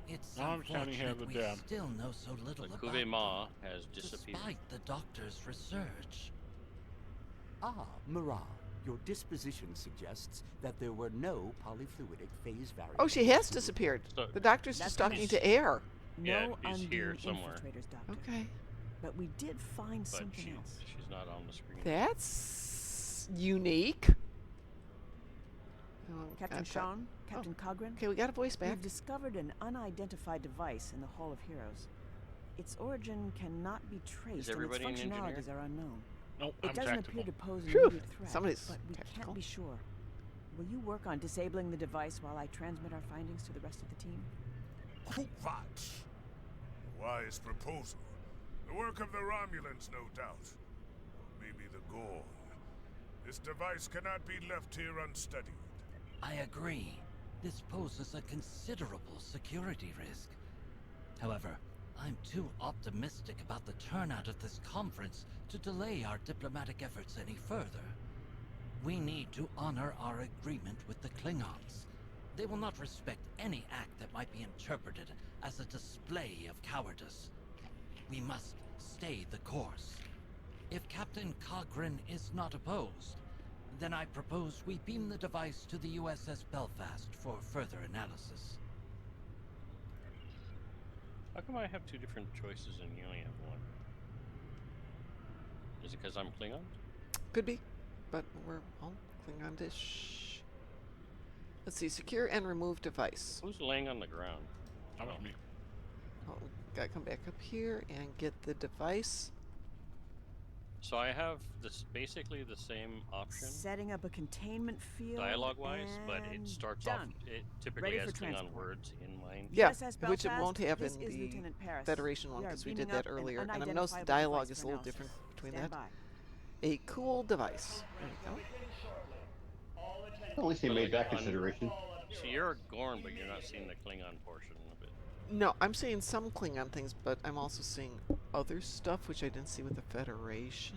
It's I'm standing here unfortunate with we them. still know so little The about Cuvée Ma them, has disappeared. despite the doctor's research. Ah, Mirage, your disposition suggests that there were no polyfluidic phase variables. Oh, she has disappeared. So- The doctor's That's just talking nice. to air. Yeah, No he's here Undine somewhere. infiltrators, Doctor. Okay. But we did find But something else. she's not on the screen. That's unique. Oh, Captain okay. Sean, Captain Cogran, Okay, we got a voice back. we've discovered an unidentified device in the Hall of Heroes. Its origin cannot be traced, and its everybody an engineer? functionalities are unknown. Nope, It I'm doesn't tactical. appear to pose an Phew, immediate threat, somebody's but we tactical. can't be sure. Will you work on disabling the device while I transmit our findings to the rest of the team? What? Wise proposal. The work of the Romulans, no doubt. Or maybe the Gorn. This device cannot be left here unstudied. I agree. This poses a considerable security risk. However, I'm too optimistic about the turnout of this conference to delay our diplomatic efforts any further. We need to honor our agreement with the Klingons. They will not respect any act that might be interpreted as a display of cowardice. We must stay the course. If Captain Cogran is not opposed, then I propose we beam the device to the USS Belfast for further analysis. How come I have two different choices and you only have one? Is it because I'm Klingon? Could be, but we're all Klingon-ish. Let's see. Secure and remove device. Who's laying on the ground? That was me. Oh, gotta come back up here and get the device. So I have this basically the same option Setting up a containment field. dialogue-wise, but it starts off. Done. It typically Ready has for Klingon transport. words in mind. Yeah, USS which it Belfast, won't have this in is the Lieutenant Paris. Federation one We are because we beaming did that up an earlier, and I noticed the unidentifiable dialogue device is a for little analysis. different between Stand that. by. A cool device. There we go. At least they But, made like, that consideration. So you're a Gorn, but you're not seeing the Klingon portion of it. No, I'm seeing some Klingon things, but I'm also seeing other stuff which I didn't see with the Federation.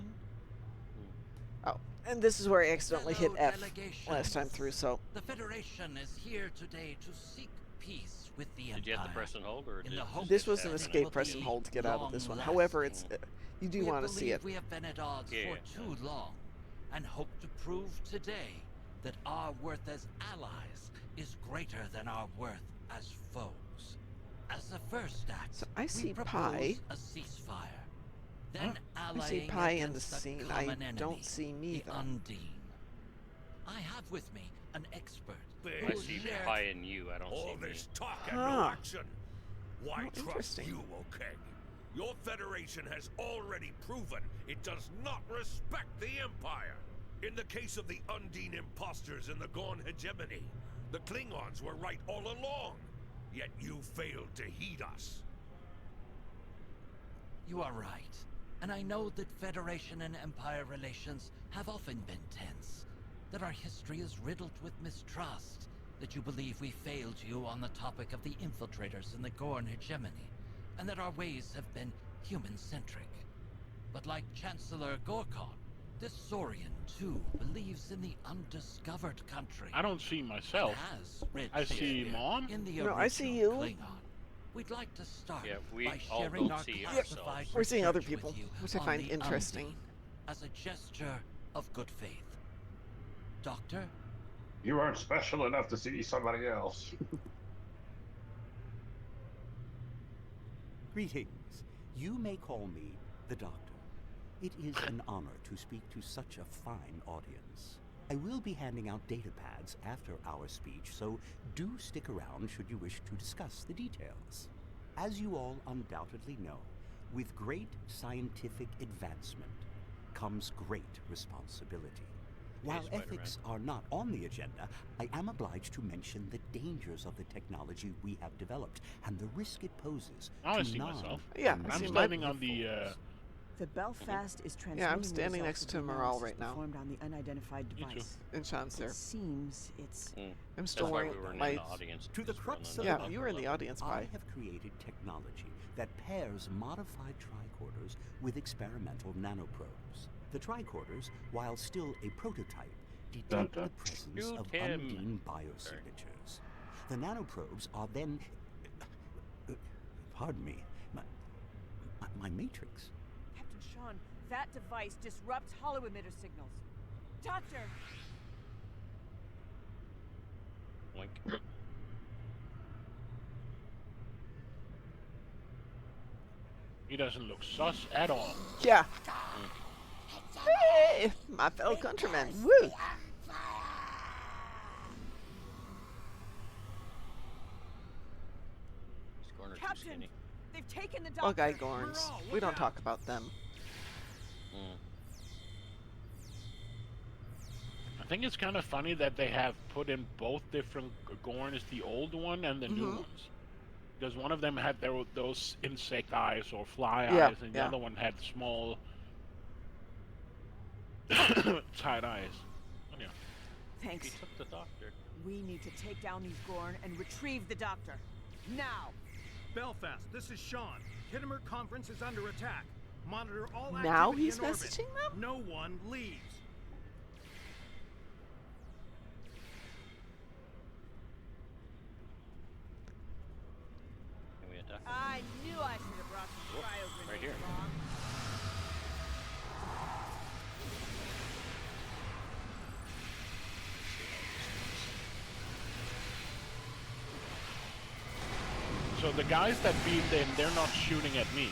Oh, and this is where I accidentally hit Fellow F last time through, so... The Federation is here today to seek peace with the Empire. Did you have to press and hold, or did This was an escape press and hold to get out of this one. However, it's you do want to see it. We have been at odds for too long, and hope to prove today that our worth as allies is greater than our worth as foes. As a first act, So I see we propose Pi. a ceasefire. Then I see allying Pi in the against a scene. I common enemy, don't see me, the though. Undine. I have with me an expert. I who will see share- Pi in you. I don't see All me. this talk and no Huh. action. Why Oh, trust interesting. you, okay? Your Federation has already proven it does not respect the Empire. In the case of the Undine imposters in the Gorn hegemony, the Klingons were right all along. Yet you failed to heed us. You are right. And I know that Federation and Empire relations have often been tense. That our history is riddled with mistrust. That you believe we failed you on the topic of the infiltrators in the Gorn hegemony. And that our ways have been human-centric. But like Chancellor Gorkon, this Saurian, too, believes in the undiscovered country. I don't see myself. Has read I see Shakespeare Mom. in the No, I see original you. Klingon. We'd like to start Yeah, we by all sharing don't our see classified ourselves. We're seeing other research people, with you which I on find the interesting. Undine as a gesture of good faith. Doctor? You aren't special enough to see somebody else. Greetings. You may call me the Doctor. It is an honor to speak to such a fine audience. I will be handing out data pads after our speech, so do stick around should you wish to discuss the details. As you all undoubtedly know, with great scientific advancement comes great responsibility. While Spider-Man. ethics are not on the agenda, I am obliged to mention the dangers of the technology we have developed and the risk it poses I to see myself. Yeah, I I'm see standing on the. The Belfast is transmitting Yeah, I'm the standing results next of to the Morale analysis right now. performed on the unidentified Me too. device. And Sean's there. It seems it's I'm still That's why wearing we were in my... the audience. To the because we're on crux the of Yeah, the you were in the matter, audience, I Pi. have created technology that pairs modified tricorders with experimental nanoprobes. The tricorders, while still a prototype, detect the presence Shoot of him. Undine biosignatures. The nanoprobes are then... pardon me. My matrix. Captain Sean, that device disrupts holoemitter signals. Doctor! Oink. He doesn't look sus at all. Yeah. Hey, my fellow countrymen. Woo! These Gorn are too Captain, skinny. they've taken the doctor. Bug-Eye Gorns. We don't talk about them. I think it's kind of funny that they have put in both different Gorns, the old one and the new Mhm. ones. Because one of them had those insect eyes or fly Yeah, eyes, and the yeah. other one had small tight eyes. Oh, yeah. Thanks. He took the doctor. We need to take down these Gorn and retrieve the doctor. Now! Belfast, this is Sean. Kittimer Conference is under attack. Monitor all Now activity he's in orbit. messaging them? No one leaves. Can we attack? I knew I should have brought some Whoop, cryo right grenades here. along. So the guys that beamed in, they're not shooting at me.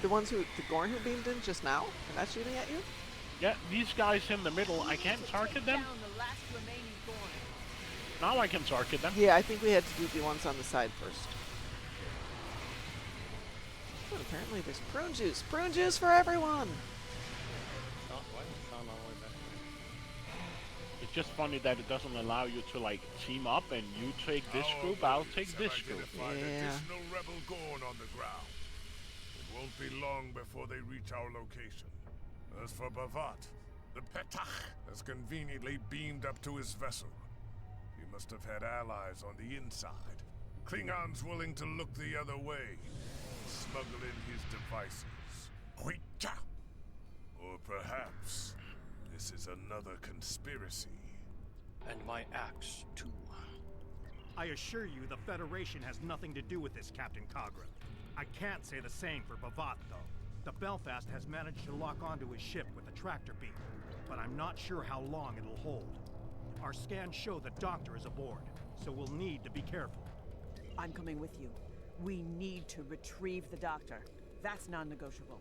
The ones who... The Gorn who beamed in just now? They're not shooting at you? Yeah, these guys in the middle, I can't target them. Down the last remaining Gorn. Now I can target them. Yeah, I think we had to do the ones on the side first. But apparently there's prune juice. Prune juice for everyone! Why is Sean all the way back there? It's just funny that it doesn't allow you to, like, team up and you take this group, I'll take this group. Additional rebel Gorn on the ground. It won't be long before they reach our location. As for Bavat, the Petach has conveniently beamed up to his vessel. He must have had allies on the inside. Klingons willing to look the other way. Smuggle in his devices. Huicha! Or perhaps this is another conspiracy. And my axe, too. I assure you the Federation has nothing to do with this, Captain Cogra. I can't say the same for Bavat, though. The Belfast has managed to lock onto his ship with a tractor beam, but I'm not sure how long it'll hold. Our scans show the Doctor is aboard, so we'll need to be careful. I'm coming with you. We need to retrieve the Doctor. That's non-negotiable.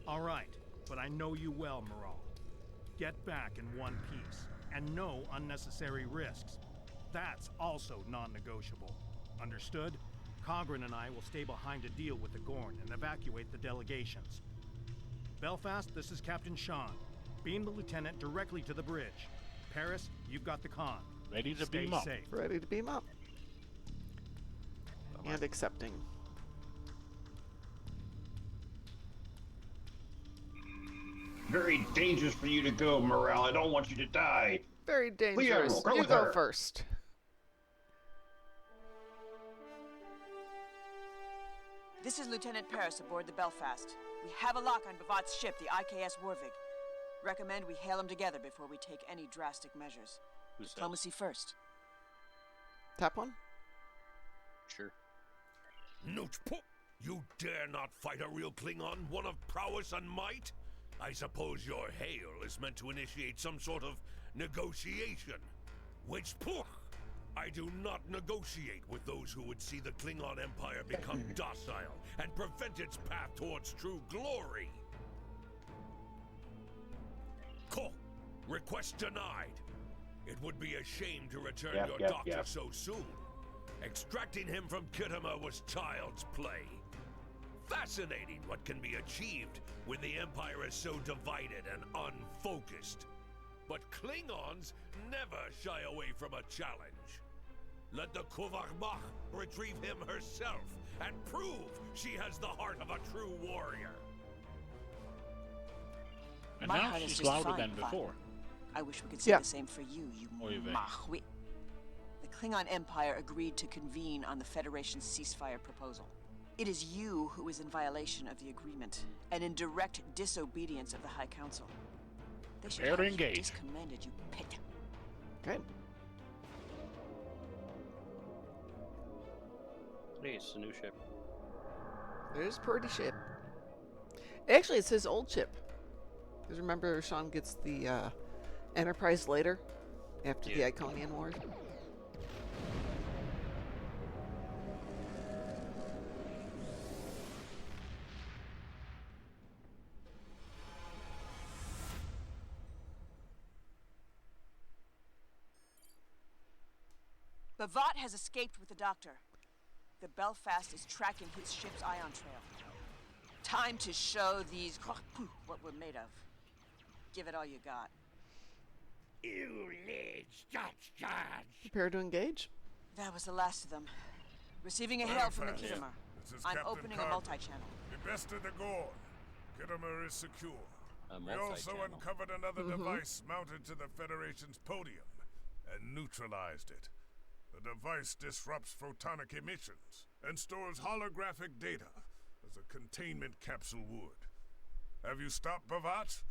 All right, but I know you well, Moral. Get back in one piece, and no unnecessary risks. That's also non-negotiable. Understood? Cogran and I will stay behind to deal with the Gorn and evacuate the delegations. Belfast, this is Captain Sean. Beam the lieutenant directly to the bridge. Paris, you've got the con. Ready to Stay beam up. safe. Ready to beam up. And accepting. Very dangerous for you to go, Morale. I don't want you to die. Very dangerous. Leo, go You with go her. first. This is Lieutenant Paris aboard the Belfast. We have a lock on Bavat's ship, the IKS Warvig. Recommend we hail them together before we take any drastic measures. Who's that? Diplomacy first. Tap one? Sure. Noochpo! You dare not fight a real Klingon, one of prowess and might? I suppose your hail is meant to initiate some sort of negotiation. Which puch! I do not negotiate with those who would see the Klingon Empire become docile and prevent its path towards true glory. Ko! Request denied. It would be a shame to return your doctor so soon. Extracting him from Kittima was child's play. Fascinating what can be achieved when the Empire is so divided and unfocused. But Klingons never shy away from a challenge. Let the Kuvarmach retrieve him herself and prove she has the heart of a true warrior. And My now heart is she's just louder fine, than fine. before. I wish we could say the same for you, you Oy vey. mahwit. The Klingon Empire agreed to convene on the Federation's ceasefire proposal. It is you who is in violation of the agreement, and in direct disobedience of the High Council. They should Prepare to have you engage. discommended, you pit. Okay. Hey, it's the new ship. It is a pretty ship. Actually, it's his old ship. Because remember, Sean gets the Enterprise later, after the Iconian Wars. Bavat has escaped with the Doctor. The Belfast is tracking his ship's ion trail. Time to show these what we're made of. Give it all you got. You lead such charge. Prepare to engage. That was the last of them. Receiving a hail from the Kittima. This is I'm Captain opening a Carter. multi-channel. The best of the Gorn. Kittima is secure. A We also multi-channel. uncovered another device mounted to the Federation's podium and neutralized it. The device disrupts photonic emissions and stores holographic data as a containment capsule would. Have you stopped Bavat?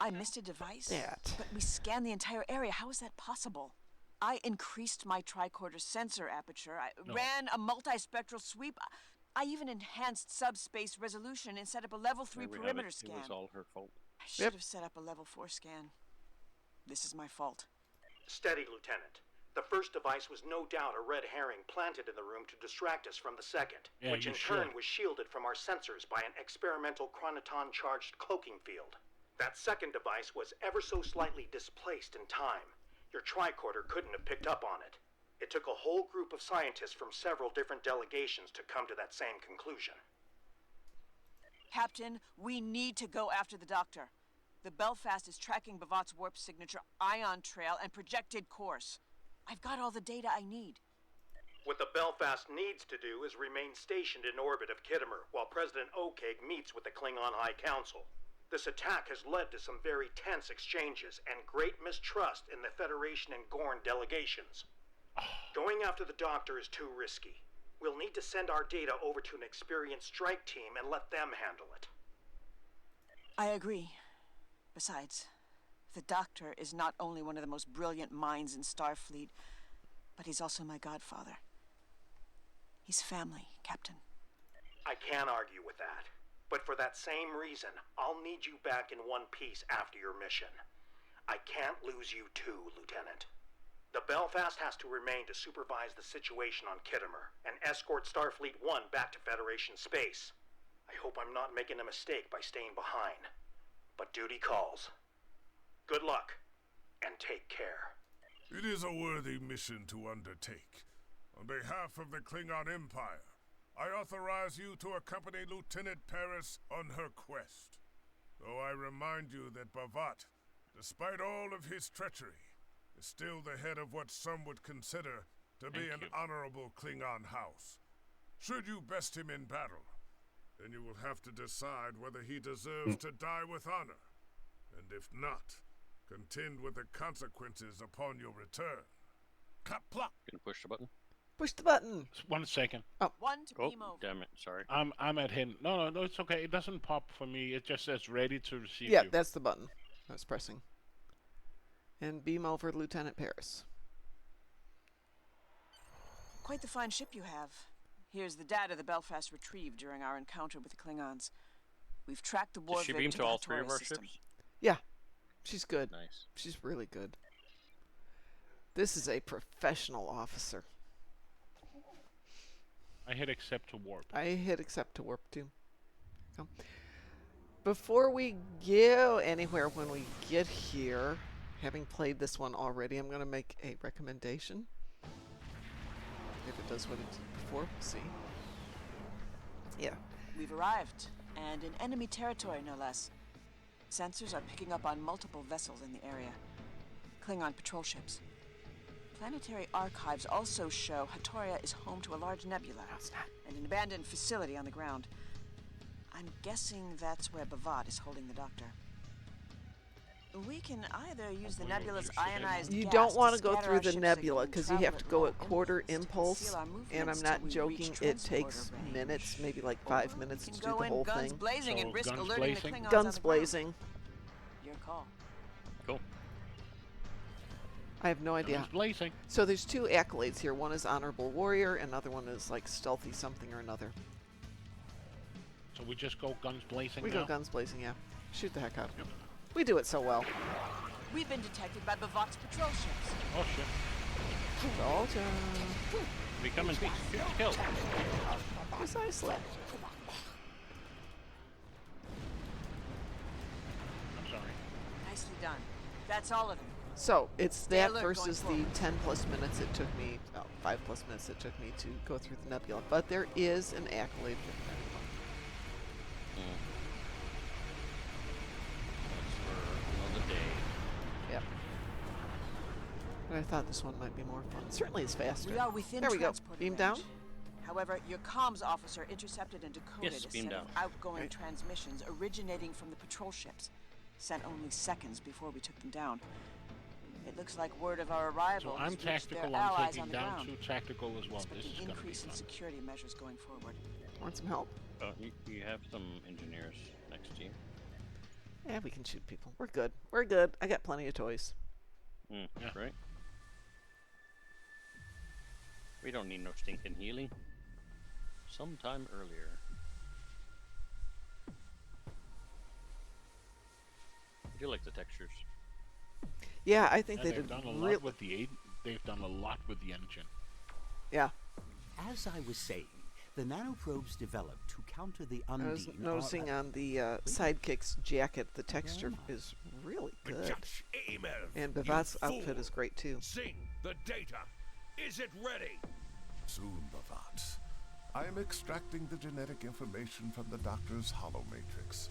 I missed a device? That. But we scanned the entire area. How is that possible? I increased my tricorder sensor aperture. I ran a multispectral sweep. I even enhanced subspace resolution and set up a level 3 There we have perimeter it. scan. It was all her fault. I should have set up a level 4 scan. This is my fault. Steady, Lieutenant. The first device was no doubt a red herring planted in the room to distract us from the second, Yeah, which you in turn should. was shielded from our sensors by an experimental chronoton-charged cloaking field. That second device was ever so slightly displaced in time. Your tricorder couldn't have picked up on it. It took a whole group of scientists from several different delegations to come to that same conclusion. Captain, we need to go after the Doctor. The Belfast is tracking Bavat's warp signature, ion trail, and projected course. I've got all the data I need. What the Belfast needs to do is remain stationed in orbit of Kittimer while President Okeg meets with the Klingon High Council. This attack has led to some very tense exchanges and great mistrust in the Federation and Gorn delegations. Going after the Doctor is too risky. We'll need to send our data over to an experienced strike team and let them handle it. I agree. Besides, the Doctor is not only one of the most brilliant minds in Starfleet, but he's also my godfather. He's family, Captain. I can't argue with that. But for that same reason, I'll need you back in one piece after your mission. I can't lose you too, Lieutenant. The Belfast has to remain to supervise the situation on Kittimer and escort Starfleet 1 back to Federation space. I hope I'm not making a mistake by staying behind. But duty calls. Good luck, and take care. It is a worthy mission to undertake. On behalf of the Klingon Empire, I authorize you to accompany Lieutenant Paris on her quest. Though I remind you that Bavat, despite all of his treachery, is still the head of what some would consider to be an honorable Klingon house. Should you best him in battle, then you will have to decide whether he deserves to die with honor, and if not, contend with the consequences upon your return. Kapla! Can you push the button? Push the button. 1 second. One to beam over. Damn it! Sorry. I'm at him. No, it's okay. It doesn't pop for me. It just says ready to receive Yeah, you. that's the button I was pressing. And beam over Lieutenant Paris. Quite the fine ship you have. Here's the data the Belfast retrieved during our encounter with the Klingons. We've tracked the war Does she beam to all three of our ships? Yeah, she's good. Nice. She's really good. This is a professional officer. I hit accept to warp. I hit accept to warp too. So, before we go anywhere when we get here, having played this one already, I'm going to make a recommendation. If it does what it did before, we'll see. Yeah. We've arrived, and in enemy territory no less. Sensors are picking up on multiple vessels in the area. Klingon patrol ships. Planetary archives also show Hatoria is home to a large nebula and an abandoned facility on the ground. I'm guessing that's where Bavat is holding the Doctor. We can either use the nebula's ionized You gas don't want to to go scatter through our the ships nebula and because you travel have to at go low at quarter impulse to impulse, conceal our and movements I'm not till we joking. reach It transporter takes range. minutes, maybe like 5 minutes We to can do go the in whole guns thing. blazing and risk guns alerting the blazing? Klingons on Guns the ground. blazing. Your call. Cool. I have no idea. Guns blazing. So there's two accolades here. One is Honorable Warrior, another one is like Stealthy something or another. So we just go guns blazing We now? go guns blazing, yeah. Shoot the heck out of them. We do it so well. We've been detected by Bavat's patrol ships. Oh shit. Soldier. We come in peace. Kill. Precisely. I'm sorry. Nicely done. That's all of them. So it's Stay that alert versus the going 10 plus minutes it took me, 5 plus minutes it took me to go through the nebula. But there is an accolade for anyone. That's for another day. Yep. But I thought this one might be more fun. Certainly it's faster. We are within there we go. transport Beam range. down. However, your comms officer intercepted and decoded Yes, a beam set down. of outgoing transmissions originating from the patrol ships, sent only seconds before we took them down. It looks like word of our arrival So has I'm reached their tactical. I'm allies taking on the down ground. 2 tactical as well. This Expecting is gonna be increase in fun. security measures going forward. Want some help? You have some engineers next to you. Yeah, we can shoot people. We're good. We're good. I got plenty of toys. Yeah. Right? We don't need no stinking healing. Sometime earlier. I do like the textures. Yeah, I think Yeah, they they've did done a really. lot with the they've done a lot with the engine. Yeah. As I was saying, the nanoprobes developed to counter the I was Undine. noticing on the Sidekick's jacket, the texture is really good. And Bavat's outfit is great too. Sing the data. Is it ready? Soon, Bavat. I am extracting the genetic information from the doctor's holomatrix.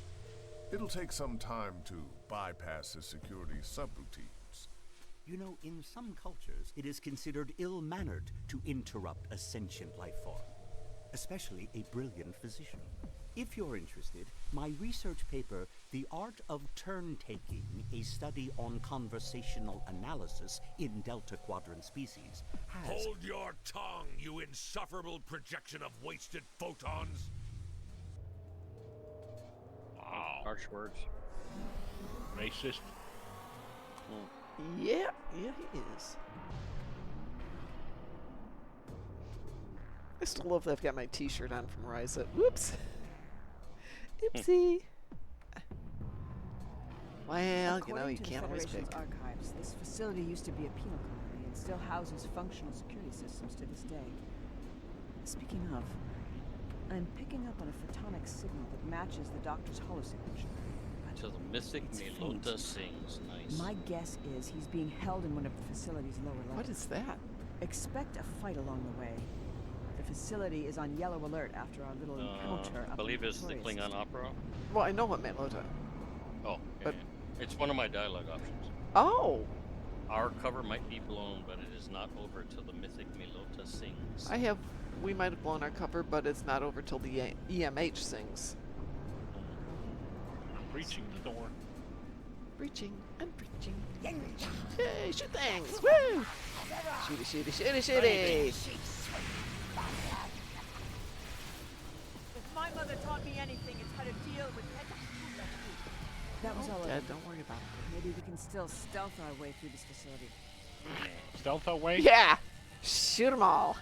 It'll take some time to bypass the security subroutines. You know, in some cultures, it is considered ill-mannered to interrupt a sentient life form, especially a brilliant physician. If you're interested, my research paper, The Art of Turn-Taking, a study on conversational analysis in Delta Quadrant species, has... Hold your tongue, you insufferable projection of wasted photons! Wow. Harsh words. Racist. Yeah, he is. I still love that I've got my t-shirt on from Rise Up. Whoops. Oopsie. Well, you know, you can't always pick. According to the Federation's archives, this facility used to be a penal colony and still houses functional security systems to this day. Speaking of, I'm picking up on a photonic signal that matches the doctor's holosignature. To the mythic Melota sings. Nice. My guess is he's being held in one of the facility's lower levels. What is that? Expect a fight along the way. The facility is on yellow alert after our little encounter. I believe it's the Klingon opera. Well, I know what Melota. Oh, but it's one of my dialogue options. Oh. Our cover might be blown, but it is not over till the mythic Melota sings. We might have blown our cover, but it's not over till the EMH sings. I'm breaching the door. Breaching and breaching. Yay, shoot things! Woo! Shooty, shooty, shooty, shooty! If my mother taught me anything, it's how to deal with That was all. Dad, don't worry about it. Maybe we can still stealth our way through this facility. Stealth our way? Yeah! Shoot them all!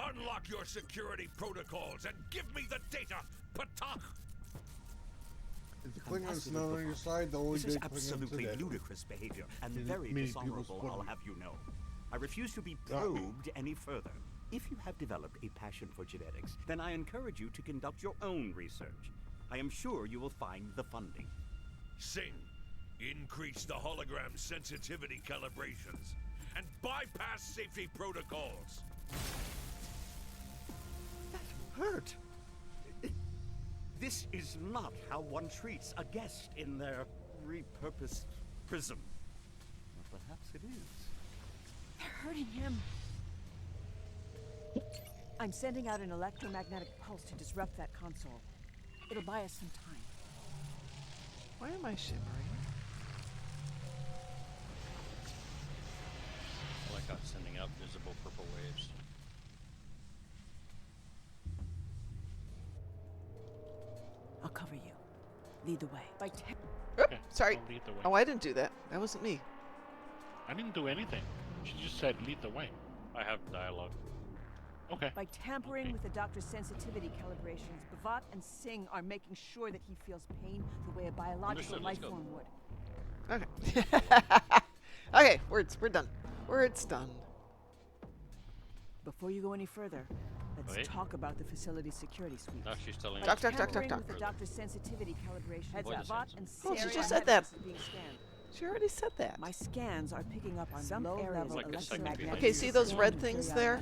Unlock your security protocols and give me the data, Patach! If the Klingons not on your side, the only This is big Klingons absolutely today. ludicrous behavior, and Many very people's dishonorable, I'll wondering. have you know. I refuse to be probed any further. If you have developed a passion for genetics, then I encourage you to conduct your own research. I am sure you will find the funding. Sing, increase the hologram sensitivity calibrations and bypass safety protocols. Hurt! This is not how one treats a guest in their repurposed prison. Or perhaps it is. They're hurting him. I'm sending out an electromagnetic pulse to disrupt that console. It'll buy us some time. Why am I shimmering? I like how it's sending out visible purple waves. I'll cover you. Lead the way. Oop, sorry. I'll lead the way. Oh, I didn't do that. That wasn't me. I didn't do anything. She just said lead the way. I have dialogue. Okay. By tampering with the doctor's sensitivity calibrations, Bhavat and Singh are making sure that he feels pain the way a biological Understood, let's life go. form would. Okay. Okay, we're done. It's done. Before you go any further, let's Wait. talk about the facility's security suite. Now she's telling By me. tampering with the doctor's sensitivity calibrations, Heads up. Bhavat and Oh, Singh she are just said that. being scanned. She already said that. My scans are picking up on Some low-level Like a second electromagnetic. Okay, see those red things there?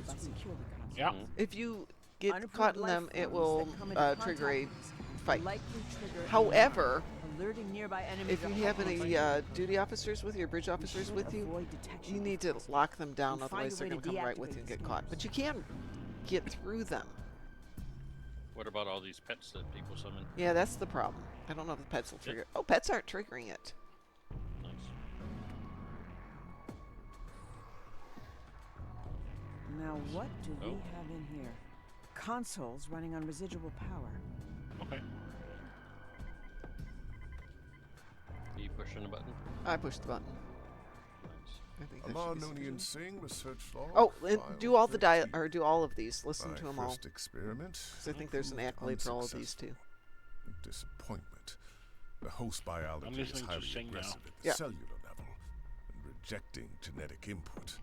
Yeah. If you get Unapproved caught in life them, it forms will that come into trigger a contact fight. likely trigger an However, alarm, alerting nearby enemies if you of have hostile any duty officers with you, or bridge officers should with you, avoid detection you of need to force. lock them down, And find otherwise a they're way going to to come right with deactivate you and the get caught. scanners. But you can get through them. What about all these pets that people summon? Yeah, that's the problem. I don't know if the pets will trigger. Oh, pets aren't triggering it. Nice. Now, what do we Oh. have in here? Consoles running on residual power. Okay. Are you pushing a button? I pushed the button. Nice. I think that Amar should be Noonien sufficient. Singh, research log. Oh, and file do all the 13. or do all of these. Listen My to them all. first experiment. 'Cause I think there's an accolade for all of these too. Disappointment. The host biology I'm is listening to highly Sing now. aggressive at the Yeah. cellular level and rejecting genetic input.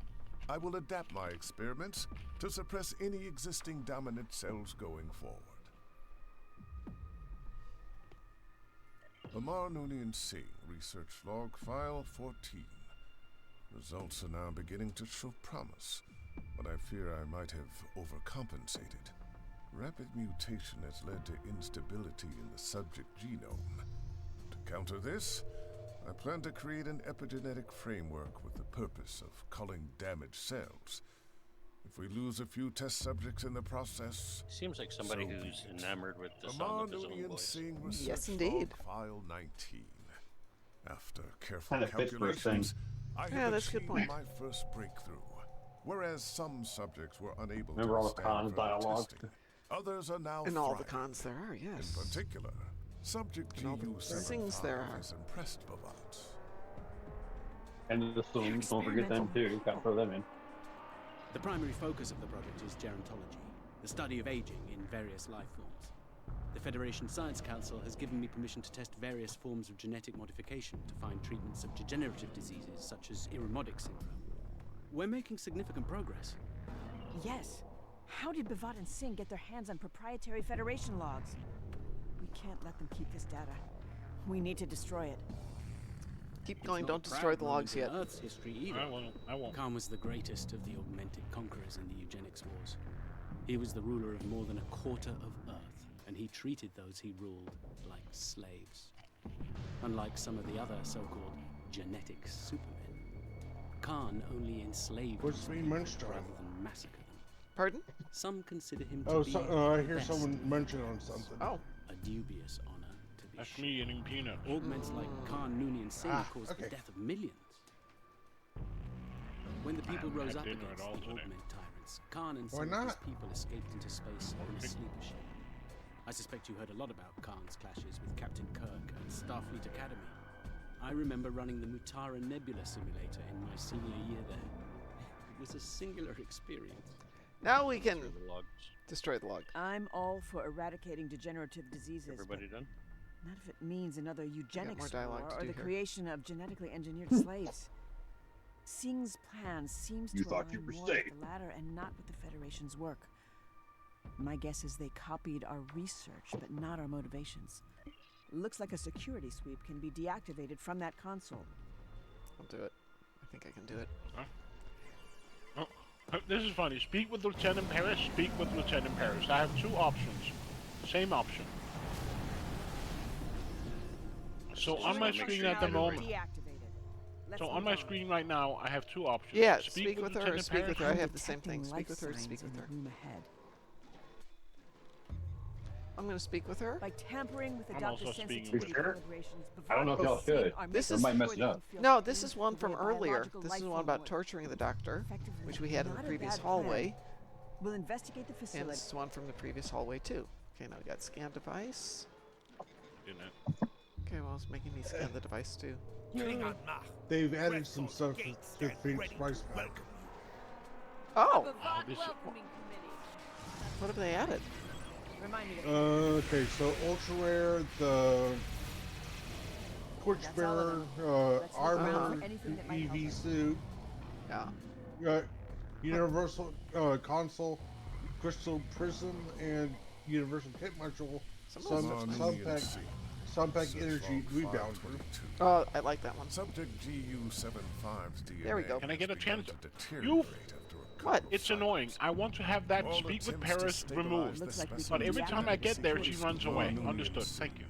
I will adapt my experiments to suppress any existing dominant cells going forward. Amar Noonien Singh, research log file 14. Results are now beginning to show promise. but I fear I might have overcompensated. Rapid mutation has led to instability in the subject genome. To counter this, I plan to create an epigenetic framework with the purpose of culling damaged cells. If we lose a few test subjects in the process... Seems like somebody so who's be it. enamored with the sound of his own Amandonian voice. Singh Research Yes, indeed. Log File 19. After careful Kinda fits for a calculations, I Yeah, have that's a good achieved point. my first breakthrough. Whereas some subjects were unable Remember to all the withstand Khan further dialogue? testing, others are now And all the thriving. cons there are, yes. In particular, subject And all the things there are. GU75 has impressed Bhavat. And the Sons, don't forget them too. Gotta throw them in. The primary focus of the project is gerontology, the study of aging in various life forms. The Federation Science Council has given me permission to test various forms of genetic modification to find treatments of degenerative diseases such as Irumodic syndrome. We're making significant progress. Yes. How did Bhavat and Singh get their hands on proprietary Federation logs? We can't let them keep this data. We need to destroy it. Keep It's going, not don't a destroy proud the logs moment in yet. Earth's history either. I won't. Khan was the greatest of the augmented conquerors in the eugenics wars. He was the ruler of more than a quarter of Earth, and he treated those he ruled like slaves. Unlike some of the other so-called genetic supermen, Khan only enslaved What's his me people mentioned? rather than massacre them. Pardon? Some consider him to Oh, be I hear best someone of mention on something. Oh. a dubious honor, to be That's sure. me eating peanuts. Augments like Khan, Nooney, and Singh caused okay. the death of millions. When the people haven't rose had up dinner against at all the today. Augment tyrants, Khan and Why some of his not? people escaped into space on a sleeper ship. I suspect you heard a lot about Khan's clashes with Captain Kirk at Starfleet Academy. I remember running the Mutara Nebula simulator in my senior year there. It was a singular experience. Now we can Through the logs. destroy the log. I'm all for eradicating degenerative diseases. Everybody done? Not if it means another eugenics more dialogue war to or do the here. creation of genetically engineered slaves. Singh's plan seems You to thought align you were more safe. with the latter and not with the Federation's work. My guess is they copied our research, but not our motivations. Looks like a security sweep can be deactivated from that console. I'll do it. I think I can do it. This is funny. Speak with Lieutenant Paris. Speak with Lieutenant Paris. I have two options. Same option. So on my screen at the moment. So on my screen right now, I have two options. Yeah, speak with her or Lieutenant speak with Paris. her. I have the same thing. Speak with her, speak with her. I'm going to speak with her. By tampering with the I'm doctor's also speaking sensitivity with her. calibrations, I don't know if y'all should. This I is might mess it up. no. This is one from earlier. This is one about torturing the doctor, which we had in the previous hallway. We'll investigate the And facility. this is one from the previous hallway too. Okay, now we got scan device. Didn't it? Okay, well it's making me scan the device too. They've added some stuff to Phoenix Price Pack. Oh, this- Welcoming committee. what have they added? Remind me. Okay, so Ultra Rare, the Torchbearer, armor, anything that might help EV us. suit, Universal console, Crystal Prism, and Universal Kit Module, Sunpack Energy Rebounder. Oh, I like that one. Subject GU75's DNA. There we go. Can I get a chance? You. What? It's annoying. I want to have that speak with Paris removed. But every time I get there, she runs away. Understood. Thank you.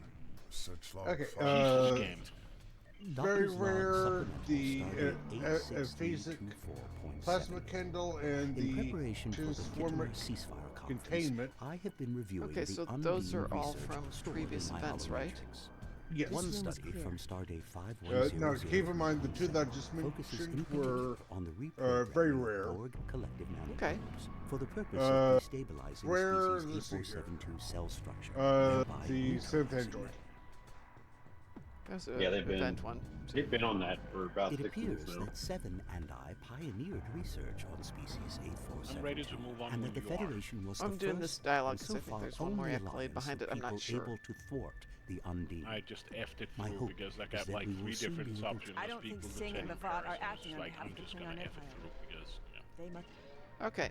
Okay, Jesus, game. very rare, the phasic plasma Kindle and the transformer containment. I have been reviewing Okay, so the those are unbeaten all research from stored previous in my events, right? holometrics. Yes. One This room is study clear. from Stardate 5100 Now, keep in mind the two that I just focuses mentioned in were particular on the very reprogramming rare. of Borg collective Okay. nanotubes for the purpose of destabilizing rare, species let's see here. 8472 cell structure. The thereby synth neutralizing android. it. That's a Yeah, they've been event one. they've been on that for about It 6 appears months now. that Seven and I pioneered research on species 8472, I'm ready to move on and when that the you are. Federation was I'm the doing first this dialogue and 'cause so I think far there's one more only accolade alliance behind of it, I'm not people sure. able to thwart the undeemed. I just effed it My through hope because I is got that like we will 3 soon different be able options. to- I don't Speak think with Singh and Lieutenant Bhavat are Paris, and acting it's on like, behalf I'm of the just Klingon gonna F it Empire. through because, They must. Okay.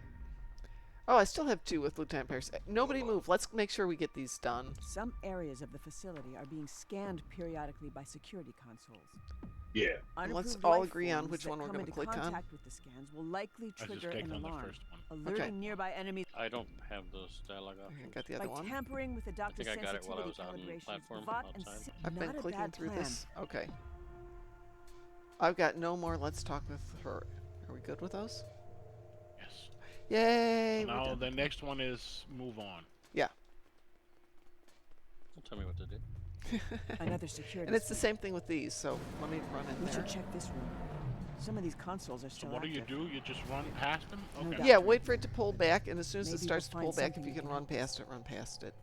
Oh, I still have 2 with Lieutenant Pierce. Nobody move. Let's make sure we get these done. Some areas of the facility are being scanned periodically by security consoles. Yeah. And let's Unapproved all life agree on forms which that one we're come going to into click on. contact with the scans will likely I just trigger clicked an on the alarm, first one. alerting Okay. nearby enemies. I don't have those dialogue options. Got the By other one. tampering with the I doctor's think I got it while I sensitivity was on calibration, platform Bhavat and outside. I've been not a clicking bad through plan. this. Okay. I've got no more. Let's talk with her. Are we good with those? Yes. Yay! So now the next one is move on. Yeah. Don't tell me what to do. Another security. And it's the same thing with these, so let me run in We there. should check this room. Some of these consoles are So still what do active. you do? You just run past them? No Okay. doubt. Yeah, wait for it to pull back, and as soon as Maybe it starts we'll to pull find back, if something you that can can run help us. past it, run past it.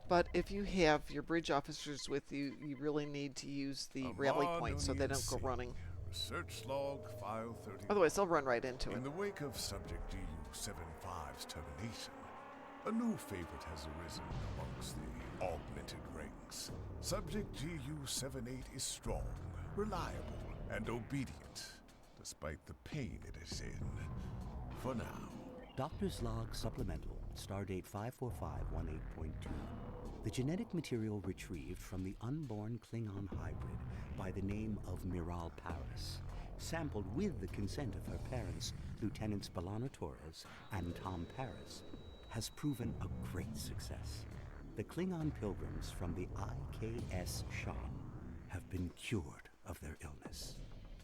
But if you have your bridge officers with you, you really need to use the rally point so they don't go running. Research log file 30. Otherwise, they'll run right into it. In the wake of Subject GU-75's termination, a new favorite has arisen amongst the augmented ranks. Subject GU-78 is strong, reliable, and obedient, despite the pain it is in. For now. Doctor's Log Supplemental, Stardate 54518.2. The genetic material retrieved from the unborn Klingon hybrid by the name of Miral Paris, sampled with the consent of her parents, Lieutenants B'Elanna Torres and Tom Paris, has proven a great success. The Klingon pilgrims from the IKS Shan have been cured of their illness.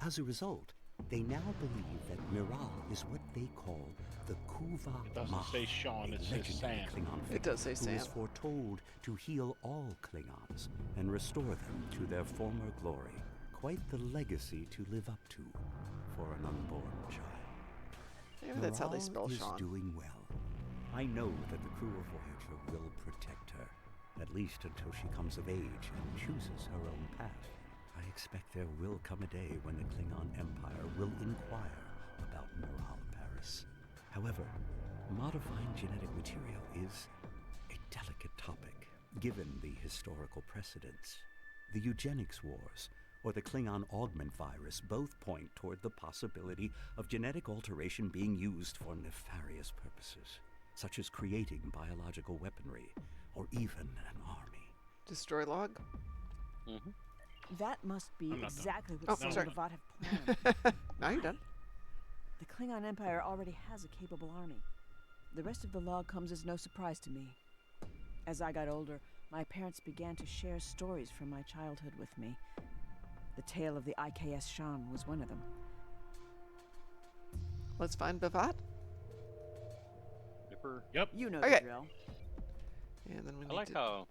As a result, they now believe that Miral is what they call the Kuva It doesn't Mah, say Sean, a it says legendary Sam. Klingon It figure does say who is Sam. foretold to heal all Klingons and restore them to their former glory. Quite the legacy to live up to for an unborn child. Maybe that's how they Miral spell is Sean. doing well. I know that the crew of Voyager will protect her, at least until she comes of age and chooses her own path. I expect there will come a day when the Klingon Empire will inquire about Miral Paris. However, modifying genetic material is a delicate topic, given the historical precedents. The eugenics wars, or the Klingon augment virus, both point toward the possibility of genetic alteration being used for nefarious purposes, such as creating biological weaponry, or even an army. Destroy log? Mm-hmm. That must be I'm not exactly Oh, what Sam sorry. and Bhavat have planned. Now you're done. The Klingon Empire already has a capable army. The rest of the log comes as no surprise to me. As I got older, my parents began to share stories from my childhood with me. The tale of the IKS Shan was one of them. Let's find Bhavat. Dipper. Yep. You know Okay. the drill. And then we I need like to... how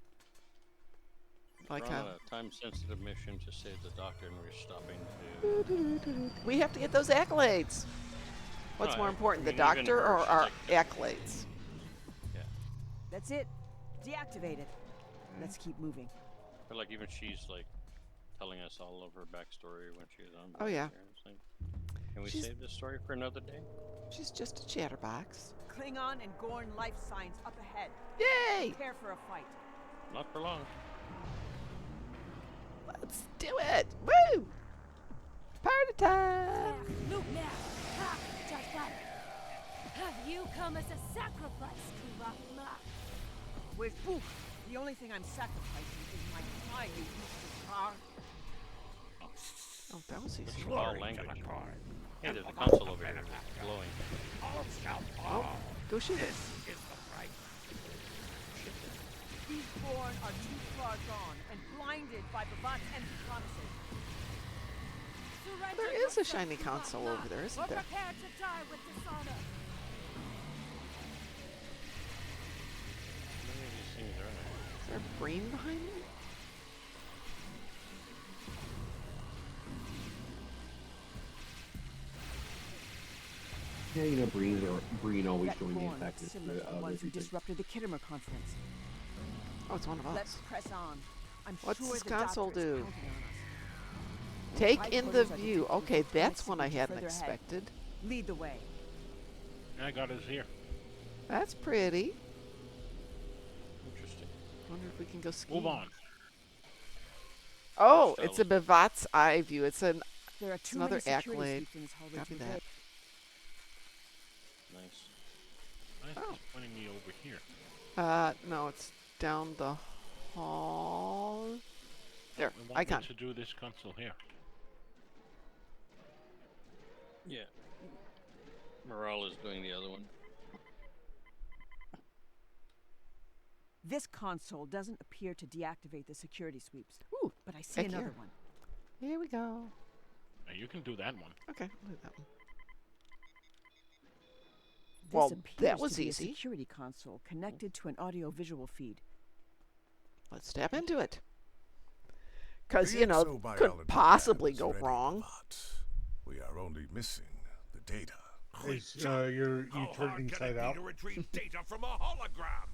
Like we're on how... a time-sensitive mission to save the Doctor, and we're stopping to. We have to get those accolades. What's No, more I important, the mean, even doctor her, or she's our like- accolades? Yeah. That's it. Deactivated. Let's keep moving. I feel like even she's like telling us all of her backstory when she was on. Oh, yeah. Voyager. It's like, can we She's- save this story for another day? She's just a chatterbox. Klingon and Gorn life signs up ahead. Yay! Prepare for a fight. Not for long. Let's do it! Woo! Party time! Look now. Ha! Just like. Have you come as a sacrifice, Kuva? With poof, the only thing I'm sacrificing is my time, you useless car. Oh, that was easy. All language. Hey, there's a console over here that's glowing. Oh, go shoot it. These Gorn are too far gone and blinded by Bhavat's empty promises. Surrender There is a yourself, shiny Kuva, console over there, isn't or there? prepare to die with dishonor. How many of these things are there? Is there a brain behind me? Yeah, you know, Breen always That joined the Gorn attack. looks similar to the ones who disrupted the Kittimer conference. Oh, it's one of Let's us. press on. I'm What's sure this the console doctor is do? counting on us. Take Right in the quarters are view. detected Okay, with that's one I signature hadn't further ahead. expected. Lead the way. I got us here. That's pretty. Interesting. Wonder if we can go skiing. Move on. Oh, That it's a Bhavat's eye view. It's an There are it's too another many security accolade. sweeps in this hallway Copy to that. evade. Nice. is this pointing me over here? No, it's down the hall. There, I want icon. me to do this console here. Yeah. Morale is doing the other one. This console doesn't appear to deactivate the security sweeps. Ooh, but I see another here. one. Here we go. Now you can do that one. Okay, I'll do that one. This Well, appears that was to be easy. a security console connected to an audio-visual feed. Let's tap into it. Because, The you know, exobiology couldn't possibly lab is go ready, wrong. but we are only missing the data. You How turn hard can inside it be out. to retrieve data from a hologram?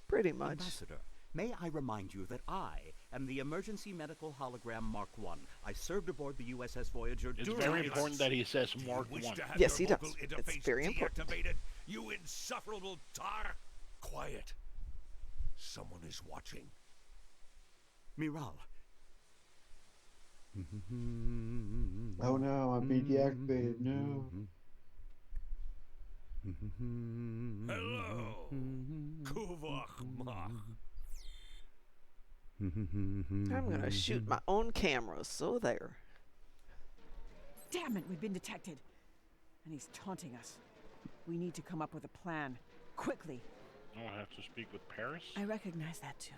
Pretty much. Ambassador, may I remind you that I am the emergency medical hologram Mark I. I served aboard the USS Voyager It's during... very important that he says Mark Wish I. to have Yes, your he vocal does. interface It's very important. deactivated, you insufferable tar. Quiet. Someone is watching. Miral. Oh no, I'm being deactivated. No. Hello, Kuvach. I'm going to shoot my own camera, so there. Damn it, we've been detected. And he's taunting us. We need to come up with a plan. Quickly. I have to speak with Paris? I recognize that tune.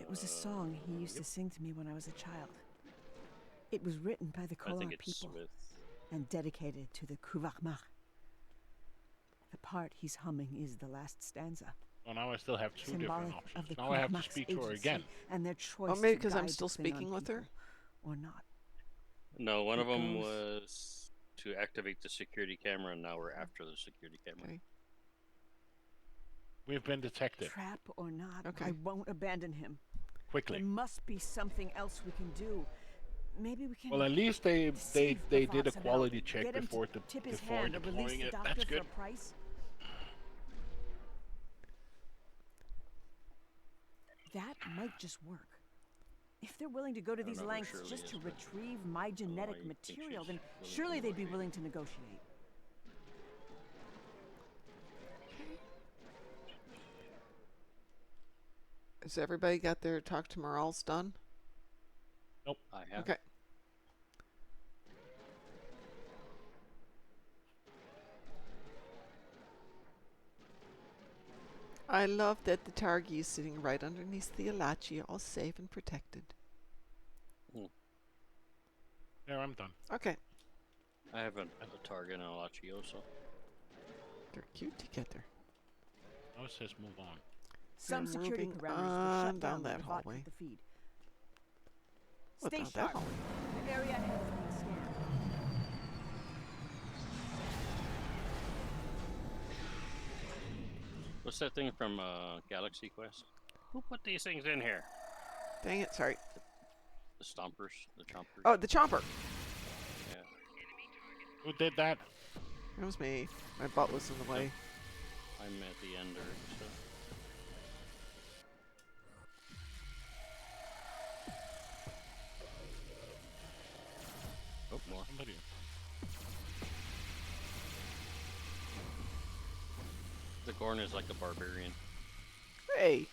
It was a song he used to sing to me when I was a child. It was written by the I think Kolar it's people Smith. and dedicated to the Kuvachmach. The part he's humming is the last stanza. Well, now I still have two different Symbolic of options. the Now I have to Kuvachmach's speak to her agency again. and their choice Oh, maybe to because I'm guide still the Klingon speaking with her? people or not. No, one of It them goes- was to activate the security camera, and now we're after the security camera. Okay. We've been detected. Trap or not, Okay. I won't abandon him. Quickly. There must be something else we can do. Maybe we can. Well, at least they deceive did a Kuvach's quality about- check get him before to tip his before hand or release deploying the it. doctor That's for good. a price. That might just work. If they're willing to go to I don't these know who lengths Shirley just is, to but retrieve my genetic I think she's material, then willing surely to they'd be negotiate. willing to negotiate. Has everybody got their talk to morals done? Nope. I have. Okay. I love that the Targi is sitting right underneath the Alachi, all safe and protected. There, I'm done. Okay. I have a target and a Lachio, so. They're cute together. Now it says move on. Some They're security moving parameters will on shut down down that the bot hallway. with the feed. What, Stay down that sharp. hallway? The area ahead is being scanned. What's that thing from Galaxy Quest? Who put these things in here? Dang it, sorry. The Stompers? The Chompers? Oh, the chomper. Yeah. Who did that? It was me. My butt was in the way. I'm at the end or so. Oh, more. Somebody. The Gorn is like a barbarian. Hey.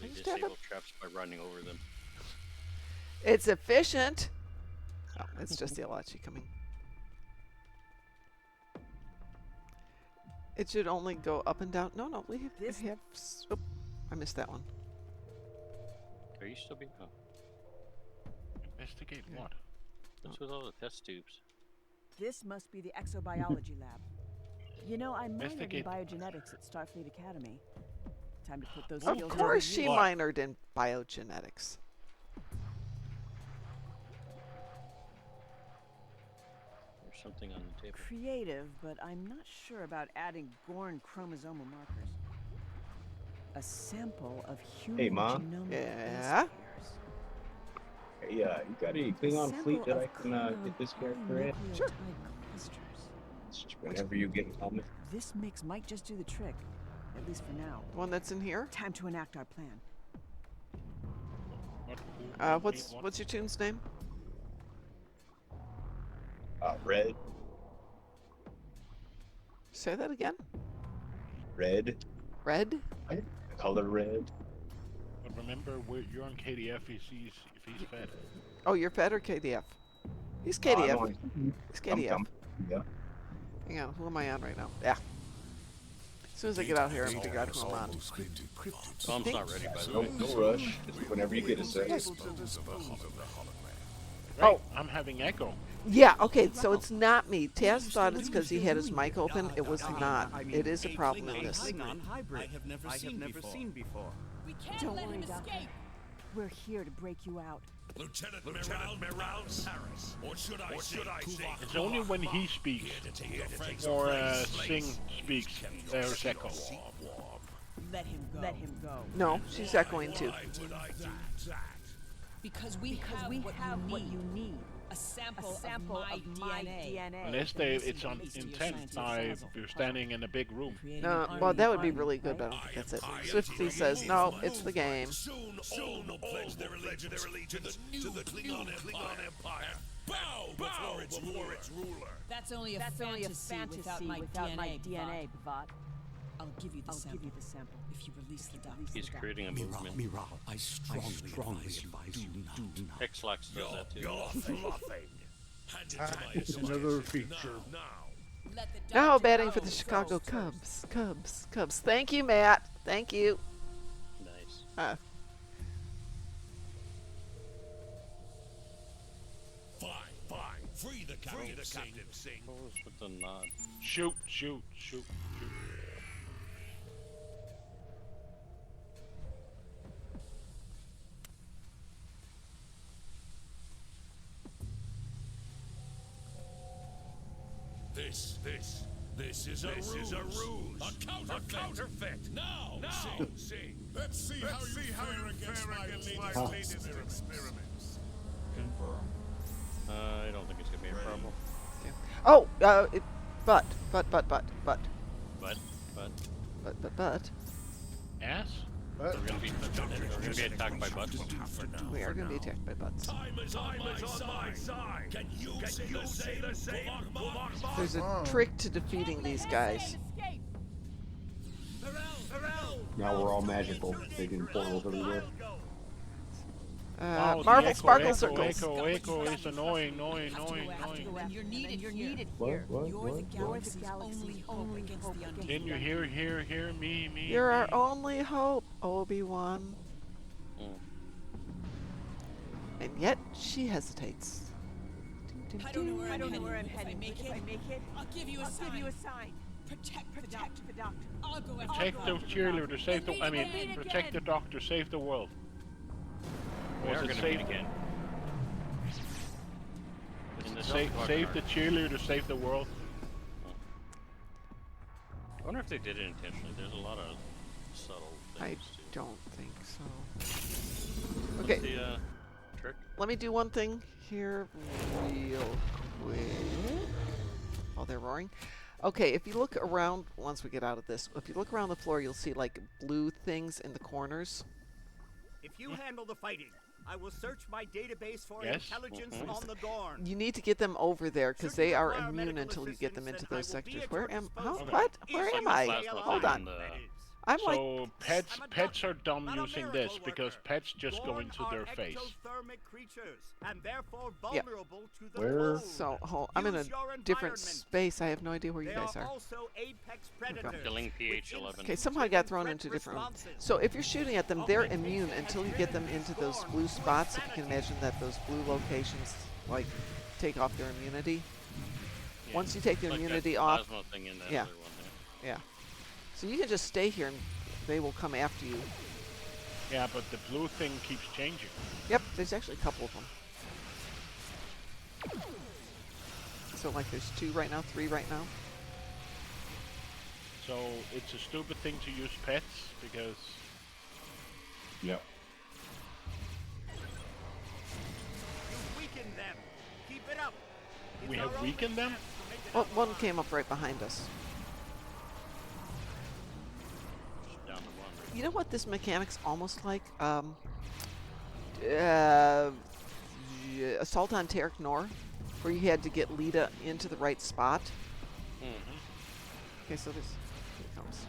They just have a- disable traps by running over them. It's efficient. Oh, it's just the Alachi coming. It should only go up and down. No, we have. Oh, I missed that one. Are you still being? Oh, Investigate what? what's with all the test tubes? This must be the exobiology lab. You know, I minored in Investigate. biogenetics at Starfleet Academy. Time to put those Of skills course, to she use. minored in biogenetics. There's something on the table. Creative, but I'm not sure about adding Gorn chromosomal markers. A sample of human Hey, Ma. genomic Yeah? base pairs. Hey, you got any Klingon fleet that I can get this character in? Sure. It's just whenever you get helmet. This mix might just do the trick, at least for now. One that's in here? Time to enact our plan. What's your tune's name? Red. Say that again? Red. Red? The color red. But remember, you're on KDF if he's fed. Oh, you're fed or KDF? He's KDF. He's KDF. Yeah. Hang on, who am I on right now? Yeah. As soon as I get out here, I'll figure out who I'm on. Tom's not ready, by the way. No rush. Just whenever you get a set. Oh, I'm having echo. Yeah, okay, so it's not me. Taz thought it's because he had his mic open. It was not. It is a problem in this. I have never seen before. We can't Don't let worry, him Doctor. escape. We're here to break you out. Lieutenant Morales, or should I say, It's only when he speaks, or Singh speaks, there's echo. Let him go. Let him go. No, she's echoing too. Because we have what you need. A sample of my DNA. Unless it's on intent. Now, if you're standing in a big room. No, well, that would be really good, but I don't think that's it. Swifty says, no, it's the game. Soon will pledge their allegiance to the Klingon Empire. Bow before its ruler. That's only a fantasy without my DNA, Bhavat. I'll give you the sample if you release the doctor. He's creating a movement. Miral, I strongly advise you do not. X-Lax does that too. You're fluffing. Another feature. Now batting for the Chicago Cubs. Cubs. Thank you, Matt. Thank you. Nice. Fine. Free the Captain Singh. What was with the nod? Shoot. This is a ruse. A counterfeit. Now. See. Let's see how you fare against my latest experiments. I don't think it's gonna be a problem. Oh, but. Ass? We're gonna be attacked by butts. We are going to be attacked by butts. Time is on my side. Can you say the same? There's a trick to defeating these guys. Now we're all magical. Taking portals everywhere. Marvel Sparkle Circles. Echo is annoying. You're needed here. What? You're the galaxy's only hope against the undiscovered. Can you hear me? You're our only hope, Obi-Wan. And yet, she hesitates. I don't know where I'm heading. If I make it, I'll give you a sign. Protect the doctor. I'll go after Protect the cheerleader, protect the doctor, save the world. We are going to meet again. Save the cheerleader, save the world. I wonder if they did it intentionally. There's a lot of subtle things. I don't think so. Okay. What's the trick? Let me do one thing here real quick. Oh, they're roaring. Okay, if you look around, once we get out of this, if you look around the floor, you'll see like blue things in the corners. If you handle the fighting, I will search my database for intelligence on the Gorn. You need to get them over there because they are immune until you get them into those sectors. Where am? What? Where am I? Hold on. I'm like. So pets are dumb using this because pets just go into their face. Yeah. Where? So I'm in a different space. I have no idea where you guys are. Killing PH-11. Okay, somehow I got thrown into different. So if you're shooting at them, they're immune until you get them into those blue spots. If you can imagine that those blue locations like take off their immunity. Yeah, Once you take their like immunity that off, plasma thing in that yeah, other one there. yeah. So you can just stay here and they will come after you. Yeah, but the blue thing keeps changing. Yep, there's actually a couple of them. So like there's 2 right now, 3 right now. So it's a stupid thing to use pets because. Yep. Weaken them. Keep it up. We have weakened them? Well, one came up right behind us. You know what this mechanic's almost like? Assault on Terek Nor, where you had to get Lita into the right spot. Okay, so there's... Here it comes.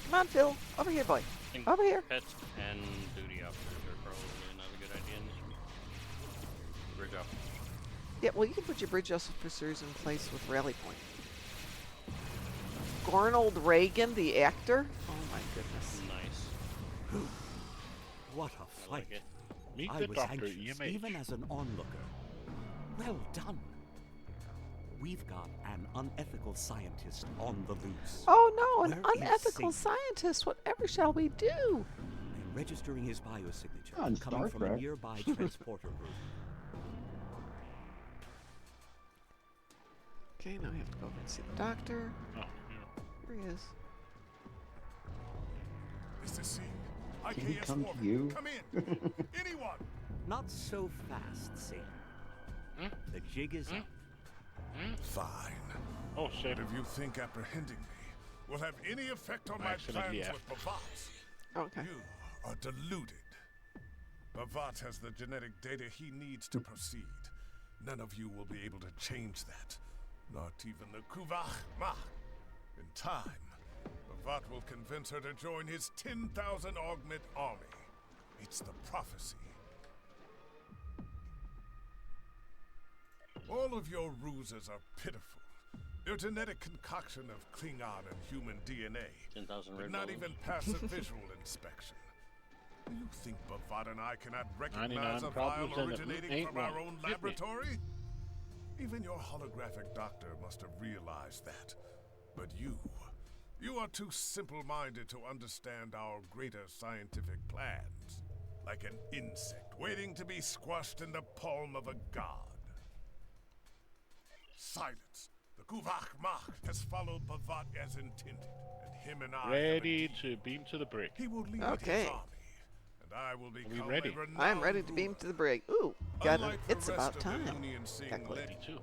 Come on, Phil. Over here, boy. I think Over here. Pets and duty officers are probably not a good idea in this one. Bridge officers. Yeah, well, you can put your bridge officers in place with Rally Point. Gornold Reagan, the actor? Oh my goodness. Nice. What a fight. Meet I the was Dr. anxious, EMH. even as an onlooker. Well done. We've got an unethical scientist on the loose. Oh no, an Where is unethical Satan? scientist. Whatever shall we do? I'm registering his biosignature, On coming Star from a Trek. nearby transporter room. Okay, now we have to go over and see the doctor. Oh, yeah. Here he is. Mr. C, Can he IKS come to Warren, you? come in. Anyone? Not so fast, Satan. The jig is up. Fine. Oh, shit. But if you think apprehending me will have any effect on I my accidentally plans F'd. with Bavat, Okay. you are deluded. Bavat has the genetic data he needs to proceed. None of you will be able to change that. Not even the Kuvach Mach. In time, Bavat will convince her to join his 10,000 augment army. It's the prophecy. All of your ruses are pitiful. Your genetic concoction of Klingon and human DNA 10,000 would red not balloons. even pass a visual inspection. Do you think Bavat and I cannot recognize 99 a problems vial and it originating ain't from our one. own Hit me. laboratory? Even your holographic doctor must have realized that. But you are too simple-minded to understand our greater scientific plans. Like an insect waiting to be squashed in the palm of a god. Silence. The Kuvach Mach has followed Bavat as intended, and him and I Ready to beam to the brig. He will lead Okay. his army, and I will become ready? a renowned I'm ready to beam to the brig. Ooh, got it. Unlike the It's rest about of the time. Union Sing Exactly. leg- Me too.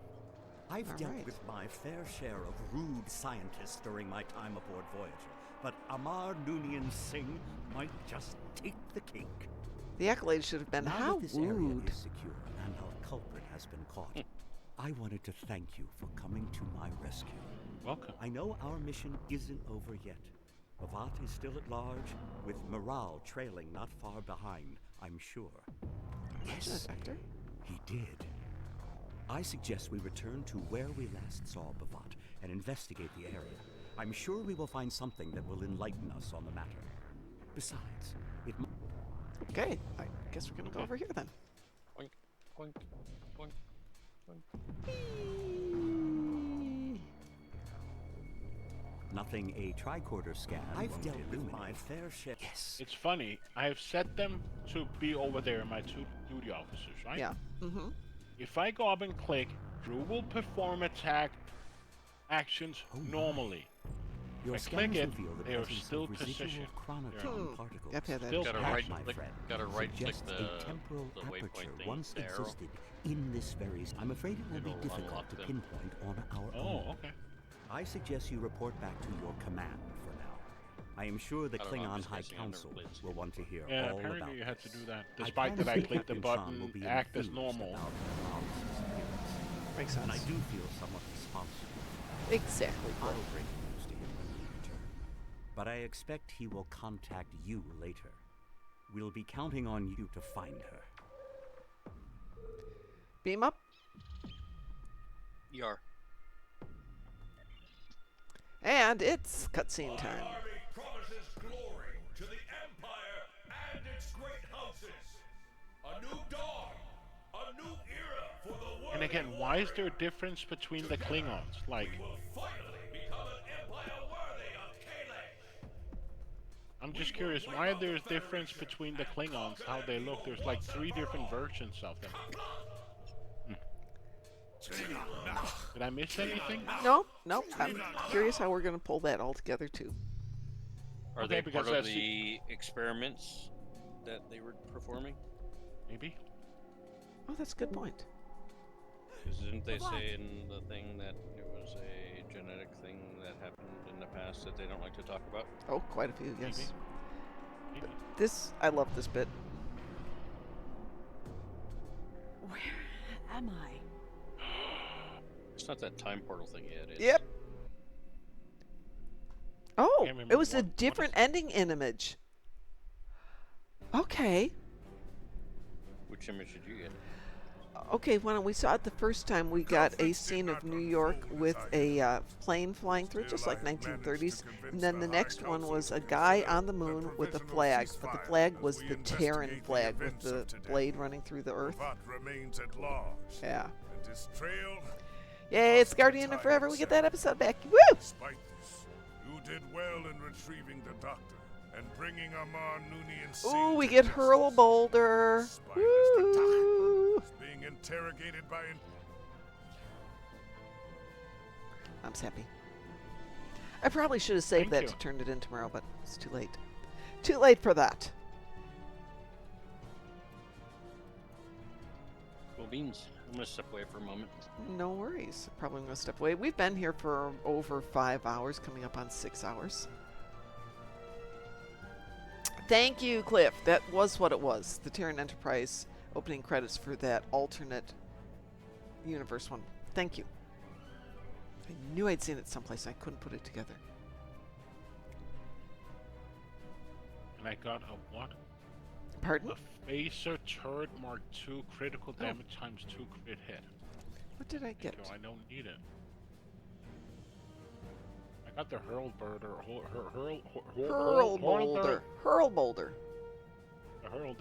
I've All dealt right. with my fair share of rude scientists during my time aboard Voyager, but Amar Noonien Singh might just take the cake. The accolade should have been Now how that this area rude. is secure and our culprit has been caught, I wanted to thank you for coming to my rescue. Welcome. I know our mission isn't over yet. Bavat is still at large, with morale trailing not far behind, I'm sure. Yes, Doctor? he did. I suggest we return to where we last saw Bavat and investigate the area. I'm sure we will find something that will enlighten us on the matter. Besides, it might... Okay, I guess we're gonna go over here then. Boink, boink, boink, boink. Nothing a tricorder scan. I've dealt with my fair share. Yes. It's funny. I have set them to be over there, my two duty officers, right? Yeah. Mm-hmm. If I go up and click, Drew will perform attack actions normally. Your If I click scans it, reveal the they are presence still of residual positioned. chronoton particles. Yep, yeah, that Still is Gotta That, right my click. friend, Gotta right click suggests the a temporal waypoint aperture thing. once the arrow. existed in this very... I'm afraid it will be It'll difficult unlock to them. pinpoint on our Oh, own. okay. I suggest you report back to your command for now. I am sure the I don't know, I'm Klingon just High guessing, I've never Council played this will game want to hear Yeah, all apparently about you had to this. do that. I Despite plan that to I say clicked the Captain Sean will button, be act as enthused normal. about Morale's disappearance. Makes sense. And I do feel somewhat responsible. Exactly. I'll bring news to him when we return. But I expect he will contact you later. We'll be counting on you to find her. Beam up. ER. And it's cutscene time. Army promises glory to the Empire and its great houses. A new dawn, a new era for the world. And again, why is there a difference between the Klingons? Like, will finally become an empire worthy of Kalesh. I'm just curious, why there's difference between the Klingons, how they look? There's like 3 different versions of them. Did I miss anything? No, no. I'm curious how we're gonna pull that all together too. Are Okay, they because part of that's the experiments that they were performing? Maybe. Oh, that's a good point. 'Cause didn't they say in the thing that it was a genetic thing that happened in the past that they don't like to talk about? Oh, quite a few, yes. Maybe. This, I love this bit. Where am I? It's not that time portal thing yet, is it? Yep. Oh, can't it remember was a what different is ending image. Okay. Which image did you get? Okay, when we saw it the first time, we got a scene of New York with a plane flying through, just like 1930s. And then the next one was a guy on the moon with a flag, but the flag was the Terran flag with the blade running through the earth. Remains at large. Yeah. And his trail. Yay, it's Guardian of Forever. We get that episode back. Woo! Despite this, you did well in retrieving the doctor and bringing Amar Noonien. Ooh, we get Hurl Boulder. Woo! Being interrogated by I'm happy. I probably should have saved Thank that you. to turn it in tomorrow, but it's too late. Too late for that. Cool beans. I'm gonna step away for a moment. No worries. Probably going to step away. We've been here for over 5 hours, coming up on 6 hours. Thank you, Cliff. That was what it was. The Terran Enterprise opening credits for that alternate universe one. Thank you. I knew I'd seen it someplace. I couldn't put it together. And I got a what? Pardon? A Phaser Turret Mark II critical damage times 2 crit hit. What did I get? I don't need it. I got the Hurl Boulder. Hurl Boulder. Hurl Boulder. The Hurl.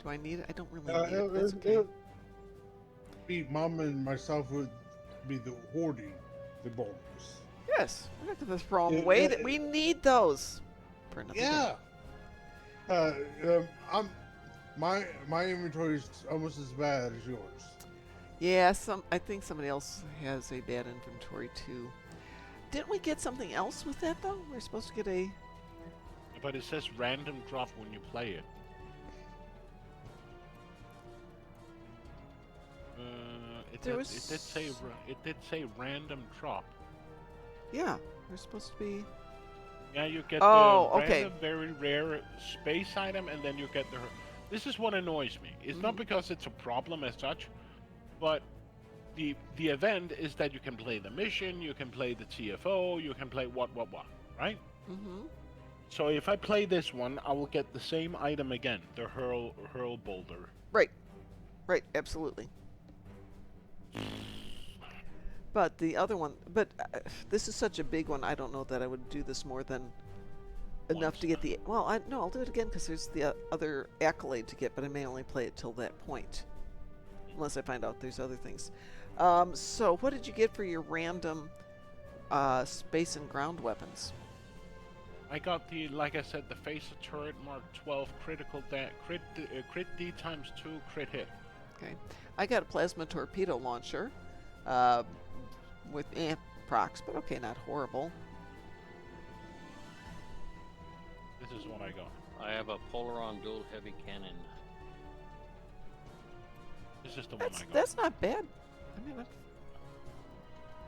Do I need it? I don't really need it. That's okay. Be Mom and myself would be the hoarding the boulders. Yes, we're not going to throw them away. That we need those for another day. My inventory is almost as bad as yours. Yeah, I think somebody else has a bad inventory too. Didn't we get something else with that though? We're supposed to get a. But it says random drop when you play it. It did say random drop. Yeah, we're supposed to be. Yeah, you get the random, very rare space item, and then you get the. This is what annoys me. It's not because it's a problem as such, but the event is that you can play the mission, you can play the TFO, you can play what, right? Mm-hmm. So if I play this one, I will get the same item again, the Hurl Boulder. Right, absolutely. But the other one, this is such a big one. I don't know that I would do this more than enough to get the. Well, I'll do it again because there's the other accolade to get, but I may only play it till that point, unless I find out there's other things. So what did you get for your random space and ground weapons? I got like I said, the Phaser Turret Mark 12 crit D times 2 crit hit. Okay, I got a plasma torpedo launcher with procs, but okay, not horrible. This is what I got. I have a Polaron dual heavy cannon. This is the one I got. That's not bad. I mean,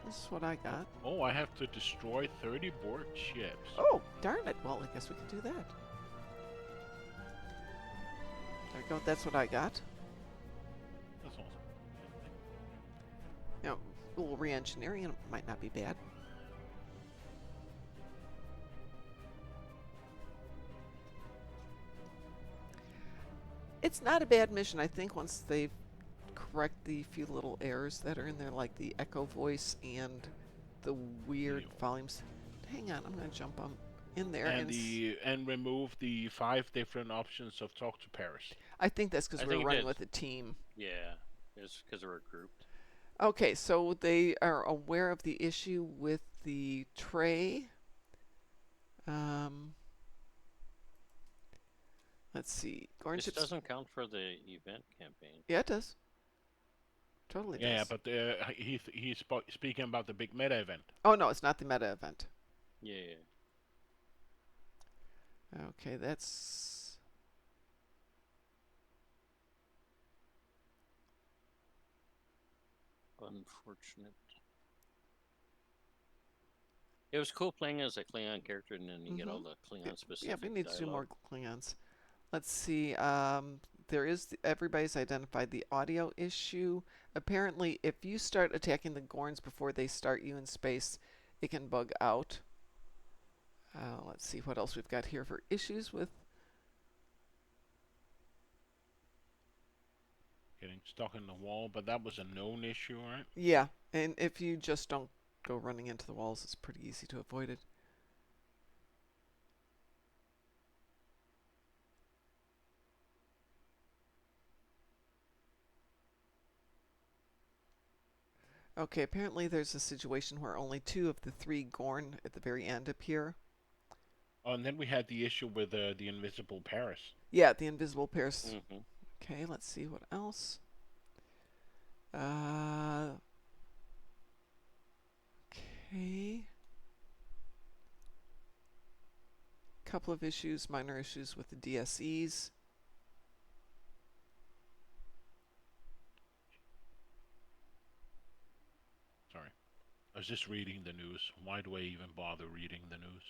this is what I got. Oh, I have to destroy 30 Borg ships. Oh, darn it. Well, I guess we can do that. There we go. That's what I got. That's awesome. You know, a little re-engineering, and it might not be bad. It's not a bad mission. I think once they correct the few little errors that are in there, like the echo voice and the weird volumes. Hang on, I'm going to jump in there and remove the 5 different options of talk to Paris. I think that's because we're running with a team. Yeah, it's because we're grouped. Okay, so they are aware of the issue with the tray. Let's see. This doesn't count for the event campaign. Yeah, it does. Totally does. Yeah, but he's speaking about the big meta event. Oh, no, it's not the meta event. Yeah. Okay, that's... Unfortunate. It was cool playing as a Klingon character, and then you get all the Klingon specific. Yeah, we need to do more dialogue. Klingons. Let's see. There is everybody's identified the audio issue. Apparently, if you start attacking the Gorns before they start you in space, it can bug out. Let's see what else we've got here for issues with. Getting stuck in the wall, but that was a known issue, right? Yeah, and if you just don't go running into the walls, it's pretty easy to avoid it. Okay, apparently there's a situation where only 2 of the 3 Gorn at the very end appear. Oh, and then we had the issue with the Invisible Paris. Yeah, the Invisible Paris. Mm-hmm. Okay, let's see what else. Okay. Couple of issues, minor issues with the DSEs. Sorry. I was just reading the news. Why do I even bother reading the news?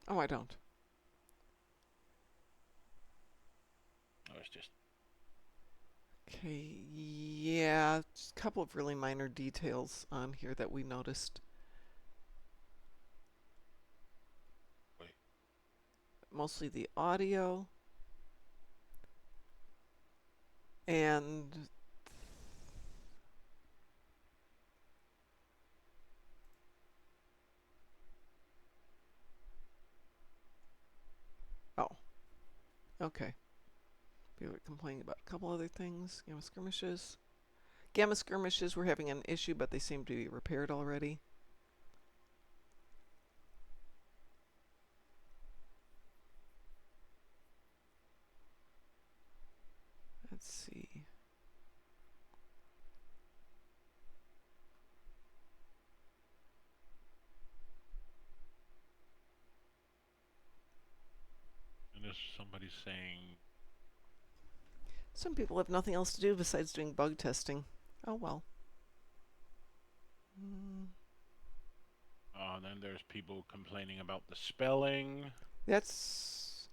Oh, I don't. I was just... Okay, yeah, just a couple of really minor details on here that we noticed. Wait. Mostly the audio. And oh, okay. People are complaining about a couple other things. Gamma skirmishes. Gamma skirmishes were having an issue, but they seem to be repaired already. Let's see. And there's somebody saying... Some people have nothing else to do besides doing bug testing. Oh well. Then there's people complaining about the spelling. That's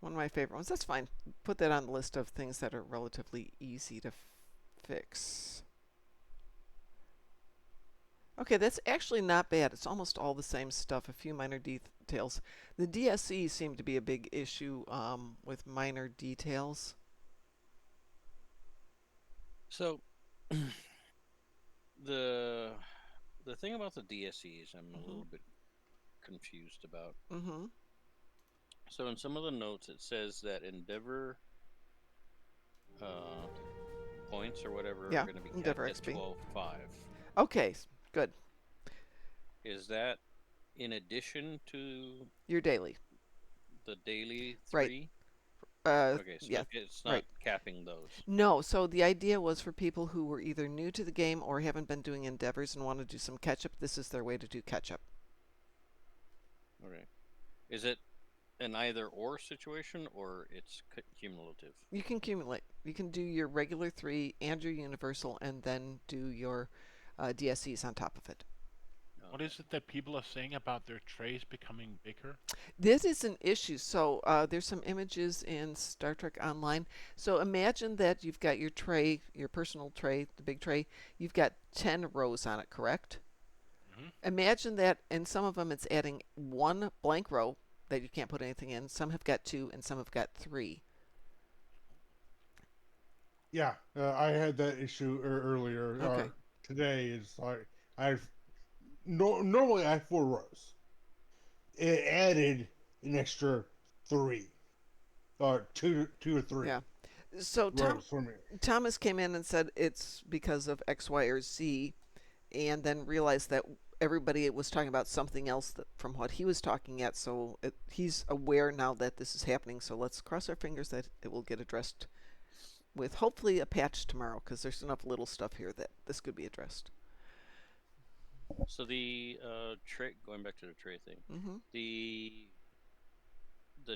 one of my favorite ones. That's fine. Put that on the list of things that are relatively easy to fix. Okay, that's actually not bad. It's almost all the same stuff, a few minor details. The DSE seemed to be a big issue with minor details. So, the thing about the DSEs, I'm a little bit confused about. Mm-hmm. So in some of the notes, it says that Endeavor points or whatever are going to be capped at 12.5. Okay, good. Is that in addition to your daily? The daily 3? Right. Okay, so yeah, it's not capping those. No, so the idea was for people who were either new to the game or haven't been doing endeavors and want to do some catch-up, this is their way to do catch-up. Okay. Is it an either-or situation, or it's cumulative? You can cumulate. You can do your regular 3 and your universal, and then do your DSEs on top of it. What is it that people are saying about their trays becoming bigger? This is an issue. So there's some images in Star Trek Online. So imagine that you've got your tray, your personal tray, the big tray. You've got 10 rows on it, correct? Mm-hmm. Imagine that in some of them it's adding 1 blank row that you can't put anything in. Some have got 2 and some have got 3. Yeah, I had that issue earlier. Okay. Today is like normally I have 4 rows. It added an extra 3, or 2 or 3. Yeah. So Thomas came in and said it's because of X, Y, or Z, and then realized that everybody was talking about something else from what he was talking at. So he's aware now that this is happening. So let's cross our fingers that it will get addressed with hopefully a patch tomorrow, because there's enough little stuff here that this could be addressed. So the tray, going back to the tray thing, the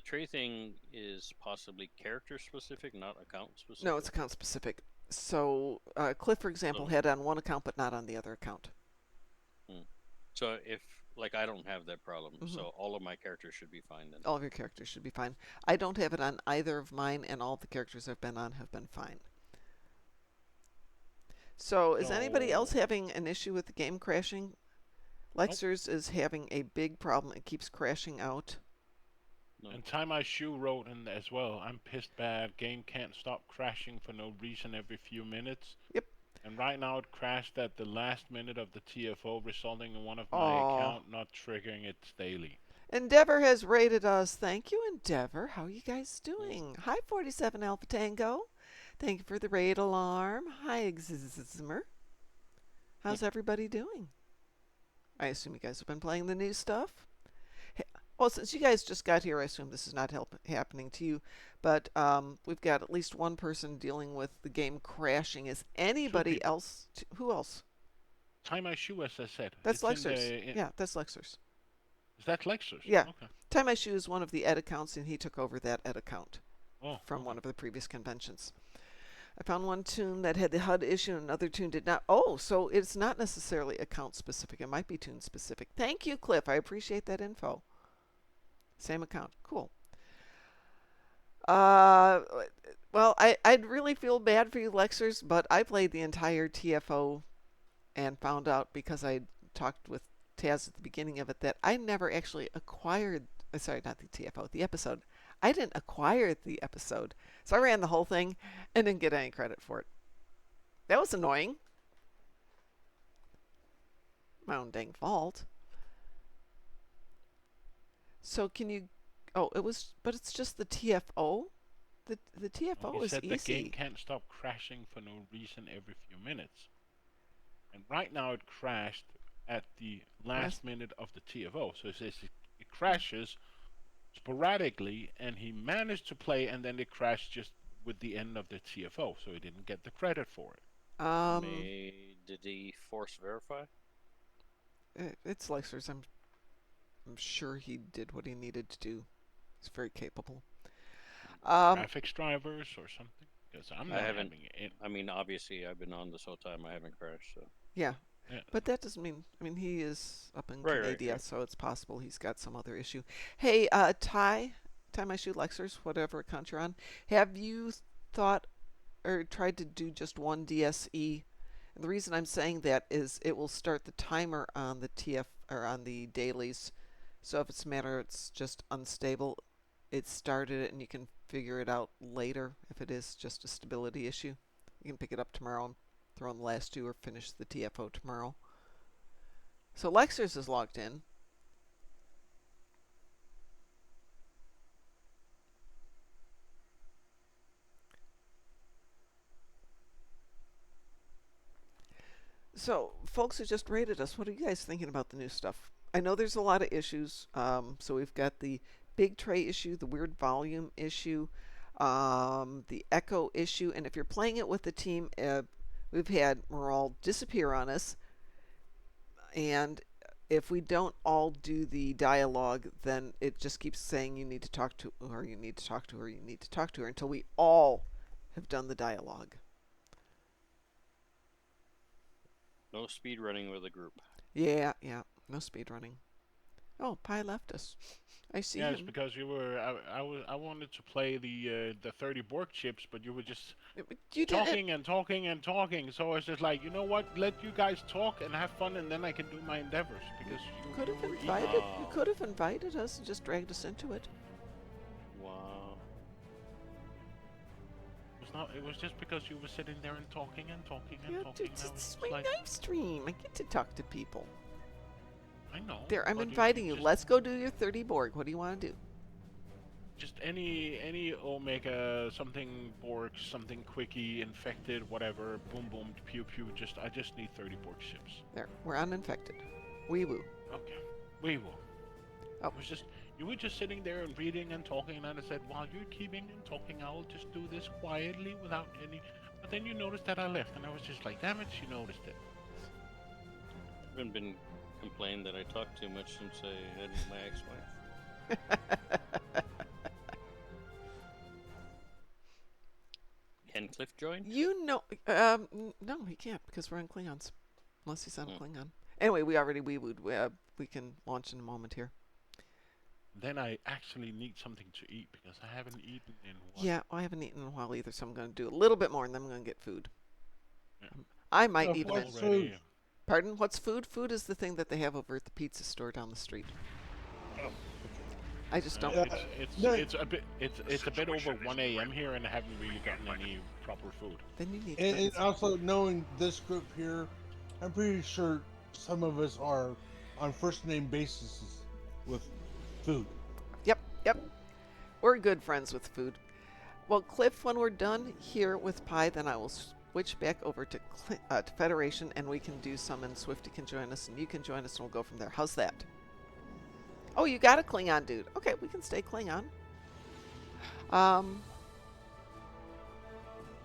tray thing is possibly character specific, not account specific. No, it's account specific. So Cliff, for example, had on one account but not on the other account. So if, like, I don't have that problem, so all of my characters should be fine then. All of your characters should be fine. I don't have it on either of mine, and all the characters I've been on have been fine. So is anybody else having an issue with the game crashing? Lexers is having a big problem. It keeps crashing out. And Time I Shoe wrote in as well, I'm pissed bad. Game can't stop crashing for no reason every few minutes. Yep. And right now it crashed at the last minute of the TFO, resulting in one of my account not triggering its daily. Endeavor has rated us. Thank you, Endeavor. How are you guys doing? Hi, 47 Alpha Tango. Thank you for the raid alarm. Hi, Exizmer. How's everybody doing? I assume you guys have been playing the new stuff. Well, since you guys just got here, I assume this is not happening to you. But we've got at least one person dealing with the game crashing. Is anybody else? Who else? Time I Shoe, as I said. That's Lexers. Yeah, that's Lexers. Is that Lexers? Yeah. Okay. Time I Shoe is one of the ed accounts, and he took over that ed account from one of the previous conventions. I found one tune that had the HUD issue and another tune did not. Oh, so it's not necessarily account specific. It might be tune specific. Thank you, Cliff. I appreciate that info. Same account. Cool. Well, I'd really feel bad for you, Lexers, but I played the entire TFO and found out because I talked with Taz at the beginning of it that I never actually acquired, sorry, not the TFO, the episode. I didn't acquire the episode. So I ran the whole thing and didn't get any credit for it. That was annoying. My own dang fault. So can you, it was, but it's just the TFO? The TFO is easy. He said the game can't stop crashing for no reason every few minutes. And right now it crashed at the last minute of the TFO. So it says it crashes sporadically, and he managed to play, and then it crashed just with the end of the TFO, so he didn't get the credit for it. Did he force verify? It's Lexers. I'm sure he did what he needed to do. He's very capable. Graphics drivers or something? Because I'm not having it. I mean, obviously, I've been on this whole time. I haven't crashed, so. Yeah. But that doesn't mean, he is up in Canada, so it's possible he's got some other issue. Hey, Time I Shoot Lexers, whatever account you're on, have you thought or tried to do just one DSE? And the reason I'm saying that is it will start the timer on the TF or on the dailies. So if it's a matter it's just unstable, it started it and you can figure it out later if it is just a stability issue. You can pick it up tomorrow and throw in the last two or finish the TFO tomorrow. So Lexers is logged in. So folks who just rated us, what are you guys thinking about the new stuff? I know there's a lot of issues. So we've got the big tray issue, the weird volume issue, the echo issue, and if you're playing it with the team, we've had Moral disappear on us, and if we don't all do the dialogue, then it just keeps saying you need to talk to her, you need to talk to her, you need to talk to her, until we all have done the dialogue. No speed running with a group. Yeah, no speed running. Oh, Pi left us. I see him. It's because you were. I wanted to play the 30 Borg chips, but you were just talking and talking and talking. So I was just like, you know what? Let you guys talk and have fun, and then I can do my endeavors. Because you could have invited. You could have invited us and just dragged us into it. Wow. It was just because you were sitting there and talking and talking and talking. It's my live stream. I get to talk to people. I know. There, I'm inviting you. Let's go do your 30 Borg. What do you want to do? Just any Omega, something Borg, something quickie, infected, whatever. Boom, boom, pew, pew. I just need 30 Borg ships. There, we're uninfected. Wee woo. Okay, wee woo. Oh. It was just you were just sitting there and reading and talking, and I said, while you're keeping and talking, I'll just do this quietly without any. But then you noticed that I left, and I was just like, damn it, she noticed it. I haven't been complained that I talk too much since I had my ex-wife. Can Cliff join? You know, no, he can't because we're on Klingons, unless he's on a Klingon. Anyway, we already wee-wooed. We can launch in a moment here. Then I actually need something to eat because I haven't eaten in a while. Yeah, I haven't eaten in a while either, so I'm going to do a little bit more and then I'm going to get food. Yeah. I might even Pardon? What's food? Food is the thing that they have over at the pizza store down the street. Oh. I just don't. It's a bit over 1 a.m. here, and I haven't really gotten any proper food. Then you need. And also knowing this group here, I'm pretty sure some of us are on first name basis with food. Yep. We're good friends with food. Well, Cliff, when we're done here with Pi, then I will switch back over to Federation, and we can do some, and Swifty can join us, and you can join us, and we'll go from there. How's that? Oh, you got a Klingon dude. Okay, we can stay Klingon.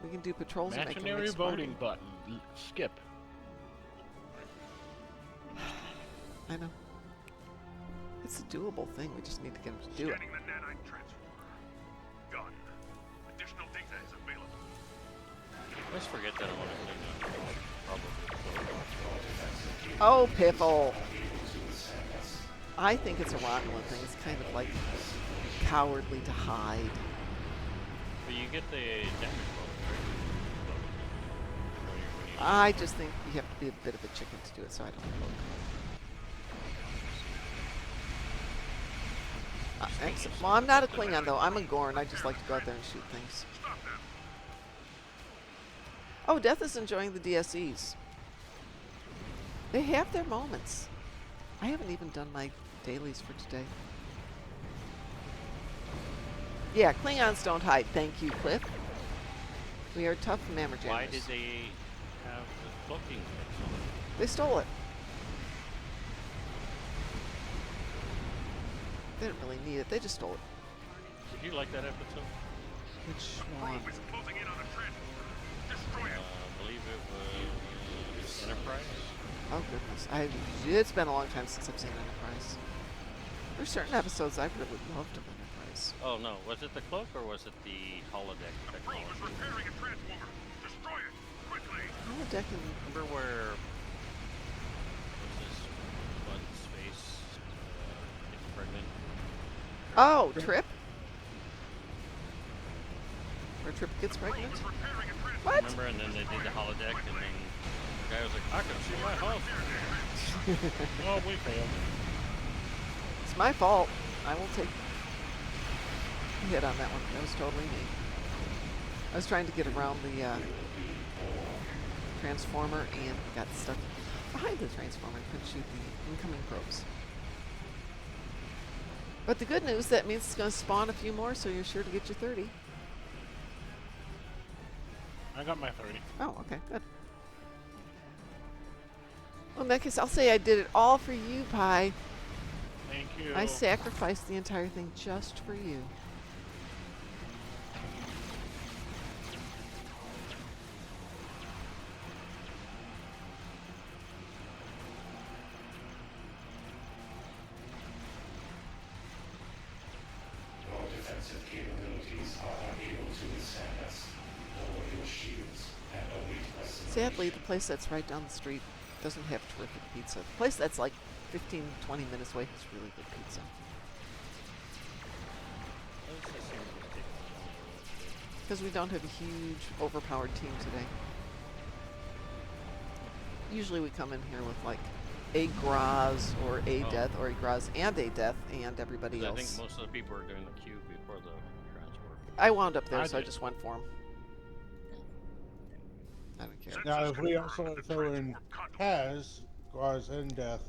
We can do patrols and make them Imaginary voting button. Skip. I know. It's a doable thing. We just need to get him to do it. Scanning the nanite transformer. Gun. Additional data is available. I always forget that I'm on a Klingon. Probably. Oh, Piffle. I think it's a Romulan thing. It's kind of like cowardly to hide. But you get the damage bonus, right? I just think you have to be a bit of a chicken to do it, so I don't know. Well, I'm not a Klingon, though. I'm a Gorn. I just like to go out there and shoot things. Oh, Death is enjoying the DSEs. They have their moments. I haven't even done my dailies for today. Yeah, Klingons don't hide. Thank you, Cliff. We are tough mammerjammers. Why did they have the cloaking? They stole it. They didn't really need it. They just stole it. Did you like that episode? Which one? I believe it was Enterprise. Oh goodness, it's been a long time since I've seen Enterprise. There's certain episodes I've really loved of Enterprise. Oh no, was it the cloak or was it the holodeck technology? Holodeck and... Remember where what's this Bud's face gets pregnant? Oh, Trip? Where Trip gets pregnant? What? Remember, and then they did the holodeck, and then the guy was like, I can see my house. Oh, we failed. It's my fault. I will take a hit on that one. That was totally me. I was trying to get around the transformer and got stuck behind the transformer and couldn't shoot the incoming probes. But the good news, that means it's going to spawn a few more, so you're sure to get your 30. I got my 30. Oh, okay, good. Well, in that case, I'll say I did it all for you, Pi. Thank you. I sacrificed the entire thing just for you. Your defensive capabilities are unable to withstand us. Lower your shields and await us. Sadly, the place that's right down the street doesn't have terrific pizza. The place that's like 15, 20 minutes away has really good pizza. Because we don't have a huge, overpowered team today. Usually we come in here with like a Graz or a Death, or a Graz and a Death, and everybody else. I think most of the people were doing the queue before the transport. I wound up there, so I just went for them. I don't care. Now, if we also throw in Paz, Graz, and Death,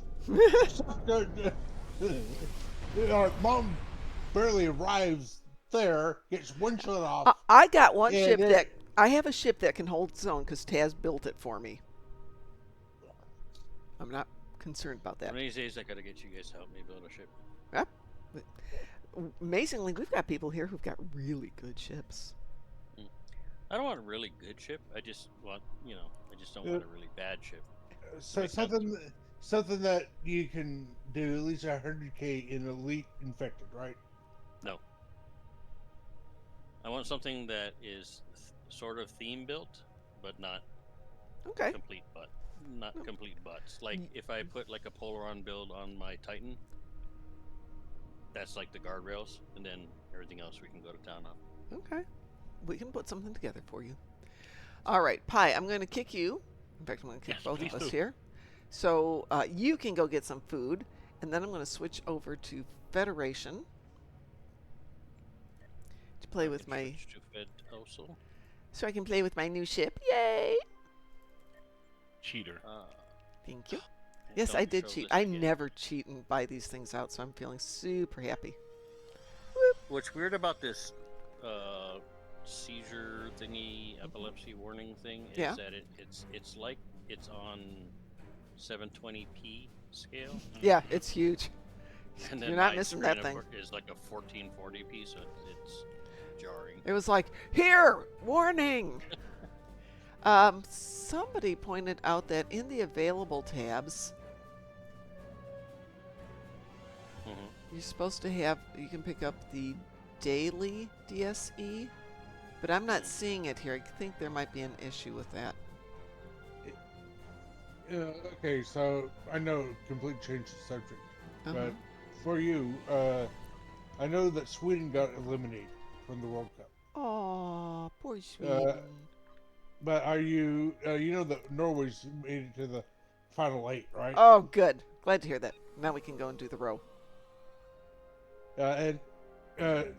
our mom barely arrives there, gets one shot off. I got one ship that... I have a ship that can hold its own because Taz built it for me. I'm not concerned about that. One of these days I gotta get you guys to help me build a ship. Yep. Amazingly, we've got people here who've got really good ships. I don't want a really good ship. I just want, I just don't want a really bad ship. So something that you can do at least 100k in Elite Infected, right? No. I want something that is sort of theme built, but not complete butt. Not complete butts. Like if I put like a Polaron build on my Titan, that's like the guardrails, and then everything else we can go to town on. Okay. We can put something together for you. All right, Pi, I'm going to kick you. In fact, I'm going to kick both of us here. So you can go get some food, and then I'm going to switch over to Federation to play with my... To Fed also. So I can play with my new ship. Yay! Cheater. Thank you. Yes, I did cheat. I never cheat and buy these things out, so I'm feeling super happy. What's weird about this seizure thingy, epilepsy warning thing, is that it's like it's on 720p scale. Yeah, it's huge. And then you're not missing that thing. Is like a 1440p, so it's jarring. It was like, here, warning. Somebody pointed out that in the available tabs, you're supposed to have, you can pick up the daily DSE, but I'm not seeing it here. I think there might be an issue with that. Okay, so I know complete change the subject, but for you, I know that Sweden got eliminated from the World Cup. Oh, poor Sweden. But are you, you know that Norway's made it to the final 8, right? Oh, good. Glad to hear that. Now we can go and do the row. And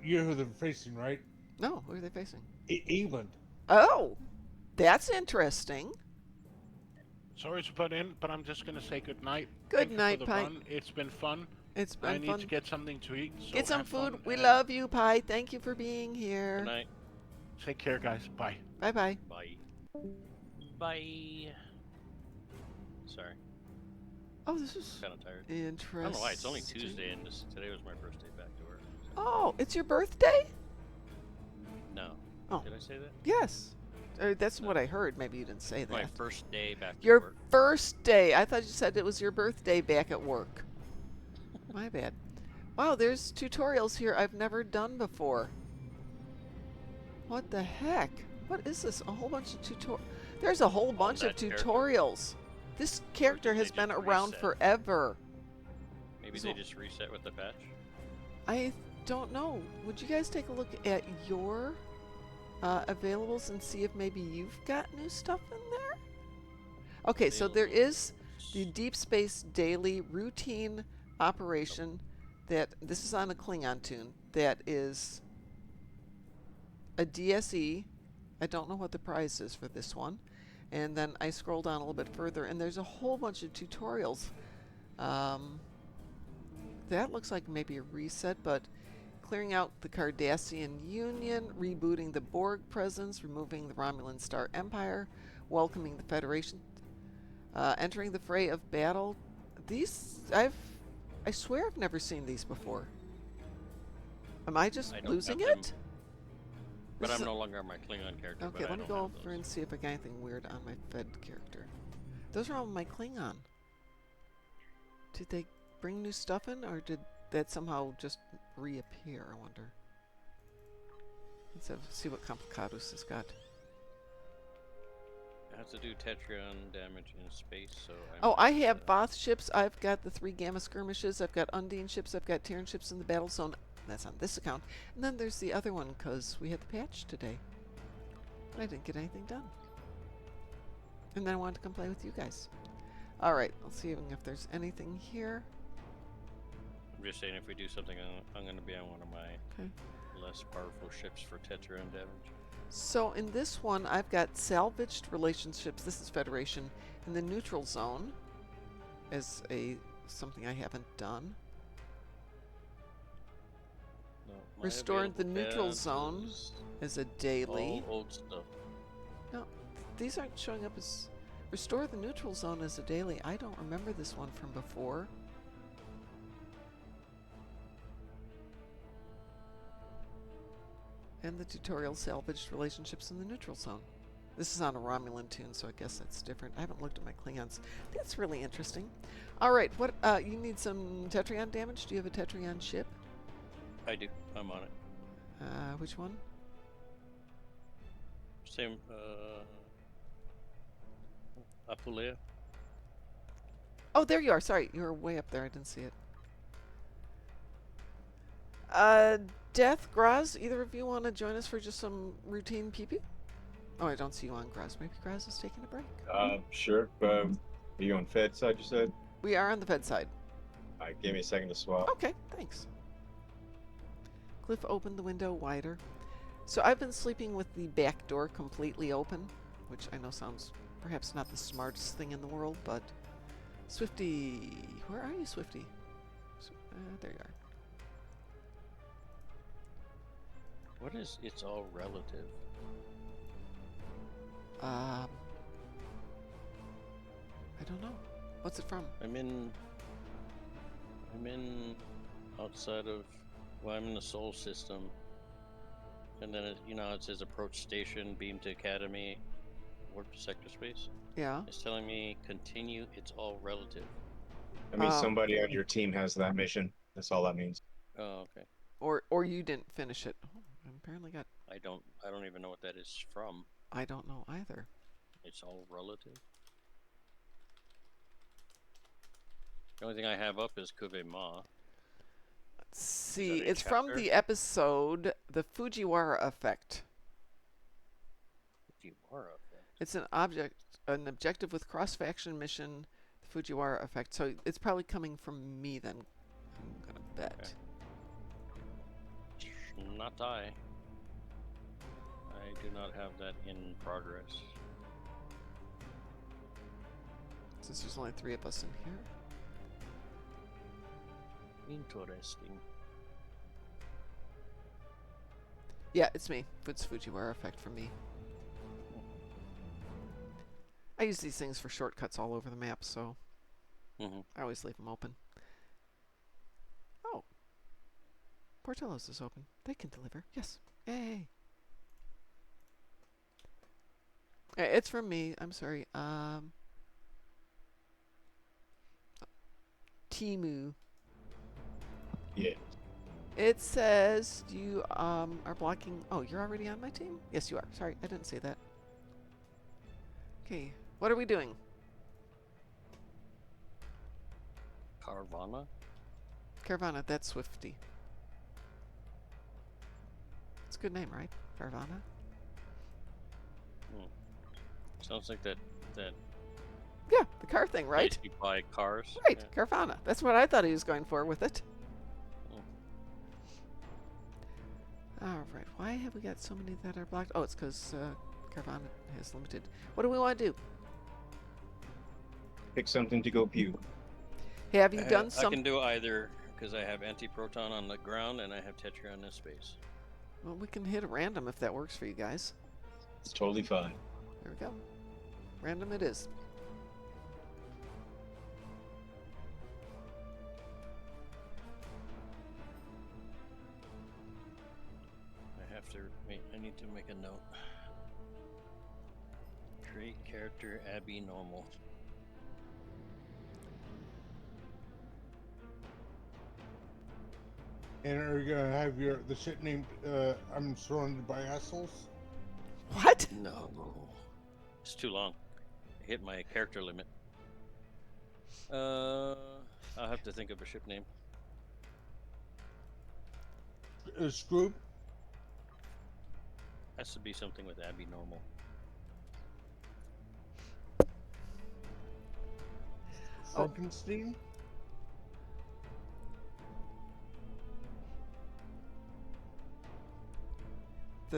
you know who they're facing, right? No, who are they facing? England. Oh, that's interesting. Sorry to put in, but I'm just going to say good night. Good night, Pi. Run. It's been fun. It's been fun. I fun. need to get something to eat. So get some food. We love you, Pi. Thank you for being here. Good night. Take care, guys. Bye. Bye-bye. Bye. Bye. Sorry. Oh, this is kind of tired. Interesting. I don't know why. It's only Tuesday, and today was my first day back to work. So. Oh, it's your birthday? No. Oh. Did I say that? Yes. That's what I heard. Maybe you didn't say that. My first day back to your work. Your first day. I thought you said it was your birthday back at work. My bad. Wow, there's tutorials here I've never done before. What the heck? What is this? A whole bunch of tutorials. There's a whole bunch of tutorials. This character has been around forever. Maybe they just reset with the patch? I don't know. Would you guys take a look at your availables and see if maybe you've got new stuff in there? Okay, so there is the Deep Space Daily Routine Operation that, this is on a Klingon tune, that is a DSE. I don't know what the price is for this one. And then I scroll down a little bit further, and there's a whole bunch of tutorials. That looks like maybe a reset, but clearing out the Cardassian Union, rebooting the Borg presence, removing the Romulan Star Empire, welcoming the Federation, entering the fray of battle. These, I swear I've never seen these before. Am I just losing it? But I'm no longer my Klingon character. Okay, let me go over and see if I got anything weird on my Fed character. Those are all my Klingon. Did they bring new stuff in, or did that somehow just reappear, I wonder? Let's see what Complicados has got. I have to do Tetrion damage in space, so I have Voth ships, I've got the 3 Gamma skirmishes, I've got Undine ships, I've got Terran ships in the battle zone. That's on this account. And then there's the other one, because we had the patch today. But I didn't get anything done. And then I wanted to come play with you guys. Alright, let's see if there's anything here. I'm just saying, if we do something, I'm going to be on one of my less powerful ships for Tetrion damage. So in this one, I've got salvaged relationships. This is Federation in the neutral zone as something I haven't done. Restored the neutral zone as a daily. All old stuff. No, these aren't showing up as... Restore the neutral zone as a daily. I don't remember this one from before. And the tutorial salvaged relationships in the neutral zone. This is on a Romulan tune, so I guess that's different. I haven't looked at my Klingons. That's really interesting. Alright, what, you need some Tetrion damage? Do you have a Tetrion ship? I do. I'm on it. Which one? Same, Apulea. Oh, there you are. Sorry, you were way up there. I didn't see it. Death, Graz, either of you want to join us for just some routine PP? Oh, I don't see you on Graz. Maybe Graz is taking a break. Sure. But Are you on Fed side, you said? We are on the Fed side. Alright, give me a second to swap. Okay, thanks. Cliff opened the window wider. So I've been sleeping with the back door completely open, which I know sounds perhaps not the smartest thing in the world, but Swifty, where are you, Swifty? There you are. What is it's all relative? I don't know. What's it from? I'm in outside of, well, I'm in the Sol system, and then it, it says approach station, beam to academy, warp to sector space. Yeah. It's telling me continue. It's all relative. That means somebody on your team has that mission. That's all that means. Oh, okay. Or you didn't finish it. Oh, I apparently got. I don't even know what that is from. I don't know either. It's all relative. The only thing I have up is Kuve Ma. Let's see. It's from the episode The Fujiwara Effect. Fujiwara Effect? It's an objective with cross-faction mission, the Fujiwara Effect. So it's probably coming from me then, I'm going to bet. Okay. Not I. I do not have that in progress. Since there's only 3 of us in here. Interesting. Yeah, it's me. It's Fujiwara Effect for me. I use these things for shortcuts all over the map, so I always leave them open. Oh. Portillo's is open. They can deliver. Yes. Yay. It's from me. I'm sorry. Timu. Yeah. It says you are blocking. Oh, you're already on my team? Yes, you are. Sorry, I didn't say that. Okay, what are we doing? Carvana? Carvana, that's Swifty. It's a good name, right? Carvana? Sounds like that. Yeah, the car thing, right? Place you buy cars. Right, Yeah. Carvana. That's what I thought he was going for with it. Alright, why have we got so many that are blocked? Oh, it's because Carvana has limited. What do we want to do? Pick something to go pew. Have you done some? I can do either, because I have anti-proton on the ground and I have Tetrion in space. Well, we can hit a random if that works for you guys. It's totally fine. There we go. Random it is. Wait, I need to make a note. Create character Abby normal. And are you gonna have the ship named I'm surrounded by assholes? What? No. It's too long. I hit my character limit. I'll have to think of a ship name. Scroob? Has to be something with Abby normal. Frankenstein?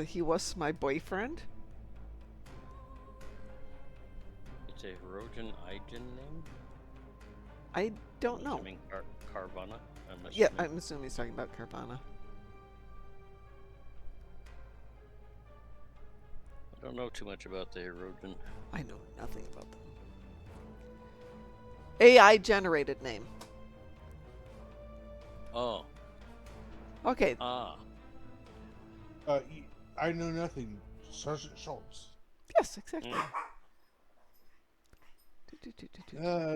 He was my boyfriend? It's a Rojan Igen name? I don't know. Assuming Carvana? Yeah, I'm assuming he's talking about Carvana. I don't know too much about the Erosion. I know nothing about them. AI generated name. Oh. Okay. Ah. I know nothing. Sergeant Schultz. Yes, exactly.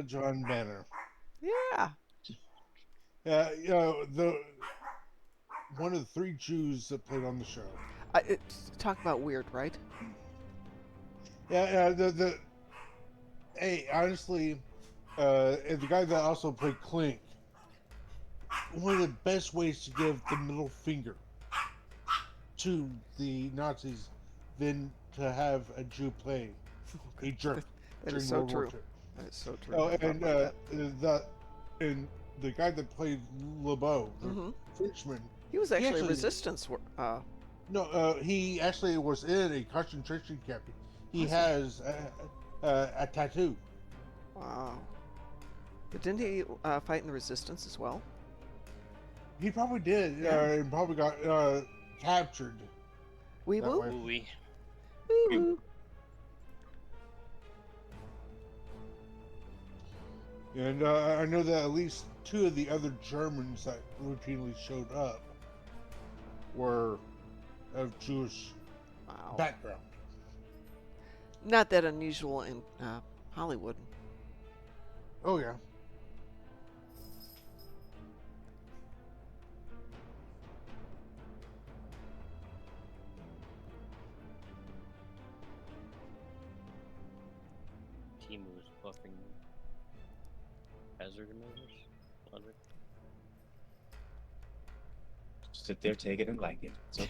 John Banner. Yeah. One of the 3 Jews that played on the show. Talk about weird, right? Yeah, hey, honestly, the guy that also played Clink, one of the best ways to give the middle finger to the Nazis than to have a Jew play a jerk That during is so World War true. II. That's so true. Oh, and the guy that played LeBeau, the Frenchman, he was actually a resistance. No, he actually was in a concentration camp. He has a tattoo. Wow. But didn't he fight in the resistance as well? He probably did. And probably got captured. Wee woo. Wee woo. And I know that at least 2 of the other Germans that routinely showed up were of Jewish background. Not that unusual in Hollywood. Oh, yeah. Timu's buffing hazard emitters. Logic. Sit there, take it, and like it. So.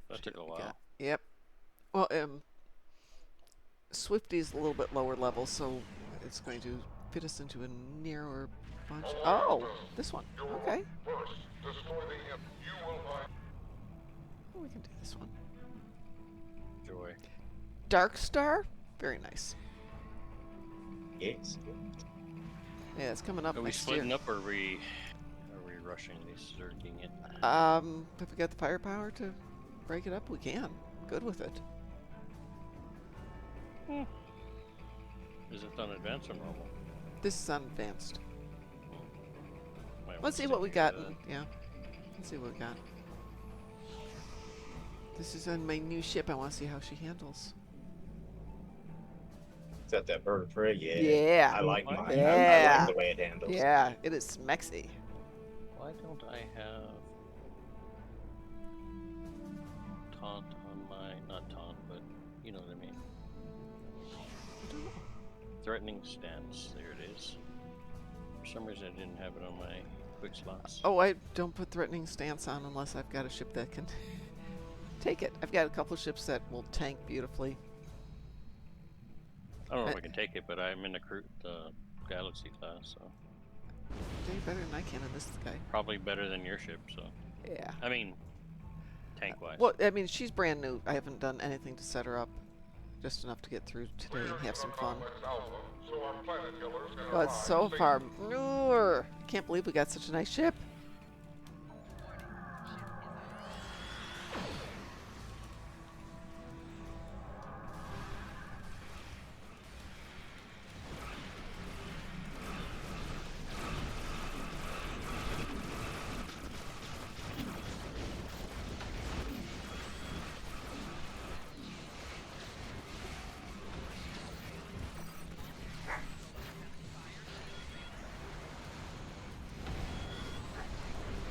That took a while. Yep. Well, Swifty's a little bit lower level, so it's going to fit us into a narrower bunch. Oh, this one. Okay. Oh, we can do this one. Joy. Dark Star? Very nice. Yes. Yeah, it's coming up Are we next splitting year. up, or are we rushing these? Or being it? If we got the firepower to break it up, we can. Good with it. Is it on advanced or normal? This is on advanced. Might Let's see what we got. Yeah. Let's see what we got. This is on my new ship. I want to see how she handles. Is that that bird of prey? Yeah. Yeah. I like mine. Yeah. I like the way it handles. Yeah, it is smexy. Why don't I have taunt on my, not taunt, but you know what I mean. Threatening stance, there it is. For some reason I didn't have it on my quick slots. Oh, I don't put threatening stance on unless I've got a ship that can take it. I've got a couple ships that will tank beautifully. I don't know if I can take it, but I'm in the Galaxy class, so. Doing better than I can in this guy. Probably better than your ship, so. Yeah. I mean, tank-wise. Well, I mean, she's brand new. I haven't done anything to set her up. Just enough to get through today and have some fun. But so far, can't believe we got such a nice ship.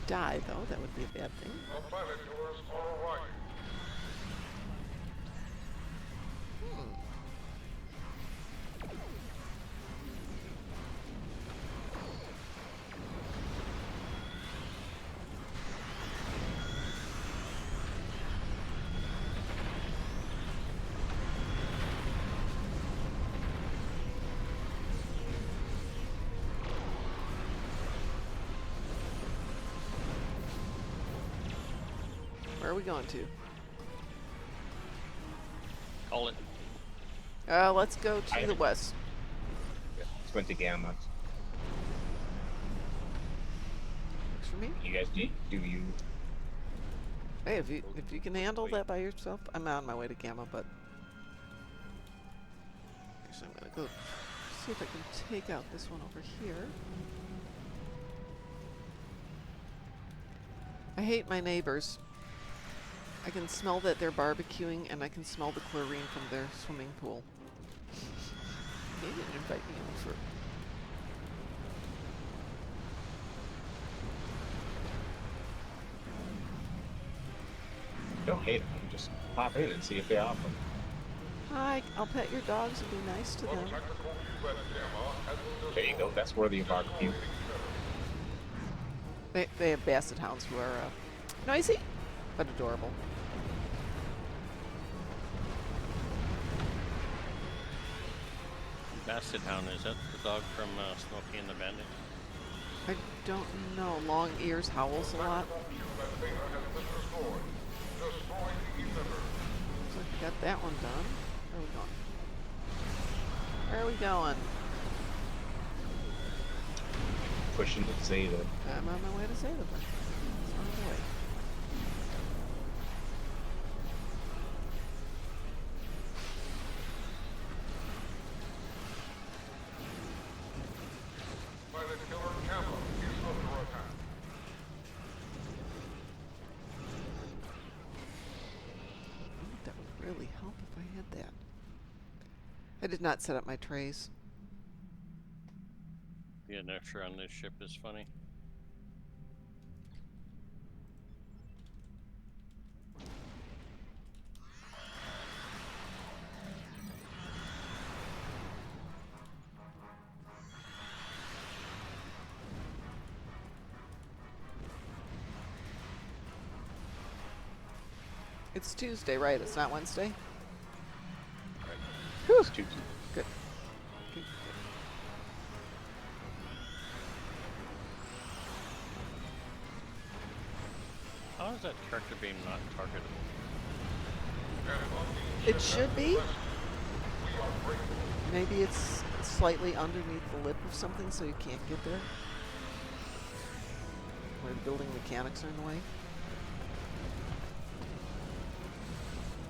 Die, though. That would be a bad thing. Where are we going to? Call it. Let's go to the west. Yeah, let's went to Gamma. Works for me. You guys do you? Hey, if you can handle that by yourself, I'm on my way to Gamma, but actually I'm gonna go see if I can take out this one over here. I hate my neighbors. I can smell that they're barbecuing, and I can smell the chlorine from their swimming pool. They didn't invite me over. Don't hate them. Just pop in and see if they offer. Hi, I'll pet your dogs and be nice to them. There you go. That's worthy of barbecue. They have basset hounds who are noisy, but adorable. Basset Hound, is that the dog from Smokey and the Bandit? I don't know. Long ears, howls a lot. Looks like we got that one done. Where are we going? Where are we going? Pushing to Zeta. I'm on my way to Zeta. It's on the way. That would really help if I had that. I did not set up my trays. Getting extra on this ship is funny. It's Tuesday, right? It's not Wednesday? Right. Whew. It's Tuesday. Good. Good. How is that tractor beam not targetable? It should be. Maybe it's slightly underneath the lip of something so you can't get there. Where the building mechanics are in the way.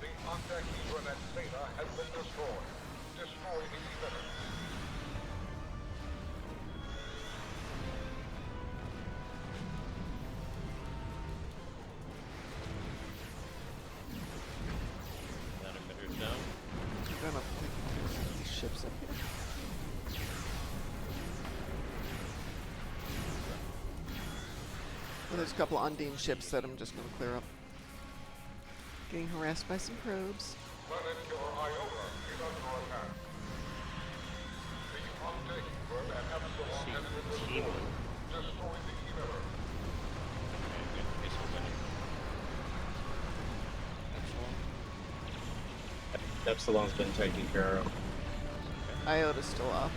The contact leader at Zeta has been destroyed. Destroy the emitter. That emitter's down. I'm gonna pick these ships up here. Well, there's a couple of Undine ships that I'm just gonna clear up. Getting harassed by some probes. Planet killer Iota is under attack. The contact leader at Epsilon has been destroyed. Destroy the emitter. Epsilon's been taken care of. Iota's still off.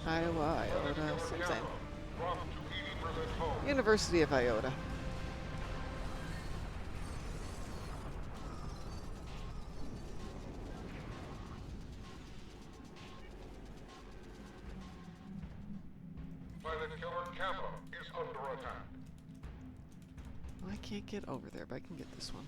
Iowa, Iota, same. University of Iota. Planet killer Kappa is under attack. Well, I can't get over there, but I can get this one.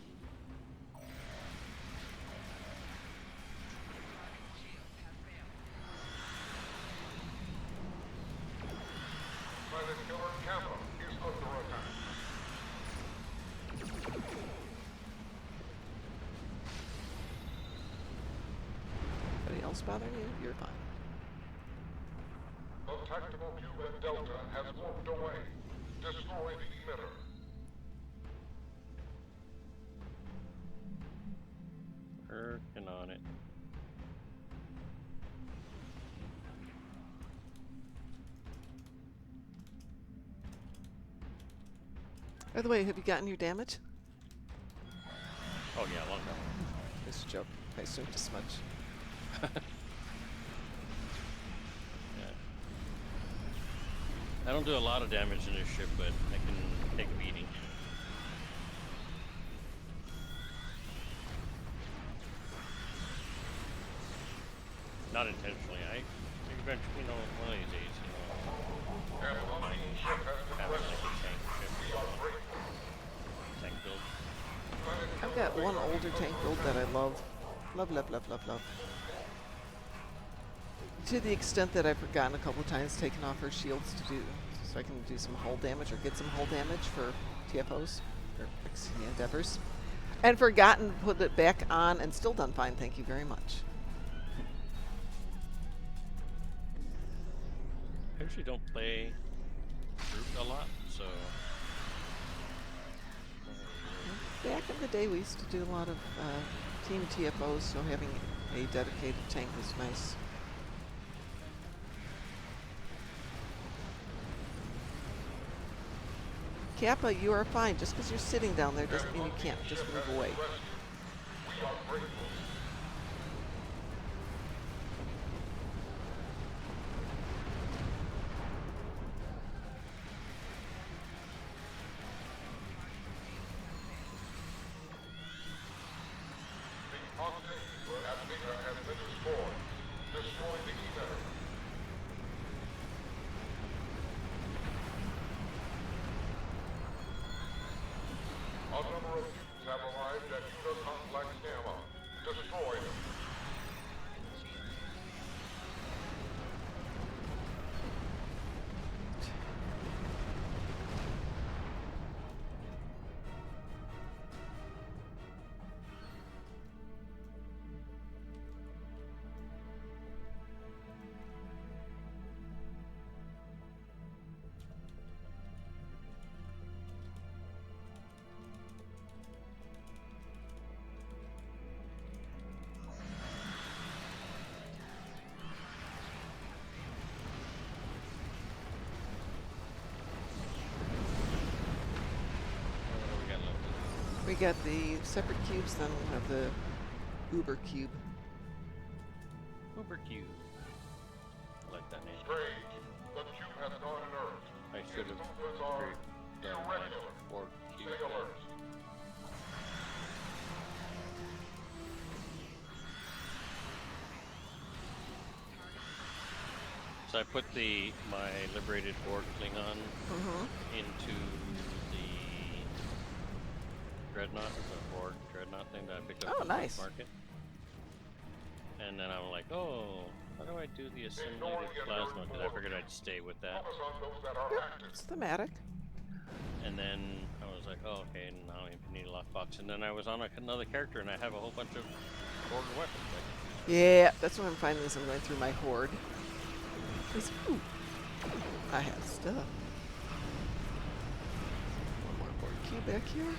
Planet killer Kappa is under attack. Anybody else bothering you? You're fine. The tactical cube at Delta has warped away. Destroy the emitter. Working on it. By the way, have you gotten your damage? Oh yeah, long ago. This joke. I assumed as much. Yeah. I don't do a lot of damage in this ship, but I can take a beating. Not intentionally. I eventually, one of these days, might have like a tank ship. Tank build. I've got one older tank build that I love. Love, love, love, love, love. To the extent that I've forgotten a couple times taking off her shields to do, so I can do some hull damage or get some hull damage for TFOs, or endeavors. And forgotten to put it back on and still done fine, thank you very much. I usually don't play Brute a lot, so... Back in the day, we used to do a lot of team TFOs, so having a dedicated tank was nice. Kappa, you are fine. Just because you're sitting down there doesn't mean you can't just move away. We are grateful. The Octave Admega has been destroyed. Destroy the emitter. A number of cubes have arrived at Unit Complex Gamma. Destroy them. We got the separate cubes, then we have the Uber cube. Uber cube. I like that name. Strange. The cube has gone inert. I should have Movements are done my irregular. Borg cube. Stay alert. So I put my liberated Borg Klingon into the Dreadnought, the Borg Dreadnought thing that I picked up from the market. And then I'm like, oh, how do I do the assimilated plasma? Because I figured I'd stay with that. It's thematic. And then I was like, oh, okay, now I need a lockbox. And then I was on another character, and I have a whole bunch of Borg weapons. Yeah, that's what I'm finding as I'm going through my horde. Because, ooh, I have stuff. One more Borg cube back here.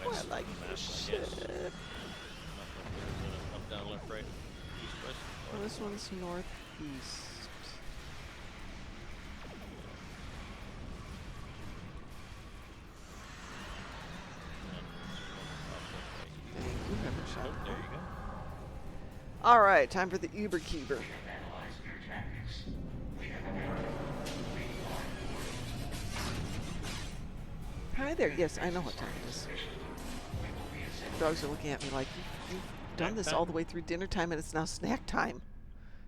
Oh, I like this shit. Up, down, left, right, east, west. Well, this one's northeast. Thank you, Pepper Shot. Oh, there you go. Alright, time for the Uber Cuber. Hi there. Yes, I know what time it is. Dogs are looking at me like, you've done this all the way through dinner time and it's now snack time.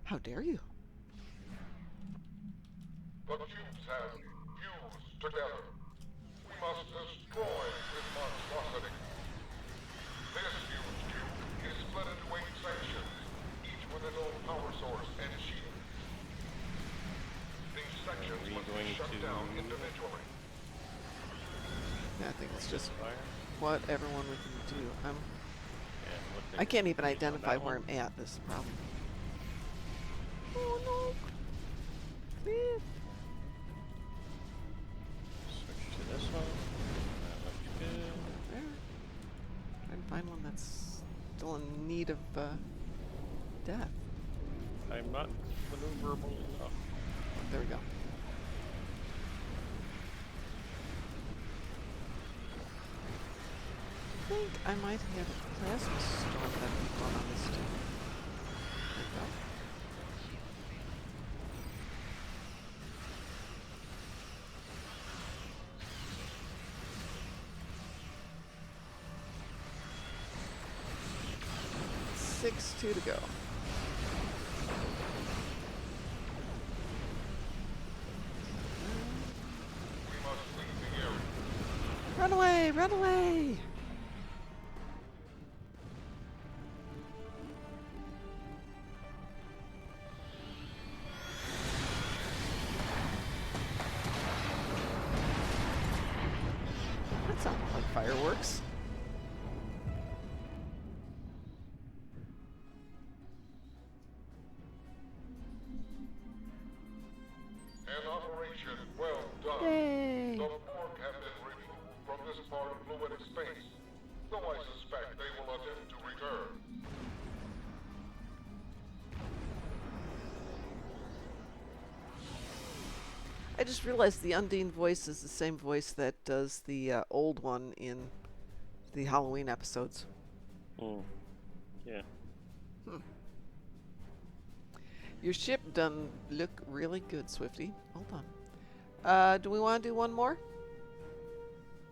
How dare you? The cubes have fused together. We must destroy this monstrosity. This huge cube is split into 8 sections, each with its own power source and shield. These sections must be shut down individually. Yeah, I think it's just whatever one we can do. I can't even identify where I'm at. This is the problem. Oh no! Please. Switch to this one. That looks good. There. Trying to find one that's still in need of death. I'm not maneuverable enough. There we go. I think I might have a plasma storm that we've done on this too. There we go. Two to go. Run away! Run away! That sounded like fireworks. An operation well done. Yay. The Borg have been removed from this part of fluidic space, though I suspect they will attempt to return. I just realized the Undine voice is the same voice that does the old one in the Halloween episodes. Hmm. Yeah. Your ship done look really good, Swifty. Hold on. Do we want to do one more?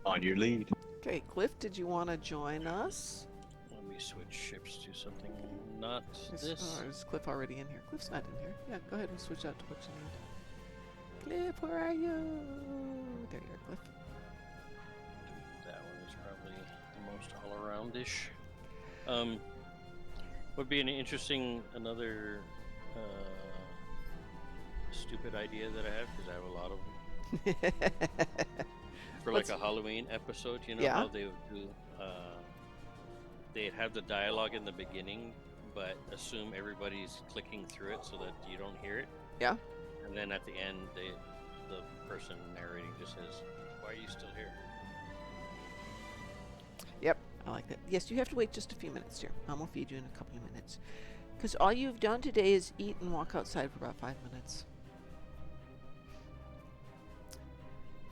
On your lead. Okay, Cliff, did you want to join us? Let me switch ships to something not this. Oh, is Cliff already in here? Cliff's not in here. Yeah, go ahead and switch out to what you need. Cliff, where are you? There you are, Cliff. That one is probably the most all-around-ish. Would be an interesting, another stupid idea that I have, because I have a lot of them. For like a Halloween episode, you know how they would do, they'd have the dialogue in the beginning, but assume everybody's clicking through it so that you don't hear it. Yeah. And then at the end, the person narrating just says, "Why are you still here?" Yep, I like that. Yes, you have to wait just a few minutes here. I'm going to feed you in a couple of minutes. Because all you've done today is eat and walk outside for about 5 minutes.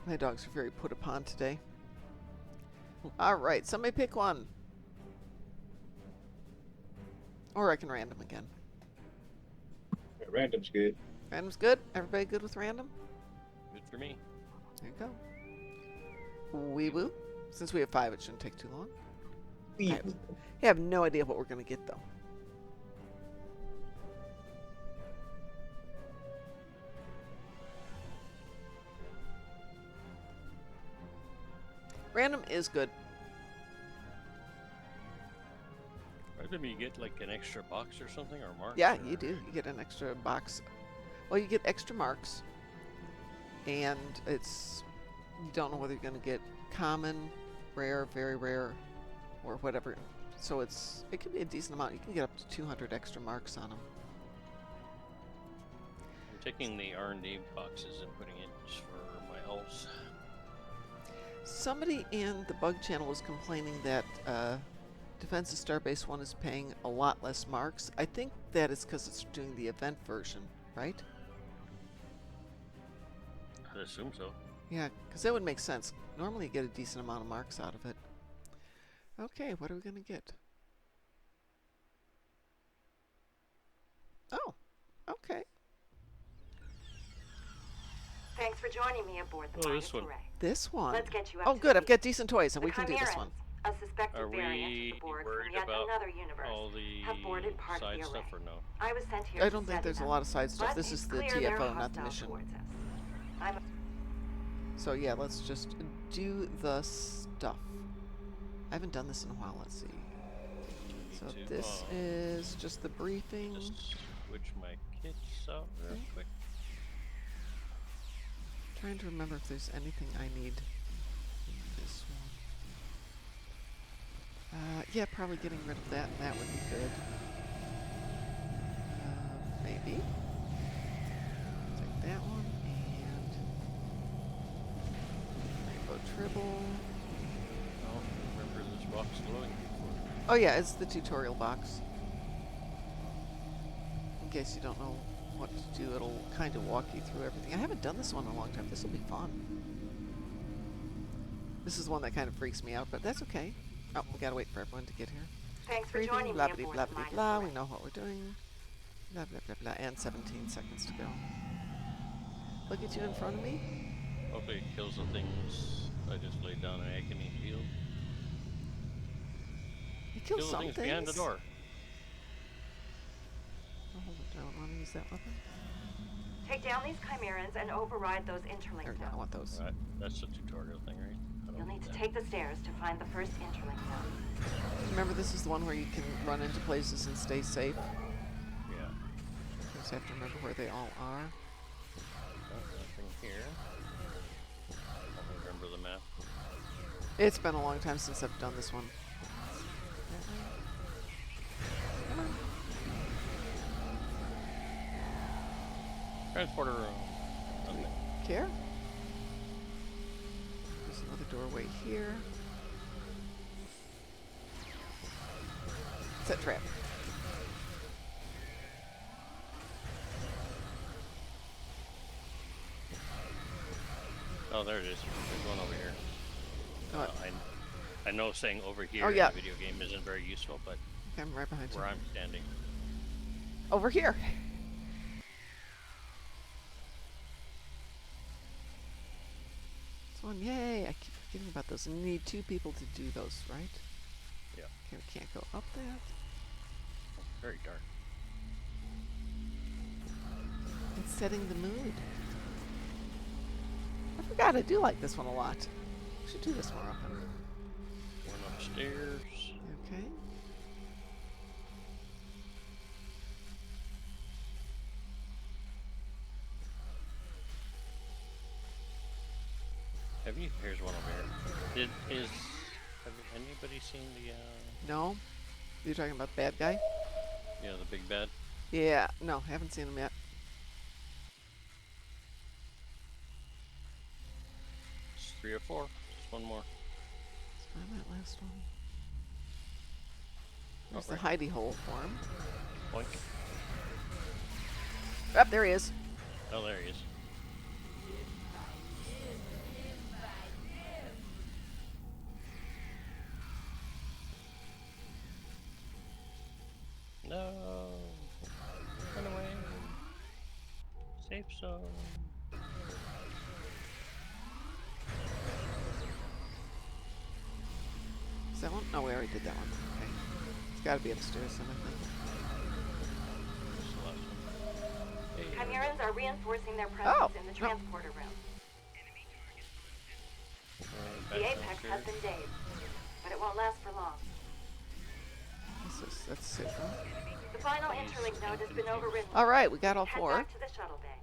My dogs are very put upon today. All right, somebody pick one. Or I can random again. Yeah, random's good. Random's good? Everybody good with random? Good for me. There you go. Wee woo. Since we have 5, it shouldn't take too long. I have no idea what we're going to get, though. Random is good. Random, you get like an extra box or something, or marks? Yeah, you do. You get an extra box. Well, you get extra marks. And it's... You don't know whether you're going to get common, rare, very rare, or whatever. So it can be a decent amount. You can get up to 200 extra marks on them. I'm taking the R&D boxes and putting it just for my elves. Somebody in the bug channel was complaining that Defense of Starbase 1 is paying a lot less marks. I think that is because it's doing the event version, right? I'd assume so. Yeah, because that would make sense. Normally you get a decent amount of marks out of it. Okay, what are we going to get? Oh, okay. Thanks for joining me aboard the this one. This one? Let's get you up oh, to good. I've speed. got decent toys, and The we can do this one. Chimerans, a suspected Are variant we of the Borg worried from yet about another universe, all the have boarded part side of the stuff array. or no? I was sent here I to don't think study there's a them, lot of side stuff. but This it's is the clear they're TFO, not the hostile mission. towards us. So yeah, let's just do the stuff. I haven't done this in a while. Let's see. So this is just the briefing. Just switch my kits out real quick. Trying to remember if there's anything I need in this one. Yeah, probably getting rid of that. That would be good. Maybe. Take that one and rainbow tribble. Oh, remember this box glowing before. Oh yeah, it's the tutorial box. In case you don't know what to do, it'll kind of walk you through everything. I haven't done this one in a long time. This will be fun. This is one that kind of freaks me out, but that's okay. Oh, we gotta wait for everyone to get here. Thanks for Briefing, joining blah me blah aboard blah the blah Midas blah. Array. We know what we're doing. Blah blah blah blah. And 17 seconds to go. Look at you in front of me. Hopefully it kills the things I just laid down an agony field. It kills Kill the some things things. behind the door. Oh, hold it. I don't want to use that weapon. Take down these chimerans and override those interlink There we go. I nodes. want those. Right, that's the tutorial thing, right? You'll need to take the stairs to find the first interlink node. Remember, this is the one where you can run into places and stay safe. Yeah. You just have to remember where they all are. Nothing here. I'll remember the map. It's been a long time since I've done this one. Come on. Transporter room. Okay. Care? There's another doorway here. Set trap. Oh, there it is. There's one over here. I know saying over here yeah. in a video game isn't very useful, but I'm right behind where I'm standing. Over here. This one, yay! I keep forgetting about those. And you need 2 people to do those, right? Yeah. Okay, we can't go up that. Oh, very dark. It's setting the mood. I forgot I do like this one a lot. We should do this more often. One upstairs. Okay. Here's one over here. Have anybody seen the? No. You're talking about the bad guy? Yeah, the big bad. Yeah. No, haven't seen him yet. It's 3 or 4. Just one more. Let's find that last one. There's the right. hidey hole for him. Boink. Oh, there he is. Oh, there he is. No. Run away. Safe zone. Is that one? Oh, we already did that one. Okay. It's got to be upstairs, then, I think. Chimerans are reinforcing their presence in the transporter room. The apex has been dazed, but it won't last for long. That's safe, huh? The final interlink node has been overridden. All right, we got all Head 4. back to the shuttle bay.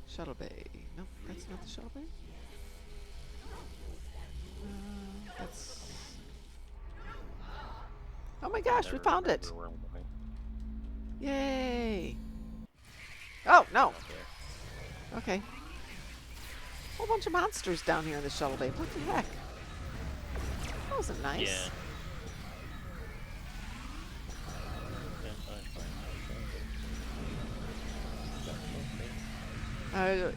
Shuttle bay. Nope, that's not the shuttle bay. That's. Oh my gosh, we found it! Yay! Oh no! Okay. Whole bunch of monsters down here in the shuttle bay. What the heck? That wasn't nice. Yeah.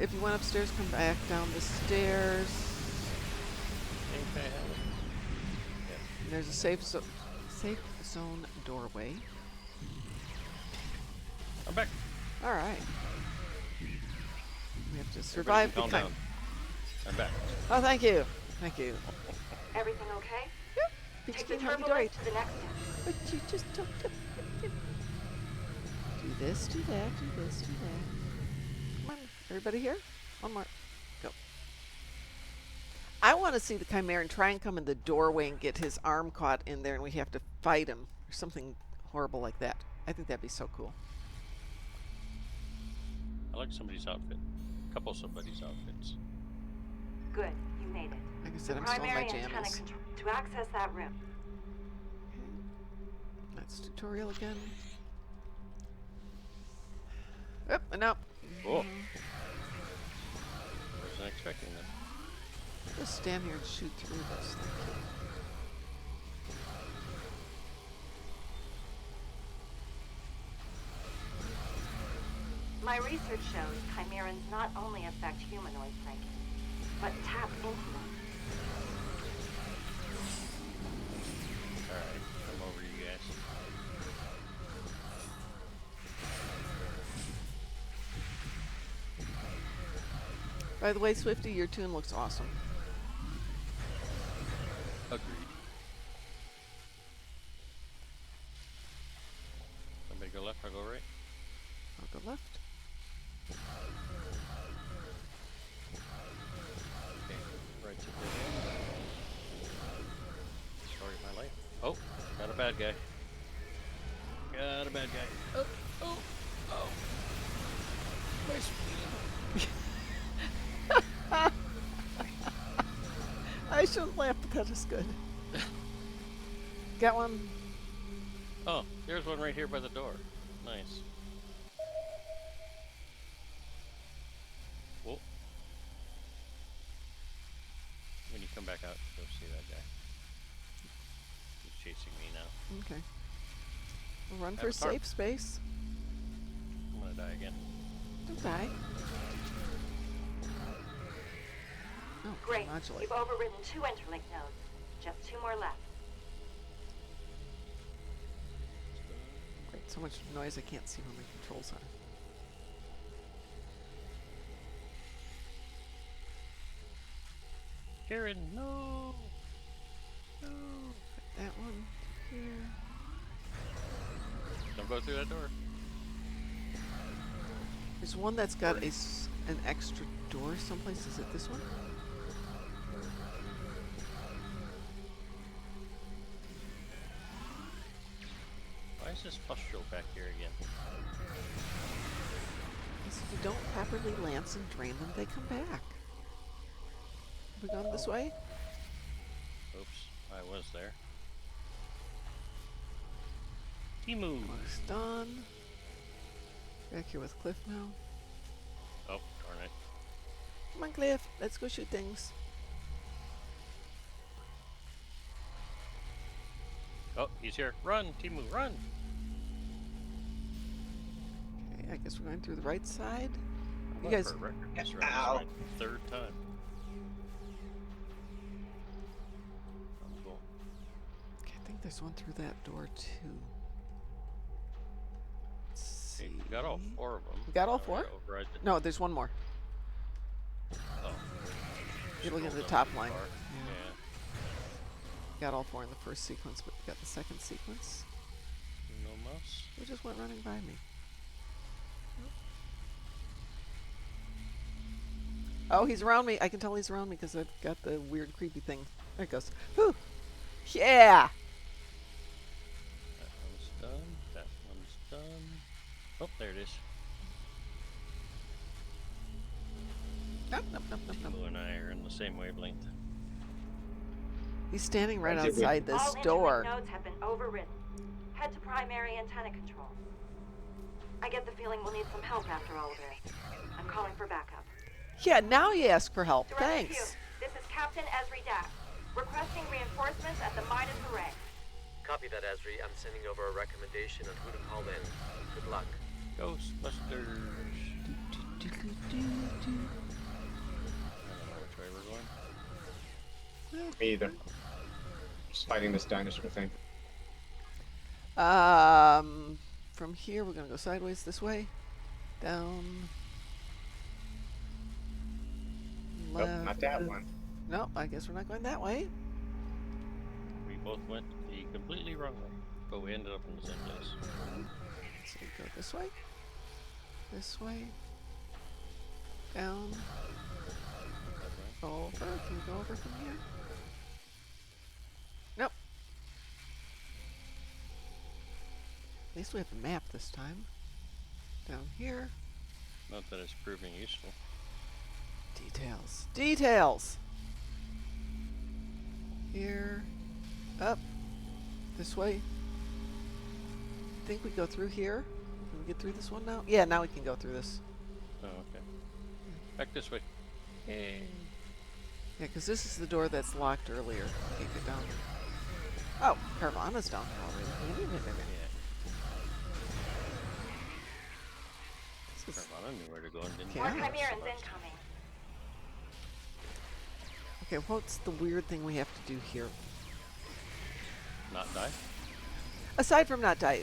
If you went upstairs, come back down the stairs. There's a safe zone doorway. I'm back. All right. We have to survive the calm down. I'm back. Oh, thank you. Thank you. Everything okay? Yep. Take the turbo lift to the next step. But you just don't do this, do that, do this, do that. Come on, everybody here? One more. Go. I want to see the Chimeran try and come in the doorway and get his arm caught in there and we have to fight him or something horrible like that. I think that'd be so cool. I like somebody's outfit. A couple somebody's outfits. Good, you made it. Like I said, the I'm still in my primary antenna jammies. to access that room. That's tutorial again. Yep, and up. Cool. Wasn't expecting that. Just stand here and shoot through this. Thank you. My research shows Chimerans not only affect humanoid psyche, but tap into them. Alright, come over you guys. By the way, Swifty, your tune looks awesome. Agreed. Somebody go left, I'll go right. I'll go left. Okay, right to the end. Sorry, my life. Oh, got a bad guy. Got a bad guy. Oh, oh, oh. My speed. I shouldn't laugh, but that is good. Got one? Oh, there's one right here by the door. Nice. Whoa. When you come back out, you'll see that guy. He's chasing me now. Okay. We'll run for safe space. I'm gonna die again. Don't die. Oh, Great. modulate. You've overridden 2 interlink nodes. Just 2 more left. Great, so much noise I can't see where my controls are. Karen, no! No! That one here. Don't go through that door. There's one that's got an extra door someplace. Is it this one? Why is this pustule back here again? Because if you don't properly lance and drain them, they come back. Have we gone this way? Oops, I was there. Timu! Almost done. Back here with Cliff now. Oh, darn it. Come on, Cliff. Let's go shoot things. Oh, he's here. Run, Timu, run! Okay, I guess we're going through the right side. You guys... For a record, this is my 3rd time. Cool. Okay, I think there's one through that door, too. Okay, we got all 4 of them. We got all 4? No, there's one more. Oh. You're looking at the top line. Yeah. Got all 4 in the first sequence, but we got the second sequence. No mouse. Who just went running by me? Oh, he's around me. I can tell he's around me because I've got the weird creepy thing. There it goes. Whew! Yeah! That one's done. That one's done. Oh, there it is. Nope, nope, nope, nope, nope. Timu and I are in the same wavelength. He's standing right outside this door. All nodes have been overridden. Head to primary antenna control. I get the feeling we'll need some help after all of this. I'm calling for backup. Yeah, now you ask for help. Director Thanks. Q, this is Captain Esri Dax. Requesting reinforcements at the Midas Array. Copy that, Esri. I'm sending over a recommendation on who to call in. Good luck. Ghostbusters. I don't know which way we're going. Me either. Just fighting this dinosaur thing. From here we're gonna go sideways this way, down. Nope, not that one. Nope, I guess we're not going that way. We both went the completely wrong way, but we ended up in the same place. So we go this way, down, over. Can we go over from here? Nope. At least we have a map this time. Down here. Not that it's proving useful. Details. Details! Here. Up. This way. I think we go through here. Can we get through this one now? Yeah, now we can go through this. Oh, okay. Back this way. Yay. Yeah, because this is the door that's locked earlier. Can't get down. Oh, Carvana's down here already. Carvana knew where to go and didn't. More Chimerans incoming. Okay, what's the weird thing we have to do here? Not die? Aside from not die,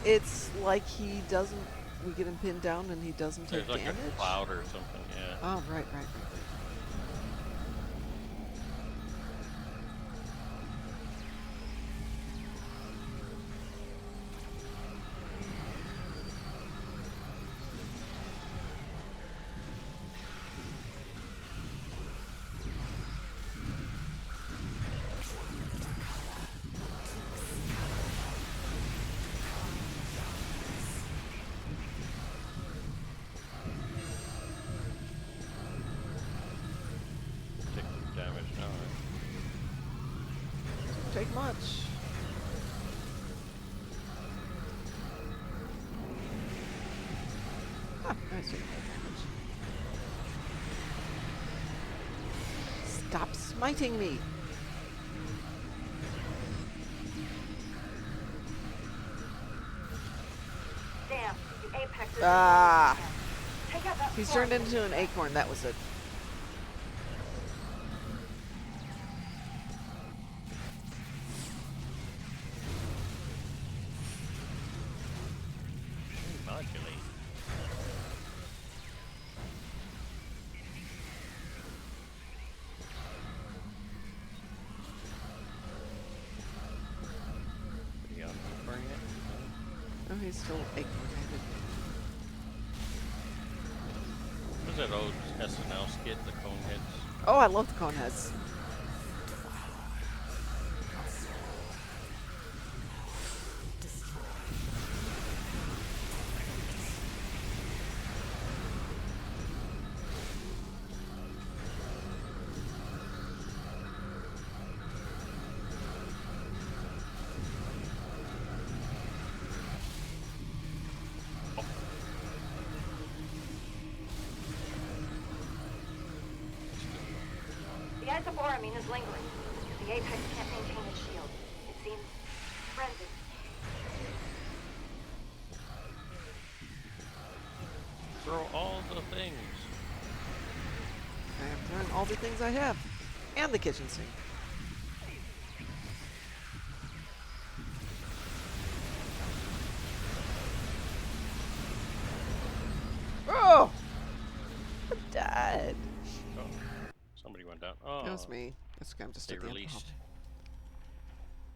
it's like he doesn't. We get him pinned down and he doesn't take There's like damage. a cloud or something, yeah. Oh, right. Take much. Ah, nice. Stop smiting me. Damn, the apex is Ah. Take out that He's swarm. turned into an acorn. That was it. Inoculate. Is he on Hellfire yet? Oh, he's still ignited. What's that old SNL skit, the Coneheads? Oh, I love the Coneheads. The isoboramine is lingering. The Apex can't maintain its shield. It seems frenzied. Throw all the things. I am throwing all the things I have. And the kitchen sink. Oh! I'm dead. Oh, somebody went down. Oh, That was me. That's okay, I'm just they at the released. alcohol.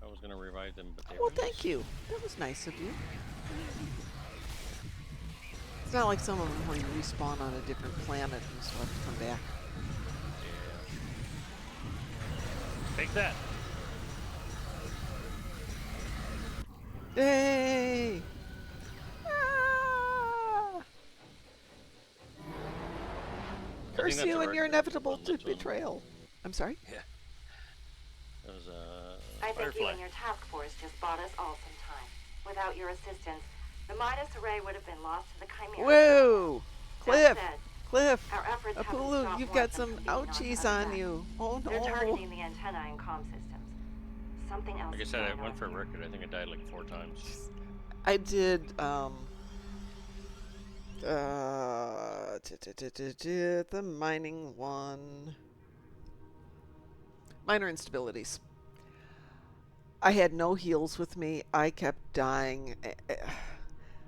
I was gonna revive them, but they Well, released. thank you. That was nice of you. It's not like some of them where you respawn on a different planet and still have to come back. Yeah. Take that. Yay! Ah! Curse you and your inevitable betrayal. I'm sorry? Yeah. That was I think Firefly. you and your task force just bought us all some time. Without your assistance, the Midas Array would have been lost to the Chimera. Whoa! Cliff! That said, Cliff! our efforts haven't Apulu, stopped you've one got of them some from being ouchies knocked on back. you. Oh They're no! targeting the antennae and comm systems. Something else Like I is said, I going went on for a here. record. I think I died like 4 times. I did, the mining one. Minor instabilities. I had no heals with me. I kept dying.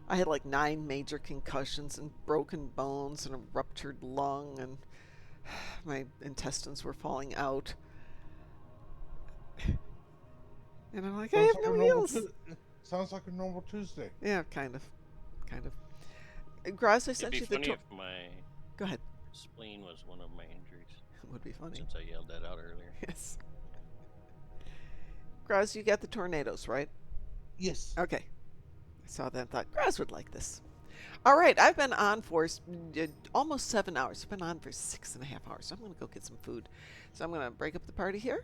I had like 9 major concussions and broken bones and a ruptured lung, and my intestines were falling out. And I'm like, I have no heals. Sounds like a normal Tuesday. Yeah, kind of. Kind of. Graz, I sent you the It'd be funny if my Go ahead. spleen was one of my injuries. It would be funny. Since I yelled that out earlier. Yes. Graz, you got the tornadoes, right? Yes. Okay. I saw that and thought, Graz would like this. All right, I've been on for almost 7 hours. I've been on for 6.5 hours. So I'm going to go get some food. So I'm going to break up the party here.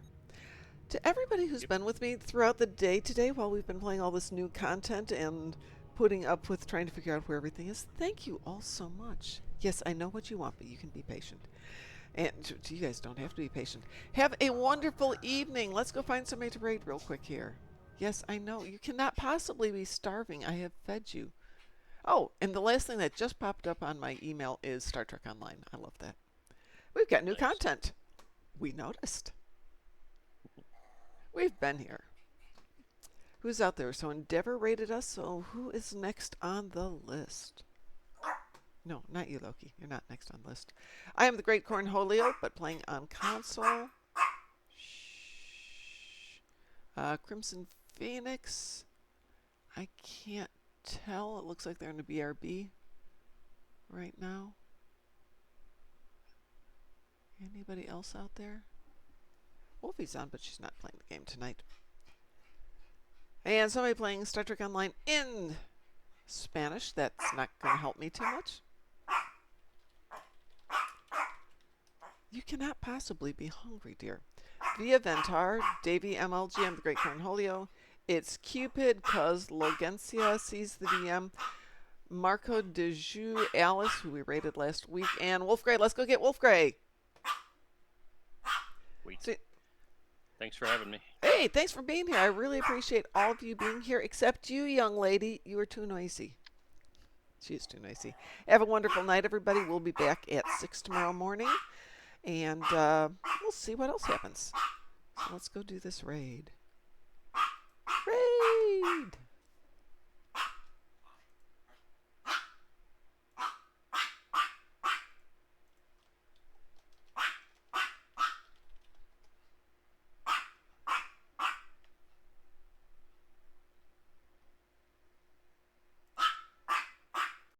To everybody who's been with me throughout the day today while we've been playing all this new content and putting up with trying to figure out where everything is, thank you all so much. Yes, I know what you want, but you can be patient. And you guys don't have to be patient. Have a wonderful evening. Let's go find somebody to raid real quick here. Yes, I know. You cannot possibly be starving. I have fed you. Oh, and the last thing that just popped up on my email is Star Trek Online. I love that. We've got new content. We noticed. We've been here. Who's out there? So Endeavor rated us. So who is next on the list? No, not you, Loki. You're not next on the list. I am the Great Cornholio, but playing on console. Crimson Phoenix. I can't tell. It looks like they're in a BRB right now. Anybody else out there? Wolfie's on, but she's not playing the game tonight. And somebody playing Star Trek Online in Spanish. That's not going to help me too much. You cannot possibly be hungry, dear. Via Ventar, Davey MLG, I'm the Great Cornholio. It's Cupid, cuz Logencia sees the DM. Marco de Jus, Alice, who we rated last week, and Wolf Grey. Let's go get Wolf Grey. Thanks for having me. Hey, thanks for being here. I really appreciate all of you being here, except you, young lady. You are too noisy. She is too noisy. Have a wonderful night, everybody. We'll be back at 6 tomorrow morning, and we'll see what else happens. So let's go do this raid. Raid!